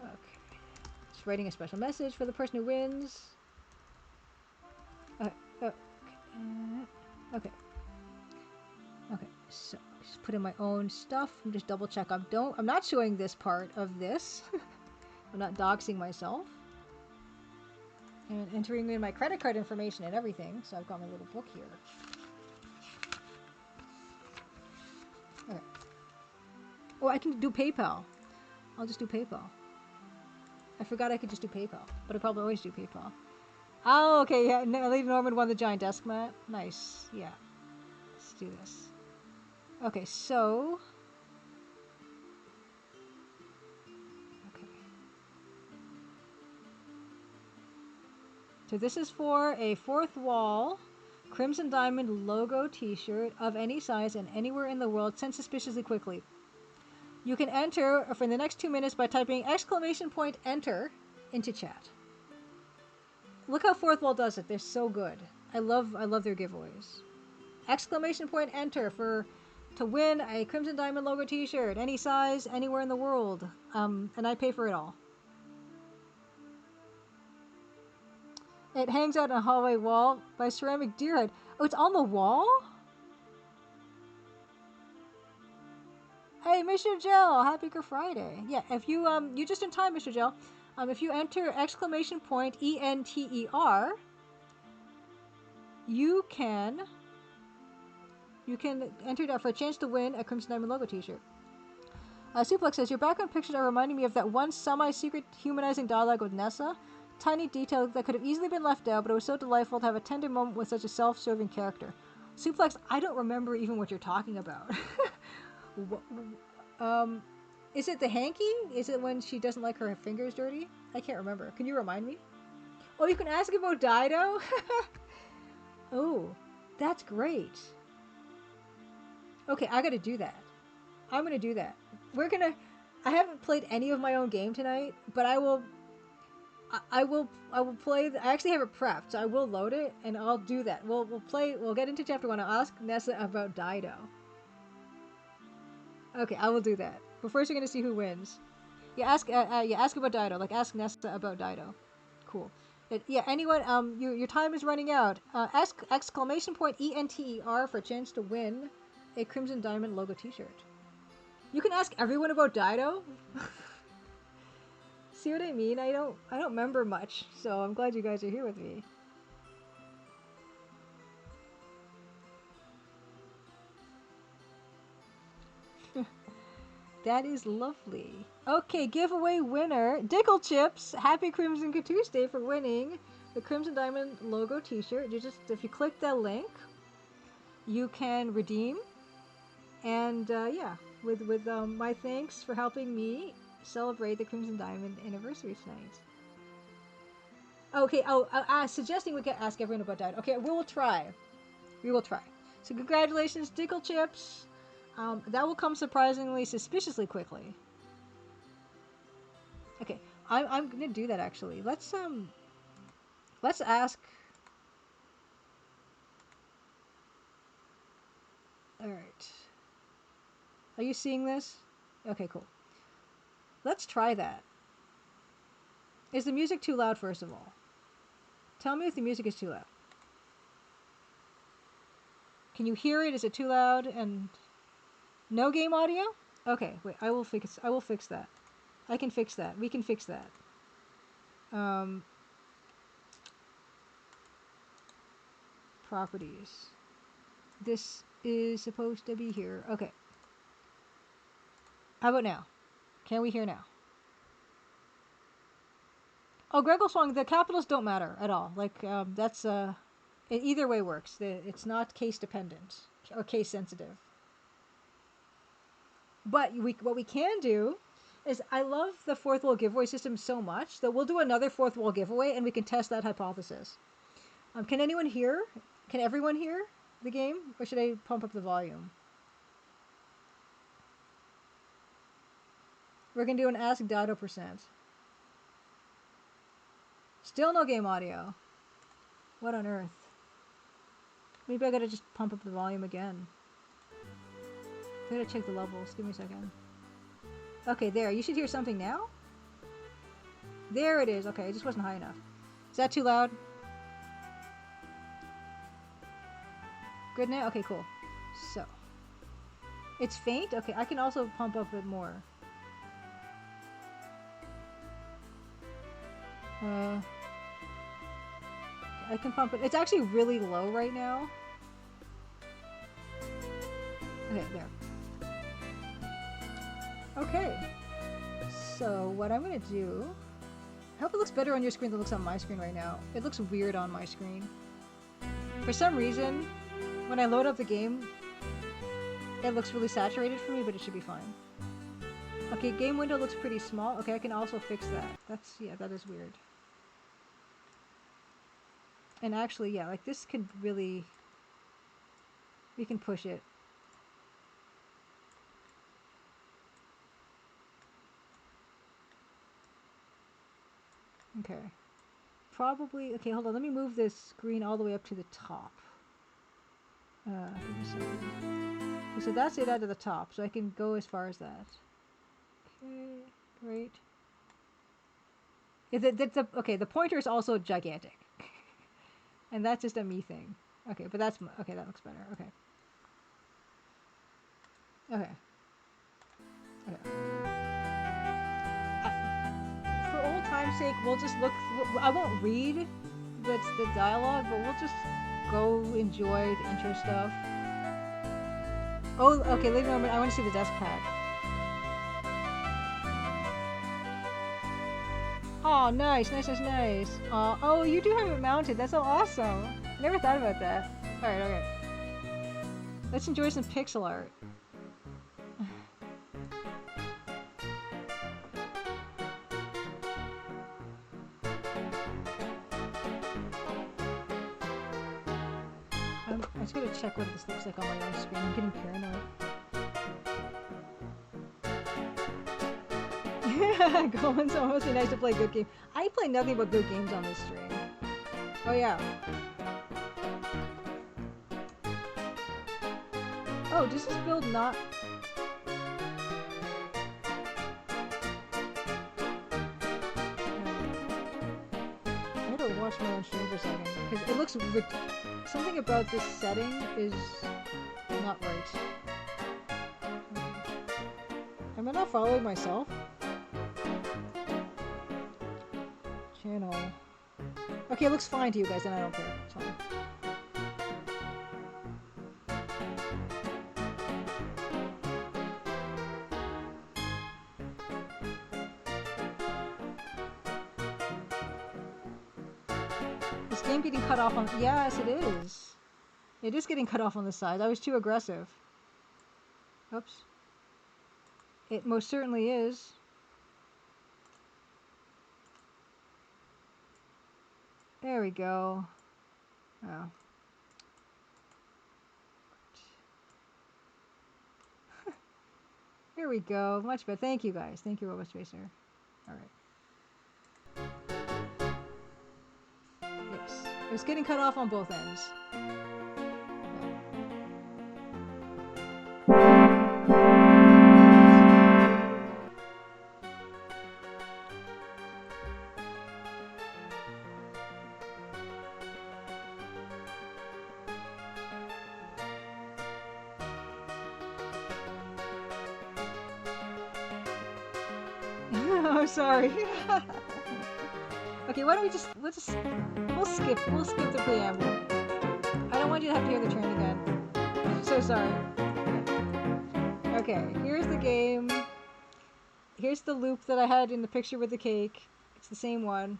[SPEAKER 1] Okay. Just writing a special message for the person who wins. Okay. Okay. Okay. So just put in my own stuff and just double check. I'm not showing this part of this. I'm not doxing myself. And entering in my credit card information and everything. So I've got my little book here. Okay. Oh, I can do PayPal. I'll just do PayPal. I forgot I could just do PayPal, but I probably always do PayPal. Oh, okay, yeah. I believe Norman won the giant desk mat. Nice. Yeah. Let's do this. Okay, so. Okay. So this is for a Fourth Wall Crimson Diamond logo t-shirt of any size and anywhere in the world, sent suspiciously quickly. You can enter for the next 2 minutes by typing !enter into chat. Look how Fourth Wall does it. They're so good. I love their giveaways. !enter to win a Crimson Diamond logo t-shirt, any size, anywhere in the world. And I pay for it all. It hangs out on a hallway wall by Ceramic Deerhead. Oh, it's on the wall? Hey, Mr. Gel, happy Good Friday. Yeah, if you you just in time, Mr. Gel. If you enter !ENTER, you can enter that for a chance to win a Crimson Diamond logo t-shirt. Suplex says, your background pictures are reminding me of that one semi-secret humanizing dialogue with Nessa. Tiny detail that could have easily been left out, but it was so delightful to have a tender moment with such a self-serving character. Suplex, I don't remember even what you're talking about. Is it the hanky? Is it when she doesn't like her fingers dirty? I can't remember. Can you remind me? Oh, you can ask about Dido? Oh, that's great. Okay, I gotta do that. I'm gonna do that. I haven't played any of my own game tonight, but I I will play. I actually have it prepped, so I will load it and I'll do that. We'll play. We'll get into chapter 1. I'll ask Nessa about Dido. Okay, I will do that. But first, we're gonna see who wins. Yeah, ask about Dido. Like, ask Nessa about Dido. Cool. Yeah, anyone. Your time is running out. Ask exclamation point ENTER for a chance to win a Crimson Diamond logo T-shirt. You can ask everyone about Dido. See what I mean? I don't remember much, so I'm glad you guys are here with me. That is lovely. Okay, giveaway winner, Dickle Chips. Happy Crimson Tuesday for winning the Crimson Diamond logo T-shirt. You just, if you click that link, you can redeem. And yeah, with my thanks for helping me celebrate the Crimson Diamond anniversary tonight. Okay, suggesting we can ask everyone about Dido. Okay, we will try. We will try. So congratulations, Dickle Chips. That will come surprisingly, suspiciously quickly. Okay, I'm gonna do that actually. Let's ask. All right. Are you seeing this? Okay, cool. Let's try that. Is the music too loud, first of all? Tell me if the music is too loud. Can you hear it? Is it too loud? And no game audio? Okay, wait, I will fix that. I can fix that. We can fix that. Properties. This is supposed to be here. Okay. How about now? Can we hear now? Oh, Gregor Song, the capitals don't matter at all. Like, that's, it either way works. It's not case dependent or case sensitive. But what we can do is, I love the fourth wall giveaway system so much that we'll do another fourth wall giveaway and we can test that hypothesis. Can anyone hear? Can everyone hear the game? Or should I pump up the volume? We're going to do an Ask Dido %. Still no game audio. What on earth? Maybe I gotta just pump up the volume again. I gotta check the levels. Give me a second. Okay, there. You should hear something now. There it is. Okay, it just wasn't high enough. Is that too loud? Good now? Okay, cool. So. It's faint? Okay, I can also pump up it more. I can pump it. It's actually really low right now. Okay, there. Okay. So what I'm gonna do, I hope it looks better on your screen than it looks on my screen right now. It looks weird on my screen. For some reason, when I load up the game, it looks really saturated for me, but it should be fine. Okay, game window looks pretty small. Okay, I can also fix that. Yeah, that is weird. And actually, yeah, like this could really, we can push it. Okay. Probably, okay, hold on, let me move this screen all the way up to the top. Give me a second. So that's it out of the top, so I can go as far as that. Okay, great. Yeah, okay, the pointer is also gigantic. And that's just a me thing. Okay, but that's, okay, that looks better. Okay. Okay. Okay. For old time's sake, we'll just look, I won't read the dialogue, but we'll just go enjoy the intro stuff. Oh, okay, leave me a moment. I want to see the desk pad. Oh, nice. Oh, you do have it mounted. That's so awesome. I never thought about that. Alright, okay. Let's enjoy some pixel art. I'm just gonna check what this looks like on my own screen. I'm getting paranoid. Golan's almost nice to play good game. I play nothing but good games on this stream. Oh yeah. Oh, does this build not? I had to watch my own stream for a second because it looks something about this setting is not right. Am I not following myself? Channel. Okay, it looks fine to you guys, and I don't care. It's fine. This game getting cut off on... Yes, it is. It is getting cut off on the side. I was too aggressive. Oops. It most certainly is. There we go. Oh. Here we go. Much better. Thank you guys. Thank you, RoboSpacer. Alright. Yes. It was getting cut off on both ends. Oh, sorry. Okay, why don't we'll skip the preamble. I don't want you to have to hear the train again. I'm so sorry. Okay, here's the game. Here's the loop that I had in the picture with the cake. It's the same one.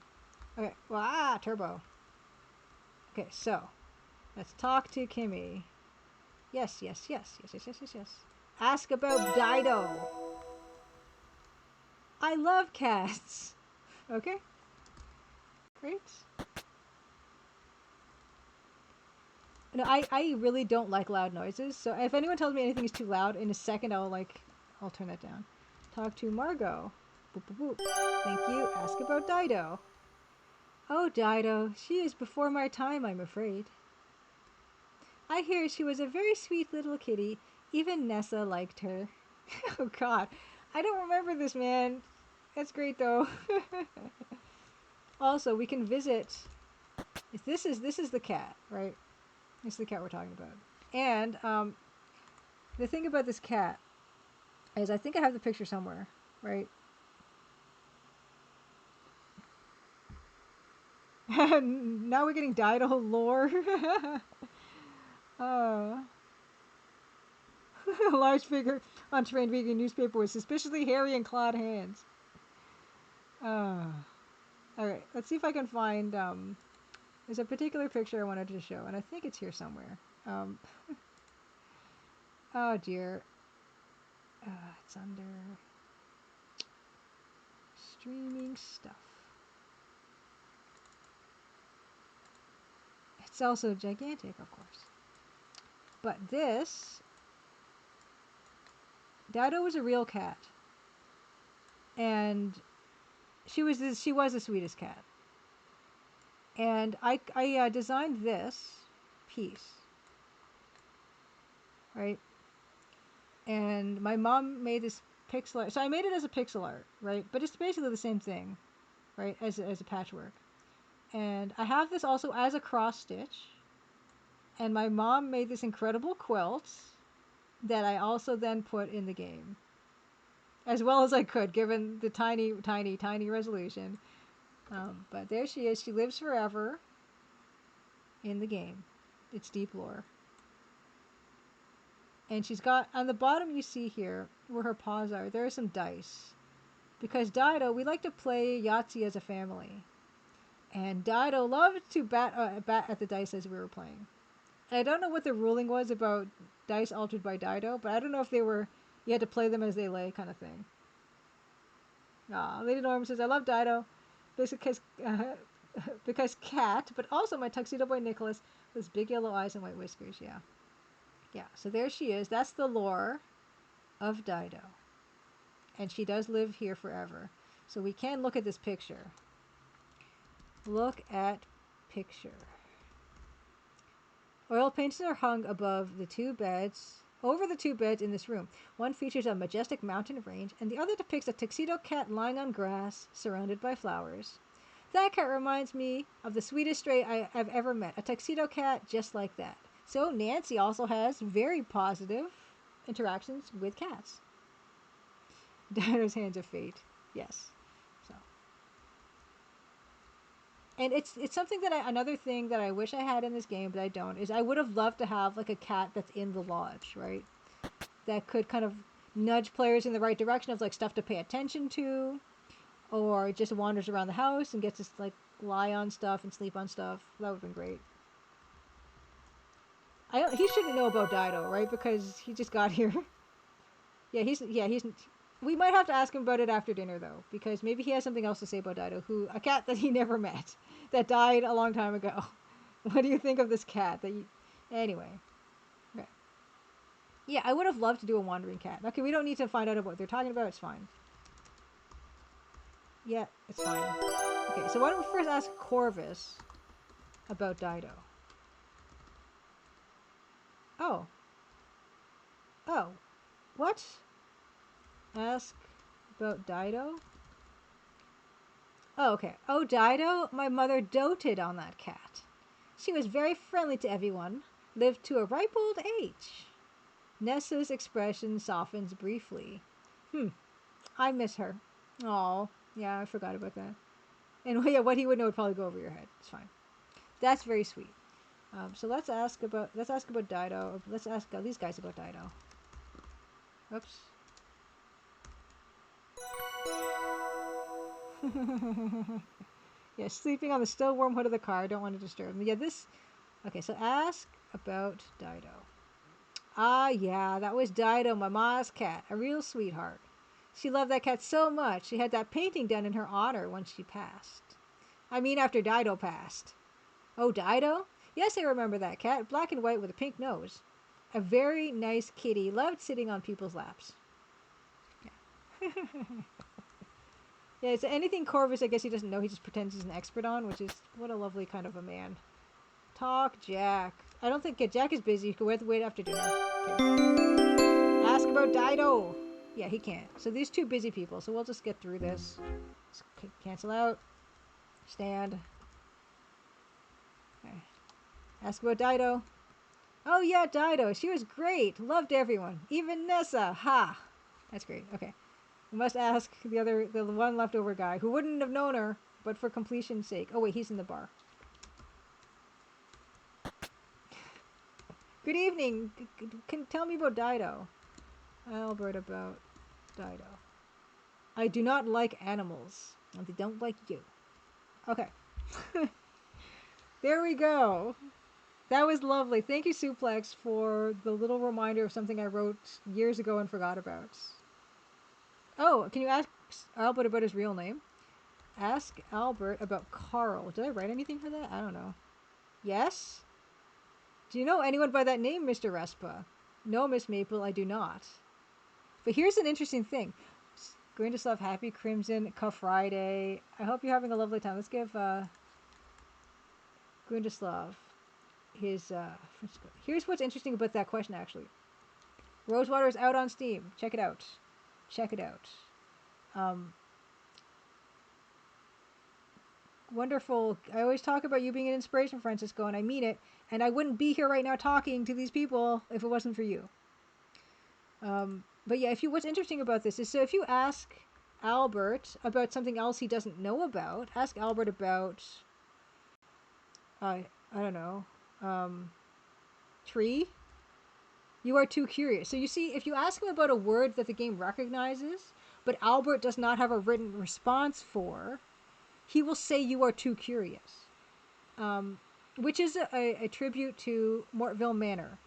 [SPEAKER 1] Okay, well, turbo. Okay, so let's talk to Kimmy. Yes. Ask about Dido. I love cats. Okay. Great. No, I really don't like loud noises. So if anyone tells me anything is too loud, in a second I'll turn that down. Talk to Margot. Boop, boop, boop. Thank you. Ask about Dido. Oh, Dido. She is before my time, I'm afraid. I hear she was a very sweet little kitty. Even Nessa liked her. Oh, God. I don't remember this, man. That's great, though. Also, we can visit... This is the cat, right? This is the cat we're talking about. And the thing about this cat is I think I have the picture somewhere, right? Now we're getting Dido lore. A large figure on trained vegan newspaper with suspiciously hairy and clawed hands. Alright, let's see if I can find... there's a particular picture I wanted to show, and I think it's here somewhere. Oh dear. It's under... streaming stuff. It's also gigantic, of course. But this... Dido was a real cat. And she was the sweetest cat. And I designed this piece. Right? And my mom made this pixel art. So I made it as a pixel art, right? But it's basically the same thing, right? As a patchwork. And I have this also as a cross stitch. And my mom made this incredible quilt that I also then put in the game. As well as I could, given the tiny resolution. But there she is. She lives forever in the game. It's deep lore. And she's got, on the bottom you see here, where her paws are, there are some dice. Because Dido, we like to play Yahtzee as a family. And Dido loved to bat at the dice as we were playing. And I don't know what the ruling was about dice altered by Dido, but I don't know if you had to play them as they lay kind of thing. Lady Norm says, I love Dido because cat, but also my tuxedo boy Nicholas with big yellow eyes and white whiskers, yeah. Yeah, so there she is. That's the lore of Dido. And she does live here forever. So we can look at this picture. Look at picture. Oil paints are hung above the two beds, over the two beds in this room. One features a majestic mountain range, and the other depicts a tuxedo cat lying on grass, surrounded by flowers. That cat reminds me of the sweetest stray I've ever met. A tuxedo cat just like that. So Nancy also has very positive interactions with cats. Dido's Hands of Fate. Yes. So. And it's something that another thing that I wish I had in this game, but I don't, is I would have loved to have like a cat that's in the lodge, right? That could kind of nudge players in the right direction of like stuff to pay attention to, or just wanders around the house and gets to like lie on stuff and sleep on stuff. That would have been great. He shouldn't know about Dido, right? Because he just got here. he's. We might have to ask him about it after dinner, though, because maybe he has something else to say about Dido, a cat that he never met, that died a long time ago. What do you think of this cat? Anyway. Okay. Yeah, I would have loved to do a wandering cat. Okay, we don't need to find out what they're talking about. It's fine. Yeah, it's fine. Okay, so why don't we first ask Corvus about Dido? Oh. Oh. What? Ask about Dido? Oh, okay. Oh, Dido? My mother doted on that cat. She was very friendly to everyone, lived to a ripe old age. Nessa's expression softens briefly. I miss her. Oh, yeah, I forgot about that. And yeah, what he would know would probably go over your head. It's fine. That's very sweet. So let's ask about Dido. Let's ask these guys about Dido. Oops. Yeah, sleeping on the still warm hood of the car. Don't want to disturb him. Yeah, this. Okay, so ask about Dido. Ah, yeah, that was Dido, my ma's cat. A real sweetheart. She loved that cat so much, she had that painting done in her honor when she passed. I mean, after Dido passed. Oh, Dido? Yes, I remember that cat. Black and white with a pink nose. A very nice kitty. Loved sitting on people's laps. Yeah. Yeah, so anything Corvus, I guess he doesn't know, he just pretends he's an expert on, which is, what a lovely kind of a man. Talk, Jack. I don't think, Jack is busy. You can wait after dinner. Okay. Ask about Dido. Yeah, he can't. So these two busy people, so we'll just get through this. Let's cancel out. Stand. Okay. Ask about Dido. Oh yeah, Dido. She was great. Loved everyone. Even Nessa. Ha! That's great. Okay. We must ask the one leftover guy who wouldn't have known her, but for completion's sake. Oh wait, he's in the bar. Good evening. Can tell me about Dido. Albert about Dido. I do not like animals, and they don't like you. Okay. There we go. That was lovely. Thank you, Suplex, for the little reminder of something I wrote years ago and forgot about. Oh, can you ask Albert about his real name? Ask Albert about Carl. Did I write anything for that? I don't know. Yes? Do you know anyone by that name, Mr. Respa? No, Miss Maple, I do not. But here's an interesting thing. Grindeslav, Happy Crimson, Cuff Friday. I hope you're having a lovely time. Let's give Grindeslav his... Here's what's interesting about that question, actually. Rosewater is out on Steam. Check it out. Check it out. Wonderful. I always talk about you being an inspiration, Francisco, and I mean it. And I wouldn't be here right now talking to these people if it wasn't for you. But yeah, what's interesting about this is, so if you ask Albert about something else he doesn't know about, ask Albert about, I don't know, tree. You are too curious. So you see, if you ask him about a word that the game recognizes, but Albert does not have a written response for, he will say you are too curious. Which is a tribute to Mortville Manor.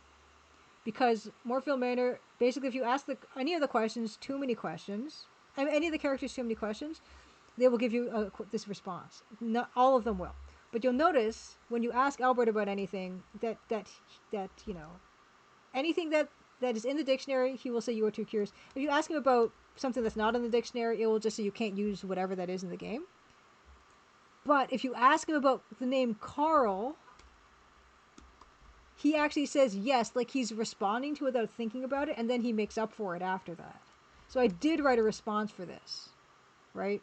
[SPEAKER 1] Because Mortville Manor, basically if you ask any of the questions, too many questions, any of the characters too many questions, they will give you this response. Not all of them will. But you'll notice when you ask Albert about anything that you know, anything that is in the dictionary, he will say you are too curious. If you ask him about something that's not in the dictionary, it will just say you can't use whatever that is in the game. But if you ask him about the name Carl, he actually says yes, like he's responding to it without thinking about it, and then he makes up for it after that. So I did write a response for this, right?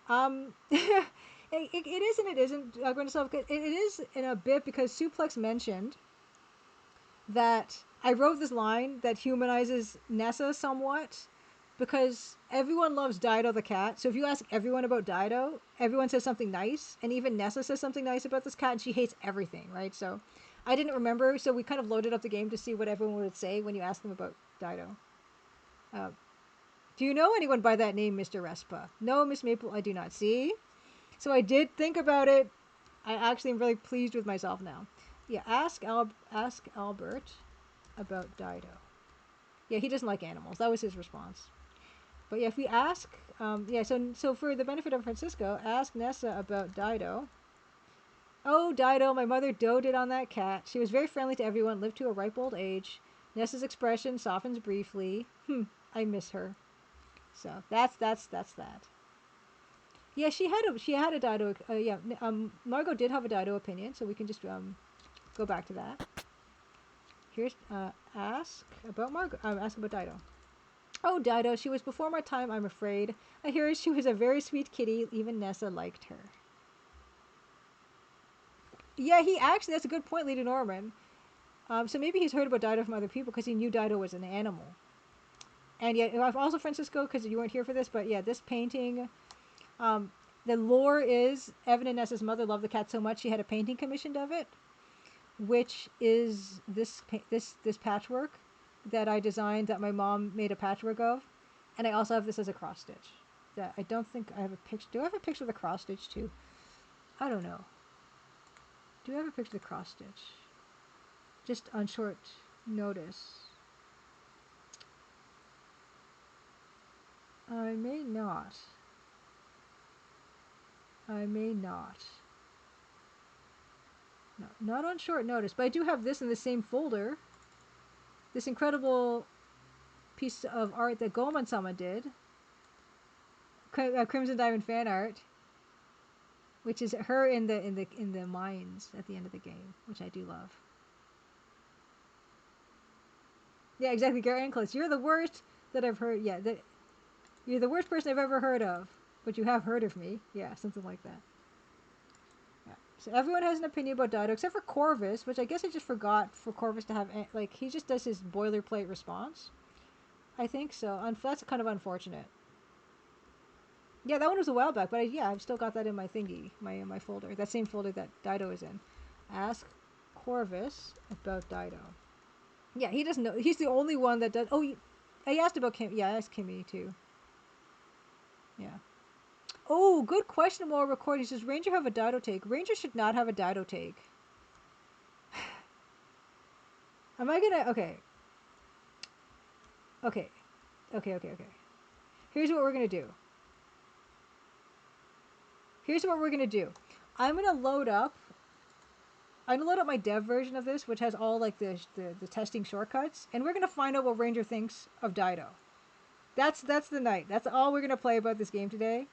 [SPEAKER 1] it is and it isn't. Going to solve it is in a bit because Suplex mentioned that I wrote this line that humanizes Nessa somewhat because everyone loves Dido the cat. So if you ask everyone about Dido, everyone says something nice, and even Nessa says something nice about this cat, and she hates everything, right? So I didn't remember, so we kind of loaded up the game to see what everyone would say when you ask them about Dido. Do you know anyone by that name, Mr. Respa? No, Miss Maple, I do not. See? So I did think about it. I actually am really pleased with myself now. Yeah, ask Albert about Dido. Yeah, he doesn't like animals. That was his response. But yeah, if we ask, so for the benefit of Francisco, ask Nessa about Dido. Oh, Dido, my mother doted on that cat. She was very friendly to everyone, lived to a ripe old age. Nessa's expression softens briefly. I miss her. So that's that. Yeah, she had a Dido. Margot did have a Dido opinion, so we can just go back to that. Here's ask about Margot. Ask about Dido. Oh, Dido, she was before my time, I'm afraid. I hear she was a very sweet kitty. Even Nessa liked her. Yeah, that's a good point, Lady Norman. So maybe he's heard about Dido from other people because he knew Dido was an animal. And yet, also Francisco, because you weren't here for this, but yeah, this painting, the lore is Evan and Nessa's mother loved the cat so much she had a painting commissioned of it, which is this patchwork that I designed that my mom made a patchwork of, and I also have this as a cross stitch. That I don't think I have a picture. Do I have a picture of the cross stitch too? I don't know. Do I have a picture of the cross stitch? Just on short notice. I may not. No, not on short notice, but I do have this in the same folder. This incredible piece of art that Goemon-sama did. Crimson Diamond fan art, which is her in the mines at the end of the game, which I do love. Yeah, exactly, Gary Anclus. You're the worst that I've heard. Yeah, you're the worst person I've ever heard of, but you have heard of me. Yeah, something like that. Yeah. So everyone has an opinion about Dido, except for Corvus, which I guess I just forgot for Corvus to have, like, he just does his boilerplate response. I think so. That's kind of unfortunate. Yeah, that one was a while back, but I've still got that in my thingy, my folder. That same folder that Dido is in. Ask Corvus about Dido. Yeah, he doesn't know. He's the only one that does. Oh, I asked about Kim. Yeah, I asked Kimmy too. Yeah. Oh, good question while recording. Does Ranger have a Dido take? Ranger should not have a Dido take. Am I gonna... Okay. Okay. Here's what we're gonna do. I'm gonna load up my dev version of this, which has all like the testing shortcuts, and we're gonna find out what Ranger thinks of Dido. That's the night. That's all we're gonna play about this game today,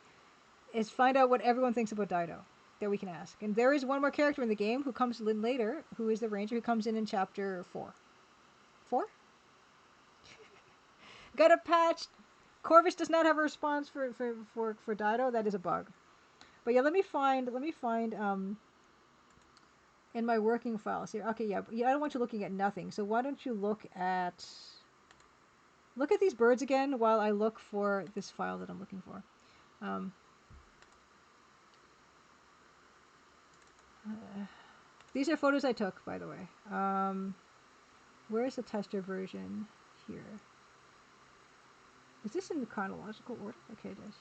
[SPEAKER 1] is find out what everyone thinks about Dido that we can ask. And there is one more character in the game who comes in later, who is the Ranger, who comes in chapter 4. 4? Got a patch. Corvus does not have a response for Dido. That is a bug. But yeah, let me find in my working files here. Okay, yeah, I don't want you looking at nothing. So why don't you look at these birds again while I look for this file that I'm looking for. These are photos I took, by the way. Where is the tester version? Here. Is this in the chronological order? Okay, it is.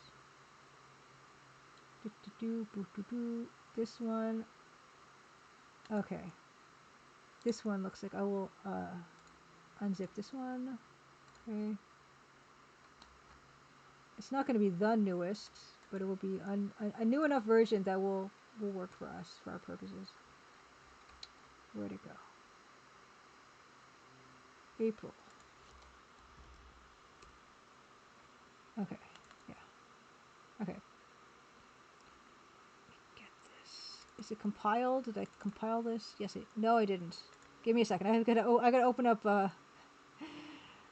[SPEAKER 1] This one. Okay. This one looks like I will unzip this one. Okay. It's not going to be the newest, but it will be a new enough version that will work for us, for our purposes. Where'd it go? April. Is it compiled? Did I compile this? Yes, no, I didn't. Give me a second. I gotta open up. I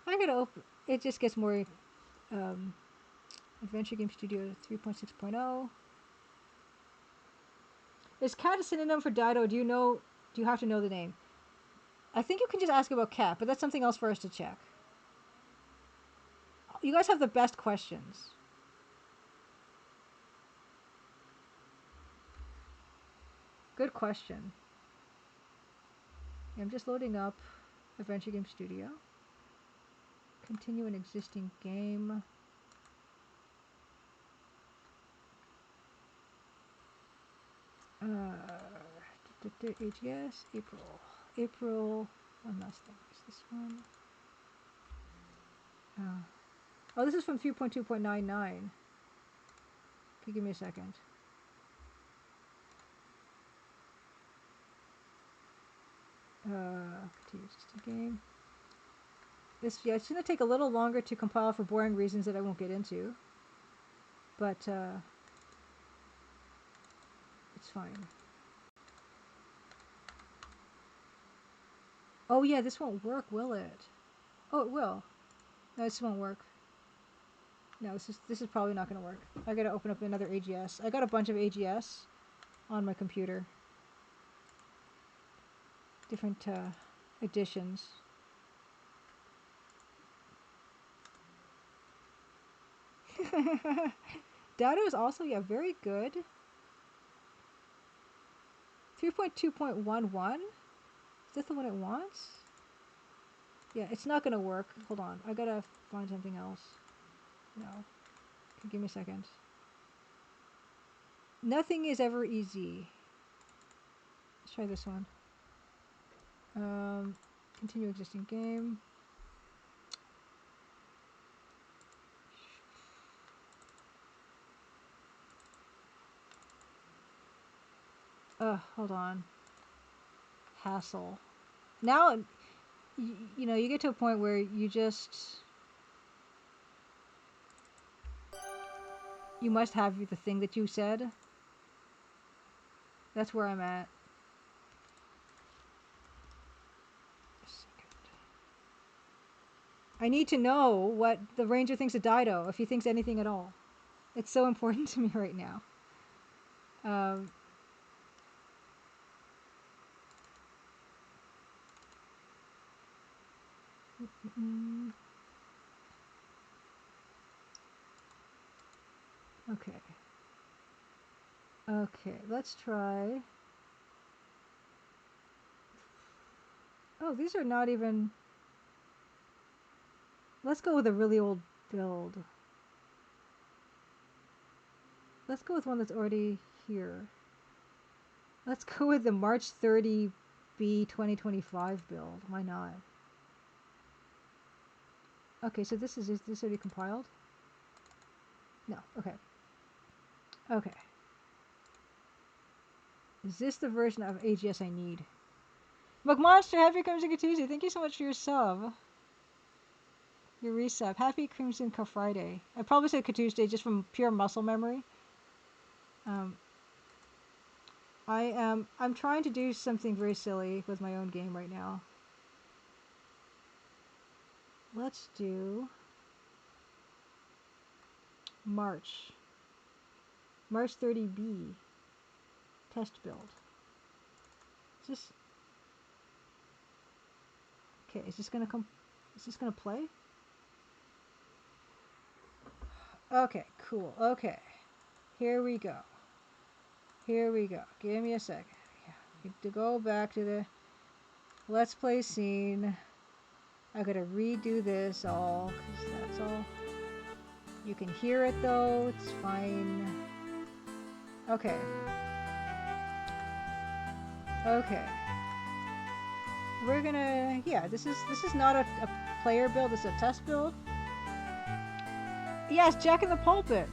[SPEAKER 1] gotta open. It just gets more. Adventure Game Studio 3.6.0. Is cat a synonym for Dido? Do you have to know the name? I think you can just ask about cat, but that's something else for us to check. You guys have the best questions. Good question. I'm just loading up Adventure Game Studio. Continue an existing game. AGS, April, one last thing. Is this one? Oh, this is from 3.2.99. Can you give me a second? Continue existing game. This, yeah, it's going to take a little longer to compile for boring reasons that I won't get into. But, it's fine. Oh yeah, this won't work, will it? Oh, it will. No, this won't work. No, this is probably not going to work. I got to open up another AGS. I got a bunch of AGS on my computer. Different editions. Dado is also, yeah, very good. 3.2.11? Is this the one it wants? Yeah, it's not gonna work. Hold on, I gotta find something else. No. Give me a second. Nothing is ever easy. Let's try this one. Continue existing game. Hold on. Hassle. Now, you know, you get to a point where you must have the thing that you said. That's where I'm at. I need to know what the ranger thinks of Dido, if he thinks anything at all. It's so important to me right now. Okay. Okay, let's try. Oh, these are not even... Let's go with a really old build. Let's go with one that's already here. Let's go with the March 30B 2025 build. Why not? Okay, so is this already compiled? No, okay. Okay. Is this the version of AGS I need? McMonster, happy Crimson Tuesday. Thank you so much for your sub. Your resub. Happy Crimson Friday. I probably said Tuesday just from pure muscle memory. I'm trying to do something very silly with my own game right now. Let's do March 30B test build. Okay, is this gonna play? Okay, cool. Okay. Here we go. Give me a second. Yeah, need to go back to the Let's Play scene. I gotta redo this all, because that's all. You can hear it though, it's fine. Okay. We're gonna, yeah, this is not a player build, this is a test build. Yes, Jack in the Pulpit.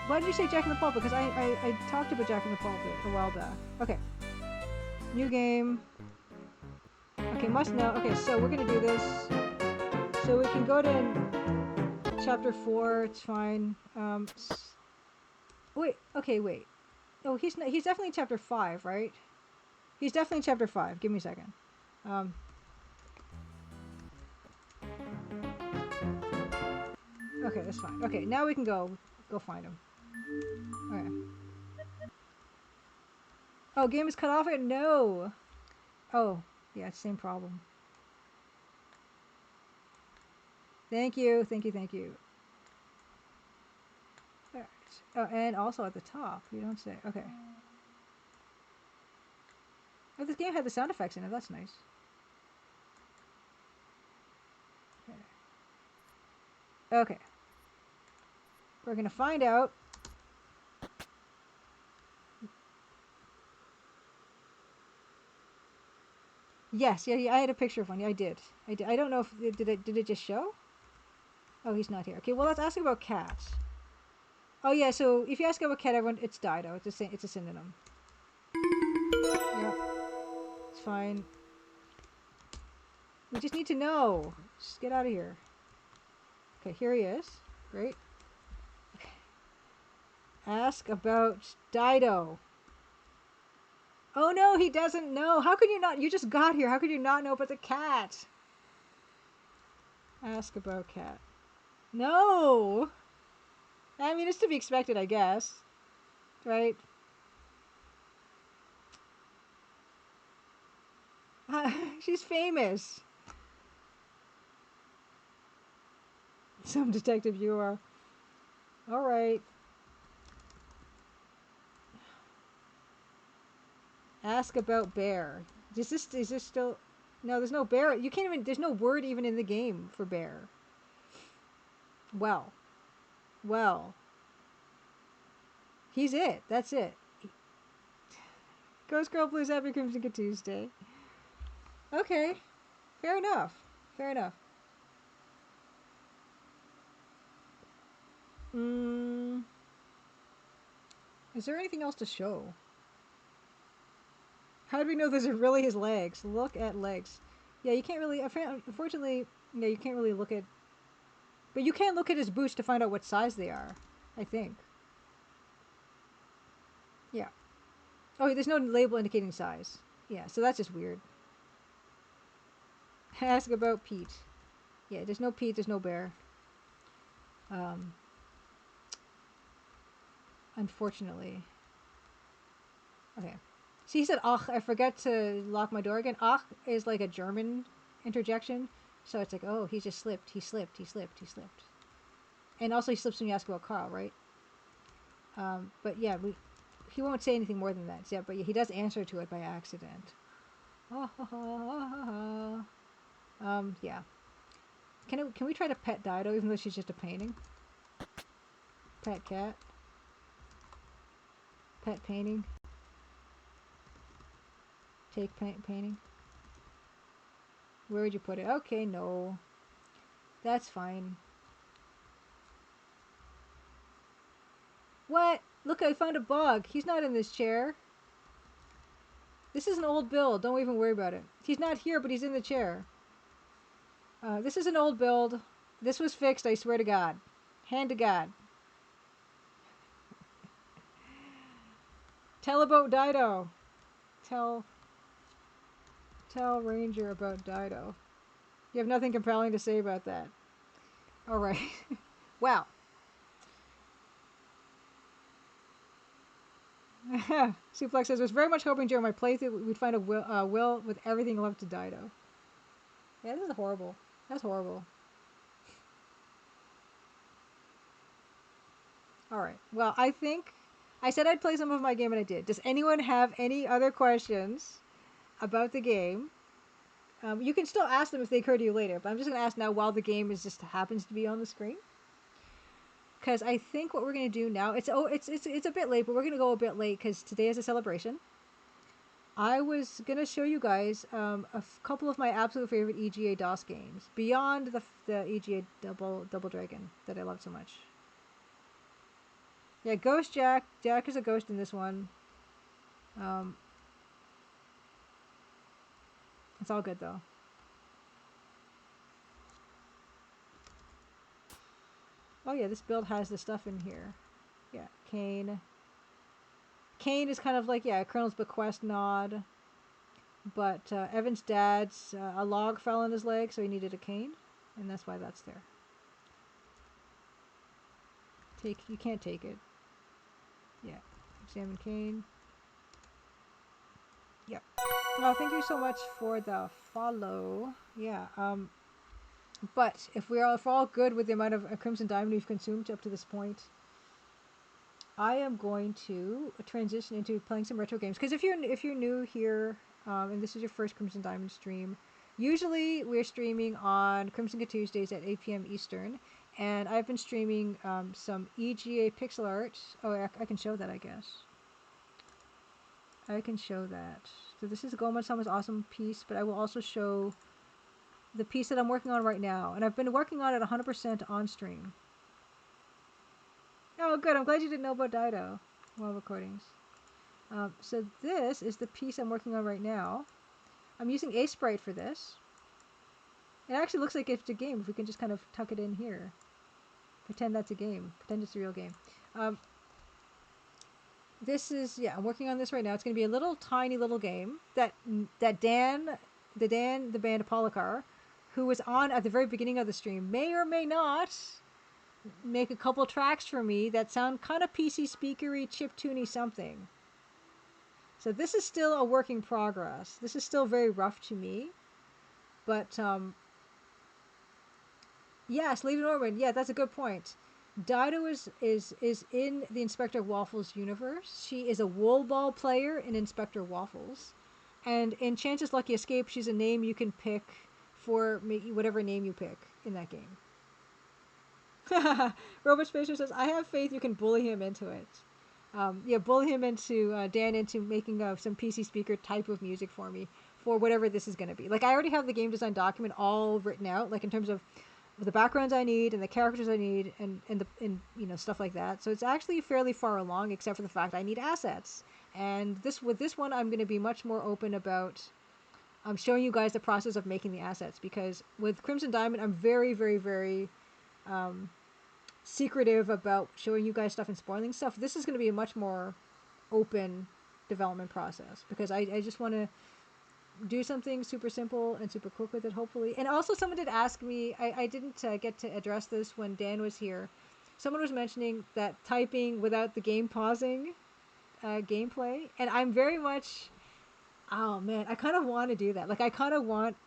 [SPEAKER 1] Why did you say Jack in the Pulpit? Because I talked about Jack in the Pulpit a while back. Okay. New game. Okay, must know. Okay, so we're gonna do this. So we can go to chapter 4. It's fine. Wait. Okay, wait. Oh, he's not, he's definitely in chapter 5, right? He's definitely in chapter 5. Give me a second. Um, okay, that's fine. Okay, now we can go find him. Okay. Oh, game is cut off. No. Oh, yeah, same problem. Thank you, thank you, thank you. Alright. Oh, and also at the top, you don't say. Okay. Oh, this game had the sound effects in it. That's nice. Okay. Okay. We're gonna find out. Yes, yeah, yeah, I had a picture of one. Yeah, I did. I did. I don't know if did it just show? Oh, he's not here. Okay, well, let's ask about cats. Oh yeah, so if you ask about cat, everyone, it's Dido. It's a synonym. Yep, it's fine. We just need to know. Just get out of here. Okay, here he is. Great. Okay. Ask about Dido. Oh no, he doesn't know. How could you not? You just got here. How could you not know about the cat? Ask about cat. No. I mean, it's to be expected, I guess. Right? She's famous. Some detective you are. All right. Ask about bear. Is this still? No, there's no bear. You can't even. There's no word even in the game for bear. Well, well. He's it. That's it. Ghost Girl Blues Happy Crimson Tuesday. Okay. Fair enough. Fair enough. Mm, is there anything else to show? How do we know those are really his legs? Look at legs. Yeah, you can't really. Unfortunately, yeah, you can't really look at. But you can look at his boots to find out what size they are. I think. Yeah. Oh, there's no label indicating size. Yeah, so that's just weird. Ask about Pete. Yeah, there's no Pete. There's no bear. Um, unfortunately. Okay. See, he said, "Ach, I forgot to lock my door again." "Ach" is like a German interjection, so it's like, oh, he just slipped. He slipped. He slipped. He slipped. And also, he slips when you ask about Carl, right? But yeah, he won't say anything more than that. Yeah, but yeah, he does answer to it by accident. Yeah. Can we try to pet Dido even though she's just a painting? Pet cat. Pet painting. Take painting. Where would you put it? Okay, no. That's fine. What? Look, I found a bug. He's not in this chair. This is an old build. Don't even worry about it. He's not here, but he's in the chair. This is an old build. This was fixed, I swear to God. Hand to God. Tell about Dido. Tell Ranger about Dido. You have nothing compelling to say about that. All right. Wow. Suplex says, I was very much hoping during my playthrough we'd find a Will with everything left to Dido. Yeah, this is horrible. That's horrible. Alright. Well, I think I said I'd play some of my game and I did. Does anyone have any other questions about the game? You can still ask them if they occur to you later, but I'm just going to ask now while the game is just happens to be on the screen. Because I think what we're going to do now, it's a bit late, but we're going to go a bit late because today is a celebration. I was going to show you guys couple of my absolute favorite EGA DOS games beyond the EGA Double Dragon that I love so much. Yeah, Ghost Jack. Jack is a ghost in this one. It's all good though. Oh yeah, this build has the stuff in here. Yeah, Kane. Kane is kind of like, yeah, Colonel's bequest nod. But Evan's dad's a log fell on his leg, so he needed a cane, and that's why that's there. You can't take it. Yeah, examine cane. Yep. Well, thank you so much for the follow. Yeah. But if we're all good with the amount of Crimson Diamond we've consumed up to this point, I am going to transition into playing some retro games. Because if you're new here, and this is your first Crimson Diamond stream, usually we're streaming on Crimson Tuesdays at 8 p.m. Eastern, and I've been streaming some EGA pixel art. Oh, I can show that, I guess. I can show that. So this is Gomez-sama's awesome piece, but I will also show the piece that I'm working on right now, and I've been working on it 100% on stream. Oh, good. I'm glad you didn't know about Dido while recordings. So this is the piece I'm working on right now. I'm using Aseprite for this. It actually looks like it's a game if we can just kind of tuck it in here. Pretend that's a game. Pretend it's a real game. This is, yeah, I'm working on this right now. It's going to be a little tiny little game that Dan, the band Polykar, who was on at the very beginning of the stream, may or may not make a couple tracks for me that sound kind of PC speakery, chiptune-y something. So this is still a work in progress. This is still very rough to me. But, yes, Lady Norman, yeah, that's a good point. Dido is in the Inspector Waffles universe. She is a wool ball player in Inspector Waffles. And in Chance's Lucky Escape, she's a name you can pick for whatever name you pick in that game. Robert Spacer says, I have faith you can bully him into it. Yeah, bully him into, Dan into making some PC speaker type of music for me for whatever this is going to be. Like, I already have the game design document all written out, like in terms of the backgrounds I need and the characters I need and stuff like that. So it's actually fairly far along, except for the fact I need assets. And with this one, I'm going to be much more open about showing you guys the process of making the assets, because with Crimson Diamond, I'm very, very, very secretive about showing you guys stuff and spoiling stuff. This is going to be a much more open development process, because I just want to do something super simple and super quick with it, hopefully. And also, someone did ask me, I didn't get to address this when Dan was here. Someone was mentioning that typing without the game pausing gameplay, and I'm very much, oh man, I kind of want to do that. Like, I kind of want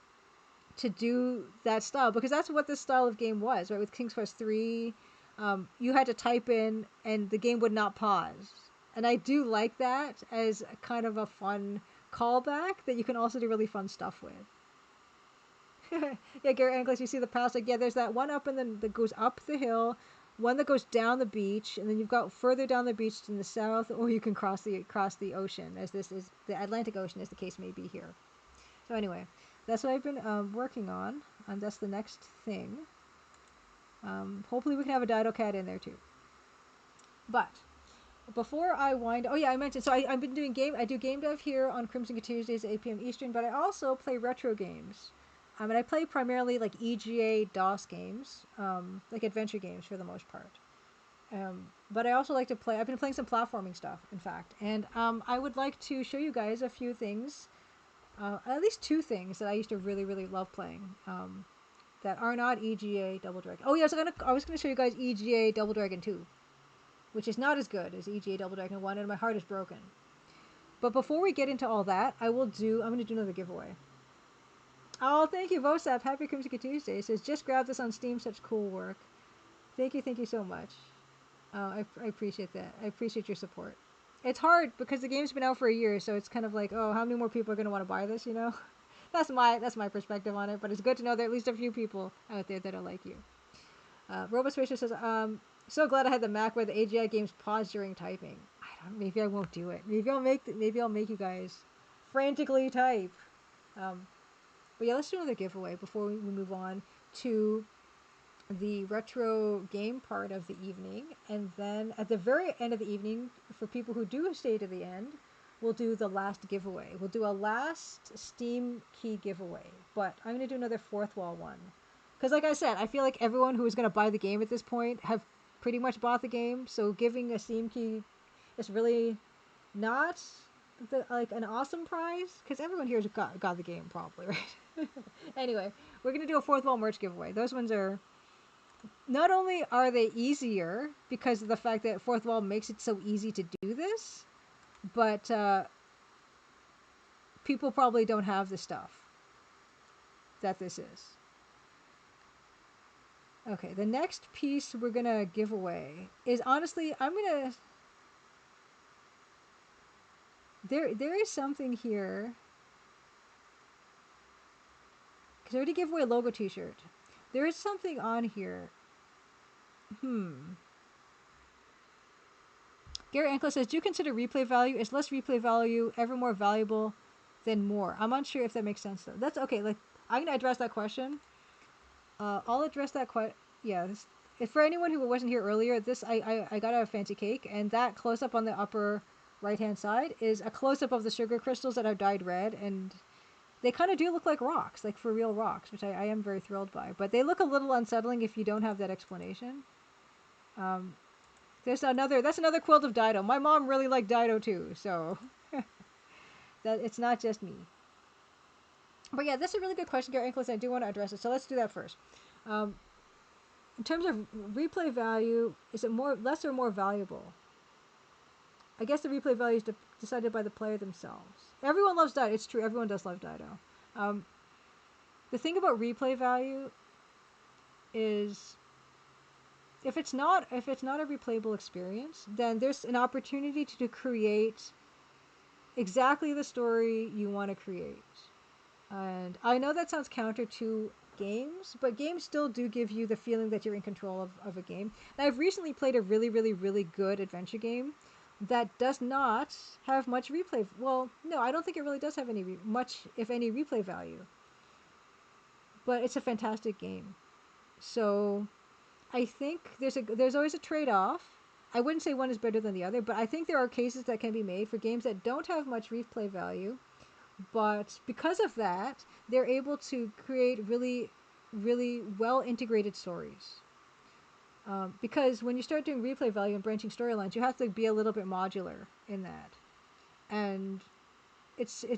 [SPEAKER 1] to do that style, because that's what this style of game was, right? With King's Quest 3, you had to type in and the game would not pause. And I do like that as a kind of a fun callback that you can also do really fun stuff with. Yeah, Gary English, you see the pass, like, yeah, there's that one up and then that goes up the hill, one that goes down the beach, and then you've got further down the beach in the south, or you can cross the ocean, as this is the Atlantic Ocean, as the case may be here. So anyway, that's what I've been working on, and that's the next thing. Hopefully we can have a Dido Cat in there too. But before I wind, oh yeah, I mentioned, so I've been doing I do game dev here on Crimson Tuesdays at 8 p.m. Eastern, but I also play retro games. And I play primarily like EGA DOS games, like adventure games for the most part. But I also like to play, I've been playing some platforming stuff, in fact. And I would like to show you guys a few things, at least two things that I used to really, really love playing, that are not EGA Double Dragon. Oh yeah, I was gonna show you guys EGA Double Dragon 2, which is not as good as EGA Double Dragon 1, and my heart is broken. But before we get into all that, I'm going to do another giveaway. Oh, thank you, Vosap. Happy Crimson Tuesday. It says, just grab this on Steam. Such cool work. Thank you so much. I appreciate that. I appreciate your support. It's hard because the game's been out for a year, so it's kind of like, oh, how many more people are going to want to buy this, you know? That's my perspective on it, but it's good to know there are at least a few people out there that are like you. Robospacer says, so glad I had the Mac where the AGI games pause during typing. Maybe I won't do it. Maybe I'll make you guys frantically type. But yeah, let's do another giveaway before we move on to the retro game part of the evening. And then at the very end of the evening, for people who do stay to the end, we'll do the last giveaway. We'll do a last Steam key giveaway. But I'm going to do another fourth wall one. Because like I said, I feel like everyone who is going to buy the game at this point have pretty much bought the game. So giving a Steam key is really not like an awesome prize, because everyone here's got the game probably, right? Anyway, we're gonna do a fourth wall merch giveaway. Those ones are, not only are they easier because of the fact that fourth wall makes it so easy to do this, but people probably don't have the stuff that this is. Okay, the next piece we're gonna give away is, honestly, there is something here, because I already gave away a logo t-shirt. There is something on here. Gary Ankle says, do you consider replay value? Is less replay value ever more valuable than more? I'm unsure if that makes sense though. That's okay. Like, I'm gonna address that question. I'll address that question. Yeah. If for anyone who wasn't here earlier, I got a fancy cake, and that close up on the upper right hand side is a close up of the sugar crystals that are dyed red, and they kind of do look like rocks, like for real rocks, which I am very thrilled by. But they look a little unsettling if you don't have that explanation. That's another quilt of Dido. My mom really liked Dido too, so that it's not just me. But yeah, that's a really good question, Gary Ankles. I do want to address it, so let's do that first. In terms of replay value, is it less or more valuable? I guess the replay value is decided by the player themselves. Everyone loves Dido. It's true. Everyone does love Dido. The thing about replay value is, if it's not a replayable experience, then there's an opportunity to create exactly the story you want to create. And I know that sounds counter to games, but games still do give you the feeling that you're in control of a game. And I've recently played a really, really, really good adventure game that does not have much replay. Well, no, I don't think it really does have much, if any, replay value. But it's a fantastic game. So I think there's always a trade-off. I wouldn't say one is better than the other, but I think there are cases that can be made for games that don't have much replay value, but because of that, they're able to create really, really well integrated stories. Because when you start doing replay value and branching storylines, you have to be a little bit modular in that, and it's I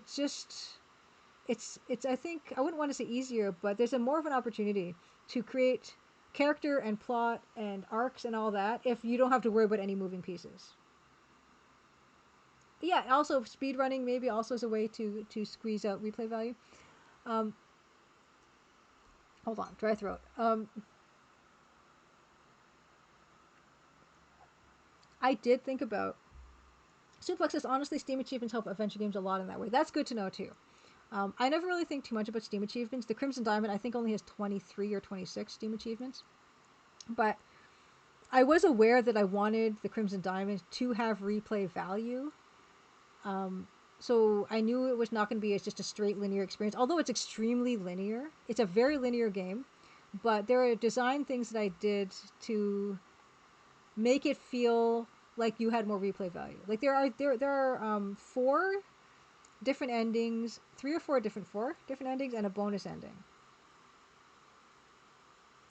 [SPEAKER 1] think, I wouldn't want to say easier, but there's more of an opportunity to create character and plot and arcs and all that if you don't have to worry about any moving pieces. Yeah, also speedrunning maybe also is a way to squeeze out replay value. Hold on, dry throat. I did think about, Suplex says, honestly, Steam achievements help adventure games a lot in that way. That's good to know too. I never really think too much about Steam achievements. The Crimson Diamond, I think, only has 23 or 26 Steam achievements. But I was aware that I wanted the Crimson Diamond to have replay value. So I knew it was not going to be just a straight linear experience, although it's extremely linear. It's a very linear game, but there are design things that I did to make it feel like you had more replay value. Like there are 4 different endings, 3 or 4 different endings, and a bonus ending.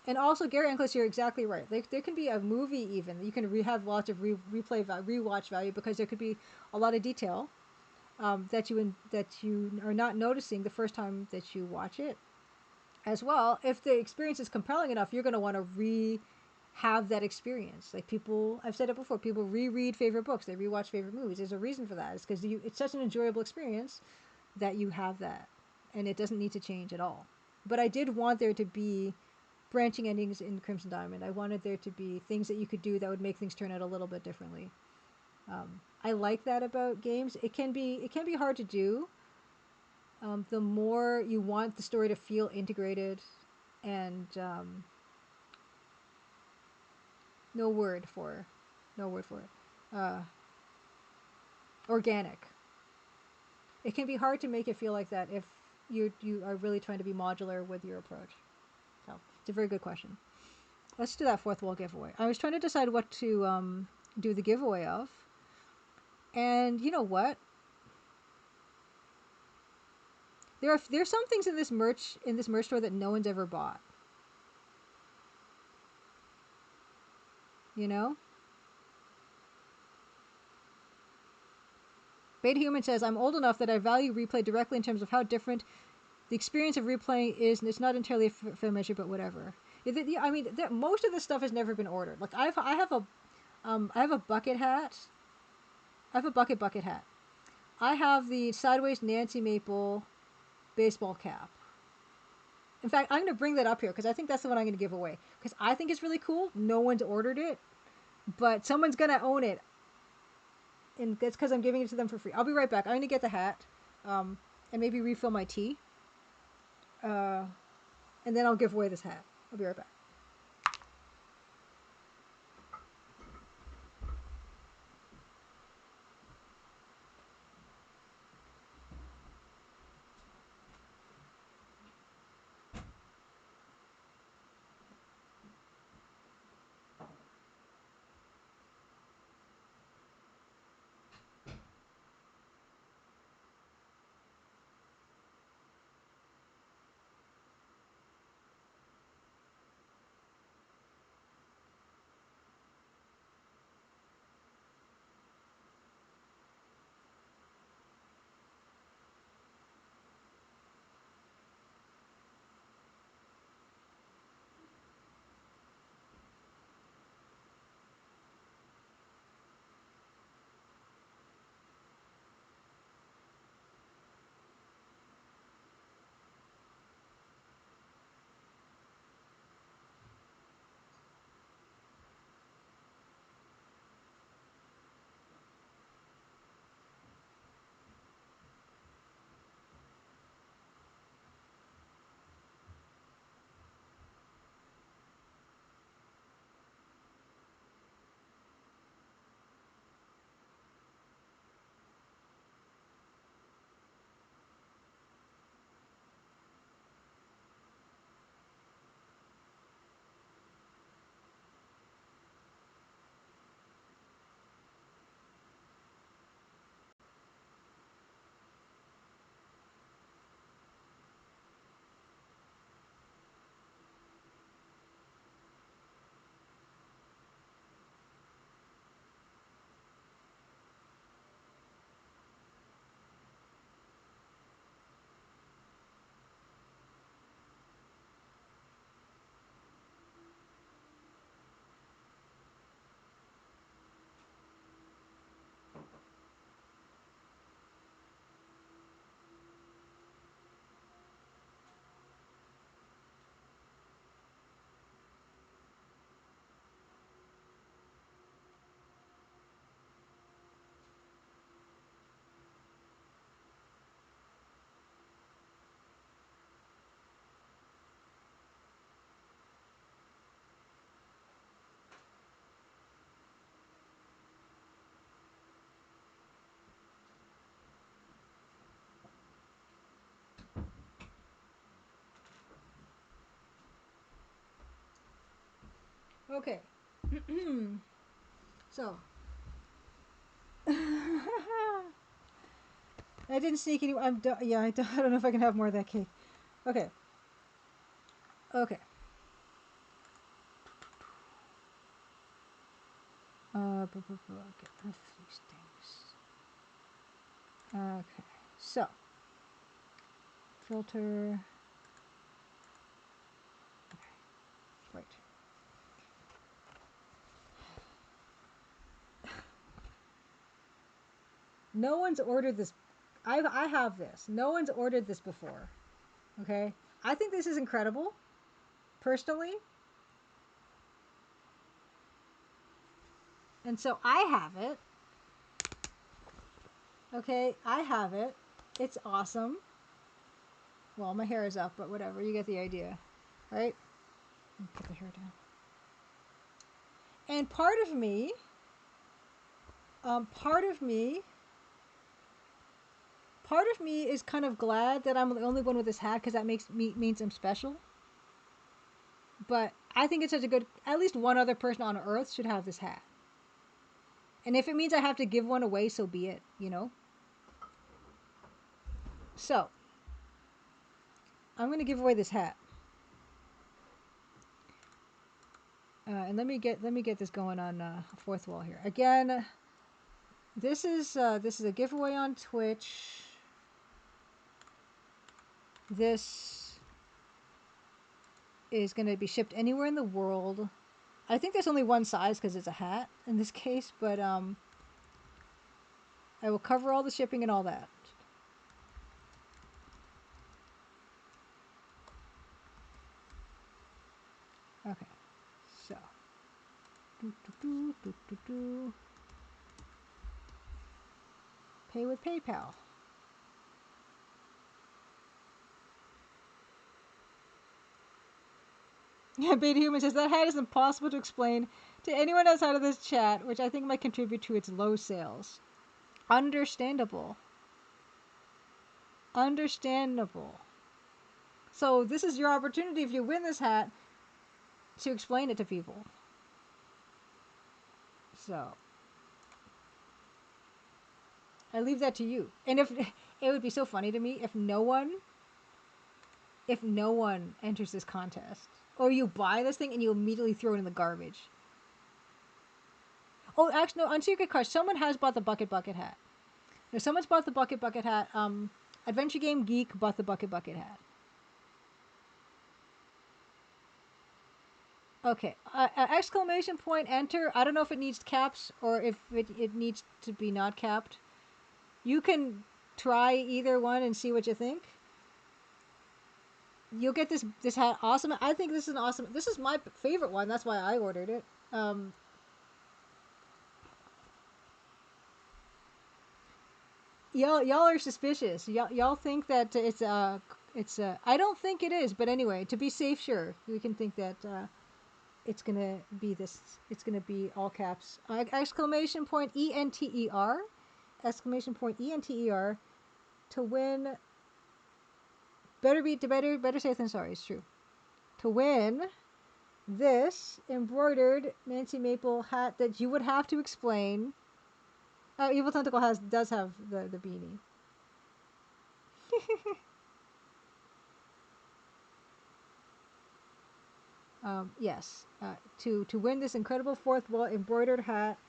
[SPEAKER 1] And also, Gary Ankles, you're exactly right. There can be a movie even. You can have lots of rewatch value, because there could be a lot of detail that you are not noticing the first time that you watch it. As well, if the experience is compelling enough, you're going to want to have that experience. Like people, I've said it before, people reread favorite books, they rewatch favorite movies. There's a reason for that. It's because it's such an enjoyable experience that you have that, and it doesn't need to change at all. But I did want there to be branching endings in Crimson Diamond. I wanted there to be things that you could do that would make things turn out a little bit differently. I like that about games. It can be hard to do. The more you want the story to feel integrated and no word for it. Organic. It can be hard to make it feel like that if you are really trying to be modular with your approach. So it's a very good question. Let's do that fourth wall giveaway. I was trying to decide what to do the giveaway of, and you know what? There's some things in this merch store that no one's ever bought. You know? Beta Human says, I'm old enough that I value replay directly in terms of how different the experience of replaying is, and it's not entirely a fair measure, but whatever. Yeah, I mean, most of this stuff has never been ordered. Like I have a bucket hat. I have a bucket hat. I have the Sideways Nancy Maple baseball cap. In fact, I'm going to bring that up here because I think that's the one I'm going to give away because I think it's really cool. No one's ordered it, but someone's going to own it, and that's because I'm giving it to them for free. I'll be right back. I'm going to get the hat, and maybe refill my tea, and then I'll give away this hat. I'll be right back. Okay. So. I didn't sneak any. Yeah, I don't know if I can have more of that cake. Okay. Okay. Get rid of these things. Okay. So. Filter. Okay. Right. No one's ordered this. I have this. No one's ordered this before. Okay. I think this is incredible. Personally. And so I have it. Okay. I have it. It's awesome. Well, my hair is up, but whatever. You get the idea. Right? Put the hair down. And part of me part of me is kind of glad that I'm the only one with this hat because that means I'm special. But I think it's such a good. At least one other person on Earth should have this hat. And if it means I have to give one away, so be it. You know. So I'm going to give away this hat. And let me get this going on fourth wall here again. This is a giveaway on Twitch. This is going to be shipped anywhere in the world. I think there's only one size because it's a hat in this case, but I will cover all the shipping and all that. Okay, so pay with PayPal. Yeah, Beta Human says that hat is impossible to explain to anyone outside of this chat, which I think might contribute to its low sales. Understandable. Understandable. So this is your opportunity if you win this hat to explain it to people. So I leave that to you. And if it would be so funny to me if no one enters this contest, or you buy this thing and you immediately throw it in the garbage. Oh, actually, no. Answer your good question. Someone has bought the Bucket hat. No, someone's bought the Bucket hat. Adventure Game Geek bought the Bucket hat. Okay. Exclamation point enter. I don't know if it needs caps or if it needs to be not capped. You can try either one and see what you think. You'll get this hat awesome. I think this is an awesome. This is my favorite one. That's why I ordered it. Y'all are suspicious. Y'all think that it's I don't think it is, but anyway, to be safe, sure, we can think that it's gonna be this. It's gonna be all caps. Exclamation point ENTER, exclamation point ENTER, to win. Better safe than sorry. It's true. To win this embroidered Nancy Maple hat that you would have to explain. Evil Tentacle does have the beanie. Yes. To win this incredible fourth wall embroidered hat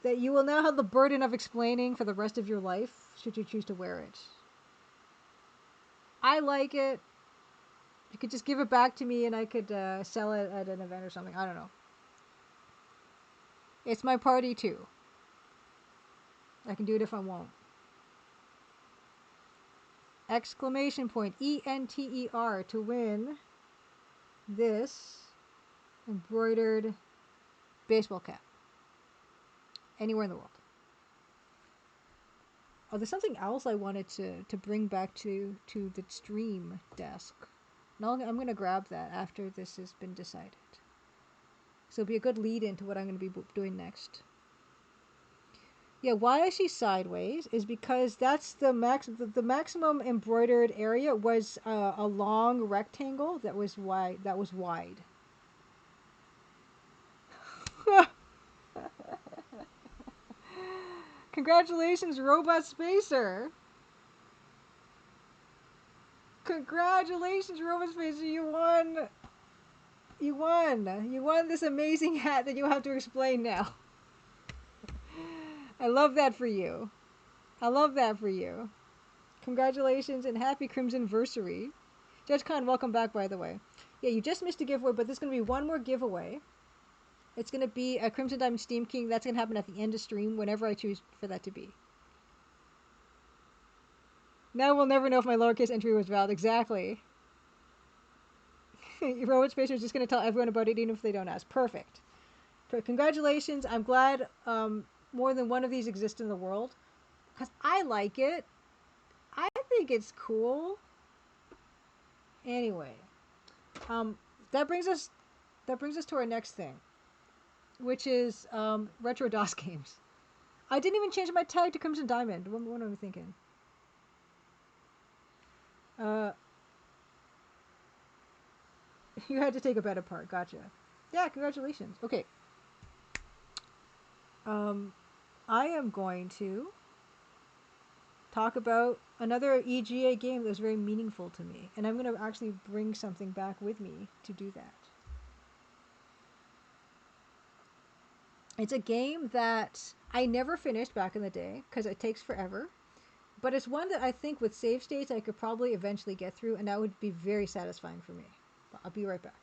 [SPEAKER 1] that you will now have the burden of explaining for the rest of your life, should you choose to wear it. I like it. You could just give it back to me and I could sell it at an event or something. I don't know. It's my party too. I can do it if I want. Exclamation point ENTER to win this embroidered baseball cap. Anywhere in the world. Oh, there's something else I wanted to bring back to the stream desk. Now I'm going to grab that after this has been decided. So it'll be a good lead into what I'm going to be doing next. Yeah, why is she sideways is because that's the maximum embroidered area was a long rectangle that was wide. Congratulations, Robot Spacer. Congratulations, Robot Spacer. You won. You won this amazing hat that you have to explain now. I love that for you. Congratulations and happy Crimsonversary. Judge Khan, welcome back, by the way. Yeah, you just missed a giveaway, but there's going to be one more giveaway. It's going to be a Crimson Diamond Steam King. That's going to happen at the end of stream, whenever I choose for that to be. Now we'll never know if my lowercase entry was valid. Exactly. Robot Spacer is just going to tell everyone about it, even if they don't ask. Perfect. Congratulations. I'm glad more than one of these exist in the world. Because I like it. I think it's cool. Anyway. That brings us to our next thing. Which is retro DOS games. I didn't even change my tag to Crimson Diamond. What am I thinking? You had to take a bed apart. Gotcha. Yeah, congratulations. Okay. I am going to talk about another EGA game that was very meaningful to me. And I'm going to actually bring something back with me to do that. It's a game that I never finished back in the day because it takes forever. But it's one that I think with save states I could probably eventually get through, and that would be very satisfying for me. I'll be right back.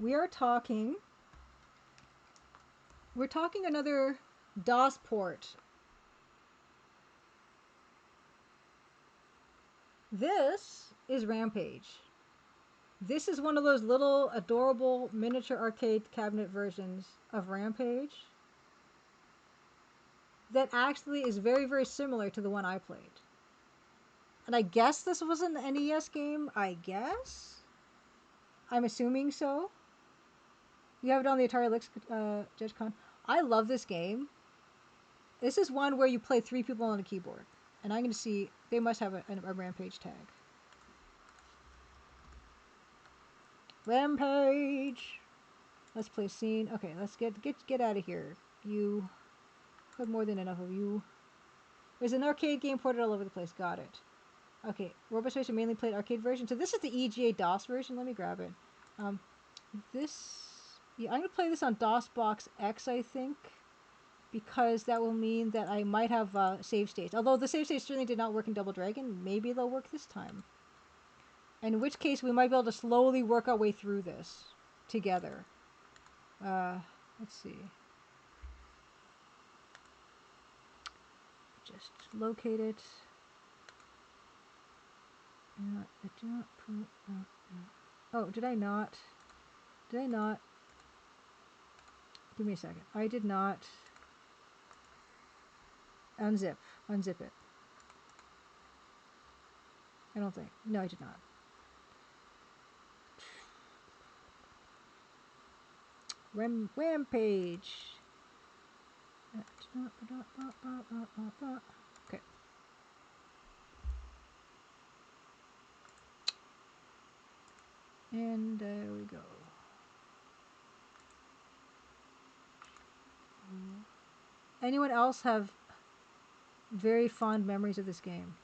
[SPEAKER 1] We are talking. We're talking another DOS port. This is Rampage. This is one of those little adorable miniature arcade cabinet versions of Rampage that actually is very, very similar to the one I played. And I guess this was an NES game, I guess? I'm assuming so. You have it on the Atari Lynx, Judge Con. I love this game. This is one where you play 3 people on a keyboard. And I'm going to see, they must have a Rampage tag. Rampage! Let's play scene. Okay, let's get out of here. You have more than enough of you. There's an arcade game ported all over the place. Got it. Okay, Robot Spacer mainly played arcade version. So this is the EGA DOS version. Let me grab it. Yeah, I'm gonna play this on DOSBox X, I think, because that will mean that I might have save states. Although the save states certainly did not work in Double Dragon, maybe they'll work this time. In which case, we might be able to slowly work our way through this together. Let's see. Just locate it. Oh, did I not? Did I not? Give me a second. I did not unzip it. I don't think. No, I did not. Rampage. Okay. And there we go. Anyone else have very fond memories of this game?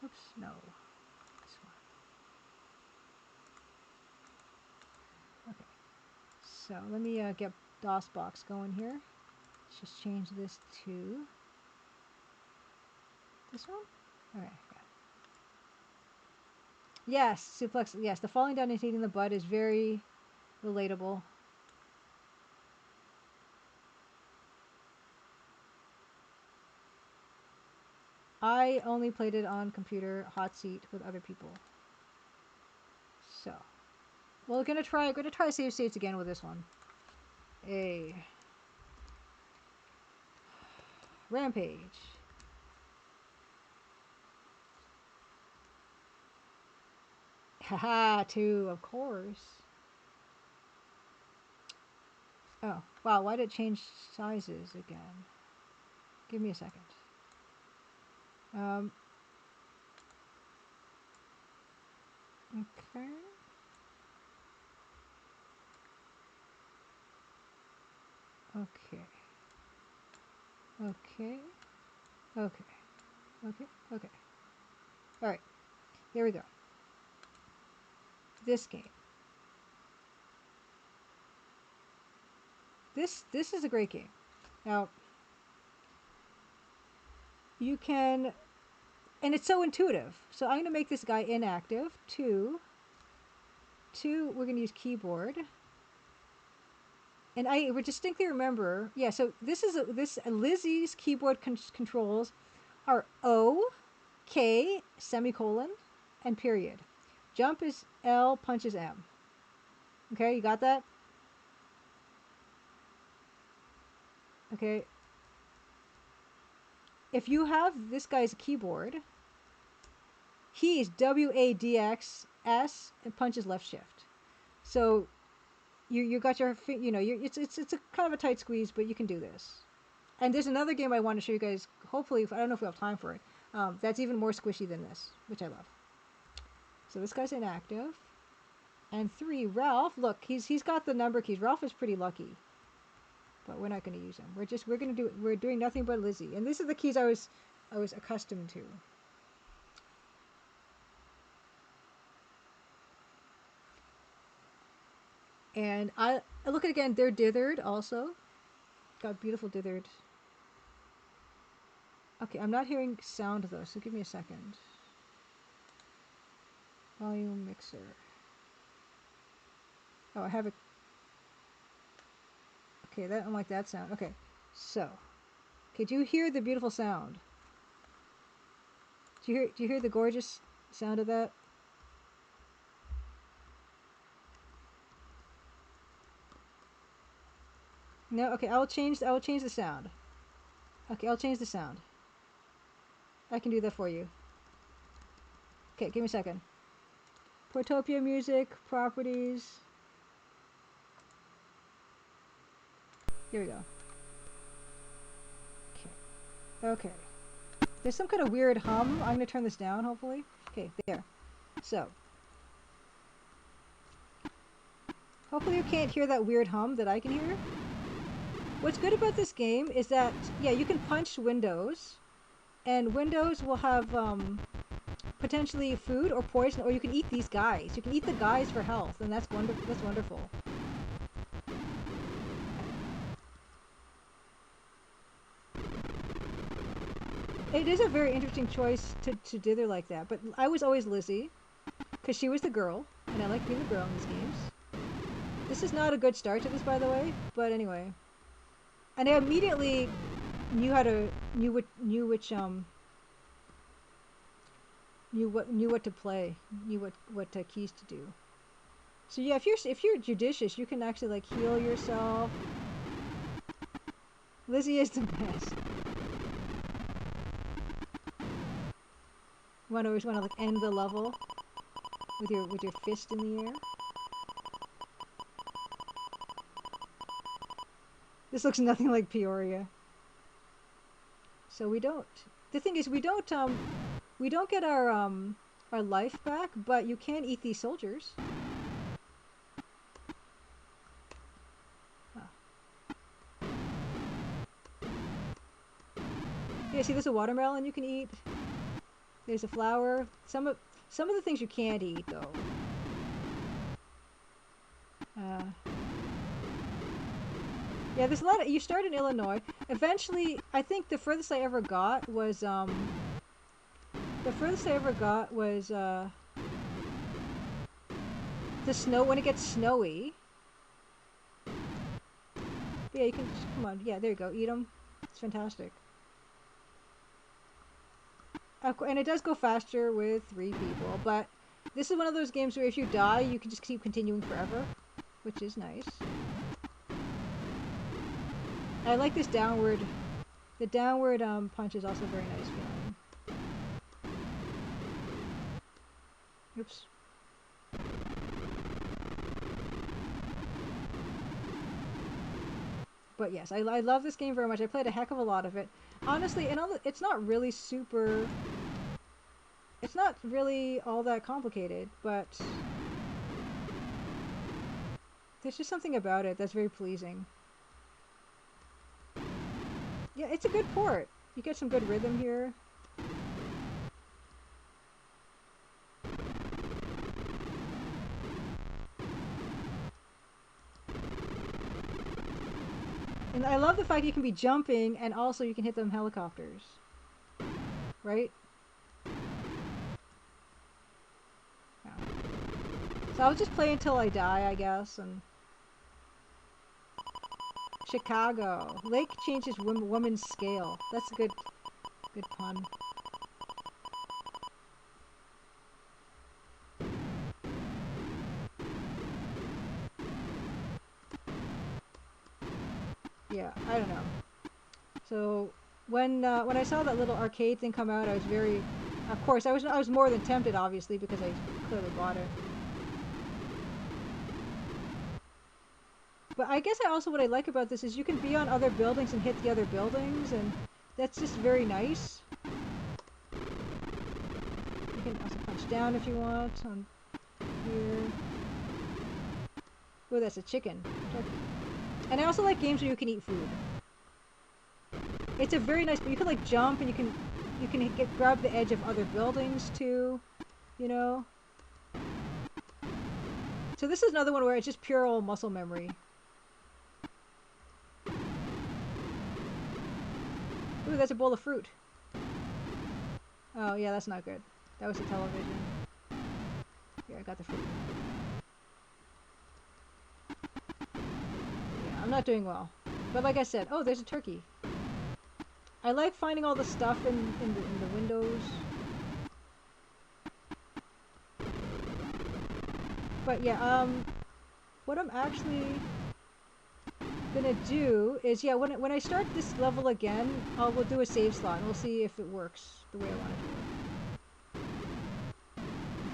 [SPEAKER 1] Oops, no. This one. Okay. So let me get DOSBox going here. Let's just change this to this one. All right. Yes, suplex. Yes, the falling down and hitting the butt is very relatable. I only played it on computer hot seat with other people. So, we're gonna try save states again with this one. A Rampage. Haha, 2, of course. Oh, wow, why did it change sizes again? Give me a second. Okay. Okay. Okay. Okay. Okay. Okay. Alright. Here we go. This game. This is a great game. Now, you can, and it's so intuitive. So I'm going to make this guy inactive. 2, we're going to use keyboard. And I would distinctly remember, yeah, so this is Lizzie's keyboard controls are O, K, semicolon, and period. Jump is L, punch is M. Okay, you got that? Okay. If you have this guy's keyboard, he is WADX S and punches left shift. So you got your you know it's a kind of a tight squeeze, but you can do this. And there's another game I want to show you guys. Hopefully, I don't know if we have time for it. That's even more squishy than this, which I love. So this guy's inactive. And 3, Ralph. Look, he's got the number keys. Ralph is pretty lucky, but we're not going to use him. We're doing nothing but Lizzie. And these are the keys I was accustomed to. And I look at again. They're dithered also. Got beautiful dithered. Okay, I'm not hearing sound though, so give me a second. Volume mixer. Oh, I have it. Okay, I don't like that sound. Okay, so. Okay, do you hear the beautiful sound? Do you hear the gorgeous sound of that? No? Okay, I will change the sound. Okay, I'll change the sound. I can do that for you. Okay, give me a second. Portopia music, properties. Here we go. Okay. Okay. There's some kind of weird hum. I'm going to turn this down, hopefully. Okay, there. So. Hopefully you can't hear that weird hum that I can hear. What's good about this game is that, yeah, you can punch windows. And windows will have potentially food or poison, or you can eat these guys. You can eat the guys for health, and that's wonderful. That's wonderful. It is a very interesting choice to dither like that, but I was always Lizzie, because she was the girl, and I like being the girl in these games. This is not a good start to this, by the way, but anyway. And I immediately knew what to play, knew what keys to do. So yeah, if you're judicious, you can actually like heal yourself. Lizzie is the best. You always want to like end the level with your fist in the air. This looks nothing like Peoria. So we don't. The thing is, we don't get our life back, but you can eat these soldiers. Huh. Yeah, see, there's a watermelon you can eat. There's a flower. Some of the things you can't eat though. Yeah, there's a lot of, you start in Illinois. Eventually, I think the furthest I ever got was the snow, when it gets snowy. Yeah, you can, come on, yeah, there you go, eat them. It's fantastic. And it does go faster with 3 people, but this is one of those games where if you die, you can just keep continuing forever, which is nice. I like this downward, the downward punch is also very nice feeling. Oops. But yes, I love this game very much. I played a heck of a lot of it. Honestly, and it's not really super, it's not really all that complicated, but there's just something about it that's very pleasing. Yeah, it's a good port. You get some good rhythm here. And I love the fact you can be jumping and also you can hit them helicopters. Right? Yeah. So I'll just play until I die, I guess, and Chicago. Lake changes woman's scale. That's a good pun. Yeah, I don't know. So when I saw that little arcade thing come out, I was very, of course, I was more than tempted, obviously, because I clearly bought it. But I guess what I like about this is you can be on other buildings and hit the other buildings, and that's just very nice. You can also punch down if you want on here. Oh, that's a chicken. And I also like games where you can eat food. It's a very nice, you can like jump and you can grab the edge of other buildings too, you know. So this is another one where it's just pure old muscle memory. Ooh, that's a bowl of fruit. Oh yeah, that's not good. That was the television. Here, I got the fruit. Yeah, I'm not doing well. But like I said, oh, there's a turkey. I like finding all the stuff in the windows. But yeah, what I'm actually gonna do is, yeah, when I start this level again, we'll do a save slot and we'll see if it works the way I want it to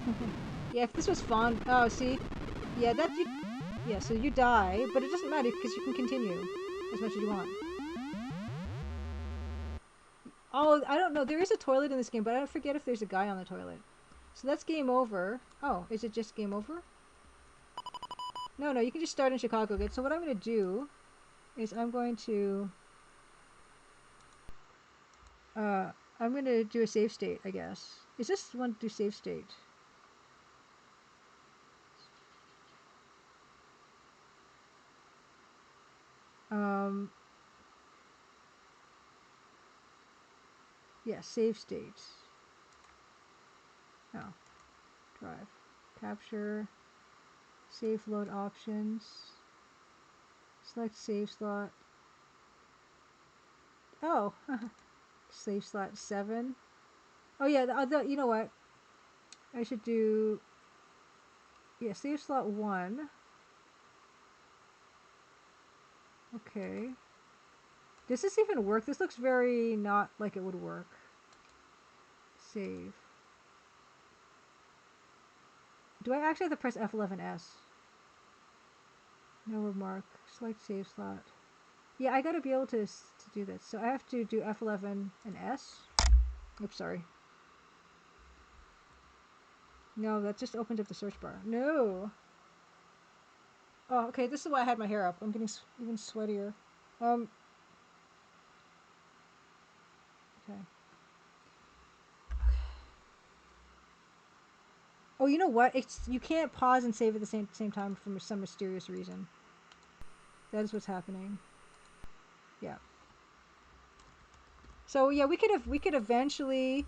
[SPEAKER 1] work. Yeah, if this was fun. Oh, see, yeah, yeah, so you die, but it doesn't matter because you can continue as much as you want. Oh, I don't know. There is a toilet in this game, but I don't forget if there's a guy on the toilet. So that's game over. Oh, is it just game over? No, you can just start in Chicago again. So what I'm going to do is I'm going to do a save state, I guess. Is this one to do save state? Yeah, save state. Oh, drive, capture, save load options, select save slot. Oh, save slot 7. Oh yeah, you know what? I should do, yeah, save slot 1. Okay. Does this even work? This looks very not like it would work. Save. Do I actually have to press F11S? No remark. Select save slot. Yeah, I gotta be able to do this. So I have to do F11 and S. Oops, sorry. No, that just opened up the search bar. No! Oh, okay, this is why I had my hair up. I'm getting even sweatier. Okay. Oh, you know what? You can't pause and save at the same time for some mysterious reason. That is what's happening. Yeah. So yeah, I could eventually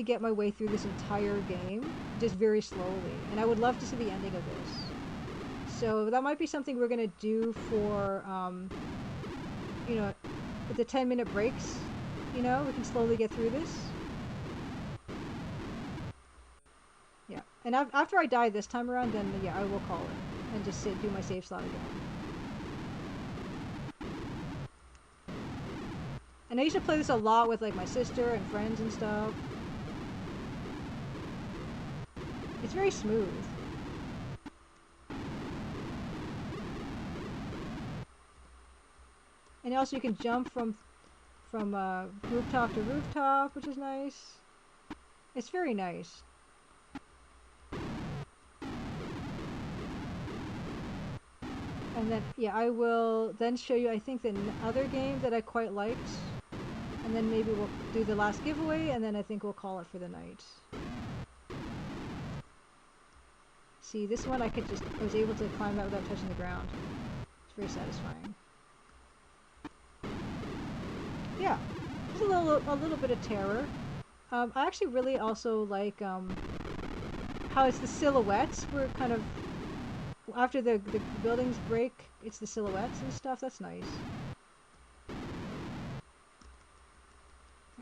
[SPEAKER 1] get my way through this entire game just very slowly, and I would love to see the ending of this. So that might be something we're gonna do for you know, with the 10-minute breaks. You know, we can slowly get through this. Yeah, and after I die this time around, then yeah, I will call it and just do my save slot again. And I used to play this a lot with like my sister and friends and stuff. It's very smooth. And also you can jump from rooftop to rooftop, which is nice. It's very nice. And then, yeah, I will then show you, I think, the other game that I quite liked. And then maybe we'll do the last giveaway, and then I think we'll call it for the night. See, this one I was able to climb that without touching the ground. It's very satisfying. Yeah, just a little bit of terror. I actually really also like how it's the silhouettes were kind of, after the buildings break, it's the silhouettes and stuff. That's nice.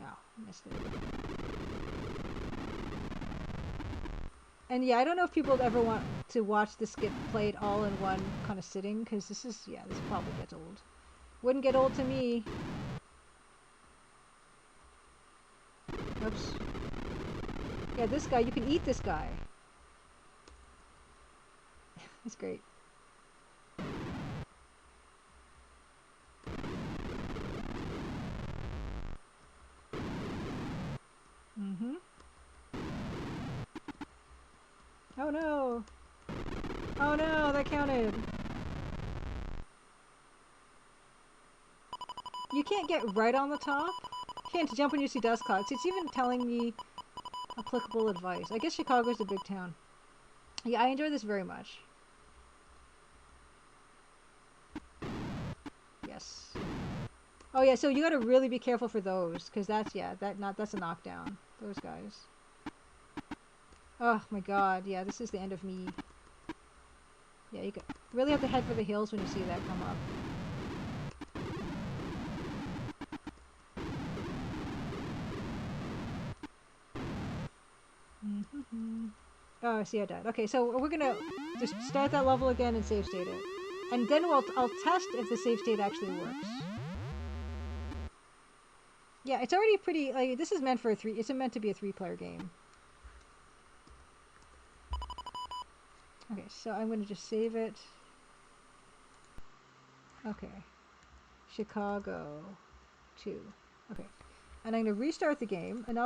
[SPEAKER 1] Oh, missed it. And yeah, I don't know if people would ever want to watch this get played all in one kind of sitting, because this probably gets old. Wouldn't get old to me. Oops. Yeah, this guy, you can eat this guy. It's great. Oh no! Oh no, that counted! You can't get right on the top. You can't jump when you see dust clouds. It's even telling me applicable advice. I guess Chicago's a big town. Yeah, I enjoy this very much. Yes. Oh yeah, so you gotta really be careful for those, because that's, yeah, that's a knockdown. Those guys. Oh my god, yeah, this is the end of me. Yeah, you really have to head for the hills when you see that come up. Oh, I see I died. Okay, so we're gonna just start that level again and save state it. And then I'll test if the save state actually works. Yeah, it's already pretty, like, this is meant for it's meant to be a 3-player game. Okay, so I'm gonna just save it. Okay. Chicago 2. Okay. And I'm gonna restart the game, and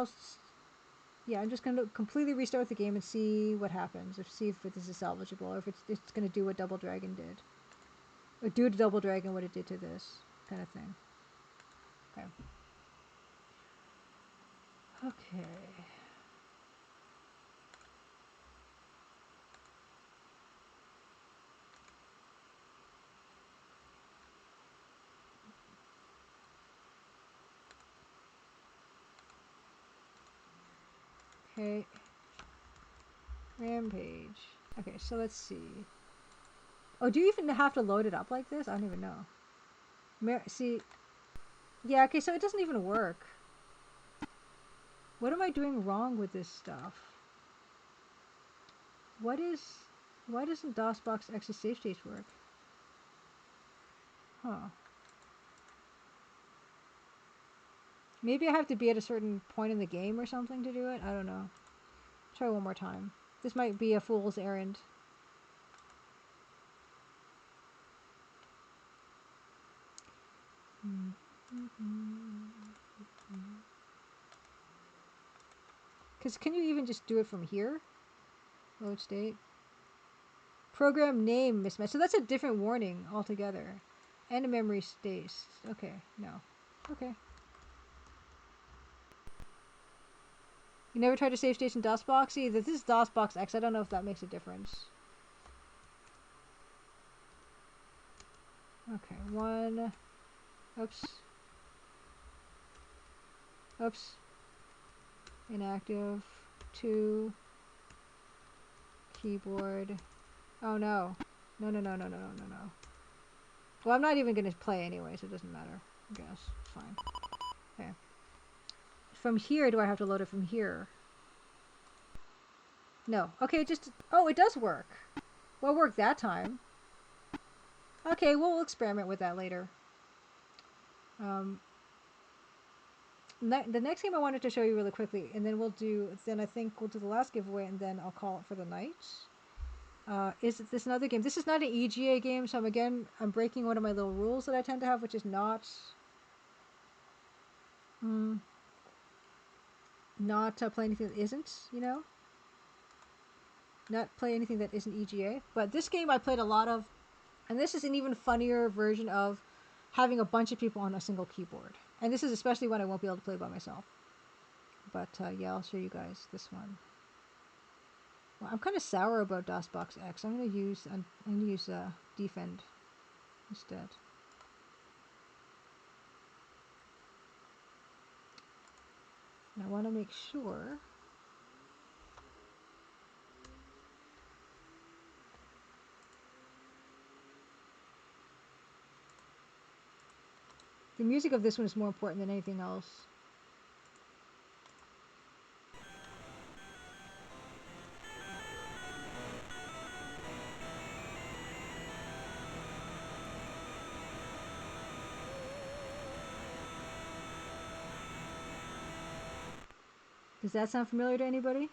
[SPEAKER 1] yeah, I'm just gonna completely restart the game and see what happens. See if this is salvageable, or if it's gonna do what Double Dragon did. Or do to Double Dragon what it did to this kind of thing. Okay. Okay. Okay. Rampage. Okay, so let's see. Oh, do you even have to load it up like this? I don't even know. See. Yeah, okay, so it doesn't even work. What am I doing wrong with this stuff? Why doesn't DOSBox X's save states work? Huh. Maybe I have to be at a certain point in the game or something to do it? I don't know. Try one more time. This might be a fool's errand. Because can you even just do it from here? Load state. Program name mismatch. So that's a different warning altogether. And a memory space. Okay, no. Okay. You never tried to save station DOSBox? See, this is DOSBox X. I don't know if that makes a difference. Okay, 1. Oops. Oops. Inactive. 2. Keyboard. Oh no. No, no, no, no, no, no, no, no. Well, I'm not even going to play anyway, so it doesn't matter. I guess. It's fine. Okay. From here, do I have to load it from here? No. Okay, just... Oh, it does work. Well, it worked that time. Okay, we'll experiment with that later. The next game I wanted to show you really quickly, and then then I think we'll do the last giveaway, and then I'll call it for the night. Is this another game? This is not an EGA game, so I'm breaking one of my little rules that I tend to have, which is not play anything that isn't, not play anything that isn't EGA. But this game I played a lot of, and this is an even funnier version of having a bunch of people on a single keyboard. And this is especially when I won't be able to play by myself. But yeah, I'll show you guys this one. Well, I'm kind of sour about DOSBox X. I'm gonna use Defend instead. And I want to make sure the music of this one is more important than anything else. Does that sound familiar to anybody?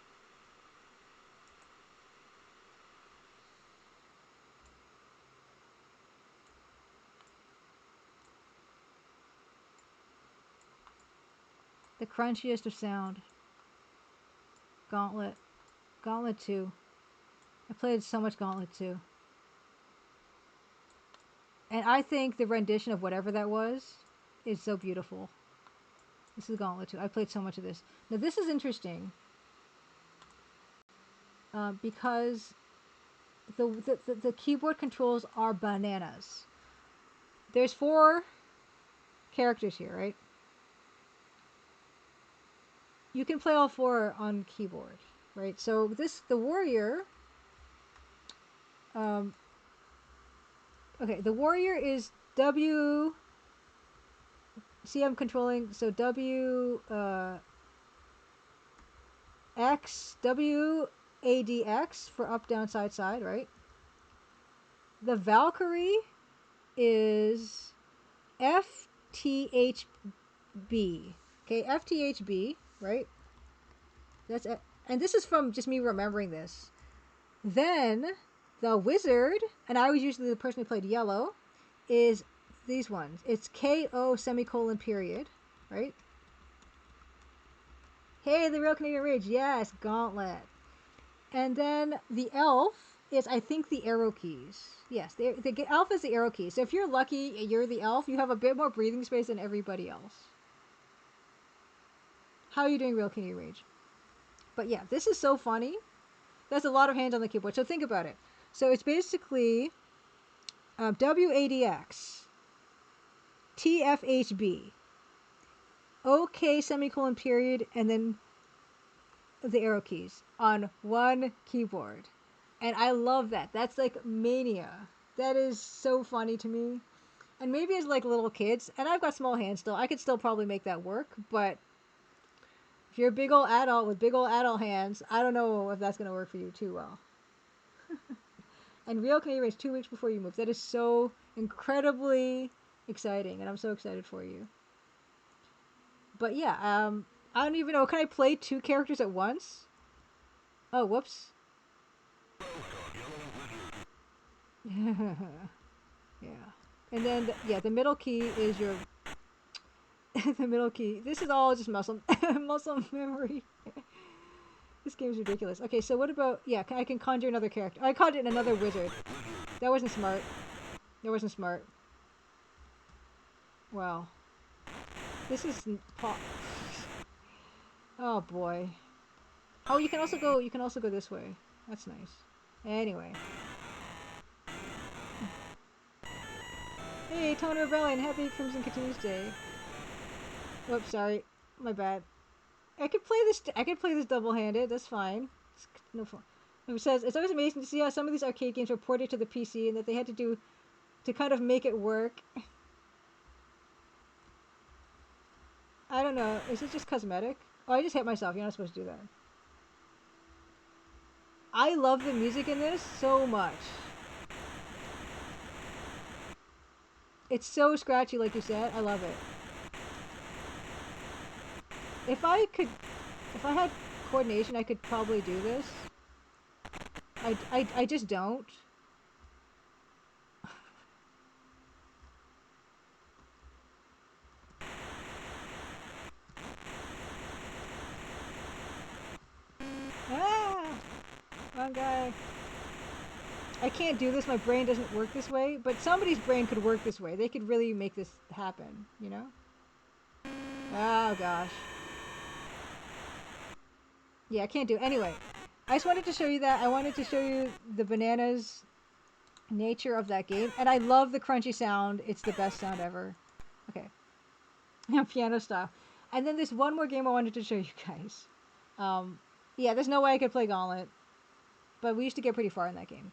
[SPEAKER 1] The crunchiest of sound. Gauntlet. Gauntlet 2. I played so much Gauntlet too. And I think the rendition of whatever that was is so beautiful. This is Gauntlet 2. I played so much of this. Now this is interesting because the keyboard controls are bananas. There's 4 characters here, right? You can play all 4 on keyboard, right? So the warrior. Okay, the warrior is W. See, I'm controlling, so W, X, W, A, D, X for up, down, side, side, right? The Valkyrie is F, T, H, B. Okay, F, T, H, B, right? That's it. And this is from just me remembering this. Then the wizard, and I was usually the person who played yellow, is these ones. It's K-O semicolon period, right? Hey, the Real Canadian Rage. Yes, Gauntlet. And then the elf is, I think, the arrow keys. Yes, the elf is the arrow keys. So if you're lucky, you're the elf, you have a bit more breathing space than everybody else. How are you doing, Real Canadian Rage? But yeah, this is so funny. That's a lot of hands on the keyboard. So think about it. So it's basically WADX, TFHB, OK semicolon period, and then the arrow keys on one keyboard. And I love that. That's like mania. That is so funny to me. And maybe as like little kids, and I've got small hands still, I could still probably make that work. But if you're a big old adult with big old adult hands, I don't know if that's going to work for you too well. And Real Canadian Rage 2 weeks before you move. That is so incredibly exciting, and I'm so excited for you. But yeah, I don't even know. Can I play 2 characters at once? Oh, whoops. Yeah. And then, the middle key is your... the middle key. This is all just muscle memory. This game is ridiculous. Okay, so what about... Yeah, I can conjure another character. I conjured another wizard. That wasn't smart. That wasn't smart. Wow. This is... Oh, boy. Oh, you can also go this way. That's nice. Anyway. Hey, Tony Rebellion, happy Crimson Continues Day. Whoops, sorry. My bad. I could play this double-handed. That's fine. It's no fun. It says it's always amazing to see how some of these arcade games were ported to the PC and that they had to do to kind of make it work. I don't know. Is it just cosmetic? Oh, I just hit myself. You're not supposed to do that. I love the music in this so much. It's so scratchy, like you said. I love it. If I had coordination, I could probably do this. I just don't. Ah! Wrong guy. I can't do this. My brain doesn't work this way. But somebody's brain could work this way. They could really make this happen, you know? Oh, gosh. Yeah, I can't do it. Anyway, I just wanted to show you that. I wanted to show you the bananas nature of that game. And I love the crunchy sound. It's the best sound ever. Okay. Piano style. And then there's one more game I wanted to show you guys. Yeah, there's no way I could play Gauntlet. But we used to get pretty far in that game.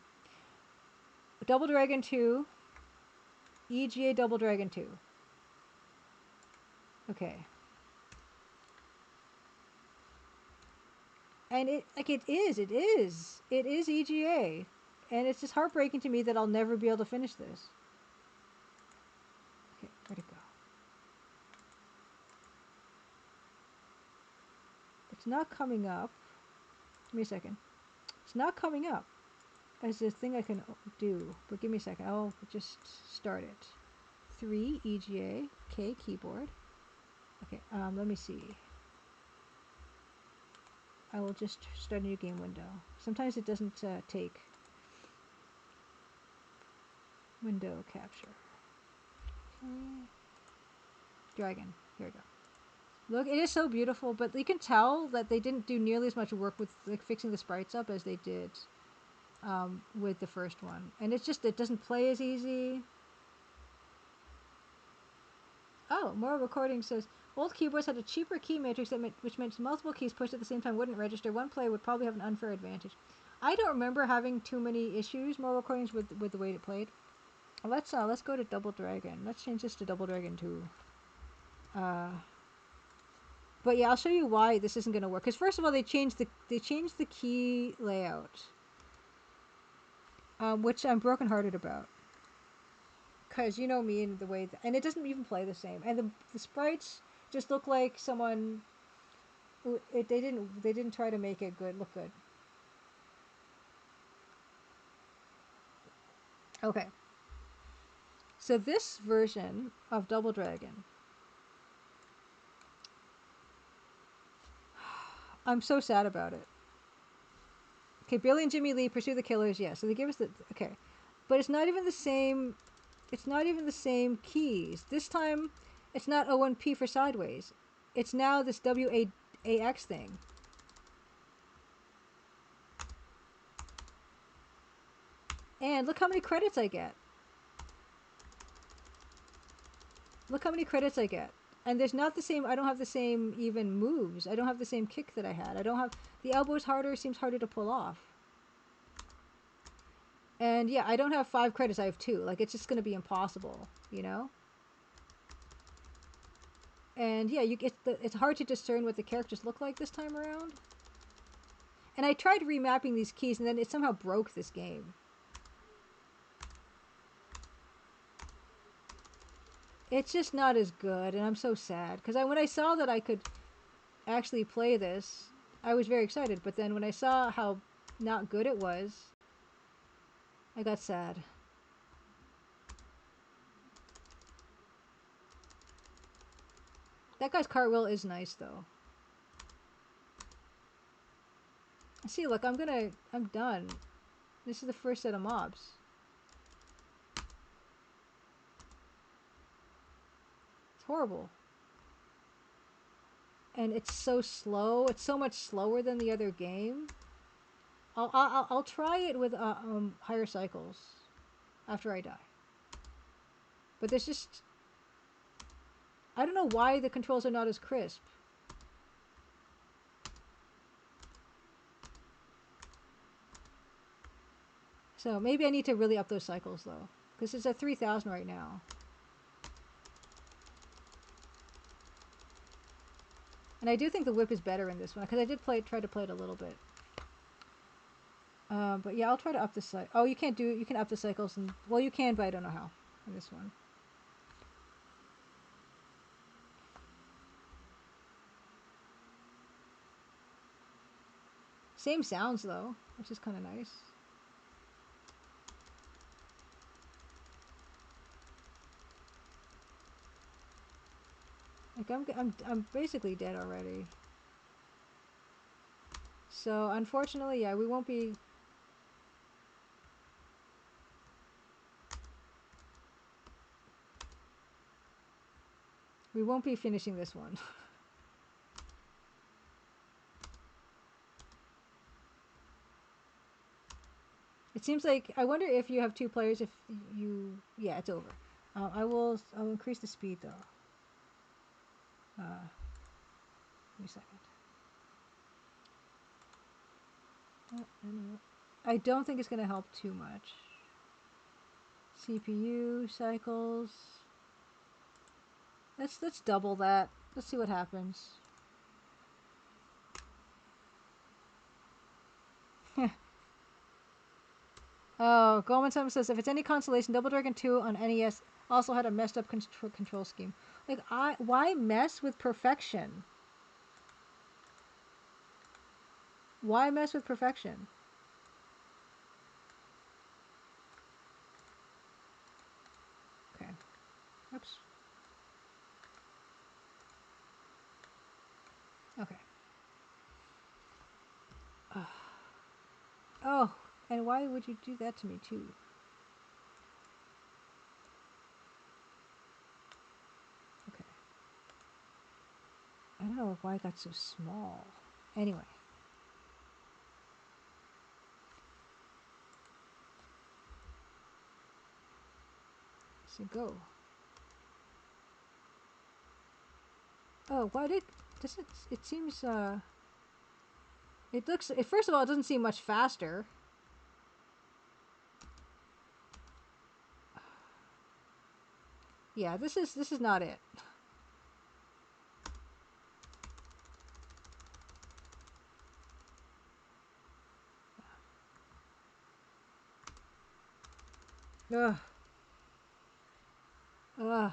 [SPEAKER 1] Double Dragon 2. EGA Double Dragon 2. Okay. And it is EGA. And it's just heartbreaking to me that I'll never be able to finish this. Okay, where'd it go? It's not coming up. Give me a second. It's not coming up as a thing I can do. But give me a second. I'll just start it. 3 EGA. Okay, keyboard. Okay, let me see. I will just start a new game window. Sometimes it doesn't take window capture. Okay. Dragon. Here we go. Look, it is so beautiful, but you can tell that they didn't do nearly as much work with like fixing the sprites up as they did with the first one. And it's just, it doesn't play as easy. Oh, more recording says, old keyboards had a cheaper key matrix which meant multiple keys pushed at the same time wouldn't register. One player would probably have an unfair advantage. I don't remember having too many issues, more recordings with the way it played. Let's go to Double Dragon. Let's change this to Double Dragon 2. But yeah, I'll show you why this isn't going to work. Because first of all, they changed the key layout, which I'm brokenhearted about. Because you know me and the way, and it doesn't even play the same. And the sprites just look like someone. They didn't try to make it look good. Okay. So this version of Double Dragon, I'm so sad about it. Okay, Billy and Jimmy Lee pursue the killers. Yeah, so they give us the okay, but it's not even the same. It's not even the same keys. This time, it's not O&P for sideways. It's now this WAX thing. And look how many credits I get. Look how many credits I get. And there's not the same, I don't have the same even moves. I don't have the same kick that I had. I don't have, the elbow is harder, seems harder to pull off. And yeah, I don't have 5 credits, I have 2. Like, it's just going to be impossible, you know? And yeah, it's hard to discern what the characters look like this time around. And I tried remapping these keys, and then it somehow broke this game. It's just not as good, and I'm so sad. Because when I saw that I could actually play this, I was very excited. But then when I saw how not good it was, I got sad. That guy's cartwheel is nice, though. See, look, I'm done. This is the first set of mobs. It's horrible. And it's so slow. It's so much slower than the other game. I'll try it with higher cycles after I die. But there's just, I don't know why the controls are not as crisp. So maybe I need to really up those cycles though, because it's at 3,000 right now. And I do think the whip is better in this one, because I did try to play it a little bit. But yeah, I'll try to up the cycle. Oh, you can up the cycles, and well, you can, but I don't know how in this one. Same sounds though, which is kind of nice. Like I'm basically dead already. So unfortunately, yeah, we won't be. We won't be finishing this one. It seems like, I wonder if you have 2 players, if you, yeah, it's over. I'll increase the speed though. Give me a second. I don't think it's going to help too much. CPU cycles. Let's double that. Let's see what happens. Oh, Goldman Sachs says, if it's any consolation, Double Dragon 2 on NES also had a messed up control scheme. Like, why mess with perfection? Why mess with perfection? Okay. Oops. Okay. Oh, and why would you do that to me too? Okay. I don't know why it got so small. Anyway. So go. Oh, why did... Does it... It seems, It looks... First of all, it doesn't seem much faster. Yeah, this is not it. Ugh. Ugh.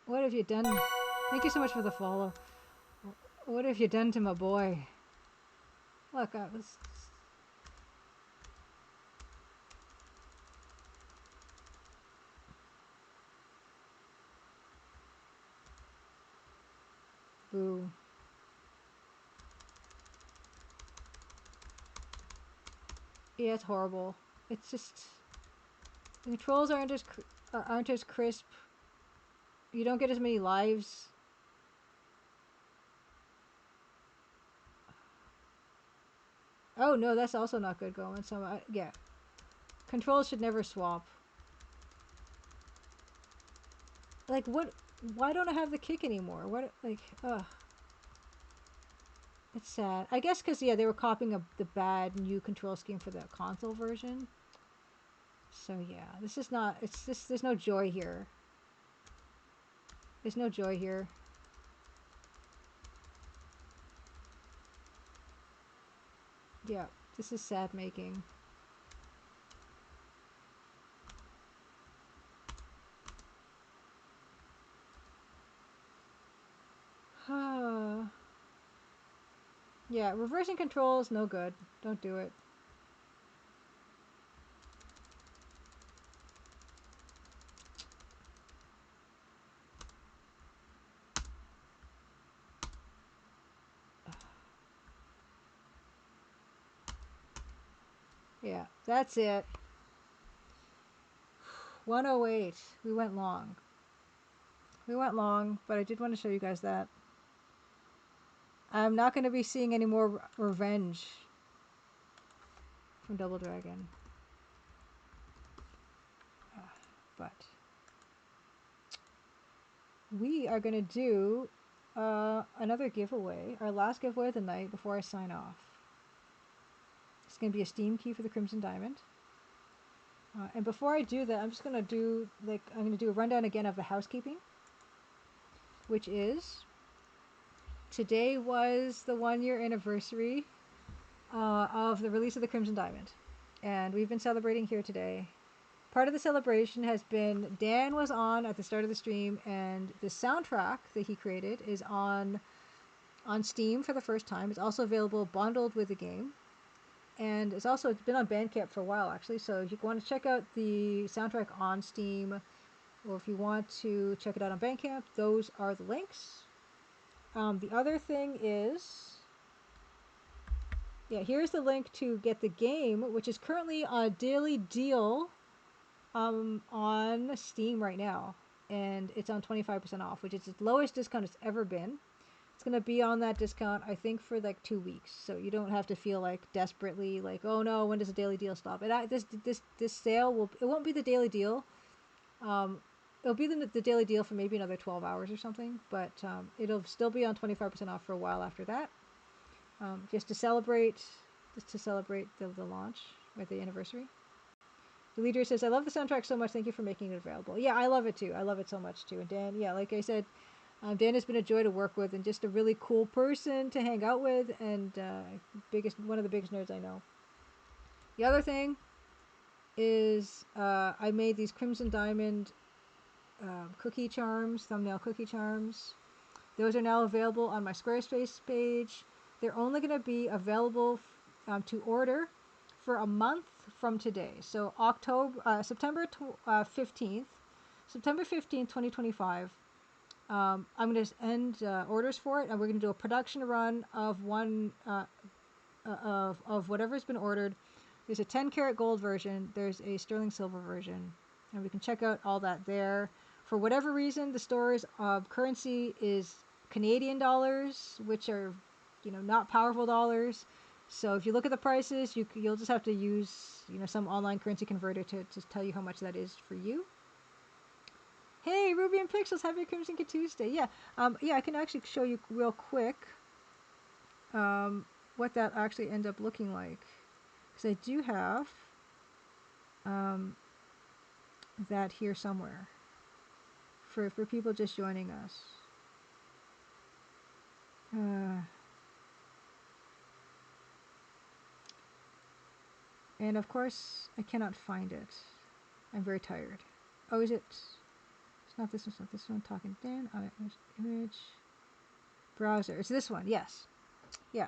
[SPEAKER 1] What have you done? Thank you so much for the follow. What have you done to my boy? Look, I was... Boo. Yeah, it's horrible. It's just... The controls aren't as crisp. You don't get as many lives. Oh no, that's also not good going. So yeah, controls should never swap. Like what? Why don't I have the kick anymore? What? Like, ugh. It's sad. I guess because yeah, they were copying the bad new control scheme for the console version. So yeah, this is not. It's just there's no joy here. There's no joy here. Yeah, this is sad making. Yeah, reversing controls, no good. Don't do it. Yeah, that's it. 108. We went long. We went long, but I did want to show you guys that. I'm not going to be seeing any more revenge from Double Dragon. But we are going to do another giveaway, our last giveaway of the night before I sign off. It's going to be a Steam key for the Crimson Diamond. And before I do that, I'm just going to do, I'm going to do a rundown again of the housekeeping, which is, today was the 1-year anniversary of the release of the Crimson Diamond. And we've been celebrating here today. Part of the celebration has been, Dan was on at the start of the stream, and the soundtrack that he created is on Steam for the first time. It's also available bundled with the game. And it's been on Bandcamp for a while, actually. So if you want to check out the soundtrack on Steam, or if you want to check it out on Bandcamp, those are the links. The other thing is, yeah, here's the link to get the game, which is currently on a daily deal on Steam right now. And it's on 25% off, which is the lowest discount it's ever been. It's going to be on that discount, I think, for like 2 weeks. So you don't have to feel like desperately like, oh no, when does the daily deal stop? This sale it won't be the daily deal. It'll be the daily deal for maybe another 12 hours or something, but it'll still be on 25% off for a while after that. Just to celebrate the launch or the anniversary. The leader says, I love the soundtrack so much. Thank you for making it available. Yeah, I love it too. I love it so much too. And Dan, yeah, like I said, Dan has been a joy to work with and just a really cool person to hang out with, and one of the biggest nerds I know. The other thing is I made these Crimson Diamond cookie charms, thumbnail cookie charms. Those are now available on my Squarespace page. They're only going to be available to order for a month from today. So September 15th, 2025. I'm going to end orders for it, and we're going to do a production run of one of whatever's been ordered. There's a 10 karat gold version. There's a sterling silver version, and we can check out all that there. For whatever reason, the store's currency is Canadian dollars, which are, not powerful dollars. So if you look at the prices, you'll just have to use, some online currency converter to tell you how much that is for you. Hey, Ruby and Pixels, happy Crimson Kid Tuesday. Yeah, yeah, I can actually show you real quick what that actually ends up looking like. Because I do have that here somewhere for people just joining us. And of course, I cannot find it. I'm very tired. Oh, is it? It's not this one. It's not this one. Talking Dan. Image. Browser. It's this one. Yes. Yeah.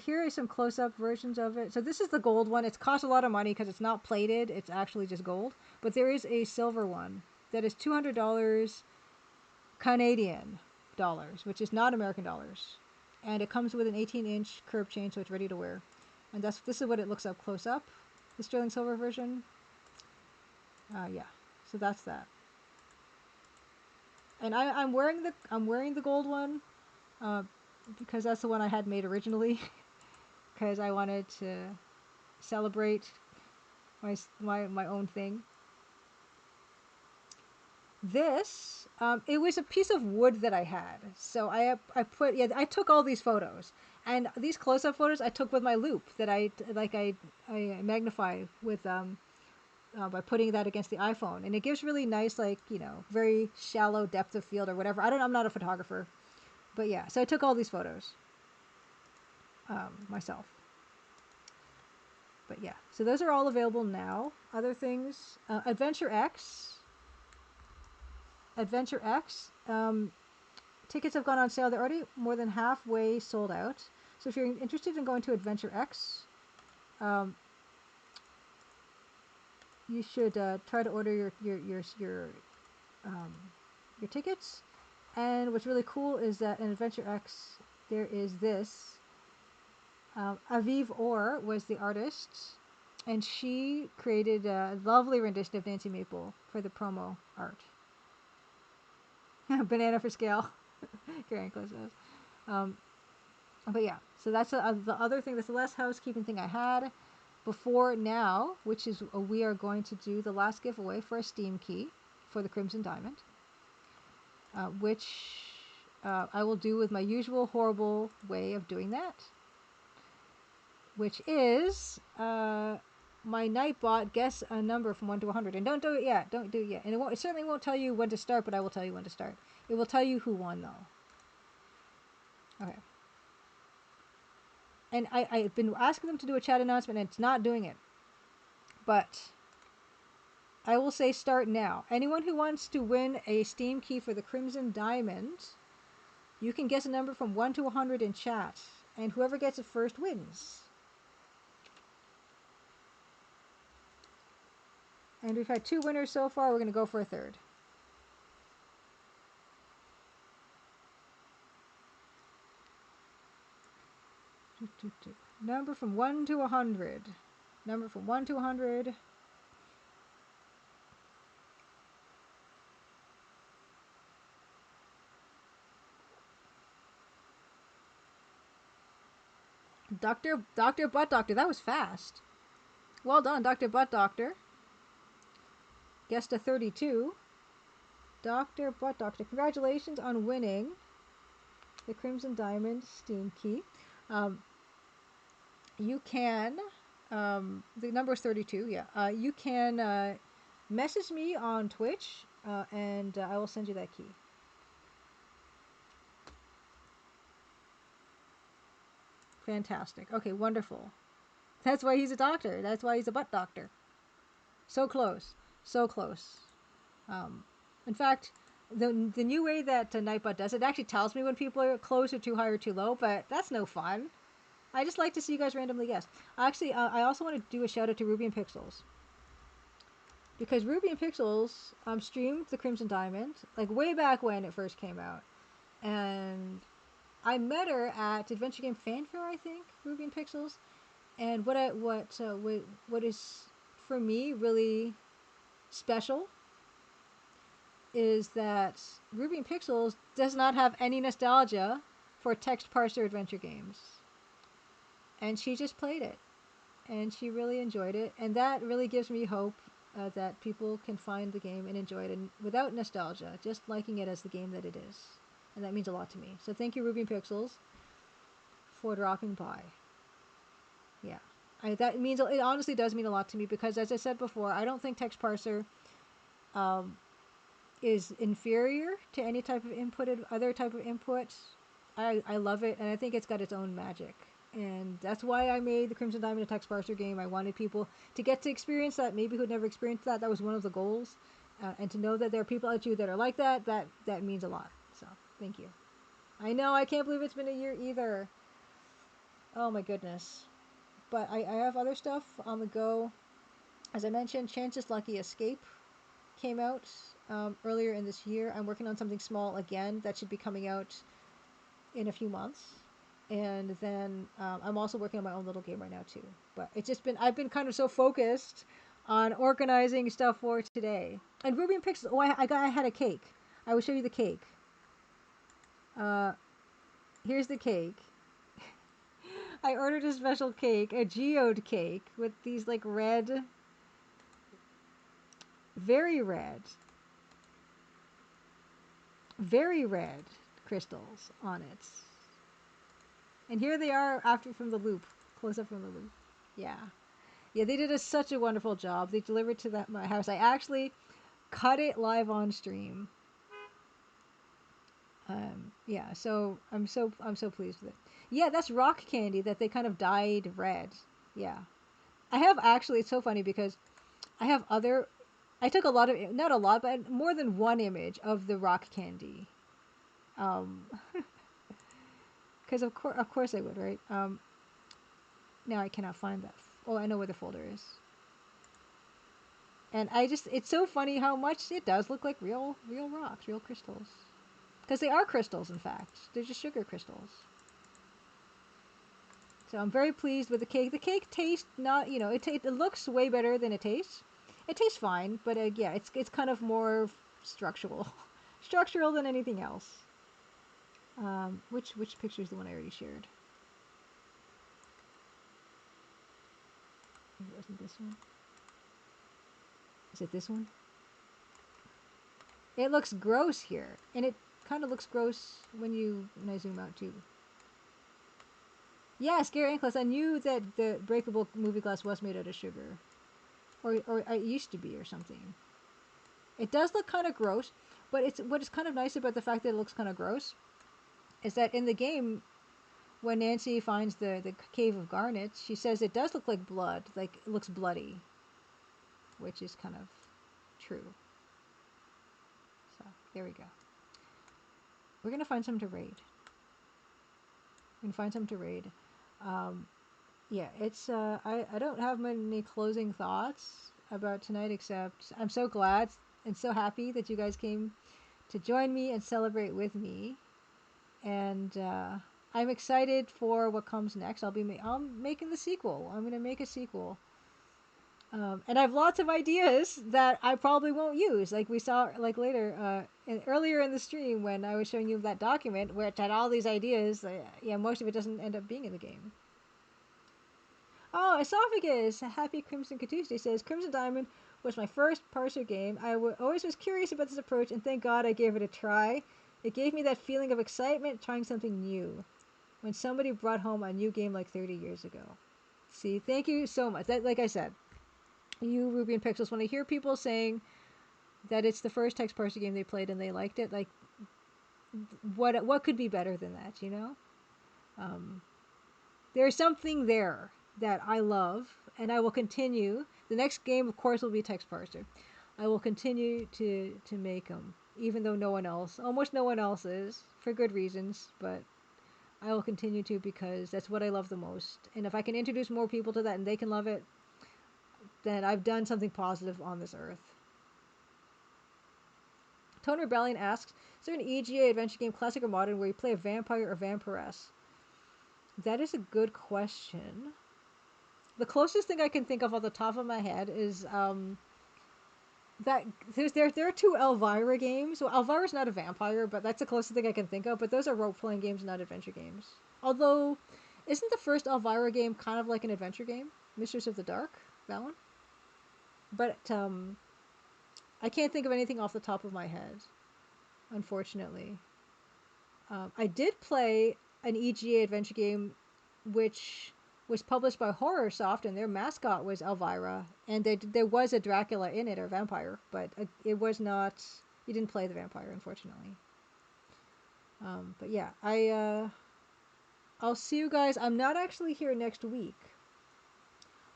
[SPEAKER 1] Here are some close-up versions of it. So this is the gold one. It's cost a lot of money because it's not plated. It's actually just gold. But there is a silver one that is $200 Canadian dollars, which is not American dollars. And it comes with an 18-inch curb chain, so it's ready to wear. And this is what it looks up close up. The sterling silver version. Yeah. So that's that. And I'm wearing the gold one because that's the one I had made originally. Because I wanted to celebrate my own thing. This it was a piece of wood that I had, so I took all these photos, and these close-up photos I took with my loop that I magnify with by putting that against the iPhone, and it gives really nice, very shallow depth of field or whatever. I'm not a photographer, but yeah, so I took all these photos myself. But yeah, so those are all available now. Other things, Adventure X. Tickets have gone on sale. They're already more than halfway sold out. So if you're interested in going to Adventure X, you should try to order your tickets. And what's really cool is that in Adventure X, there is this. Aviv Orr was the artist, and she created a lovely rendition of Nancy Maple for the promo art. Banana for scale. Carrying close nose. But yeah, so that's the other thing. That's the last housekeeping thing I had before now, which is we are going to do the last giveaway for a Steam key for the Crimson Diamond, which I will do with my usual horrible way of doing that, which is my Nightbot guess a number from 1 to 100. And don't do it yet. Don't do it yet. And it certainly won't tell you when to start, but I will tell you when to start. It will tell you who won, though. Okay. And I've been asking them to do a chat announcement, and it's not doing it. But I will say start now. Anyone who wants to win a Steam key for the Crimson Diamond, you can guess a number from 1 to 100 in chat. And whoever gets it first wins. And we've had 2 winners so far. We're going to go for a third. Number from 1 to 100. Number from 1 to 100. Dr. Butt Doctor. That was fast. Well done, Dr. Butt Doctor. Guessed a 32. Dr. Butt Doctor. Congratulations on winning the Crimson Diamond Steam Key. You can, the number is 32, yeah. You can message me on Twitch, and I will send you that key. Fantastic. Okay, wonderful. That's why he's a doctor. That's why he's a butt doctor. So close. So close. In fact, the new way that Nightbot does it actually tells me when people are close or too high or too low, but that's no fun. I just like to see you guys randomly guess. Actually, I also want to do a shout out to Ruby and Pixels. Because Ruby and Pixels streamed the Crimson Diamond, like way back when it first came out. And I met her at Adventure Game Fanfare, I think, Ruby and Pixels. And what is for me really special is that Ruby and Pixels does not have any nostalgia for text parser adventure games. And she just played it, and she really enjoyed it, and that really gives me hope that people can find the game and enjoy it and without nostalgia, just liking it as the game that it is. And that means a lot to me. So thank you, Ruby and Pixels, for dropping by. Yeah. That means it honestly does mean a lot to me because, as I said before, I don't think text parser um, is inferior to any type of other type of input. I love it, and I think it's got its own magic. And that's why I made the Crimson Diamond a text parser game. I wanted people to get to experience that, maybe who'd never experienced that. That was one of the goals. And to know that there are people out you that are like that means a lot. So, thank you. I know, I can't believe it's been a year either. Oh my goodness. But I have other stuff on the go. As I mentioned, Chance's Lucky Escape came out earlier in this year. I'm working on something small again that should be coming out in a few months. And then I'm also working on my own little game right now too. But it's just been I've been kind of so focused on organizing stuff for today. And Ruby and Pixels. Oh, I had a cake. I will show you the cake. Here's the cake. I ordered a special cake, a geode cake with these like red, very red, very red crystals on it. And here they are after from the loop, close up from the loop. Yeah. Yeah, they did such a wonderful job. They delivered to my house. I actually cut it live on stream. Yeah, so I'm so pleased with it. Yeah, that's rock candy that they kind of dyed red. Yeah, I have actually. It's so funny because I have other. I took a lot of, not a lot, but more than one image of the rock candy. Um, because of course I would, right? Now I cannot find that. Oh, I know where the folder is. And it's so funny how much it does look like real rocks, real crystals. Because they are crystals, in fact. They're just sugar crystals. So I'm very pleased with the cake. The cake tastes not, it looks way better than it tastes. It tastes fine, but yeah, it's kind of more structural, structural than anything else. Which picture is the one I already shared? It wasn't this one. Is it this one? It looks gross here, and it kind of looks gross when I zoom out too. Yeah, Scary Ankles. I knew that the breakable movie glass was made out of sugar, or it used to be, or something. It does look kind of gross, but what is kind of nice about the fact that it looks kind of gross is that in the game, when Nancy finds the cave of garnets, she says it does look like blood, like it looks bloody, which is kind of true. So there we go. We're gonna find some to raid. Yeah, it's I don't have many closing thoughts about tonight, except I'm so glad and so happy that you guys came to join me and celebrate with me, and I'm excited for what comes next. I'm making the sequel. I'm gonna make a sequel. And I have lots of ideas that I probably won't use. Like we saw, like later, earlier in the stream when I was showing you that document where it had all these ideas. Yeah, most of it doesn't end up being in the game. Oh, Esophagus! Happy Crimson Tuesday says, Crimson Diamond was my first parser game. Always was curious about this approach, and thank God I gave it a try. It gave me that feeling of excitement trying something new. When somebody brought home a new game like 30 years ago. See, thank you so much. That, like I said, you, Ruby and Pixels, when I hear people saying that it's the first text parser game they played and they liked it, like, what could be better than that, you know? There's something there that I love, and I will continue. The next game, of course, will be text parser. I will continue to make them, even though almost no one else is, for good reasons, but I will continue to because that's what I love the most. And if I can introduce more people to that and they can love it, then I've done something positive on this earth. Tone Rebellion asks, is there an EGA adventure game, classic or modern, where you play a vampire or vampiress? That is a good question. The closest thing I can think of off the top of my head is that there are two Elvira games. Well, Elvira's not a vampire, but that's the closest thing I can think of. But those are role-playing games, not adventure games. Although, isn't the first Elvira game kind of like an adventure game? Mistress of the Dark, that one? But I can't think of anything off the top of my head, unfortunately. I did play an EGA adventure game, which was published by Horrorsoft, and their mascot was Elvira, and there was a Dracula in it, or vampire, but it was not. You didn't play the vampire, unfortunately. But yeah, I'll see you guys. I'm not actually here next week.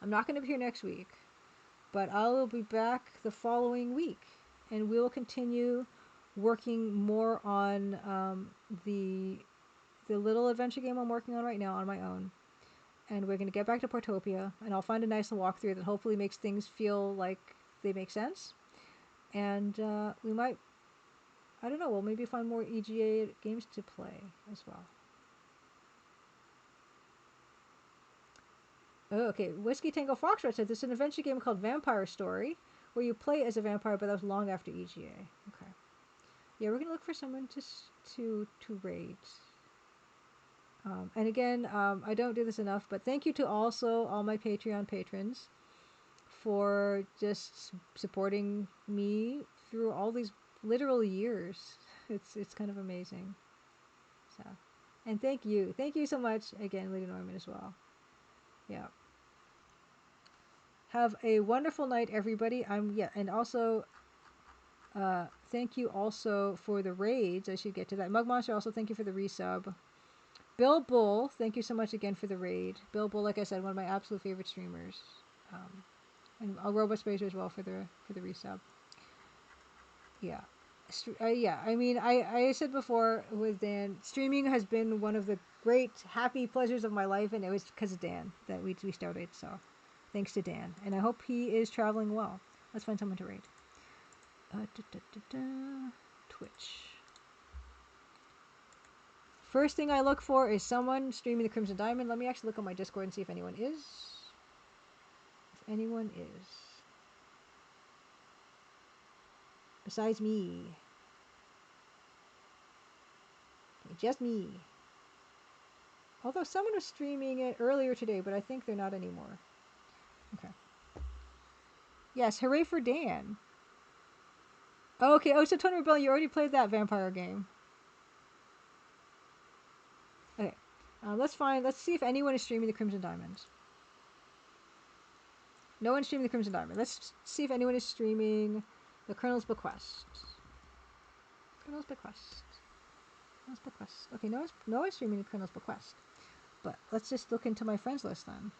[SPEAKER 1] I'm not going to be here next week, but I will be back the following week, and we will continue working more on the little adventure game I'm working on right now on my own. And we're going to get back to Portopia, and I'll find a nice walkthrough that hopefully makes things feel like they make sense. And we might, I don't know, we'll maybe find more EGA games to play as well. Oh, okay. Whiskey Tango Foxtrot said there's an adventure game called Vampire Story, where you play as a vampire, but that was long after EGA. Okay. Yeah, we're going to look for someone to raid. And again, I don't do this enough, but thank you to also all my Patreon patrons for just supporting me through all these literal years. It's kind of amazing. So, and thank you so much again, Lady Norman, as well. Yeah. Have a wonderful night, everybody. And also, thank you also for the raids. I should get to that. Mug Monster, also thank you for the resub. Bill Bull, thank you so much again for the raid. Bill Bull, like I said, one of my absolute favorite streamers. And Robospacer as well for the resub. Yeah. Yeah, I mean, I said before with Dan, streaming has been one of the great happy pleasures of my life, and it was because of Dan that we started, so thanks to Dan. And I hope he is traveling well. Let's find someone to raid. Twitch. First thing I look for is someone streaming the Crimson Diamond. Let me actually look on my Discord and see if anyone is. If anyone is. Besides me. Okay, just me. Although someone was streaming it earlier today, but I think they're not anymore. Okay. Yes, hooray for Dan. Okay, oh, so Tony Rebellion, you already played that vampire game. Okay. Let's see if anyone is streaming the Crimson Diamond. No one's streaming the Crimson Diamond. Let's see if anyone is streaming the Colonel's Bequest. Colonel's Bequest. Colonel's Bequest. Okay, no one's streaming the Colonel's Bequest. But let's just look into my friends list then.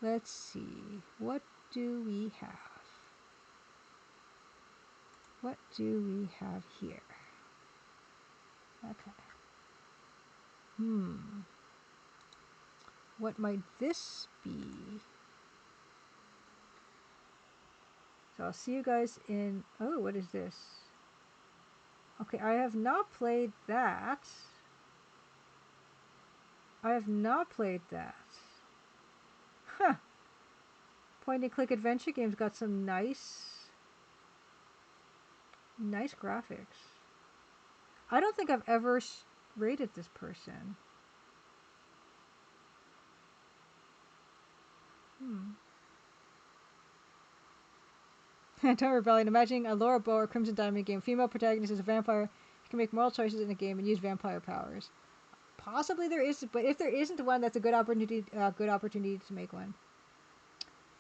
[SPEAKER 1] Let's see. What do we have? What do we have here? Okay. What might this be? So I'll see you guys in... Oh, what is this? Okay, I have not played that. Huh. Point and click adventure games got some nice graphics. I don't think I've ever rated this person. Tower Rebellion. Imagining a Laura Bow or Crimson Diamond game. Female protagonist is a vampire. You can make moral choices in the game and use vampire powers. Possibly there is, but if there isn't one, that's a good opportunity to make one.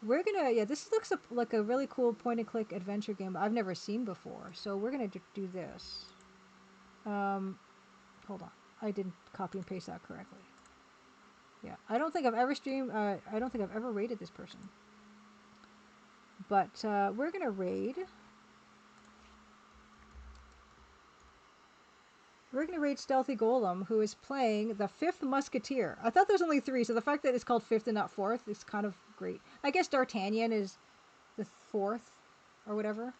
[SPEAKER 1] We're gonna, yeah, this looks like a really cool point-and-click adventure game I've never seen before. So we're gonna do this. Hold on, I didn't copy and paste that correctly. Yeah, I don't think I've ever streamed. I don't think I've ever raided this person. But we're gonna raid. We're going to raid Stealthy Golem, who is playing the Fifth Musketeer. I thought there was only 3, so the fact that it's called Fifth and not Fourth is kind of great. I guess D'Artagnan is the 4th or whatever.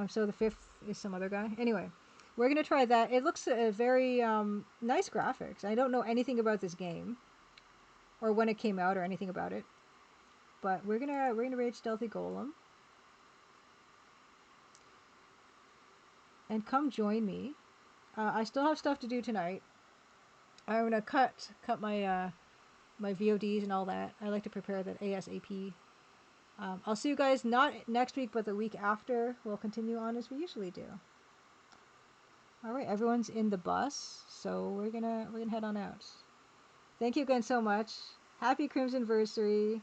[SPEAKER 1] So the 5th is some other guy. Anyway, we're going to try that. It looks very nice graphics. I don't know anything about this game or when it came out or anything about it. But we're gonna raid Stealthy Golem. And come join me. I still have stuff to do tonight. I'm gonna cut my my VODs and all that. I like to prepare that ASAP. I'll see you guys not next week, but the week after. We'll continue on as we usually do. All right, everyone's in the bus, so we're gonna head on out. Thank you again so much. Happy Crimsonversary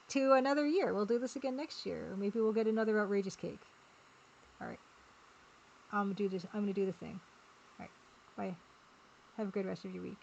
[SPEAKER 1] to another year. We'll do this again next year, or maybe we'll get another outrageous cake. All right, I'm gonna do this. I'm gonna do the thing. All right, bye. Have a good rest of your week.